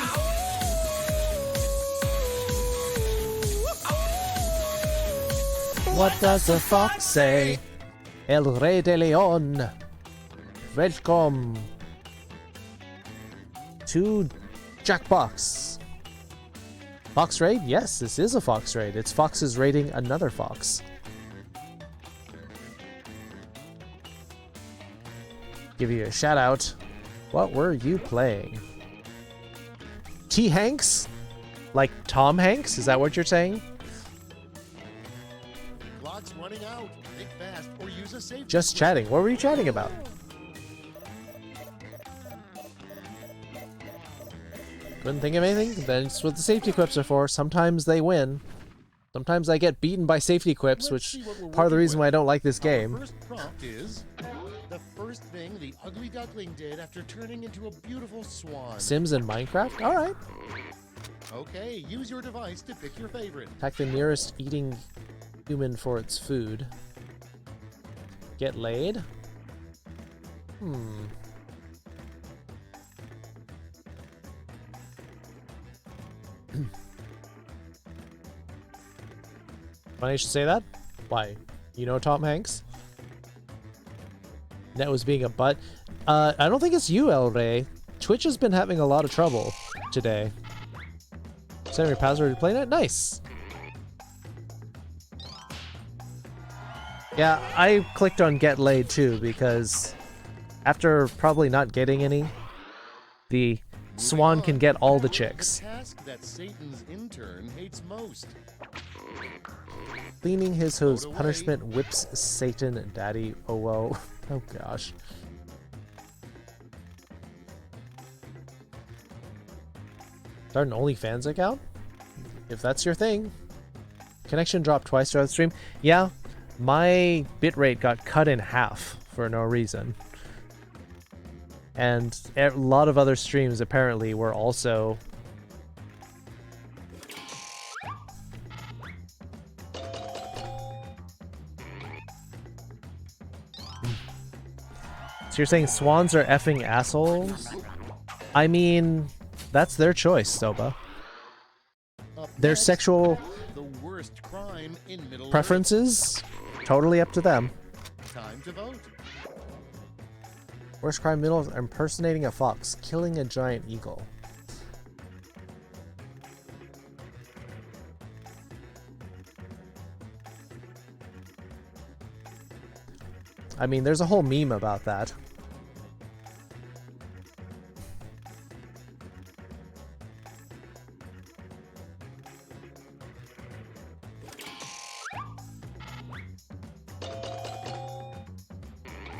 What does the fox say? El Rey de Leon. Welcome to Jackbox. Fox raid? Yes, this is a fox raid. It's foxes raiding another fox. Give you a shout out. What were you playing? T. Hanks? Like Tom Hanks? Is that what you're saying? Clock's running out. Think fast or use a safety. Just chatting. What were you chatting about? Couldn't think of anything? That's what the safety quips are for. Sometimes they win. Sometimes I get beaten by safety quips, which part of the reason why I don't like this game. Our first prompt is the first thing the ugly duckling did after turning into a beautiful swan. Sims and Minecraft? Alright. Okay, use your device to pick your favorite. Attack the nearest eating human for its food. Get laid? Funny you should say that? Why? You know Tom Hanks? That was being a butt. I don't think it's you, El Rey. Twitch has been having a lot of trouble today. Send your password to play it? Nice! Yeah, I clicked on Get Laid too because after probably not getting any, the swan can get all the chicks. The task that Satan's intern hates most. Cleaning his hose. Punishment whips Satan daddy. Oh whoa. Oh gosh. Start an OnlyFans account? If that's your thing. Connection dropped twice throughout the stream. Yeah, my bitrate got cut in half for no reason. And a lot of other streams apparently were also... So you're saying swans are effing assholes? I mean, that's their choice, Soba. Their sexual the worst crime in Middle preferences, totally up to them. Time to vote. Worst crime middle is impersonating a fox, killing a giant eagle. I mean, there's a whole meme about that.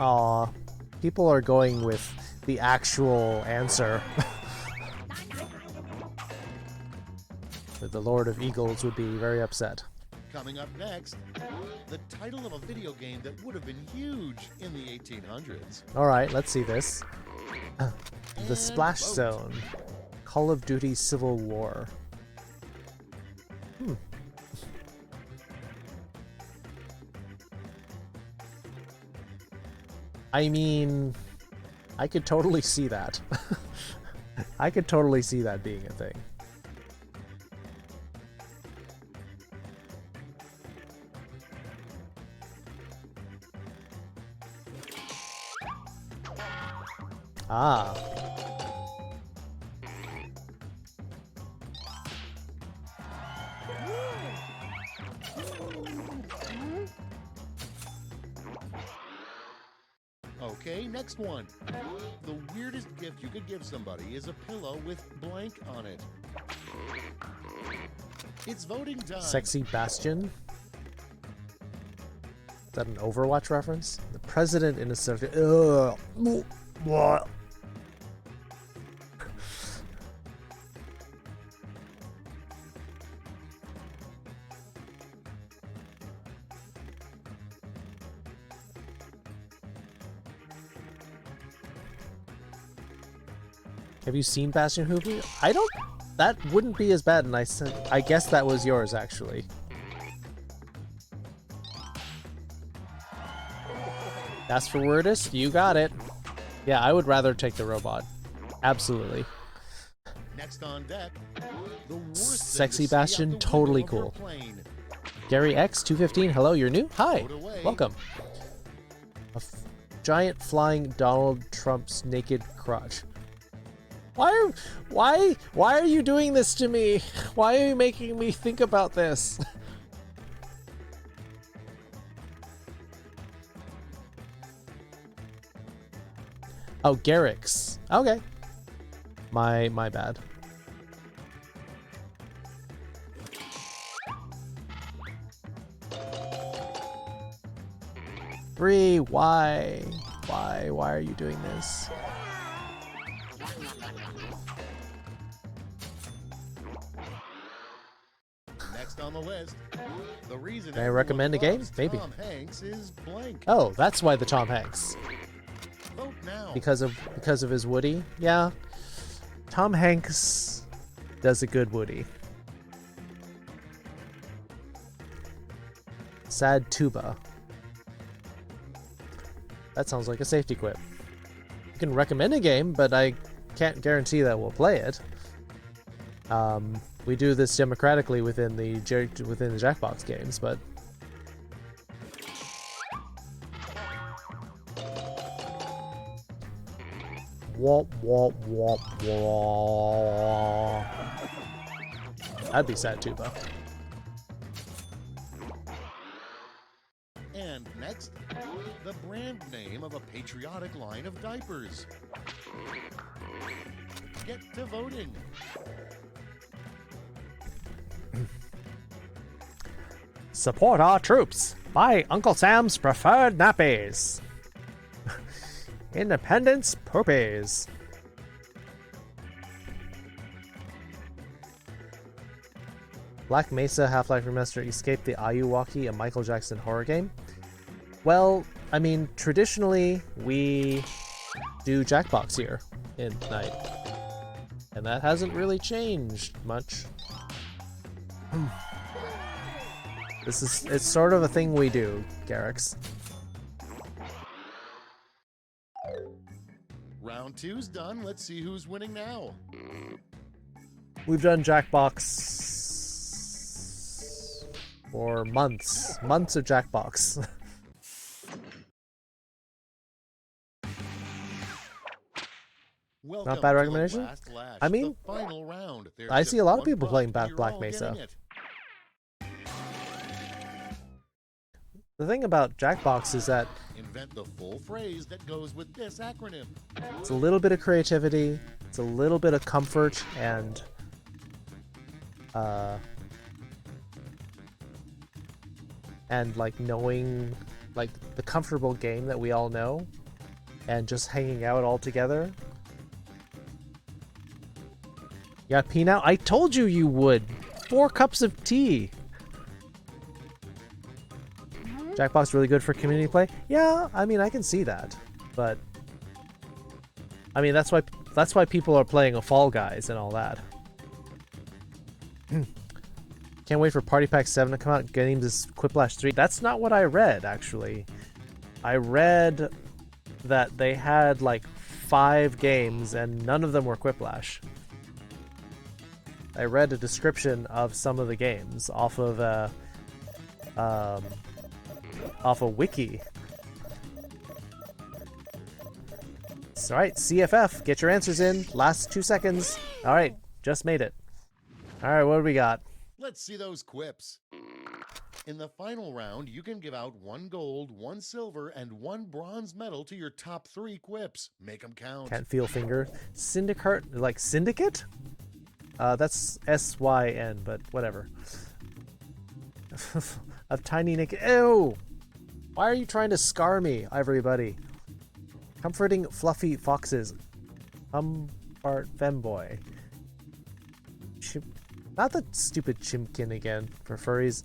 Aw, people are going with the actual answer. The Lord of Eagles would be very upset. Coming up next, the title of a video game that would have been huge in the 1800s. Alright, let's see this. The Splash Zone. Call of Duty Civil War. I mean, I could totally see that. I could totally see that being a thing. Ah. Okay, next one. The weirdest gift you could give somebody is a pillow with blank on it. It's voting time. Sexy Bastion? Is that an Overwatch reference? The president in a subject. What? Have you seen Bastion Hoopy? I don't. That wouldn't be as bad, and I guess that was yours actually. That's for Wordist. You got it. Yeah, I would rather take the robot. Absolutely. Next on deck, the worst Sexy Bastion, totally cool. Gary X 215. Hello, you're new. Hi, welcome. Giant flying Donald Trump's naked crotch. Why are you doing this to me? Why are you making me think about this? Oh, Garrix. Okay. My bad. Bree, why? Why are you doing this? Next on the list, the reason Can I recommend a game? Maybe. Tom Hanks is blank. Oh, that's why the Tom Hanks. Vote now. Because of his Woody? Yeah. Tom Hanks does a good Woody. Sad tuba. That sounds like a safety quip. You can recommend a game, but I can't guarantee that we'll play it. We do this democratically within the Jackbox games, but womp womp womp womp. That'd be sad tuba. And next, the brand name of a patriotic line of diapers. Get to voting. Support our troops. Buy Uncle Sam's preferred nappies. Independence poopies. Black Mesa Half-Life Remastered escaped the Ayuwaki, a Michael Jackson horror game. Well, I mean, traditionally we do Jackbox here in Night, and that hasn't really changed much. It's sort of a thing we do, Garrix. Round two's done. Let's see who's winning now. We've done Jackbox for months of Jackbox. Not bad recommendation. I mean, I see a lot of people playing Black Mesa. The thing about Jackbox is that invent the full phrase that goes with this acronym. It's a little bit of creativity, it's a little bit of comfort, and like knowing like the comfortable game that we all know. and just hanging out all together. You got pee now? I told you you would. 4 cups of tea. Jackbox really good for community play? Yeah, I mean, I can see that. But I mean, that's why people are playing a Fall Guys and all that. Can't wait for Party Pack 7 to come out. Getting this Quiplash 3. That's not what I read, actually. I read that they had like 5 games and none of them were Quiplash. I read a description of some of the games off of a wiki. All right, CFF, get your answers in. Last 2 seconds. All right, just made it. All right, what do we got? Let's see those quips. In the final round, you can give out 1 gold, 1 silver, and 1 bronze medal to your top 3 quips. Make them count. Can't feel finger. Syndicate, like Syndicate? That's S-Y-N, but whatever. Of Tiny Nick. Ew! Why are you trying to scar me, everybody? Comforting fluffy foxes. Humbart femboy. Not the stupid chimkin again for furries.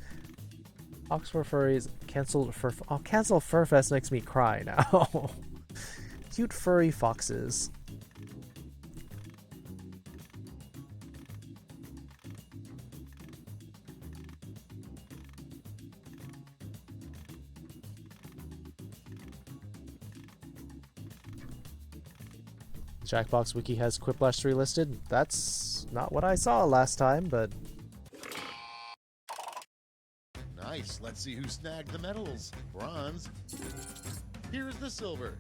Oxford furries canceled fur. Oh, cancel Furfest makes me cry now. Cute furry foxes. Jackbox Wiki has Quiplash 3 listed. That's not what I saw last time, but... Nice. Let's see who snagged the medals. Bronze. Here's the silver.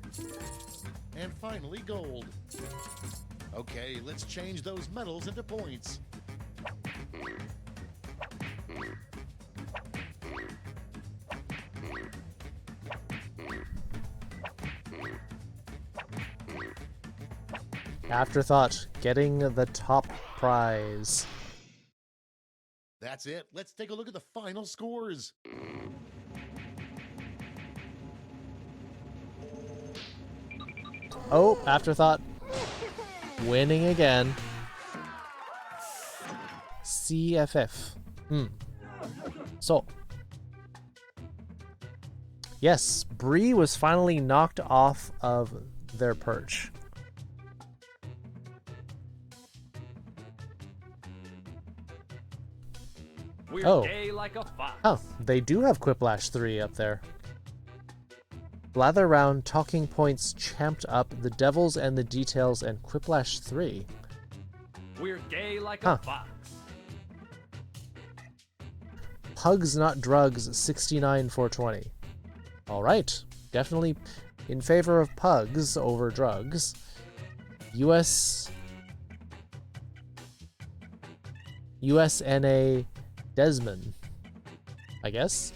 And finally, gold. Okay, let's change those medals into points. Afterthought, getting the top prize. That's it. Let's take a look at the final scores. Oh, Afterthought. Winning again. CFF. So. Yes, Bree was finally knocked off of their perch. We're gay like a fox. Oh, they do have Quiplash 3 up there. Blather around, talking points champed up, the devils and the details, and Quiplash 3. We're gay like a fox. Pugs not drugs, 69,420. Alright, definitely in favor of pugs over drugs. USNA Desmond, I guess.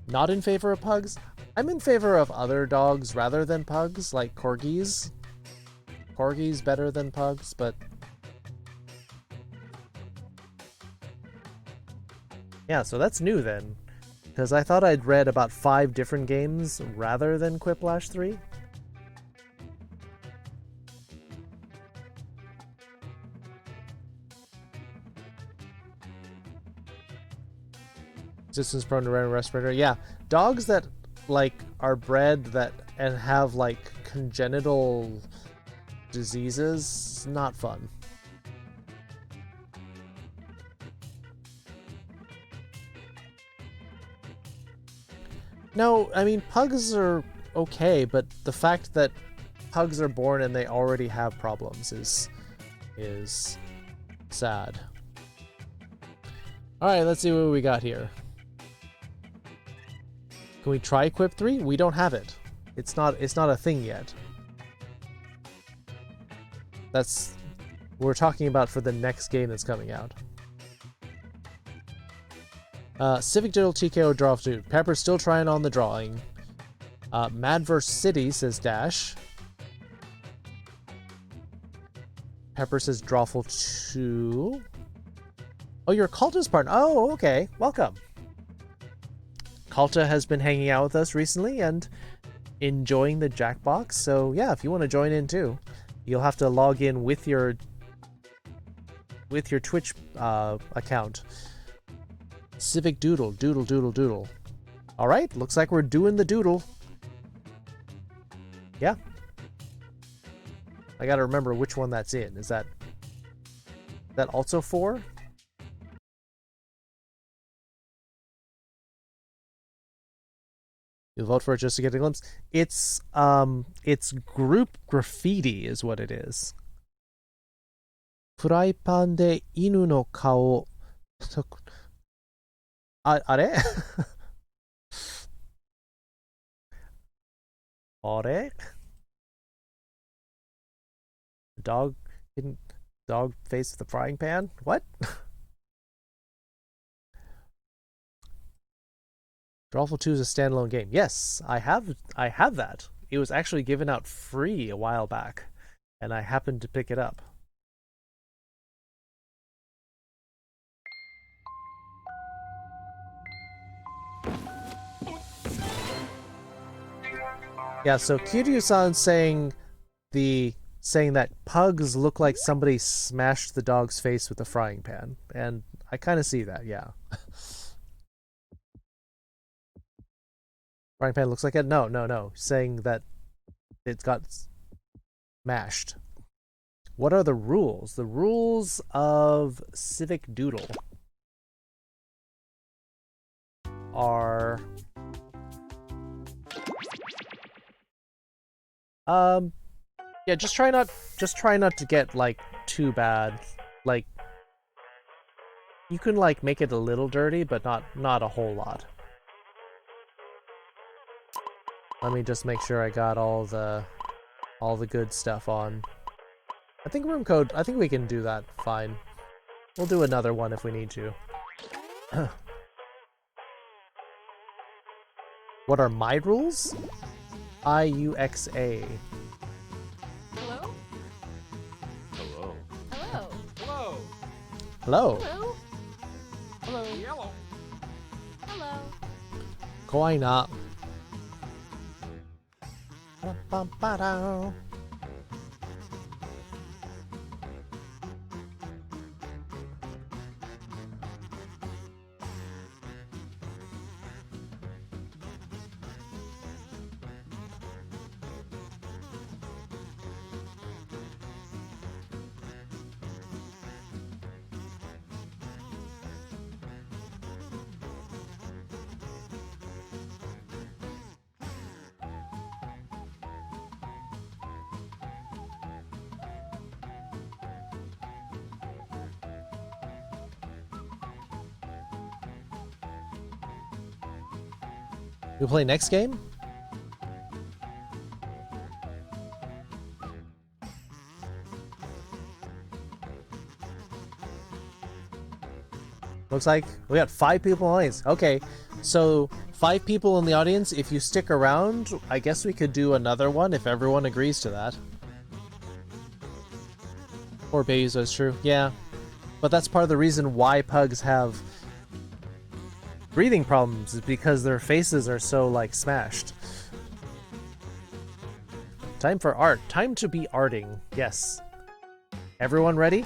Not in favor of pugs? I'm in favor of other dogs rather than pugs, like corgis. Corgis better than pugs, but... yeah, so that's new then. Because I thought I'd read about 5 different games rather than Quiplash 3. Resistance prone to random respirator. Yeah, dogs that like are bred that and have like congenital diseases, not fun. No, I mean pugs are okay, but the fact that pugs are born and they already have problems is sad. All right, let's see what we got here. Can we try Quip 3? We don't have it. It's not a thing yet. That's what we're talking about for the next game that's coming out. Civic Digital TKO Draw 2. Pepper's still trying on the drawing. Madverse City says Dash. Pepper says Drawful 2. Oh, you're Kalta's partner. Oh, okay. Welcome. Kalta has been hanging out with us recently and enjoying the Jackbox. So yeah, if you want to join in too, you'll have to log in with your Twitch account. Civic Doodle, doodle, doodle, doodle. All right, looks like we're doing the doodle. Yeah. I gotta remember which one that's in. Is that also 4? You'll vote for it just to get a glimpse. It's group graffiti is what it is. フライパンで犬の顔。あれあれ Dog face with a frying pan? What? Drawful 2 is a standalone game. Yes, I have that. It was actually given out free a while back, and I happened to pick it up. Yeah, so Kiryu-san saying that pugs look like somebody smashed the dog's face with a frying pan, and I kind of see that, yeah. Frying pan looks like it? No. Saying that it got mashed. What are the rules? The rules of Civic Doodle are... yeah, just try not to get like too bad. Like you can like make it a little dirty, but not a whole lot. Let me just make sure I got all the good stuff on. I think room code, I think we can do that fine. We'll do another one if we need to. What are my rules? IUXA. Hello? Hello. Hello. Hello. Hello. Hello. Hello. Yellow. Hello. Kawaii na. Ba-ba-ba-da. We play next game? Looks like we got 5 people in the audience. Okay, so 5 people in the audience. If you stick around, I guess we could do another one if everyone agrees to that. Or babies, that's true. Yeah, but that's part of the reason why pugs have breathing problems, is because their faces are so like smashed. Time for art. Time to be arting. Yes. Everyone ready?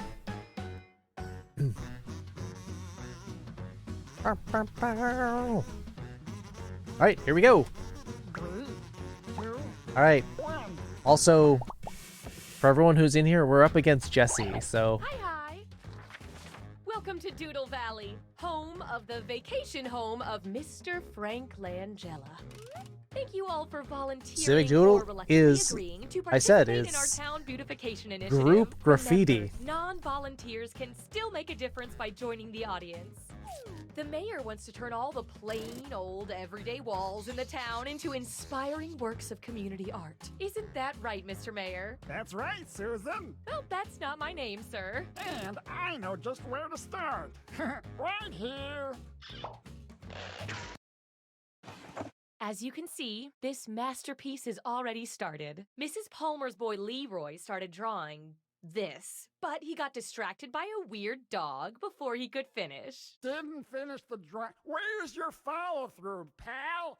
Alright, here we go. Alright. Also, for everyone who's in here, we're up against Jesse, so... Hi. Welcome to Doodle Valley, home of the vacation home of Mr. Frank Langella. Thank you all for volunteering. Civic Doodle or reluctantly is, agreeing to I said, participate in our is town beautification initiative. group graffiti. Remember, non-volunteers can still make a difference by joining the audience. The mayor wants to turn all the plain old everyday walls in the town into inspiring works of community art. Isn't that right, Mr. Mayor? That's right, Susan. Well, that's not my name, sir. And I know just where to start. Right here. As you can see, this masterpiece is already started. Mrs. Palmer's boy Leroy started drawing this, but he got distracted by a weird dog before he could finish. Didn't finish the drawing. Where's your follow-through, pal?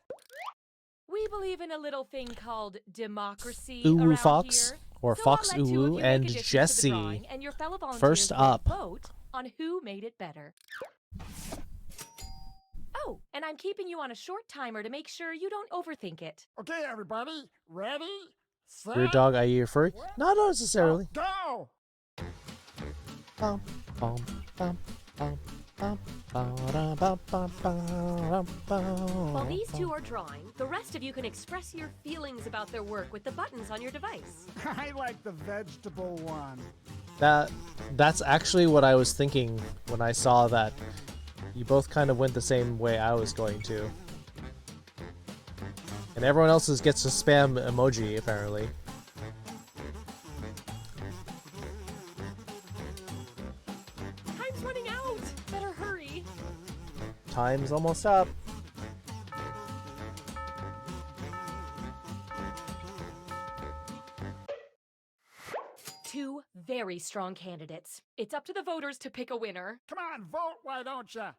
We believe in a little thing called democracy Uwu around Fox, here. or So Fox I'll let two of Uwu, you make and a difference to the Jesse. drawing, and your fellow volunteers First will up. vote on who made it better. Oh, and I'm keeping you on a short timer to make sure you don't overthink it. Okay, everybody, ready? Set, Your dog, I hear furry? Not necessarily. go! Bum, bum, bum, bum, bum, ba-da, bum, bum, ba-dum, bum. While these two are drawing, the rest of you can express your feelings about their work with the buttons on your device. I like the vegetable one. That's actually what I was thinking when I saw that you both kind of went the same way I was going to. And everyone else's gets a spam emoji, apparently. Time's running out! Better hurry! Time's almost up. Two very strong candidates. It's up to the voters to pick a winner. Come on, vote, why don't ya?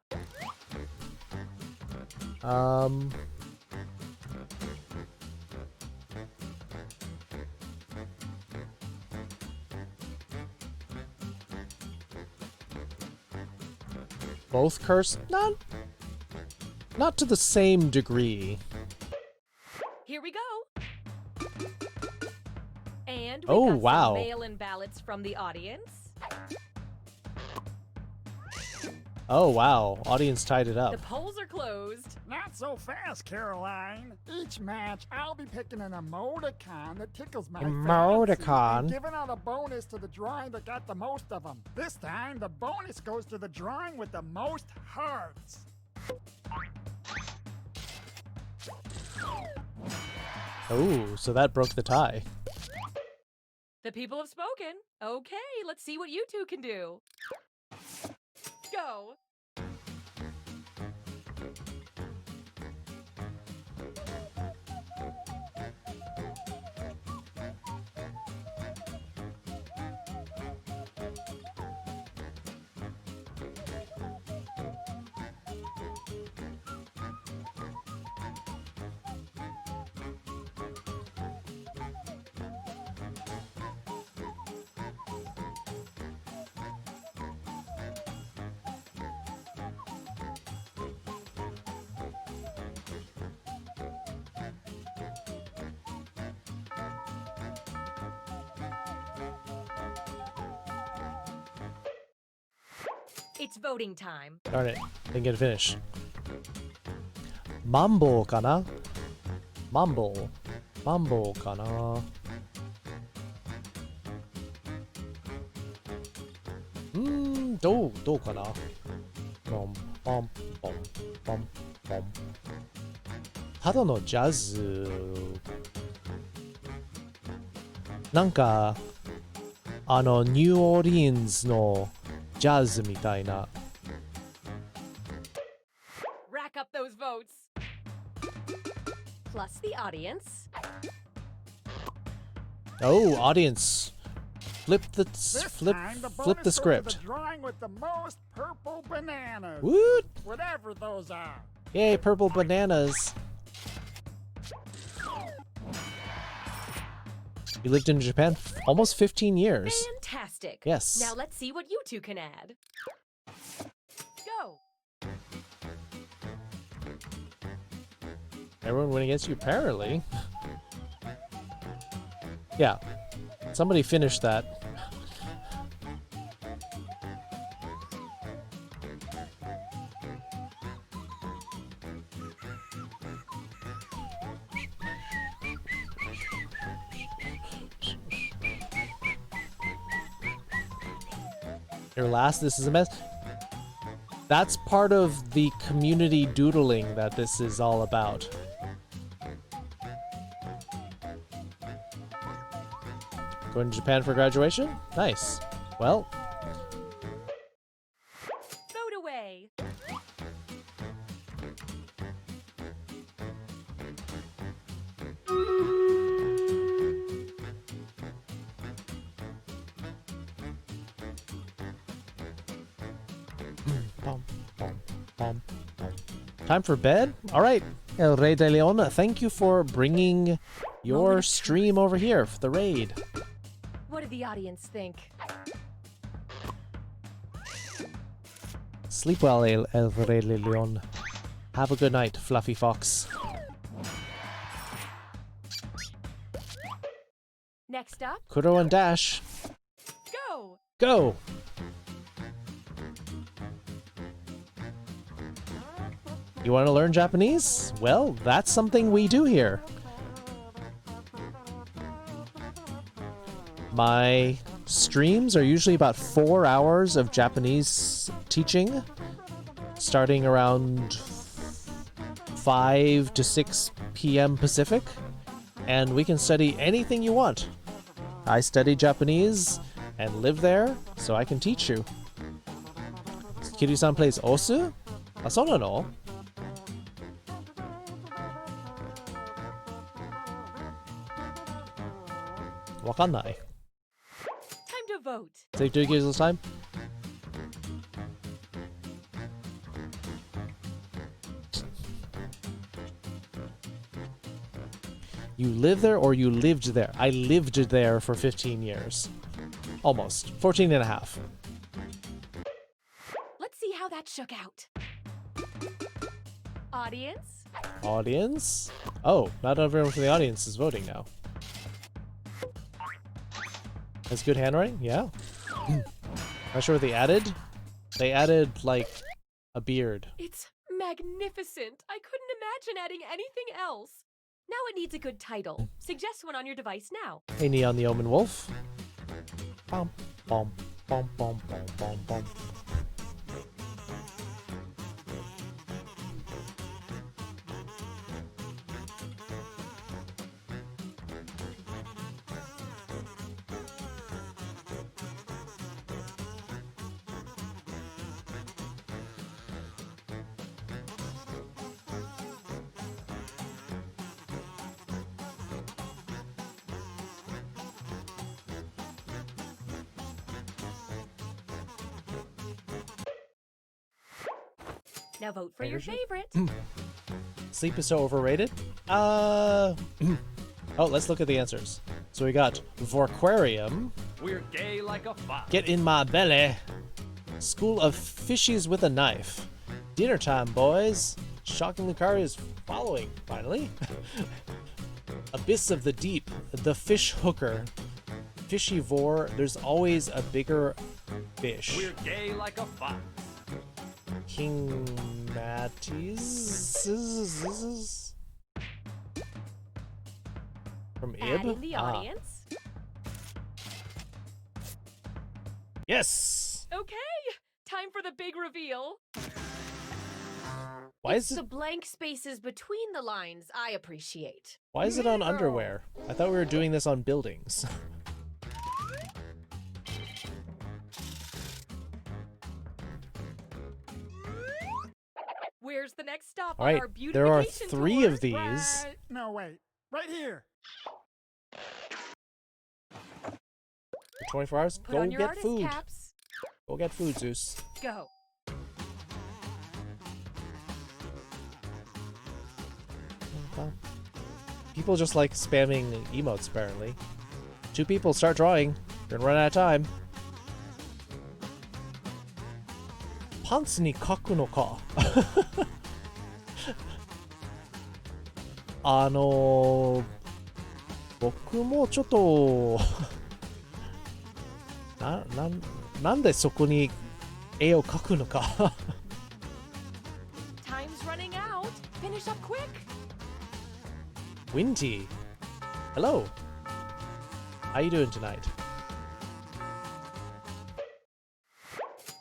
Both curse? Not to the same degree. Here we go! And we Oh, got wow. some mail-in ballots from the audience. Oh, wow. Audience tied it up. The polls are closed. Not so fast, Caroline. Each match, I'll be picking an emoticon that tickles my Emoticon? fancy and giving out a bonus to the drawing that got the most of them. This time, the bonus goes to the drawing with the most hearts. Oh, so that broke the tie. The people have spoken. Okay, let's see what you two can do. Go! It's voting time. Darn it. Didn't get to finish. Mambo kana? Mambo. Mambo kana? Do kana? Bom, bom, bom, bom, bom. ただのジャズ。なんか、ニューオーリンズのジャズみたいな。Rack up those votes. Plus the audience. Oh, audience. Flip the Bonus goes script. to the drawing with the most purple bananas. Woot! Whatever those are. Yay, purple bananas. You lived in Japan almost 15 years. Fantastic. Yes. Now let's see what you two can add. Go. Everyone went against you, apparently. Yeah. Somebody finished that. Your last, this is a mess. That's part of the community doodling that this is all about. Going to Japan for graduation? Nice. Well, Vote away. Time for bed? Alright, El Rey de Leon, thank you for bringing your stream over here for the raid. What did the audience think? Sleep well, El Rey de Leon. Have a good night, Fluffy Fox. Next up, Kuro and Dash. go! Go! You want to learn Japanese? Well, that's something we do here. My streams are usually about 4 hours of Japanese teaching, starting around 5 to 6 p.m. Pacific, and we can study anything you want. I study Japanese and live there, so I can teach you. Kiryu-san plays Osu? あ、そうなの? Wakannai. Time to vote. Save 2 gears this time. You live there or you lived there? I lived there for 15 years. Almost. 14 and a half. Let's see how that shook out. Audience? Audience? Oh, not everyone from the audience is voting now. That's good handwriting? Yeah. Not sure what they added. They added, like, a beard. It's magnificent. I couldn't imagine adding anything else. Now it needs a good title. Suggest one on your device now. Hey, Neon the Omen Wolf. Bom, bom, bom, bom, bom, bom, bom. Now vote for your favorite. Sleep is so overrated? Oh, let's look at the answers. So we got Vorquarium. We're gay like a fox. Get in my belly. School of Fishies with a Knife. Dinner time, boys. Shocking Lucari is following, finally. Abyss of the Deep. The Fish Hooker. Fishivore. There's always a bigger fish. We're gay like a fox. King Matties from Ib. Add in the audience. Yes. Okay, time for the big reveal. Why It's is the it? blank spaces between the lines I appreciate. Why is it on underwear? I thought we were doing this on buildings. Where's the next stop All on right, our beautification there are tour? 3 of these. Right. No, wait. Right here. For 24 hours. Put Go on your get artist food. caps. Go get food, Zeus. Go. People just like spamming emotes, apparently. 2 people, start drawing. You're gonna run out of time. Pants ni kaku no ka? Boku mo chotto... なんでそこに絵を描くのか? Time's running out. Finish up quick. Winty. Hello. How you doing tonight?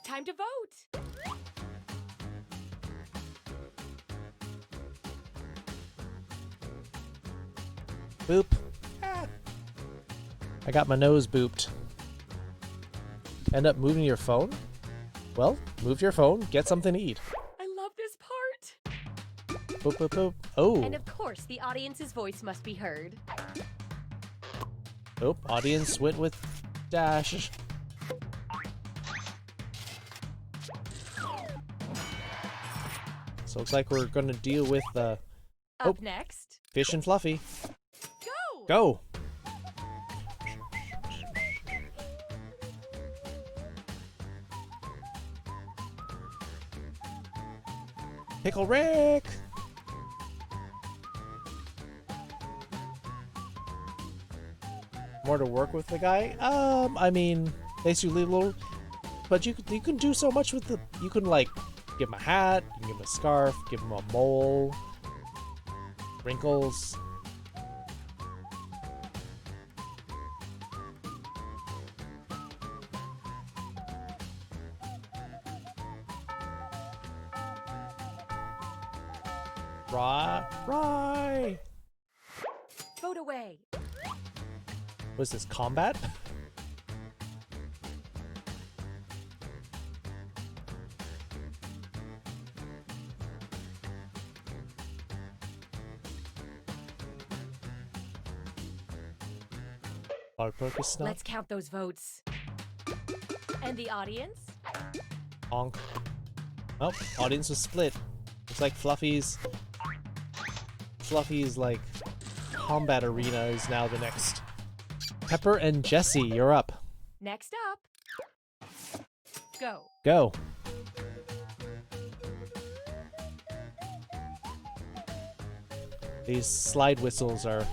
Time to vote. Boop. I got my nose booped. End up moving your phone? Well, move your phone, get something to eat. I love this part. Boop, boop, boop. Oh. And of course, the audience's voice must be heard. Oh, audience went with Dash. So looks like we're gonna deal with the Up next. Fish and Fluffy. Go! Go! Pickle Rick! More to work with the guy? I mean, basically little, but you can do so much with the, you can like give him a hat, you can give him a scarf, give him a mole, wrinkles. Right. Vote away. What's this, combat? Let's count those votes. And the audience? Honk. Oh, audience was split. Looks like Fluffy's like combat arena is now the next. Pepper and Jesse, you're up. Next up. Go. Go. These slide whistles are...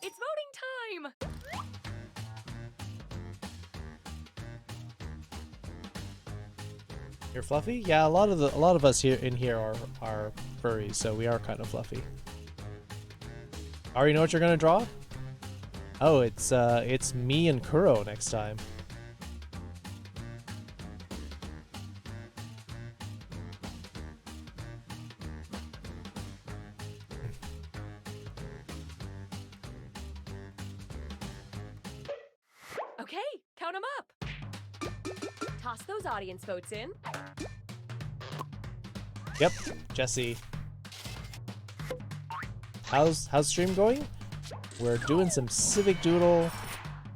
It's voting time. You're fluffy? Yeah, a lot of us here are furries, so we are kind of fluffy. Already know what you're gonna draw? Oh, it's me and Kuro next time. Okay, count them up. Toss those audience votes in. Yep, Jesse. How's stream going? We're doing some Civic Doodle.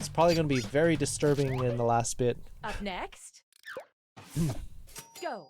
It's probably gonna be very disturbing in the last bit. Up next. Go.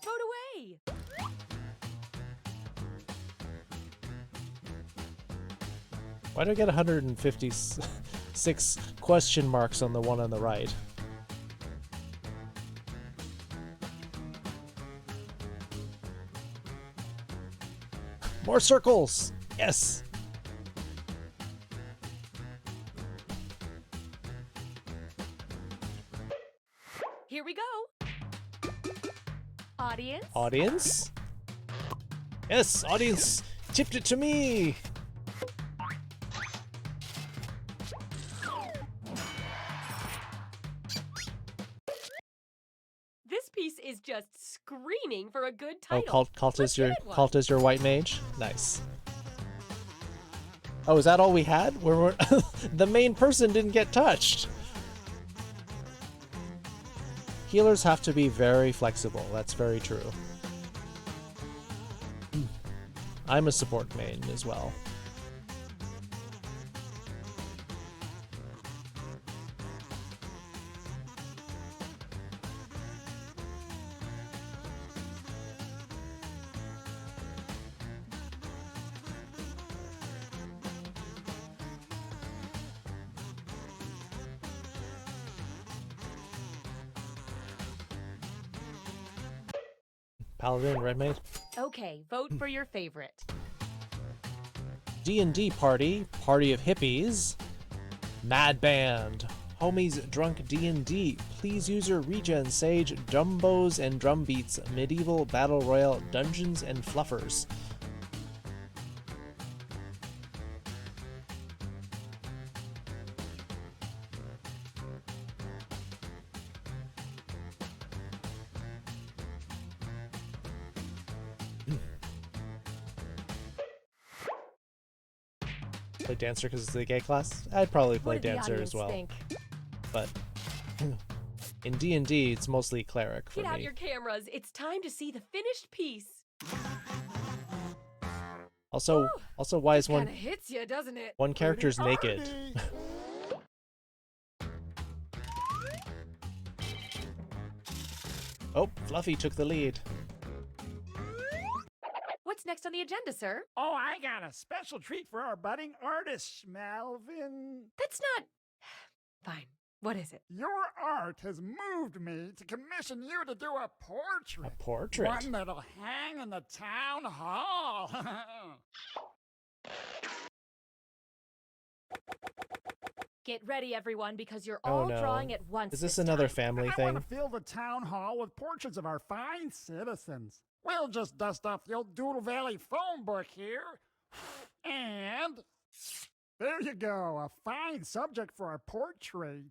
Vote away. Why do I get 156 question marks on the one on the right? More circles! Yes! Here we go. Audience? Audience? Yes, audience tipped it to me! This piece is just screaming for a good Oh, title. cult Let's is your give it one. cult is your white mage? Nice. Oh, is that all we had? We're the main person didn't get touched. Healers have to be very flexible. That's very true. I'm a support main as well. Paladin, Red Maid. Okay, vote for your favorite. D&D Party, Party of Hippies. Mad Band, Homies Drunk D&D. Please user Regen, Sage, Dumbos and Drum Beats. Medieval Battle Royale, Dungeons and Fluffers. Play Dancer because it's the gay class? I'd probably play What did the Dancer as audience well. think? But in D&D, it's mostly Cleric for Get out me. your cameras. It's time to see the finished piece. Also, why is Kind one of hits you, doesn't it? one character's naked? Oh, Fluffy took the lead. What's next on the agenda, sir? Oh, I got a special treat for our budding artist, Melvin. That's not... Fine. What is it? Your art has moved me to commission you to do a portrait. A portrait? One that'll hang in the town hall. Get ready, everyone, because you're Oh, all no. drawing at once. Is this another time. family I thing? want to fill the town hall with portraits of our fine citizens. We'll just dust off the old Doodle Valley phone book here. And there you go, a fine subject for our portrait.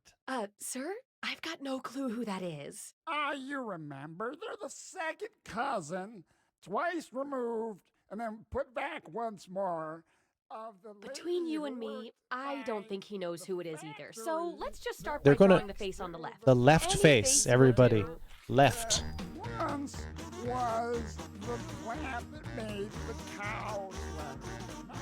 Sir? I've got no clue who that is. You remember, they're the second cousin, twice removed, and then put back once more. Of the Between lady you who and me, worked I don't think he knows who it is either. So let's just start They're by gonna- drawing the face on the left. The left Any face, will everybody. do. Left. once was the plant that made the cows leather.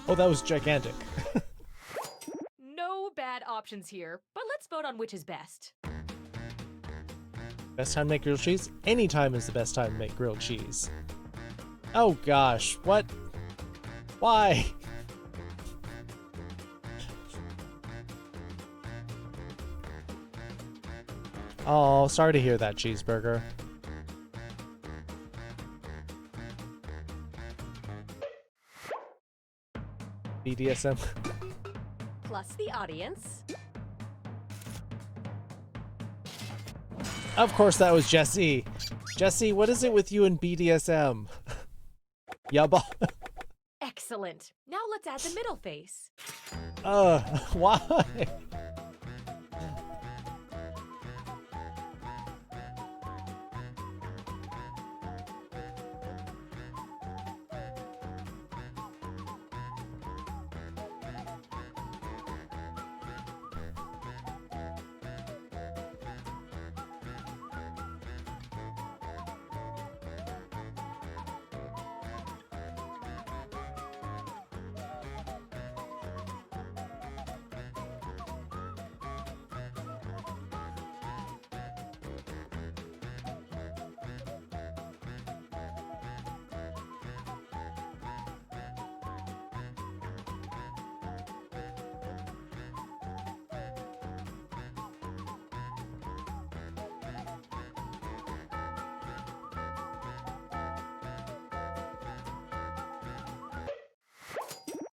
Oh, that was gigantic. No bad options here, but let's vote on which is best. Best time to make grilled cheese? Any time is the best time to make grilled cheese. Oh gosh, what? Why? Oh, sorry to hear that, cheeseburger. BDSM. Plus the audience. Of course that was Jesse. Jesse, what is it with you and BDSM? Yabba. Excellent. Now let's add the middle face. Why?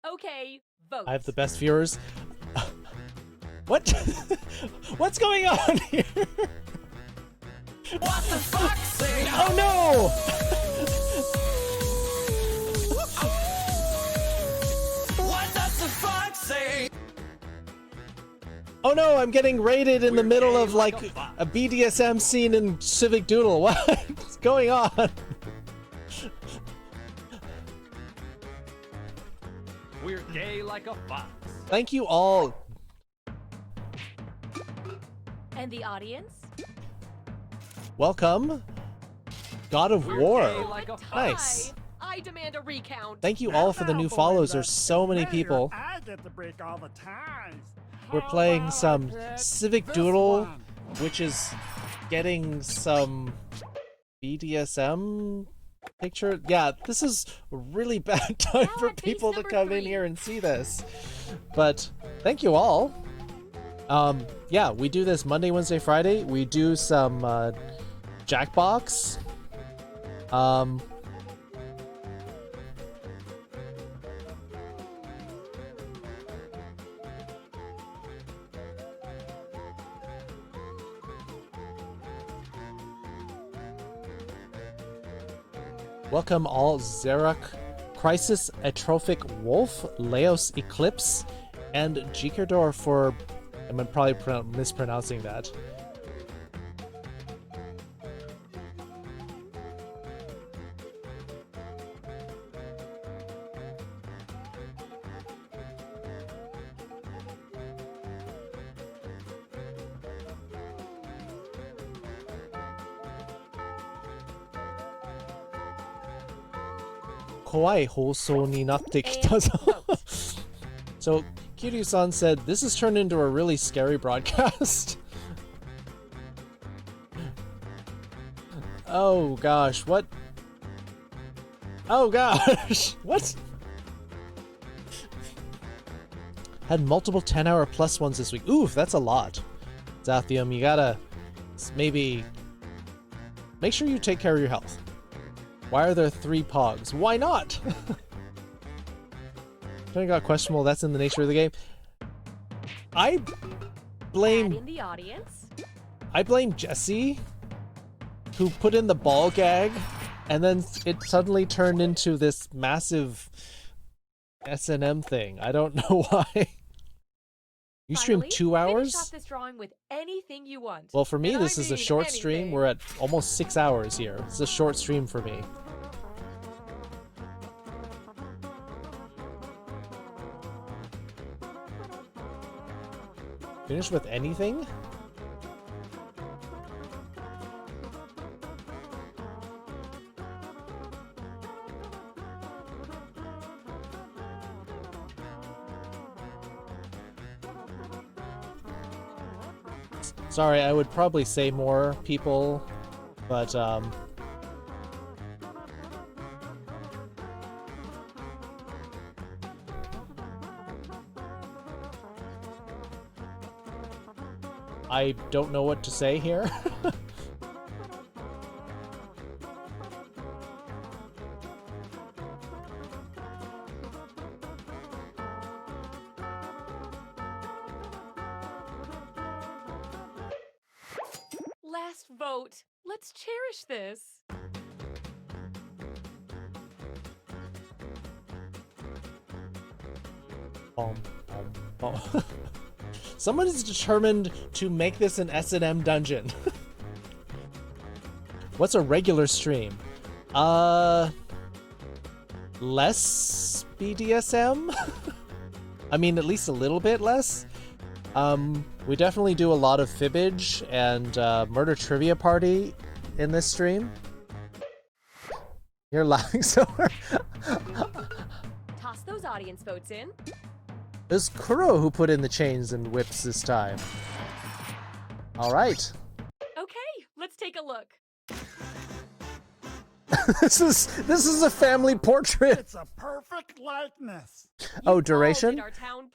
Okay, vote. I have the best viewers. What? What's going on here? What the fuck? Say Oh no! What does the fuck say? Oh no, I'm getting raided in the middle of like a BDSM scene in Civic Doodle. What's going on? We're gay like a fox. Thank you all. And the audience? Welcome. God of War. Like a Nice. I demand a recount. Thank you all for the new follows. There's so many people. I get to break all the ties. We're playing some Civic Doodle, which is getting some BDSM picture. Yeah, this is a really bad time for people to come in here and see this. But thank you all. Yeah, we do this Monday, Wednesday, Friday. We do some Jackbox. Welcome all Xerak, Crisis Atrophic Wolf, Laos Eclipse, and Jikerdor for... I'm probably mispronouncing that. Kawaii housou ni natte kita zo. So, Kiryu-san said, this has turned into a really scary broadcast. Oh gosh, what? Oh gosh, what? Had multiple 10-hour plus ones this week. Oof, that's a lot. Zathium, you gotta maybe make sure you take care of your health. Why are there 3 pogs? Why not? Turning got questionable, that's in the nature of the game. I blame Jesse, who put in the ball gag, and then it suddenly turned into this massive S&M thing. I don't know why. You stream 2 hours? Finish off this drawing with anything you want. Well, for me, And this is a short stream. We're at almost 6 hours here. It's a short stream for me. Finish with anything? Sorry, I would probably say more, people, but I don't know what to say here. Last vote. Let's cherish this. Someone is determined to make this an S&M dungeon. What's a regular stream? Less BDSM? I mean, at least a little bit less. We definitely do a lot of fibbage and murder trivia party in this stream. You're laughing so hard. Toss those audience votes in. It was Kuro who put in the chains and whips this time. All right. Okay, let's take a look. This is a family portrait. It's a perfect likeness. Oh, duration?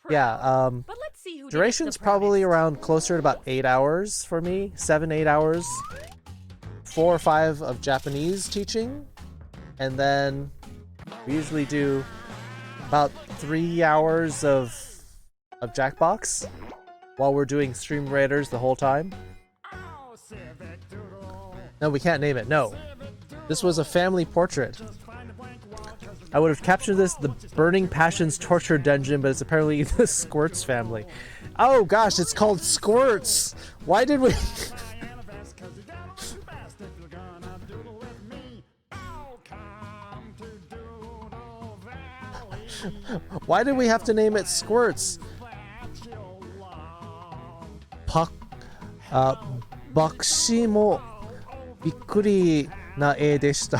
Yeah, But let's see who duration's probably around closer to about 8 hours for me. 7-8 hours. 4 or 5 of Japanese teaching. And then we usually do about 3 hours of Jackbox while we're doing Stream Raiders the whole time. No, we can't name it. No. This was a family portrait. I would have captured this the Burning Passions torture dungeon, but it's apparently the Squirts family. Oh gosh, it's called Squirts. Why did we? Why did we have to name it Squirts? Bakshi mo bikkuri na e deshita.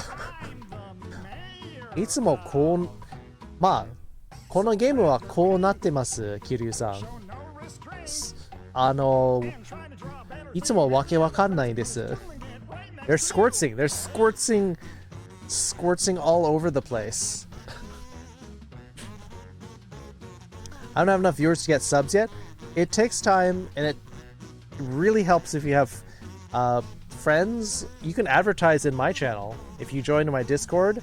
いつもこう、まあ、このゲームはこうなってます、キリュウさん。いつもわけわかんないです。They're squirting. They're squirting all over the place. I don't have enough viewers to get subs yet. It takes time, and it really helps if you have friends. You can advertise in my channel. If you join my Discord,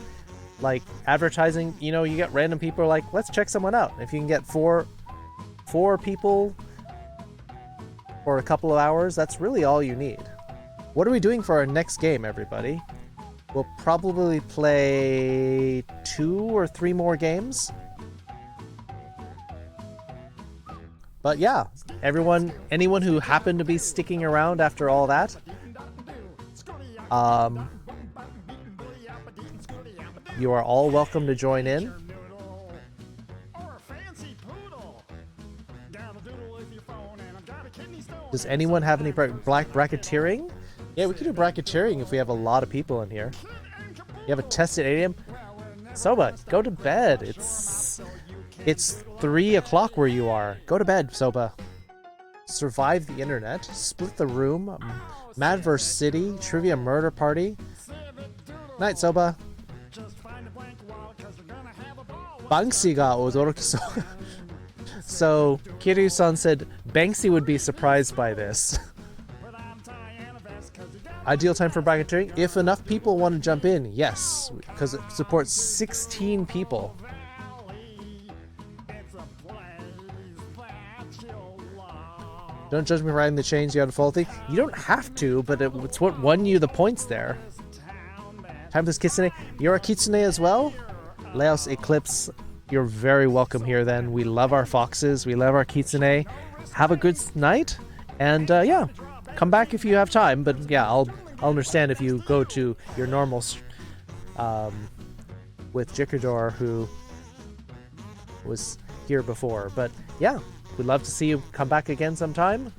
like advertising, you know, you get random people like, let's check someone out. If you can get four people for a couple of hours, that's really all you need. What are we doing for our next game, everybody? We'll probably play 2 or 3 more games. But yeah, anyone who happened to be sticking around after all that, you are all welcome to join in. Does anyone have any black bracketeering? Yeah, we can do bracketeering if we have a lot of people in here. You have a test at 8 a.m. Soba, go to bed. It's 3 o'clock where you are. Go to bed, Soba. Survive the internet. Split the room. Mad vs. City. Trivia Murder Party. Night, Soba. Banksy ga ozorokiso. So, Kiryu-san said Banksy would be surprised by this. Ideal time for bracketeering? If enough people want to jump in, yes. Because it supports 16 people. Don't judge me for riding the chains, you have to follow thing. You don't have to, but it's what won you the points there. Time for this Kitsune. You're a Kitsune as well? Laos Eclipse, you're very welcome here then. We love our foxes, we love our Kitsune. Have a good night, and yeah, come back if you have time, but yeah, I'll understand if you go to your normal with Jikador, who was here before. But yeah, we'd love to see you come back again sometime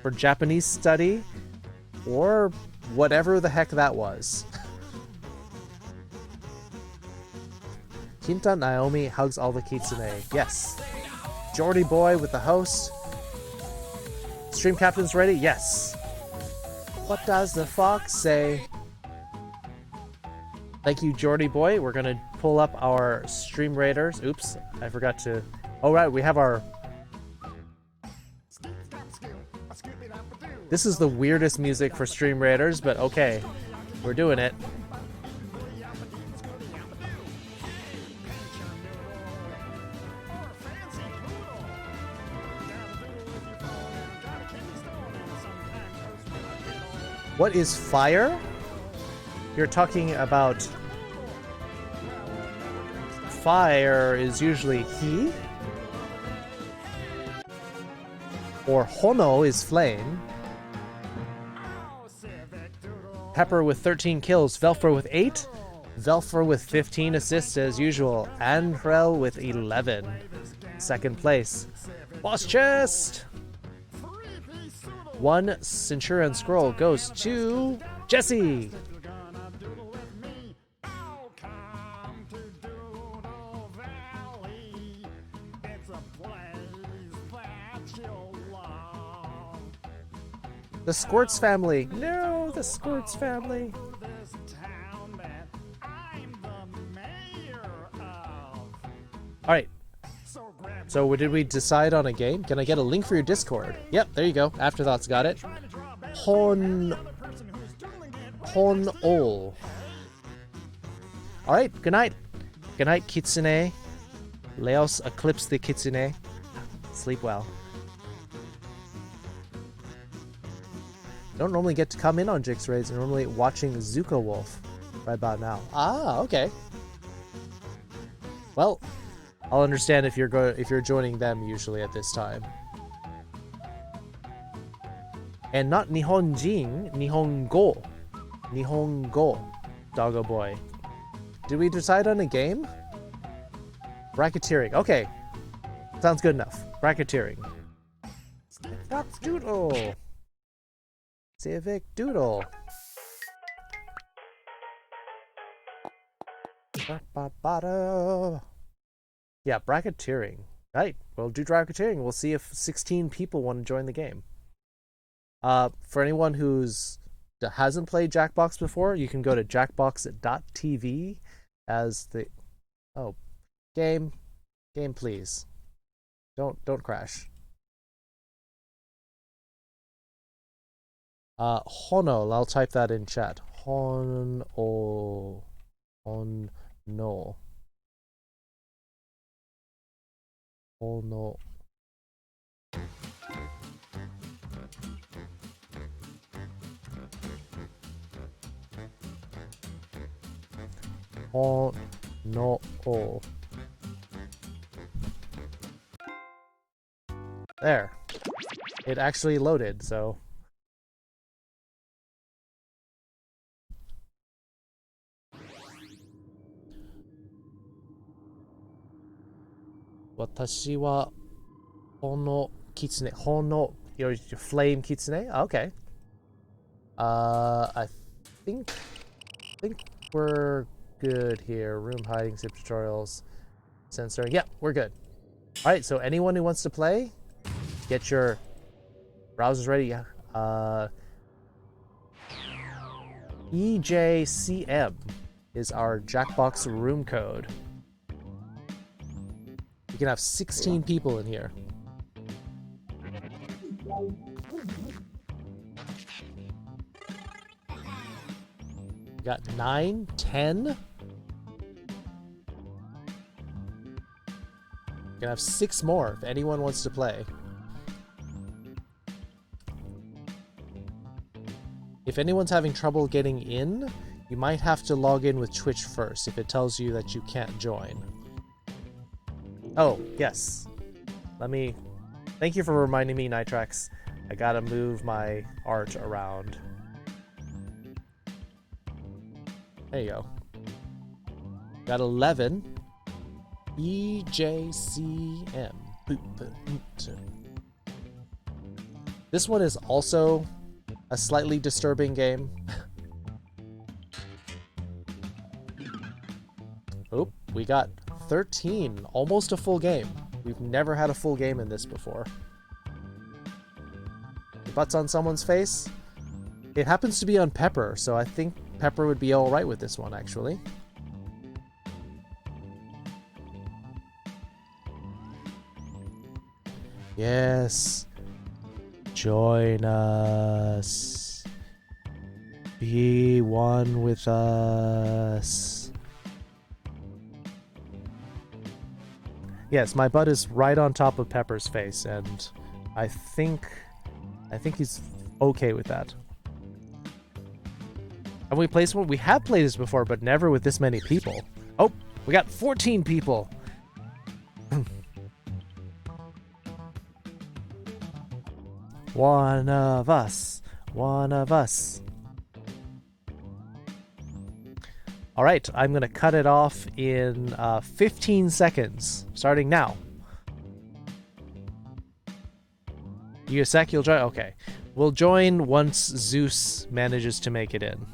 for Japanese study or whatever the heck that was. Kinta Naomi hugs all the Kitsune. Yes. Jordy Boy with the host. Stream captain's ready? Yes. What does the fox say? Thank you, Jordy Boy. We're gonna pull up our stream raiders. Oops, I forgot to. Oh right, we have our. This is the weirdest music for stream raiders, but okay, we're doing it. What is fire? You're talking about fire is usually he, or hono is flame. Pepper with 13 kills, Velfro with 8, Velfro with 15 assists as usual, Andrel with 11. Second place. Boss chest! 1 Centurion Scroll goes to Jesse! The Squirts family! No, the Squirts family! Alright. So did we decide on a game? Can I get a link for your Discord? Yep, there you go. Afterthoughts got it. Hon-ol. Alright, good night. Good night, Kitsune. Laos eclipse the Kitsune. Sleep well. Don't normally get to come in on Jix Raids. I'm normally watching Zuko Wolf right about now. Ah, okay. Well, I'll understand if you're joining them usually at this time. And not Nihonjin, Nihongo. Nihongo, Doggo Boy. Did we decide on a game? Bracketeering. Okay. Sounds good enough. Bracketeering. Civic Doodle. Civic Doodle. Yeah, bracketeering. Right. We'll do bracketeering. We'll see if 16 people want to join the game. For anyone who's hasn't played Jackbox before, you can go to jackbox.tv as the game please. Don't crash. Hono, I'll type that in chat. Hono. Hono. Hono. Oh no. There. It actually loaded, so. Watashi wa hono kitsune. Hono, your flame kitsune? Okay. I think we're good here. Room hiding, zip tutorials, censoring. Yeah, we're good. All right, so anyone who wants to play, get your browsers ready. EJCM is our Jackbox room code. You can have 16 people in here. We got 9, 10. You can have 6 more if anyone wants to play. If anyone's having trouble getting in, you might have to log in with Twitch first if it tells you that you can't join. Oh, yes. Thank you for reminding me, Nitrax. I gotta move my art around. There you go. Got 11. EJCM. This one is also a slightly disturbing game. Oh, we got 13, almost a full game. We've never had a full game in this before. The butt's on someone's face. It happens to be on Pepper, so I think Pepper would be alright with this one, actually. Yes. Join us. Be one with us. Yes, my butt is right on top of Pepper's face, and I think he's okay with that. Have we played this one? We have played this before, but never with this many people. Oh, we got 14 people. One of us. One of us. All right, I'm going to cut it off in 15 seconds, starting now. You a sec, you'll join? Okay. We'll join once Zeus manages to make it in.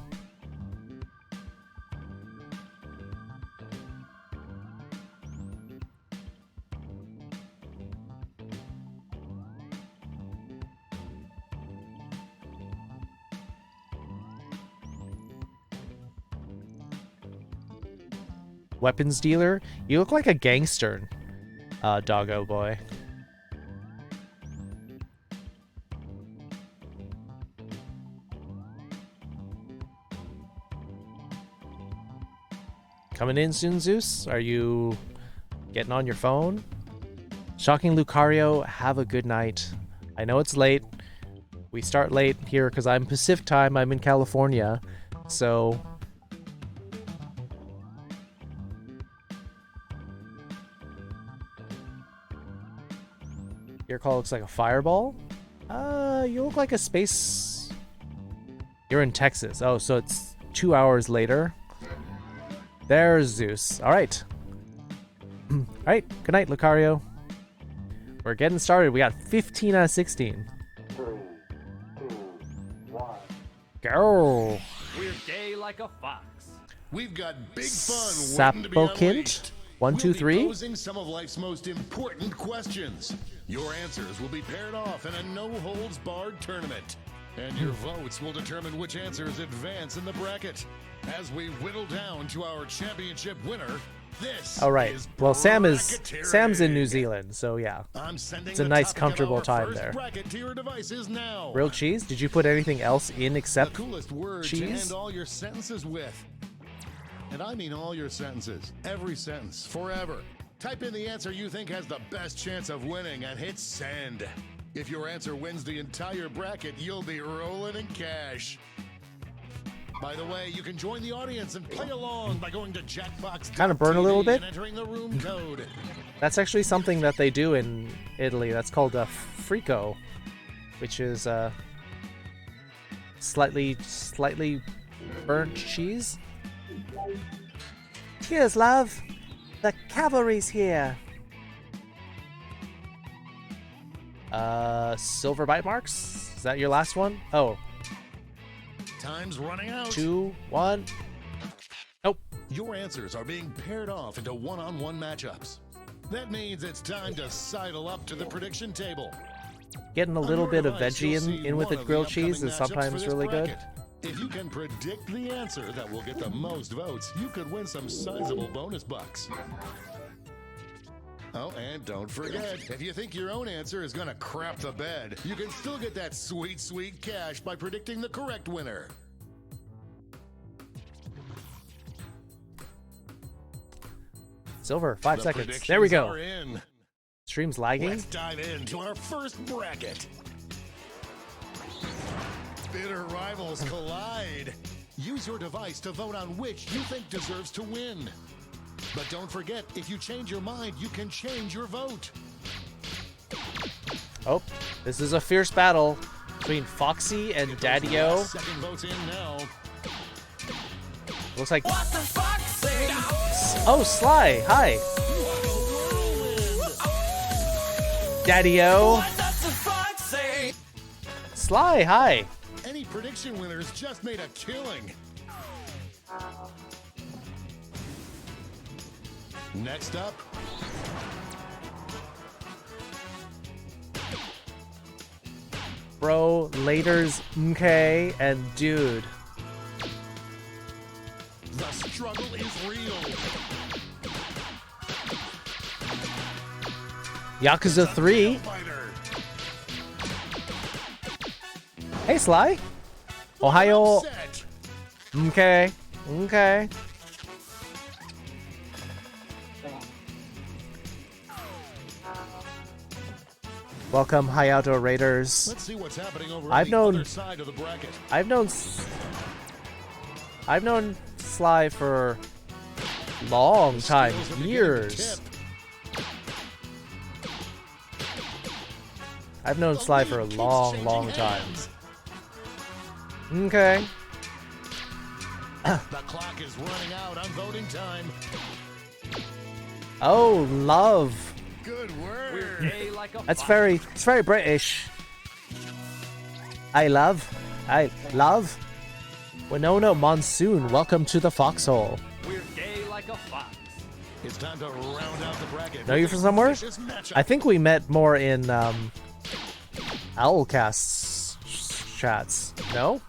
Weapons dealer? You look like a gangster, Doggo Boy. Coming in soon, Zeus? Are you getting on your phone? Shocking Lucario, have a good night. I know it's late. We start late here because I'm Pacific time. I'm in California. So... Your call looks like a fireball? You look like a space... You're in Texas. Oh, so it's 2 hours later. There's Zeus. Alright. Alright, good night, Lucario. We're getting started. We got 15 out of 16. 3, 2, 1. Go! We're gay like a fox. We've got big fun waiting to be Sapokint? unleashed. 1, 2, 3. We'll be posing some of life's most important questions. Your answers will be paired off in a no-holds-barred tournament. And your votes will determine which answers advance in the bracket. As we whittle down to our championship winner, this Alright. is Well, Sam's bracketteering. in New Zealand, so yeah. I'm sending It's a the nice, topic of comfortable our time first there. bracket to your devices now. Grilled cheese? Did you put anything else in except The coolest word to cheese? end all your sentences with. And I mean all your sentences. Every sentence. Forever. Type in the answer you think has the best chance of winning and hit send. If your answer wins the entire bracket, you'll be rolling in cash. By the way, you can join the audience and play along by going to Jackbox. Kind of burn a little bit. And entering the room code. That's actually something that they do in Italy. That's called a frico, which is slightly burnt cheese. Cheers, love. The cavalry's here. Silver bite marks? Is that your last one? Oh. Time's running out. 2, 1. Nope. Your answers are being paired off into one-on-one matchups. That means it's time to sidle up to the prediction table. Getting a little bit of veggie in with the grilled cheese is sometimes really good. If you can predict the answer that will get the most votes, you could win some sizable bonus bucks. Oh, and don't forget, if you think your own answer is gonna crap the bed, you can still get that sweet, sweet cash by predicting the correct winner. Silver, 5 The seconds. There we predictions go. are in. Stream's lagging. Let's dive into our first bracket. Bitter rivals collide. Use your device to vote on which you think deserves to win. But don't forget, if you change your mind, you can change your vote. Oh, this is a fierce battle between Foxy and Daddy-O. Second vote's in now. Looks like... Oh, Sly, hi. Daddy-O. Sly, hi. Any prediction winners just made a killing. Next up, Bro, laters, okay, and dude. the struggle is real. Yakuza 3. Hey, Sly. Ohio. Set. Okay. Okay. Welcome, Hayato Raiders. Let's see what's happening over I've on the known- other side of the bracket. I've known Sly for long time, Skills are beginning to years. tip. I've known The Sly for a lead keeps long, changing long time. hands. Okay. The clock is running out on voting time. Oh, love. Good We're word. gay like a That's fox. it's very British. I love. Winona Monsoon, welcome to the foxhole. We're gay like a fox. It's time to round out the bracket. Know you with from a somewhere? vicious matchup. I think we met more in Owlcast's chats. No?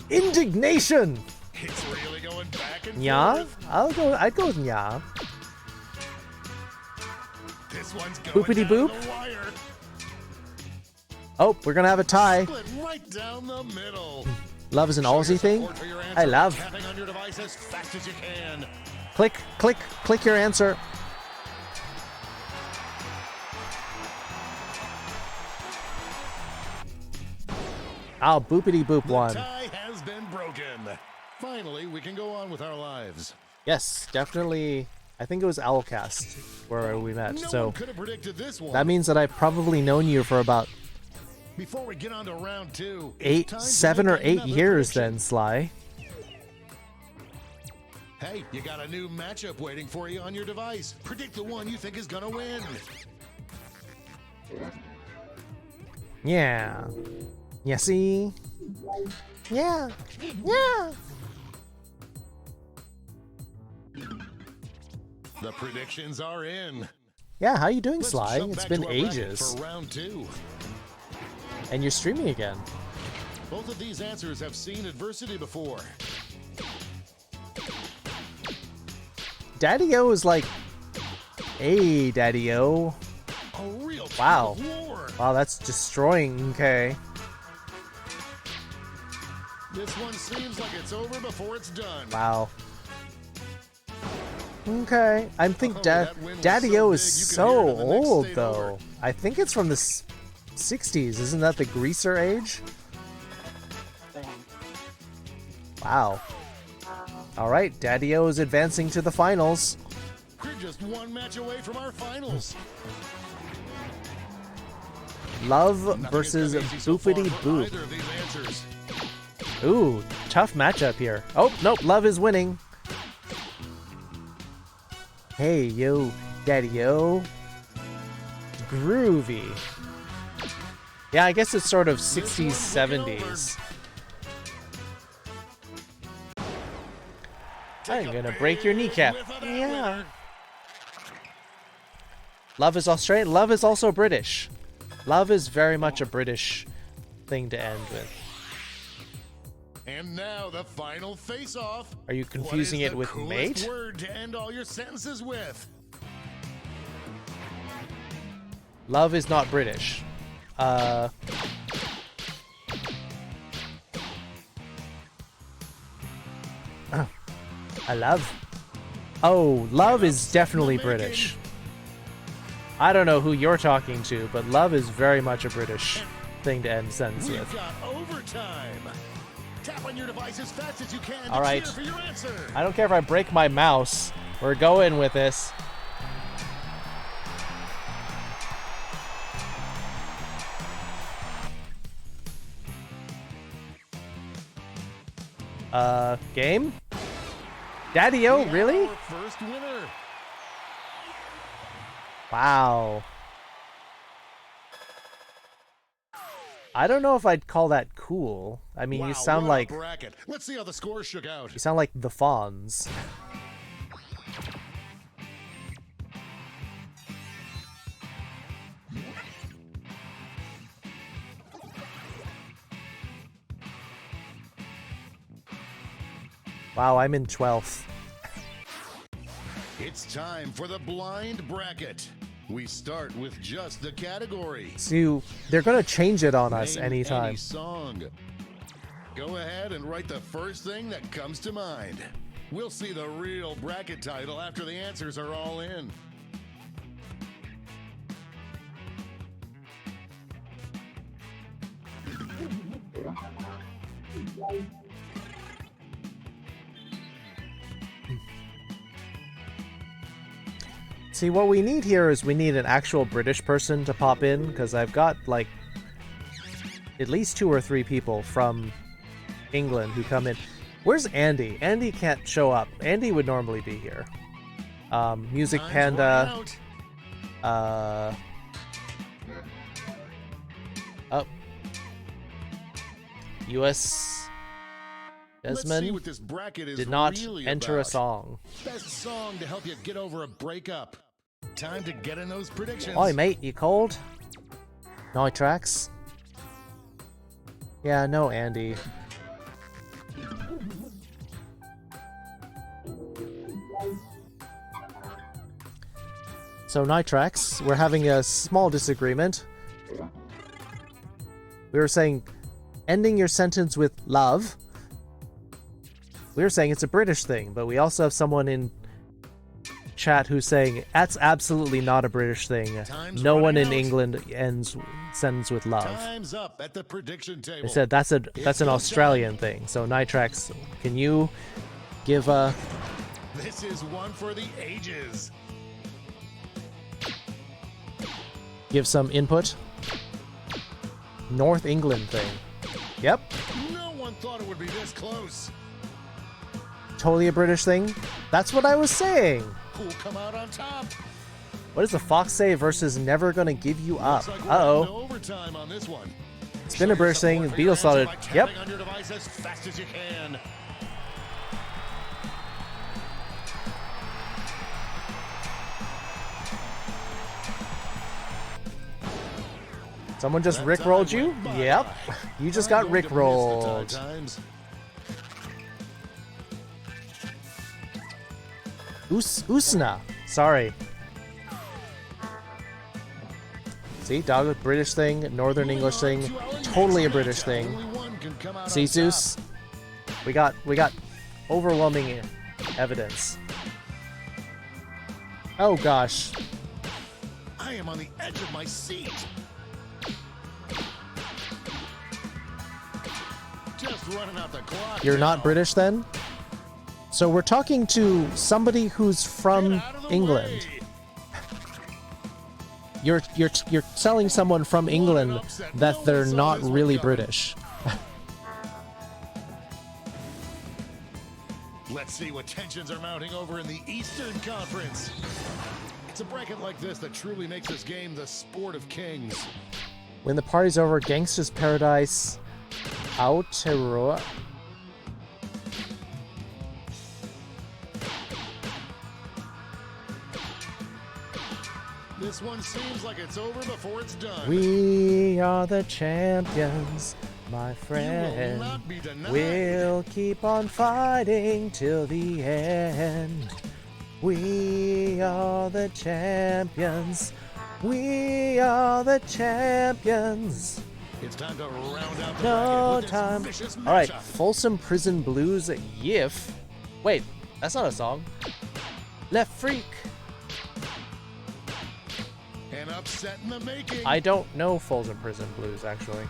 Indignation. It's really going back and Yeah, forth. I'd go with yeah. This one's going Boopity down boop. the wire. Oh, we're gonna have a tie. Split right down the middle. Love is an Show your Aussie thing. support for your I answer, love. tapping on your device as fast as you can. Click, click, click your answer. Oh, boopity boop The one. tie has been broken. Finally, we can go on with our lives. Yes, definitely. I think it was Owlcast where we met. No So one could have predicted this one. that means that I've probably known you for about Before we get on to round 2, it's 7 or 8 years then, Sly. Hey, you got a new matchup waiting for you on your device. Predict the one you think is gonna win. Yeah. Yeah, see? Yeah. Yeah. The predictions are in. Yeah, how you doing, Let's Sly? jump It's back been to our bracket ages. For round 2. And you're streaming again. Both of these answers have seen adversity before. Daddy-O is like, hey, Daddy-O. A real Wow. tug of war. Wow, that's destroying. Okay. This one seems like it's over before it's done. Wow. Okay. I think Oh, that win was Daddy-O is so big, you can hear it so in the next old, state though. over. I think it's from the 60s. Isn't that the greaser age? Wow. All right, Daddy-O is advancing to the finals. We're just one match away from our finals. Love Nothing versus has been easy so far Boopity for Boop. either of these answers. Ooh, tough matchup here. Oh, nope, Love is winning. Hey, yo, Daddy-O. Groovy. Yeah, I guess it's sort of 60s, 70s. I'm gonna break your kneecap. Yeah. Love is Australian. Love is also British. Love is very much a British thing to end with. And now the final face-off. Are you confusing it with What mate? is the coolest word to end all your sentences with? Love is not British. I love. Oh, love is definitely British. I don't know who you're talking to, but love is very much a British thing to end sentence We've with. got overtime. Tap on your device as fast as you can to All right. cheer for your answer. I don't care if I break my mouse. We're going with this. Game? Daddy-O, really? Our first winner. Wow. I don't know if I'd call that cool. I mean, Wow, you sound what a like bracket. Let's see how the scores shook out. you sound like the Fonz. Wow, I'm in 12th. It's time for the blind bracket. We start with just the category. So they're gonna change it on us Name anytime. Any song. Go ahead and write the first thing that comes to mind. We'll see the real bracket title after the answers are all in. See, what we need here is we need an actual British person to pop in, because I've got, like, at least 2 or 3 people from England who come in. Where's Andy? Andy can't show up. Andy would normally be here. Music Time's Panda. running Oh. US Let's see Desmond what this bracket is did not really enter about. a song. Best song to help you get over a breakup. Time to get in those predictions. Oi, mate, you cold? Nitrax? Yeah, no, Andy. So, Nitrax, we're having a small disagreement. We were saying ending your sentence with love. We were saying it's a British thing, but we also have someone in chat who's saying that's absolutely not a British thing. Time's No one running in out. England ends sentence with love. Time's up at the prediction table. They said that's an It's Australian Australian thing. So Nitrax, can you give a This is one for the ages. give some input? North England thing. Yep. No one thought it would be this close. Totally a British thing. That's what I was saying. Who'll come out on top? What does the fox say versus never gonna give you up? Looks like we're Uh-oh. in overtime on this one. It's been a British thing. Beetle started. Yep. On your device as fast as you can. Someone just rickrolled you? Yep. You just got rickrolled. Usna. Sorry. See, dog, British thing, Northern English thing, totally a British thing. See, Zeus, we got overwhelming evidence. Oh gosh. I am on the edge of my seat. Just running out the clock. You're not British then? So we're talking to somebody who's from England. You're telling someone from England that they're not really British. Let's see what tensions are mounting over in the Eastern Conference. It's a bracket like this that truly makes this game the sport of kings. When the party's over, Gangsta's Paradise, Aotearoa. This one seems like it's over before it's done. We are the champions, my friend. We'll keep on fighting till the end. We are the champions. We are the champions. It's time to round out the No bracket with time. this vicious All right, matchup. Folsom Prison Blues, Yif. Wait, that's not a song. Left Freak. An upset in the making. I don't know Folsom Prison Blues, actually.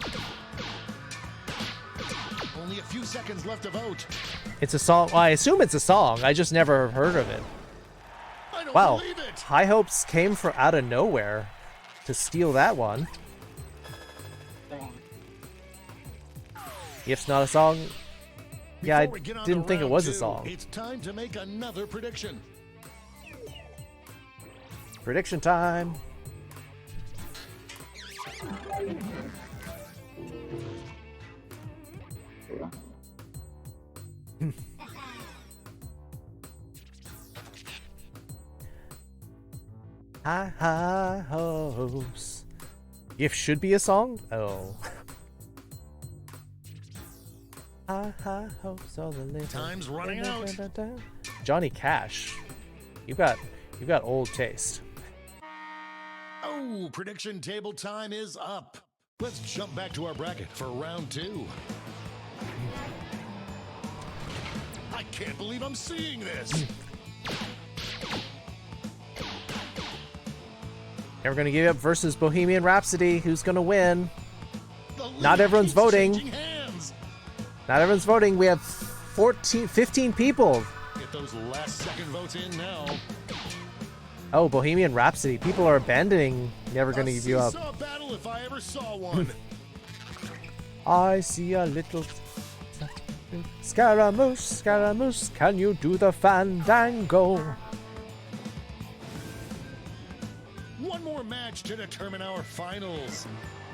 Only a few seconds left to vote. It's a song. Well, I assume it's a song. I just never heard of it. I don't Wow, believe it. High Hopes came from out of nowhere to steal that one. If's not a song. Yeah, I Before we get on didn't to think it round was a two, song. It's time to make another prediction. Prediction time. High hopes. If should be a song? Oh. High hopes all the living. Time's running out. Johnny Cash. You've got old taste. Oh, prediction table time is up. Let's jump back to our bracket for round two. I can't believe I'm seeing this. Never Gonna Give Up versus Bohemian Rhapsody. Who's gonna win? Not everyone's voting. Not everyone's voting. We have 15 people. Get those last second votes in now. Oh, Bohemian Rhapsody. People are abandoning Never Gonna Give You Up. Seesaw battle if I ever saw one. I see a little Scaramouche, Scaramouche, can you do the fandango? One more match to determine our finals.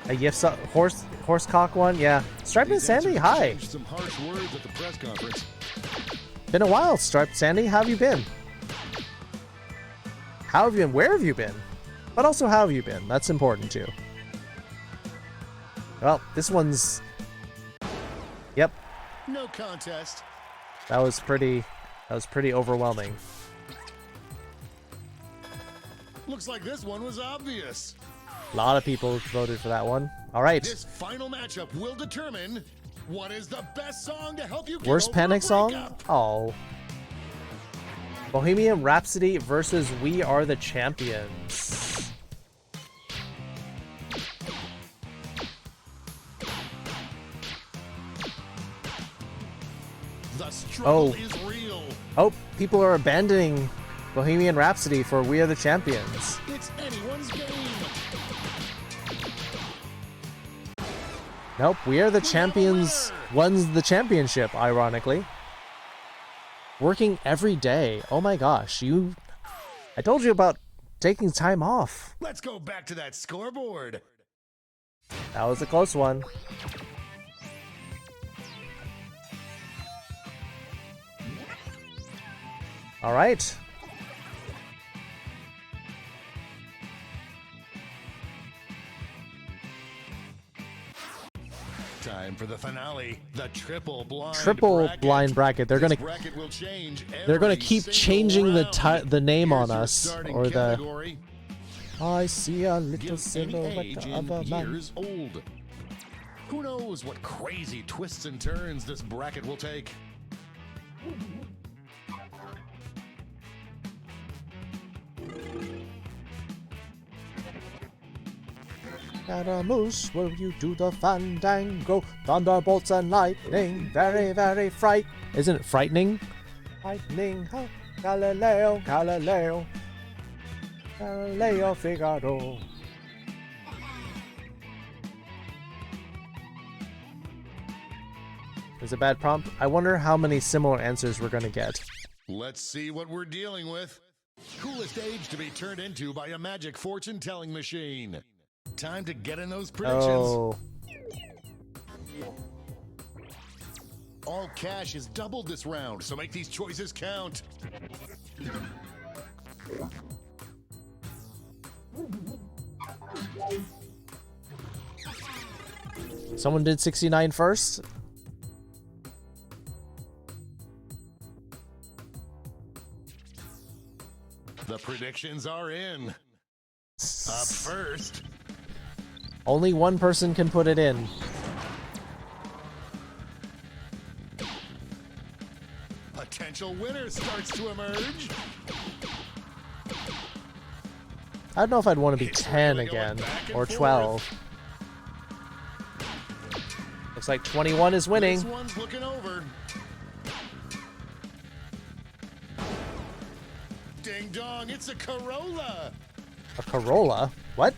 A Yifsa horsecock one? Yeah. Stripe and Sandy, hi. Exchanged some harsh words at the press conference. Been a while, Stripe Sandy. How have you been? How have you been? Where have you been? But also, how have you been? That's important too. Well, this one's... Yep. No contest. That was pretty overwhelming. Looks like this one was obvious. A lot of people voted for that one. All right. This final matchup will determine what is the best song to help you get Worst over panic a song? breakup. Oh. Bohemian Rhapsody versus We Are the Champions. The struggle is real. Oh, people are abandoning Bohemian Rhapsody for We Are the Champions. It's anyone's game. Nope, we are the champions. Won the championship, ironically. Working every day. Oh my gosh, I told you about taking time off. Let's go back to that scoreboard. That was a close one. All right. Time for the finale, the triple blind bracket. They're gonna keep changing the name on us or the. I see a little silhouette of a man. Years old. Who knows what crazy twists and turns this bracket will take? Scaramouche, will you do the fandango? Thunderbolts and lightning, very, very Isn't it frightening? Lightning, huh? Galileo, Galileo. Galileo Figaro. Is a bad prompt? I wonder how many similar answers we're gonna get. Let's see what we're dealing with. Coolest age to be turned into by a magic fortune-telling machine. Time to get in those predictions. Oh. All cash is doubled this round, so make these choices count. Someone did 69 first? The predictions are in. Up first. Only one person can put it in. Potential winner starts to emerge. I don't know if I'd want to be 10 again, or 12. Looks like 21 is winning. This one's looking over. Ding dong, it's a Corolla. A Corolla? What?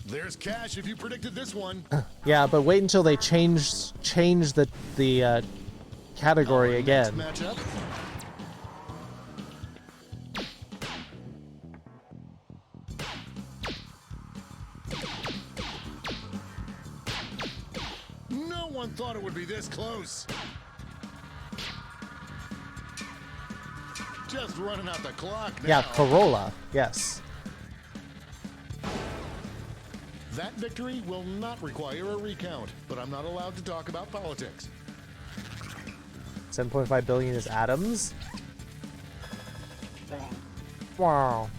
There's cash if you predicted this one. Yeah, but wait until they change the category again. Matchup. No one thought it would be this close. Just running out the clock now. Yeah, Corolla. Yes. That victory will not require a recount, but I'm not allowed to talk about politics. 7.5 billion is atoms. Wow.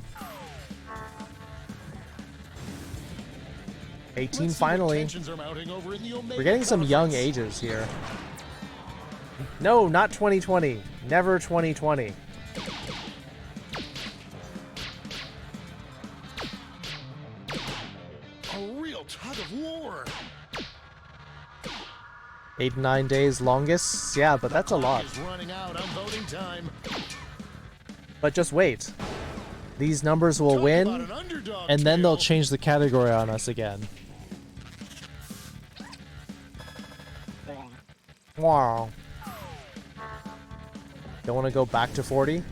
18 finally. We're getting some young ages here. No, not 2020. Never 2020. Tug of war. 8 to 9 days longest. Yeah, but that's a lot. Running out on voting time. But just wait. These numbers will win, and then they'll change the category on us again. Wow. Don't want to go back to 40? It's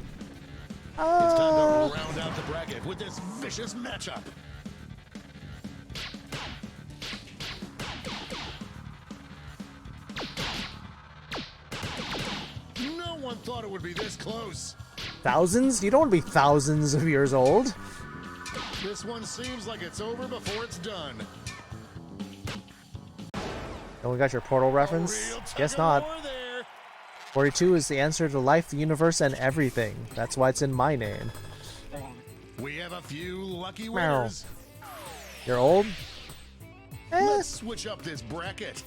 time to round out the bracket with this vicious matchup. No one thought it would be this close. Thousands? You don't want to be thousands of years old. This one seems like it's over before it's done. No one got your Portal reference? Guess not. 42 is the answer to life, the universe, and everything. That's why it's in my name. We have a few lucky winners. You're old? Let's switch up this bracket.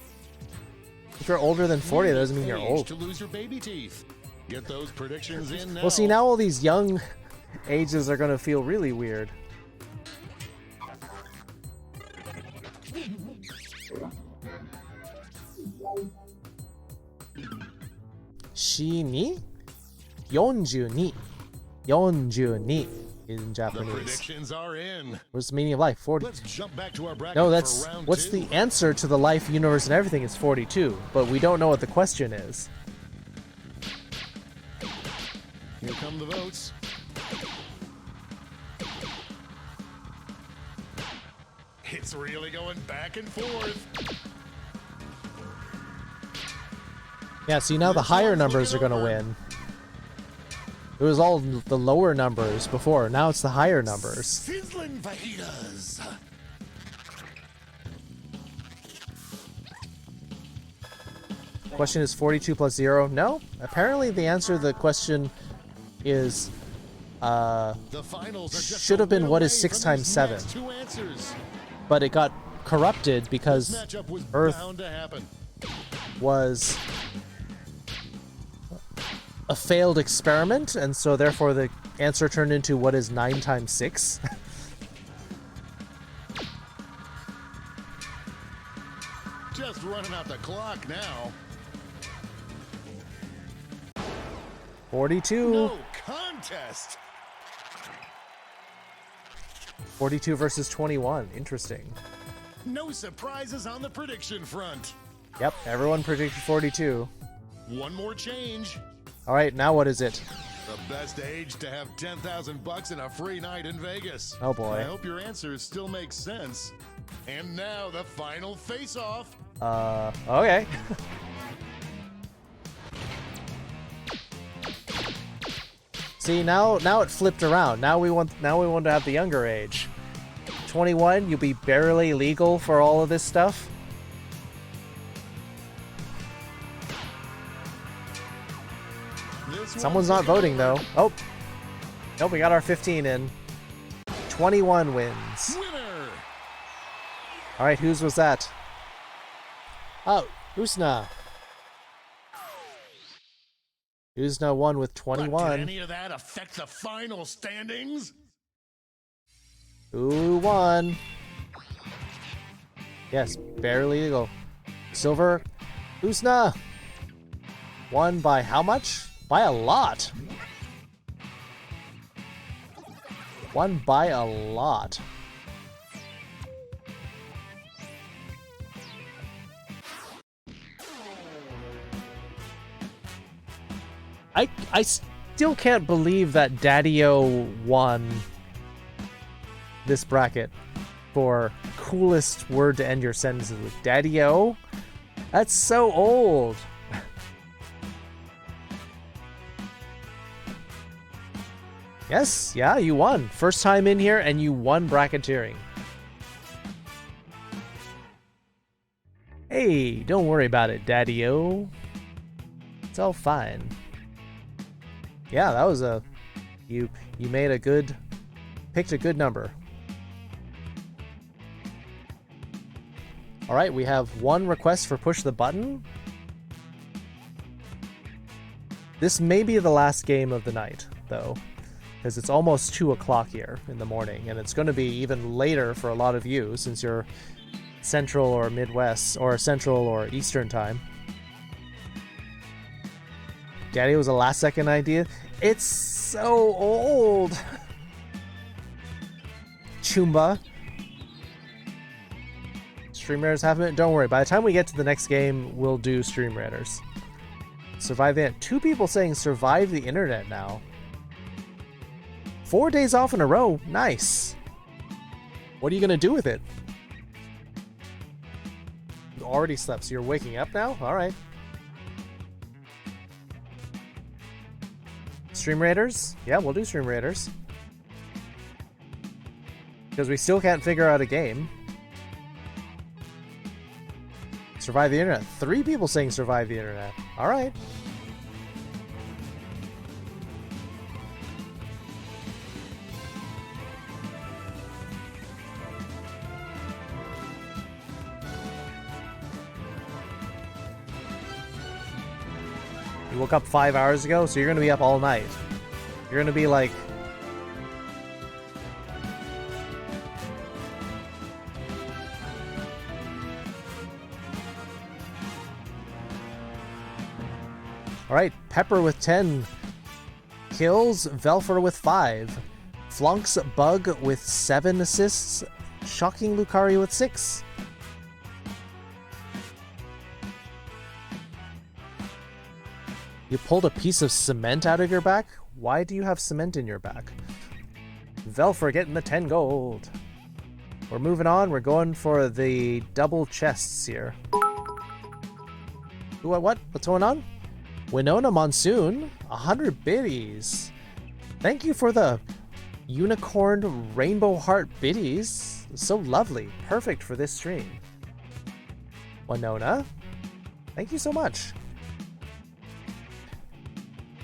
If you're older than 40, that doesn't mean you're old. To lose your baby teeth. Get those predictions in now. Well, see, now all these young ages are going to feel really weird. Shini? 42. 42. in The Japanese. predictions are in. What's the meaning of life? 40. Let's jump back to our bracket No, for that's round what's 2. the answer to the life, universe, and everything is 42, but we don't know what the question is. Here come the votes. It's really going back and forth. Yeah, see, now the higher numbers are going to win. It was all the lower numbers before. Now it's the higher numbers. Sizzling fajitas. Question is 42 plus 0. No, apparently the answer to the question is The finals are just should have been a what win is away 6 from times these 7. next 2 answers. But it got corrupted because This matchup was Earth bound to happen. was a failed experiment, and so therefore the answer turned into what is 9 times 6. Just running out the clock now. 42. No contest. 42 versus 21. Interesting. No surprises on the prediction front. Yep, everyone predicted 42. One more change. All right, now what is it? The best age to have $10,000 and a free night in Vegas. Oh, boy. I hope your answers still make sense. And now the final face-off. Okay. See, now it flipped around. Now we want to have the younger age. 21, you'll be barely legal for all of this stuff. Someone's not voting though. Oh. Nope, we got our 15 in. 21 wins. Winner. All right, whose was that? Oh, Usna. Usna won with But 21. did any of that affect the final standings? Who won? Yes, barely legal. Silver, Usna. Won by how much? By a lot. Won by a lot. I still can't believe that Daddy-O won this bracket for coolest word to end your sentences with. Daddy-O? That's so old. Yes, yeah, you won. First time in here and you won bracketeering. Hey, don't worry about it, Daddy-O. It's all fine. Yeah, that was a... You made a good... Picked a good number. Alright, we have one request for push the button. This may be the last game of the night, though. Because it's almost 2 o'clock here in the morning, and it's going to be even later for a lot of you, since you're Central or Midwest, or Central or Eastern time. Daddy was a last-second idea. It's so old! Chumba. Stream Raiders have it? Don't worry, by the time we get to the next game, we'll do Stream Raiders. Survive the internet. 2 people saying survive the internet now. 4 days off in a row. Nice. What are you going to do with it? You already slept, so you're waking up now? Alright. Stream Raiders? Yeah, we'll do Stream Raiders. Because we still can't figure out a game. Survive the internet. 3 people saying survive the internet. Alright. You woke up 5 hours ago, so you're going to be up all night. You're going to be like... Alright, Pepper with 10 kills, Velfer with 5. Flonks Bug with 7 assists. Shocking Lucario with 6. You pulled a piece of cement out of your back? Why do you have cement in your back? Velfer getting the 10 gold. We're moving on. We're going for the double chests here. What? What's going on? Winona Monsoon, 100 biddies. Thank you for the unicorn rainbow heart biddies. So lovely. Perfect for this stream. Winona, thank you so much.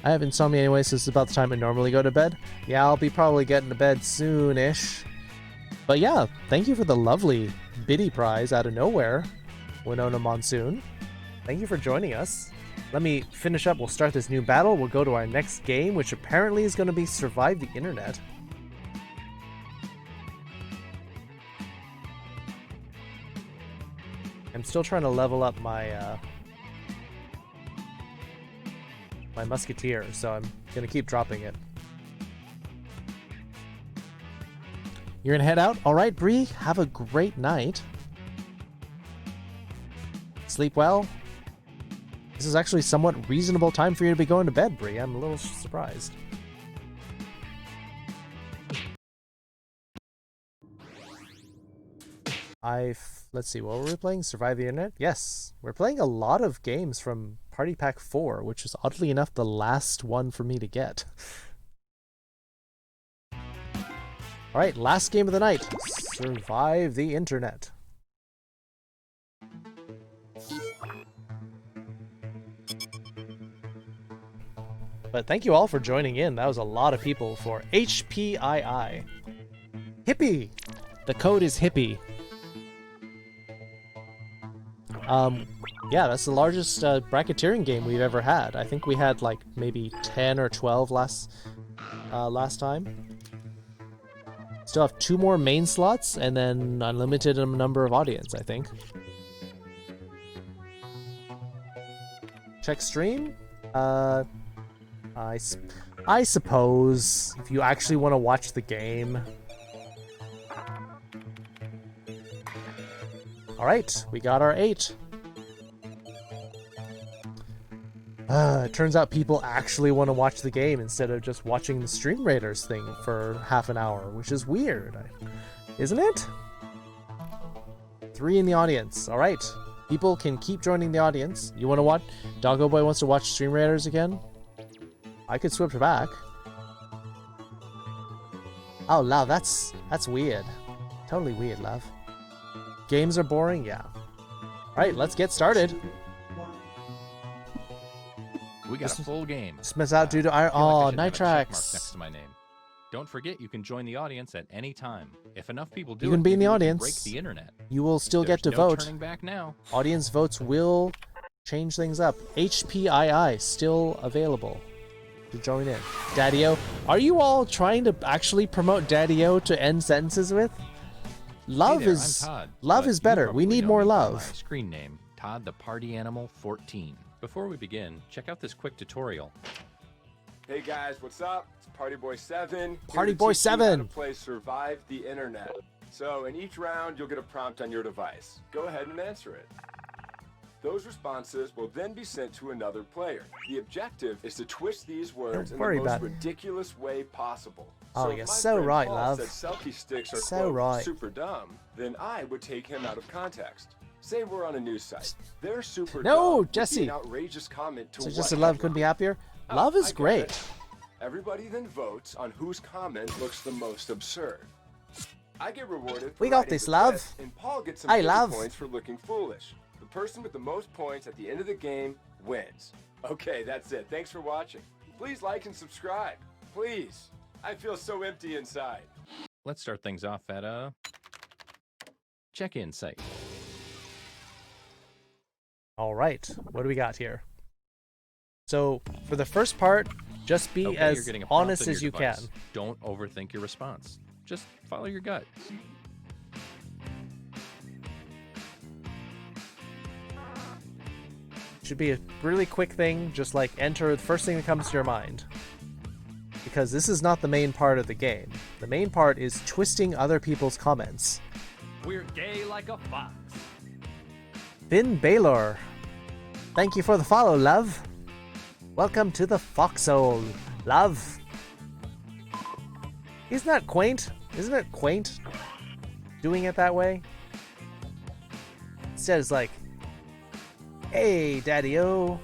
I have insomnia anyway, so this is about the time I normally go to bed. Yeah, I'll be probably getting to bed soon-ish. But yeah, thank you for the lovely biddy prize out of nowhere, Winona Monsoon. Thank you for joining us. Let me finish up. We'll start this new battle. We'll go to our next game, which apparently is going to be Survive the Internet. I'm still trying to level up my my musketeer, so I'm gonna keep dropping it. You're gonna head out? Alright, Bree, have a great night. Sleep well. This is actually somewhat reasonable time for you to be going to bed, Bree. I'm a little surprised. Let's see, what were we playing? Survive the Internet? Yes, we're playing a lot of games from Party Pack 4, which is oddly enough the last one for me to get. Alright, last game of the night. Survive the Internet. But thank you all for joining in. That was a lot of people for HPII. Hippie! The code is Hippie. Yeah, that's the largest bracketeering game we've ever had. I think we had like maybe 10 or 12 last time. Still have 2 more main slots and then unlimited number of audience, I think. Check stream? I suppose if you actually want to watch the game. Alright, we got our 8. It turns out people actually want to watch the game instead of just watching the Stream Raiders thing for half an hour, which is weird, isn't it? 3 in the audience. Alright, people can keep joining the audience. You want to watch? Doggo Boy wants to watch Stream Raiders again? I could switch back. Oh, love, that's weird. Totally weird, love. Games are boring? Yeah. Alright, let's get started. We got a full game. Smiths out due to iron. Oh, Nitrax. Next to my name. Don't forget, you can join the audience at any time. If enough people do, you can be in the audience. Break the internet. You will still get to no vote. Turning back now. Audience votes will change things up. HPII still available to join in. Daddy-O, are you all trying to actually promote Daddy-O to end sentences with? Love there, is I'm Todd, love but is you better. We probably need know more me by love. my screen name, Todd the Party Animal 14. Before we begin, check out this quick tutorial. Hey guys, what's up? It's Party Boy 7. Party Here to Boy teach you 7. How to play Survive the Internet. So in each round, you'll get a prompt on your device. Go ahead and answer it. Those responses will then be sent to another player. The objective is to twist these words in the most ridiculous way possible. Oh, so you're if my so friend right, Paul love. said selfie sticks are So quote, right. super dumb, then I would take him out of context. Say we're on a news site. They're super No, dumb would be Jesse. an outrageous comment to So what just a love headline? couldn't be happier. Oh, Love I is get great. it. Everybody then votes on whose comment looks the most absurd. I get rewarded for We got writing this, the love. twist, and Paul gets some Hey, pity love. points for looking foolish. The person with the most points at the end of the game wins. Okay, that's it. Thanks for watching. Please like and subscribe. Please. I feel so empty inside. Let's start things off at a check-in site. All right, what do we got here? So for the first part, just be Okay, you're as getting a prompt honest on as your you device. can. Don't overthink your response. Just follow your gut. Should be a really quick thing, just like enter the first thing that comes to your mind. because this is not the main part of the game. The main part is twisting other people's comments. We're gay like a fox. Finn Baylor, thank you for the follow, love. Welcome to the foxhole, love. Isn't that quaint? Isn't it quaint doing it that way? Instead it's like, hey, daddy-o.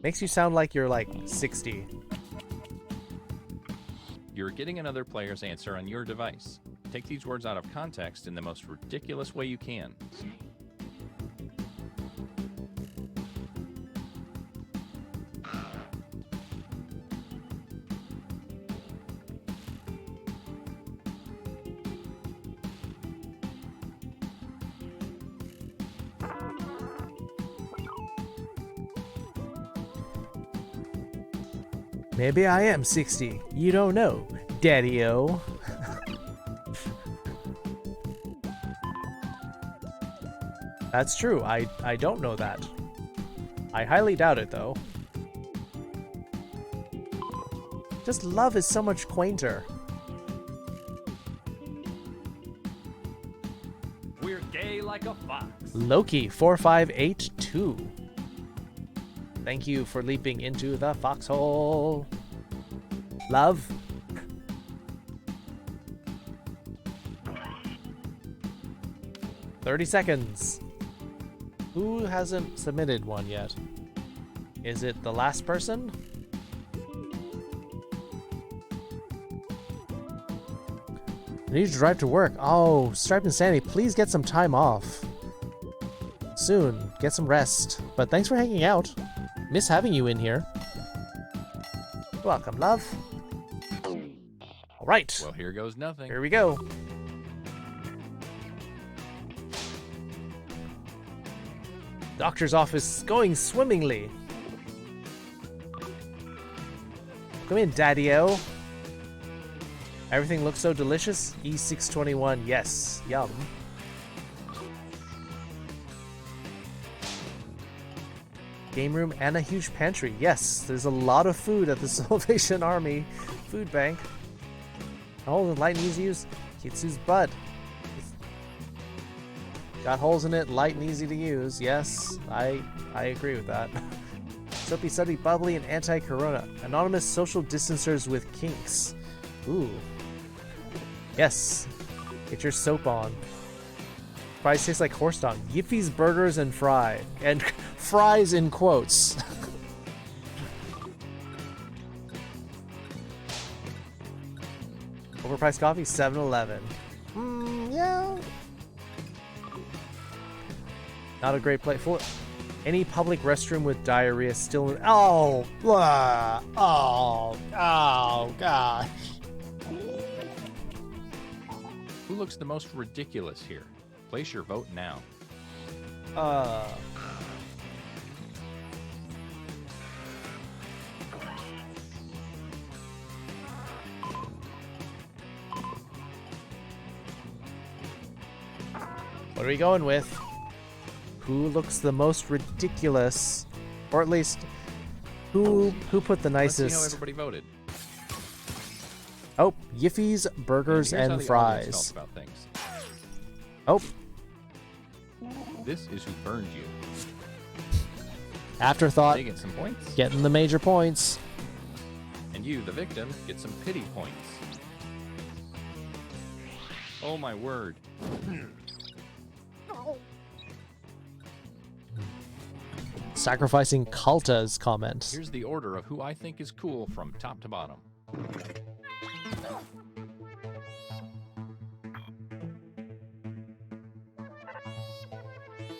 Makes you sound like you're like 60. You're getting another player's answer on your device. Take these words out of context in the most ridiculous way you can. Maybe I am 60. You don't know, daddy-o. That's true. I don't know that. I highly doubt it, though. Just love is so much quainter. We're gay like a fox. Loki 4582. Thank you for leaping into the foxhole. Love. "30 seconds. Who hasn't submitted one yet? Is it the last person? I need to drive to work. Oh, Stripe and Sandy, please get some time off. Soon. Get some rest. But thanks for hanging out. Miss having you in here. Welcome, love. All right. Well, here goes nothing. Here we go. Doctor's office going swimmingly. Come in, daddy-o. Everything looks so delicious. E621, yes. Yum. Game room and a huge pantry. Yes, there's a lot of food at the Salvation Army food bank. Holes in light and easy to use. Kitsu's butt. Got holes in it, light and easy to use. Yes, I agree with that. Soapy, Suddy, Bubbly, and Anti-Corona. Anonymous social distancers with kinks. Ooh. Yes. Get your soap on. Fries taste like horse dog. Yiffy's Burgers and Fry. And fries in quotes. Overpriced coffee, 7-Eleven. Yeah. Not a great place for any public restroom with diarrhea still in. Oh, blah, oh, gosh. Who looks the most ridiculous here? Place your vote now. What are we going with? Who looks the most ridiculous? Or at least, who put the Let's nicest? see how everybody voted. Oh, Yiffy's Burgers Here's how and the audience Fries. felt about things. Oh, This is who burned you. afterthought. They get some points. Getting the major points. And you, the victim, get some pity points. Oh my word. Sacrificing Kalta's comment. Here's the order of who I think is cool from top to bottom.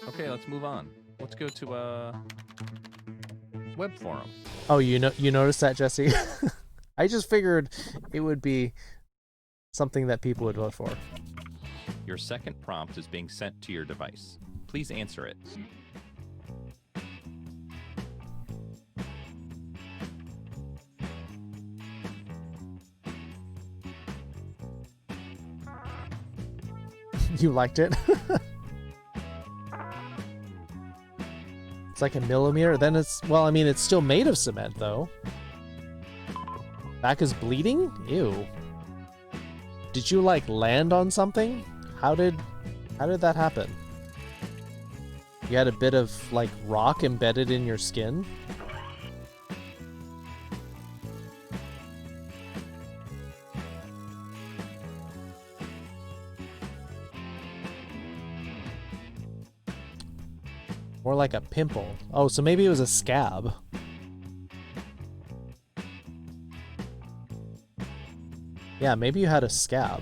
Okay, let's move on. Let's go to web forum. Oh, you noticed that, Jesse? I just figured it would be something that people would vote for. Your second prompt is being sent to your device. Please answer it. You liked it? It's like a millimeter. Then it's, well, I mean, it's still made of cement, though. Back is bleeding? Ew. Did you, like, land on something? How did that happen? You had a bit of, like, rock embedded in your skin? More like a pimple. Oh, so maybe it was a scab. Yeah, maybe you had a scab.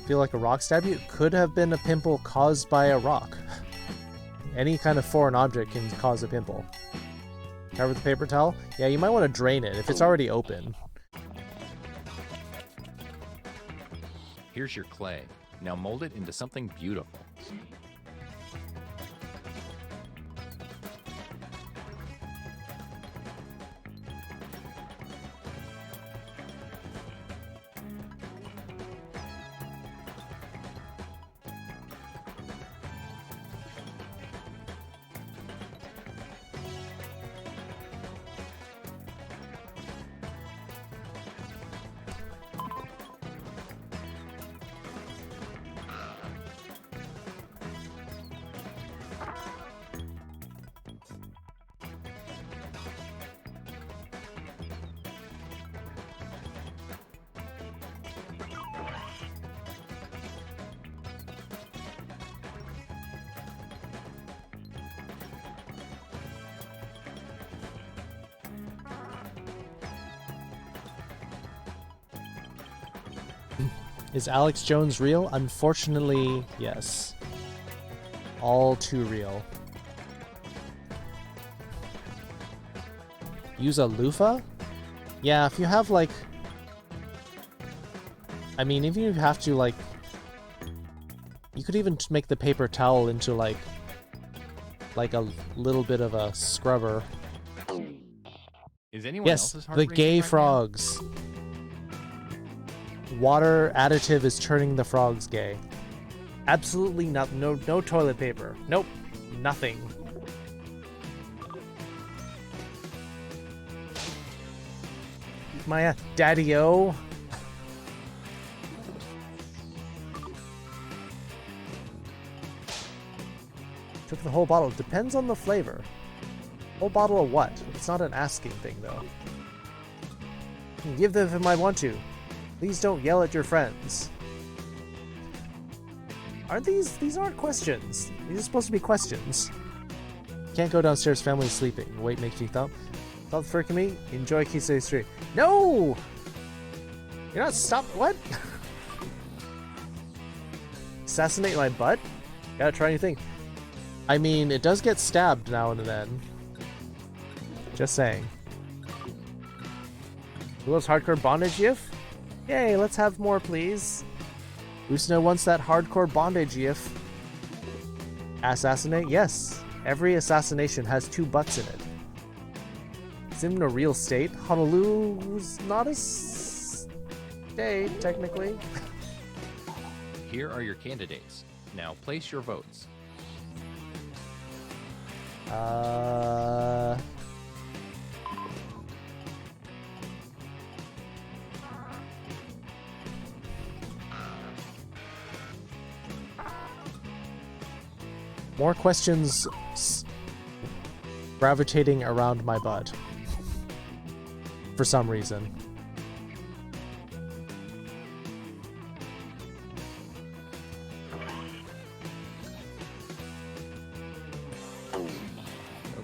Feel like a rock stabbed you? It could have been a pimple caused by a rock. Any kind of foreign object can cause a pimple. Cover with a paper towel? Yeah, you might want to drain it if it's already open. Here's your clay. Now mold it into something beautiful. Is Alex Jones real? Unfortunately, yes. All too real. Use a loofah? Yeah, if you have like... I mean, even if you have to like... You could even make the paper towel into like a little bit of a scrubber. Is anyone Yes, else's heart the racing gay right now? frogs. Water additive is turning the frogs gay. Absolutely not. No toilet paper. Nope. Nothing. My daddy-o. Took the whole bottle. Depends on the flavor. Whole bottle of what? It's not an asking thing, though. You can give them if I want to. Please don't yell at your friends. Aren't these aren't questions. These are supposed to be questions. Can't go downstairs, family's sleeping. Wait makes me thump. Thump for me? Enjoy Kisei Street. No! You're not stop what? Assassinate my butt? Gotta try anything. I mean, it does get stabbed now and then. Just saying. Who loves hardcore bondage gif? Yay, let's have more, please. Usna wants that hardcore bondage gif. Assassinate? Yes. Every assassination has 2 butts in it. It's in a real state. Honolulu's not a state, technically. Here are your candidates. Now place your votes. More questions gravitating around my butt. For some reason.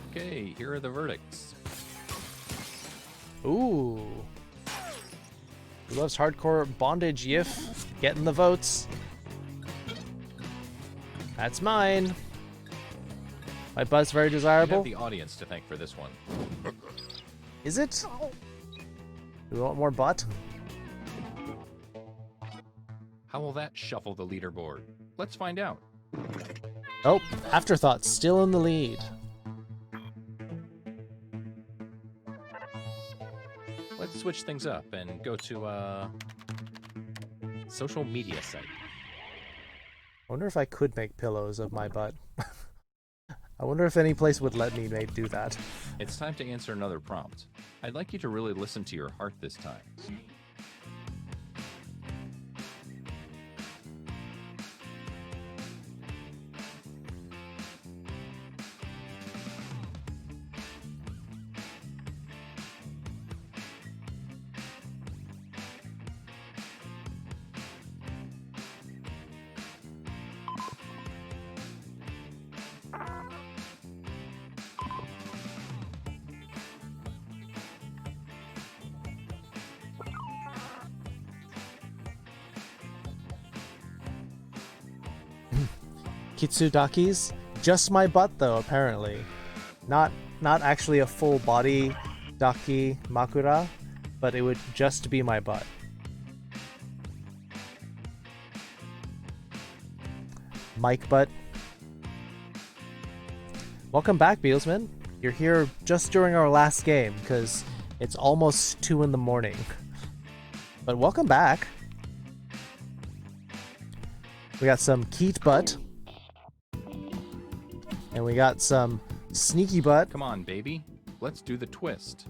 Okay, here are the verdicts. Ooh. Who loves hardcore bondage gif? Getting the votes. That's mine. My butt's very You desirable. have the audience to thank for this one. Is it? Do we want more butt? How will that shuffle the leaderboard? Let's find out. Oh, Afterthought still in the lead. Let's switch things up and go to a social media site. I wonder if I could make pillows of my butt. I wonder if any place would let me do that. It's time to answer another prompt. I'd like you to really listen to your heart this time. Kitsudaki's? Just my butt though, apparently. Not actually a full body daki makura, but it would just be my butt. Mike butt. Welcome back, Bealsman. You're here just during our last game, because it's almost 2 in the morning. But welcome back. We got some Keat butt. And we got some sneaky butt. Come on, baby. Let's do the twist.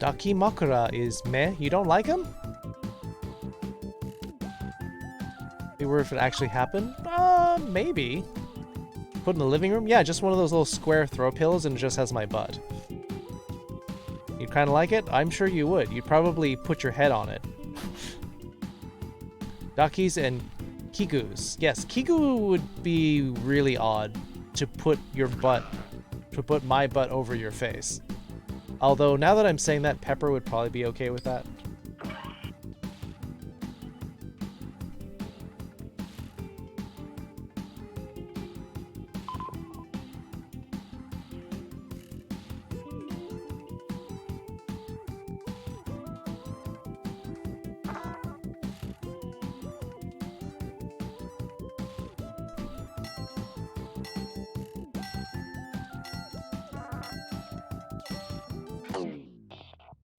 Daki Makura is meh. You don't like him? Maybe if it actually happened? Maybe. Put in the living room? Yeah, just one of those little square throw pillows and it just has my butt. You'd kind of like it? I'm sure you would. You'd probably put your head on it. Daki's and Kiku's. Yes, Kiku would be really odd to put my butt over your face. Although, now that I'm saying that, Pepper would probably be okay with that.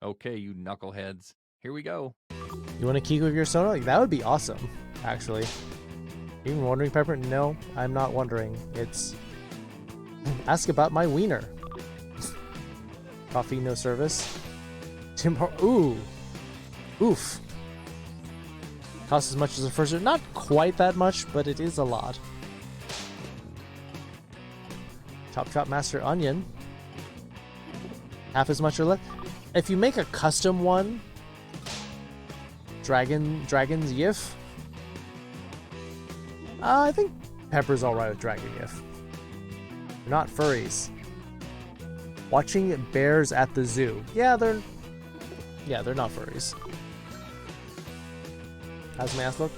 Okay, you knuckleheads. Here we go. You want to Kiku your Sono? That would be awesome, actually. Even wondering, Pepper? No, I'm not wondering. It's... Ask about my wiener. Coffee, no service. Ooh. Oof. Costs as much as the first... Not quite that much, but it is a lot. Chop Master Onion. Half as much or less. If you make a custom one, Dragon's Yif, I think Pepper's alright with Dragon Yif. They're not furries. Watching bears at the zoo. Yeah, they're not furries. How's my ass look?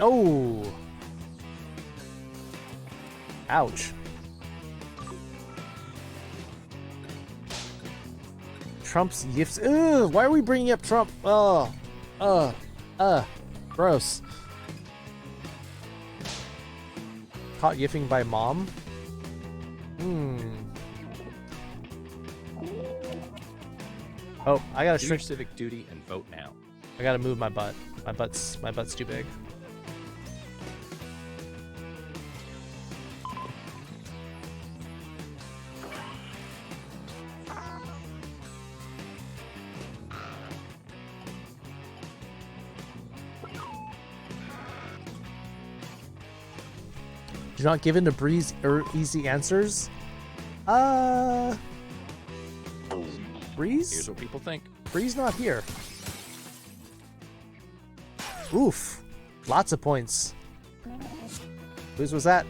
Oh! Ouch. Trump's Yifs. Ugh, why are we bringing up Trump? Oh, gross. Caught yiffing by mom? Oh, I gotta do your civic duty and vote now. I gotta move my butt. My butt's too big. Do not give in to Bree's easy answers. Breeze? Here's what people think. Bree's not here. Oof. Lots of points. Whose was that?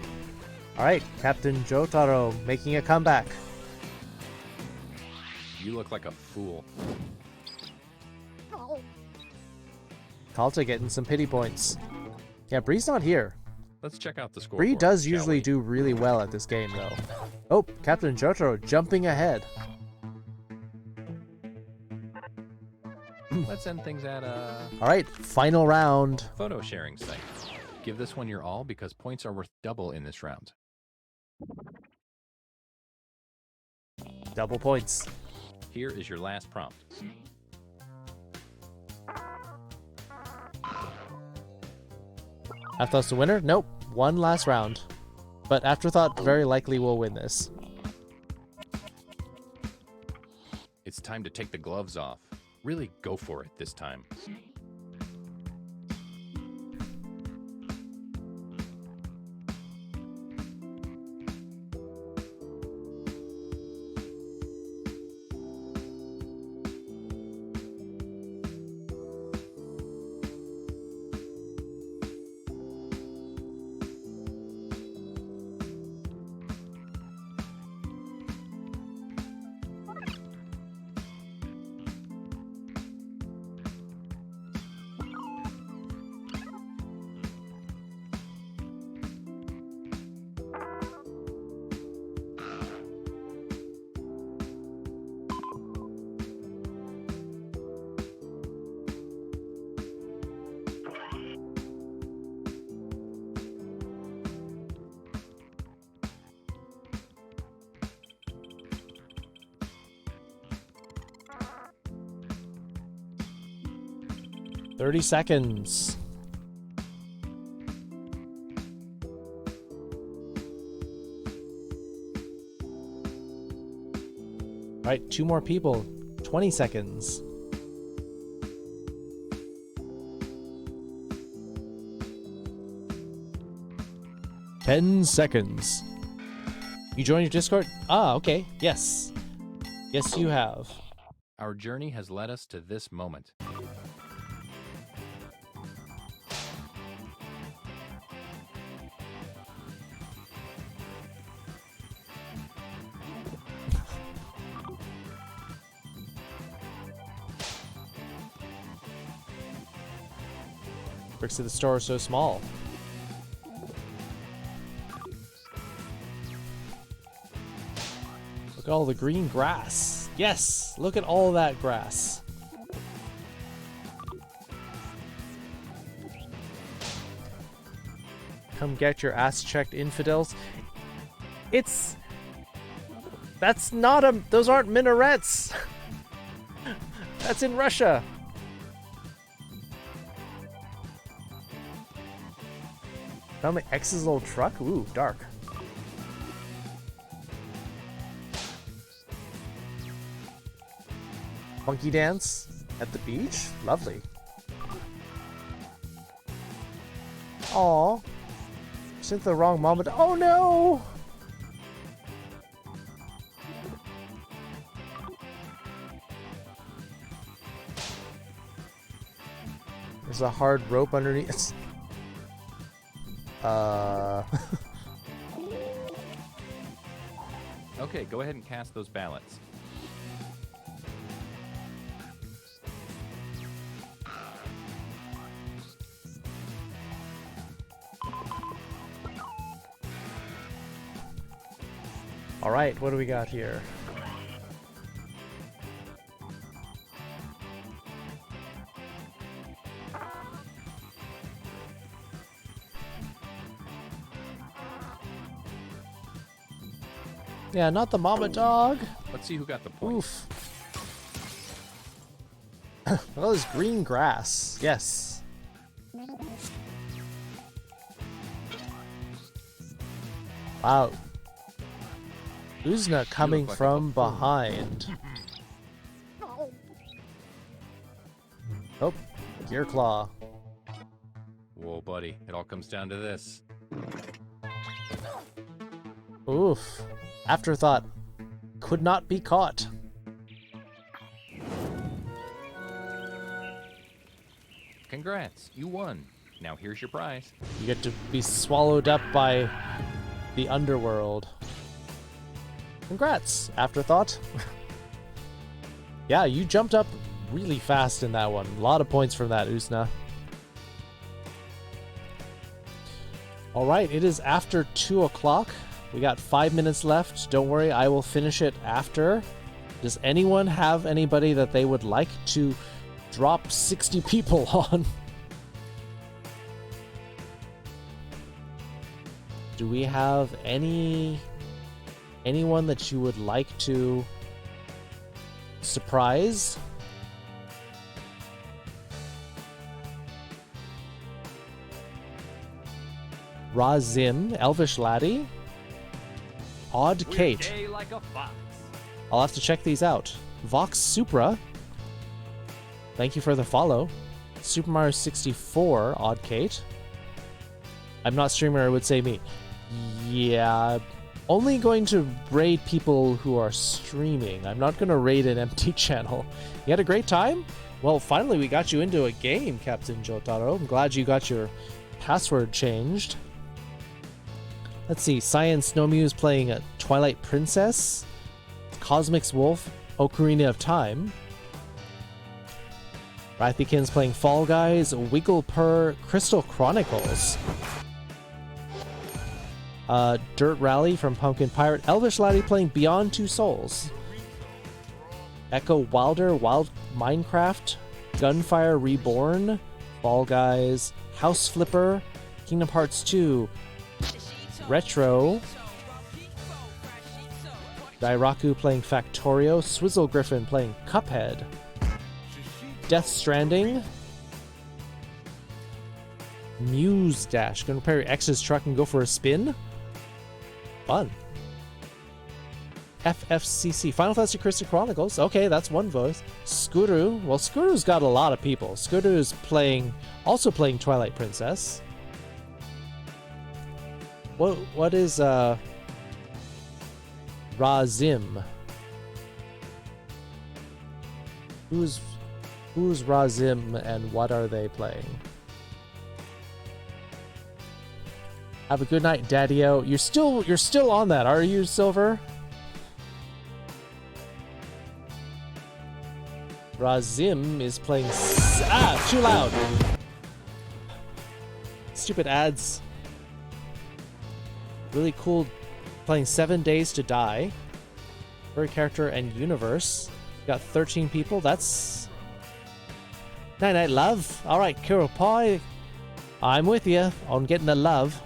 Alright, Captain Jotaro making a comeback. You look like a fool. Falta getting some pity points. Yeah, Bree's not here. Let's check out the score. Bree does usually do really well at this game, though. Oh, Captain Jotaro jumping ahead. Let's end things at a All right, final round. photo sharing site. Give this one your all because points are worth double in this round. Double points. Here is your last prompt. Afterthought's the winner? Nope. One last round. But Afterthought very likely will win this. It's time to take the gloves off. Really go for it this time. "30 seconds. All right, 2 more people. 20 seconds. "10 seconds. You join your Discord? Ah, okay. Yes. Yes, you have. Our journey has led us to this moment. Bricks at the store are so small. Look at all the green grass. Yes, look at all that grass. Come get your ass checked, infidels. That's not a... Those aren't minarets. That's in Russia. Found the X's little truck? Ooh, dark. Monkey dance at the beach? Lovely. Aw. Sent the wrong mom. Oh no! There's a hard rope underneath. Okay, go ahead and cast those ballots. All right, what do we got here? Yeah, not the mama dog. Let's see who got the point. Oof. Well, this green grass. Yes. Wow. Uzna coming like from behind. Oh, Gear Claw. Whoa, buddy. It all comes down to this. Oof. Afterthought. Could not be caught. Congrats, you won. Now here's your prize. You get to be swallowed up by the underworld. Congrats, Afterthought. Yeah, you jumped up really fast in that one. A lot of points from that, Usna. Alright, it is after 2 o'clock. We got 5 minutes left. Don't worry, I will finish it after. Does anyone have anybody that they would like to drop 60 people on? Do we have anyone that you would like to surprise? Razim, Elvish Laddie, Odd We're Kate. gay like a fox. I'll have to check these out. Vox Supra, thank you for the follow. Super Mario 64, Odd Kate. I'm not streamer, I would say me. Yeah, only going to raid people who are streaming. I'm not going to raid an empty channel. You had a great time? Well, finally we got you into a game, Captain Jotaro. I'm glad you got your password changed. Let's see, Science Snowmuse playing a Twilight Princess. Cosmix Wolf, Ocarina of Time. Rathykins playing Fall Guys, Wiggle Purr, Crystal Chronicles. Dirt Rally from Pumpkin Pirate, Elvish Laddie playing Beyond Two Souls. Echo Wilder, Wild Minecraft, Gunfire Reborn, Fall Guys, House Flipper, Kingdom Hearts 2, Retro, Dairaku playing Factorio, Swizzle Griffin playing Cuphead, Death Stranding, Muse Dash, gonna repair your ex's truck and go for a spin? Fun. FFCC, Final Fantasy Crystal Chronicles, okay, that's one voice. Skuru, well, Skuru's got a lot of people. Skuru is also playing Twilight Princess. What is Razim? Who's Razim and what are they playing? Have a good night, Daddy-O. You're still on that, are you, Silver? Razim is playing too loud. Stupid ads. Really cool, playing 7 Days to Die. Furry character and universe. Got 13 people. That's night night love. All right, Kuropai, I'm with you on getting the love.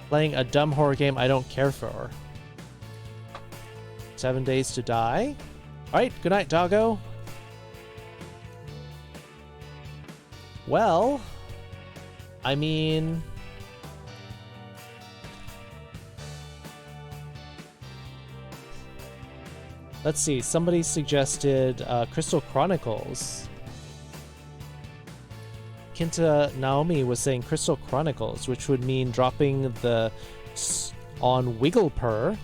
Playing a dumb horror game I don't care for. 7 Days to Die. All right, good night, doggo. Well, I mean, let's see, somebody suggested Crystal Chronicles. Kinta Naomi was saying Crystal Chronicles, which would mean dropping the on Wiggle Purr.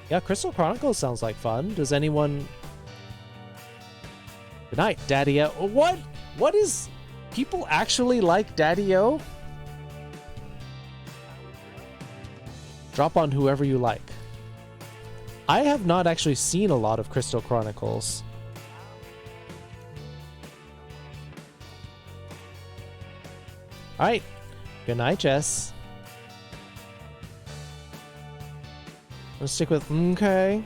Yeah, Crystal Chronicles sounds like fun. Does anyone... Good night, Daddy-O. What is... People actually like Daddy-O? Drop on whoever you like. I have not actually seen a lot of Crystal Chronicles. Alright. Good night, Jess. Let's stick with okay.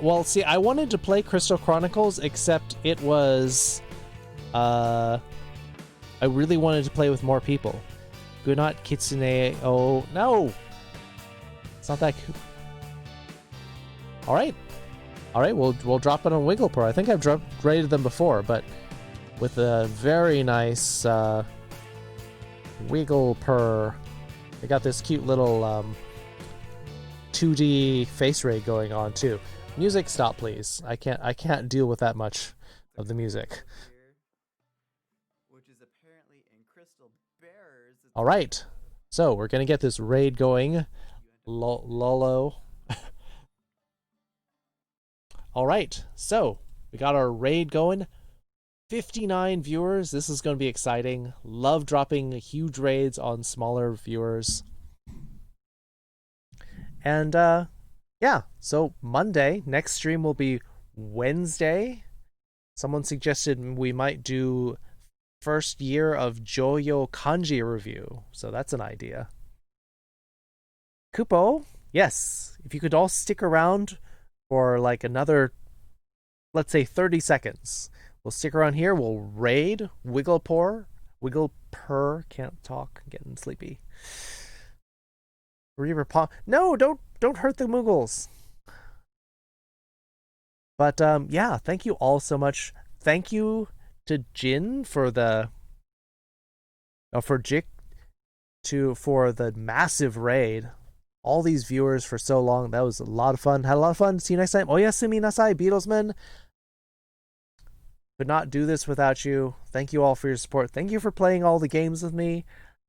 Well, see, I wanted to play Crystal Chronicles, except it was... I really wanted to play with more people. Good night, Kitsune. Oh, no! It's not that... Alright. Alright, we'll drop it on Wiggle Purr. I think I've rated them before, but with a very nice Wiggle Purr. They got this cute little 2D face ray going on too. Music, stop please. I can't deal with that much of the music. All right, so we're gonna get this raid going. Lolo. All right, so we got our raid going. 59 viewers. This is going to be exciting. Love dropping huge raids on smaller viewers. And yeah, so Monday, next stream will be Wednesday. Someone suggested we might do first year of Joyo Kanji review. So that's an idea. Kupo, yes. If you could all stick around for like another, let's say 30 seconds. We'll stick around here. We'll raid Wigglepur, can't talk, I'm getting sleepy. Reaver Paw. No, don't hurt the Muggles. But yeah, thank you all so much. Thank you to Jin for the for Jik for the massive raid. All these viewers for so long. That was a lot of fun. Had a lot of fun. See you next time. Oyasumi nasai, Beatlesman. Could not do this without you. Thank you all for your support. Thank you for playing all the games with me.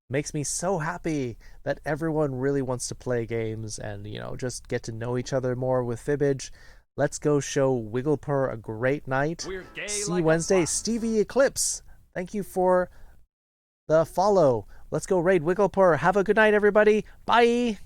Makes me so happy that everyone really wants to play games and, you know, just get to know each other more with Fibbage. Let's go show Wigglepur a great night. See you Wednesday. Stevie Eclipse, thank you for the follow. Let's go raid Wigglepur. Have a good night, everybody. Bye.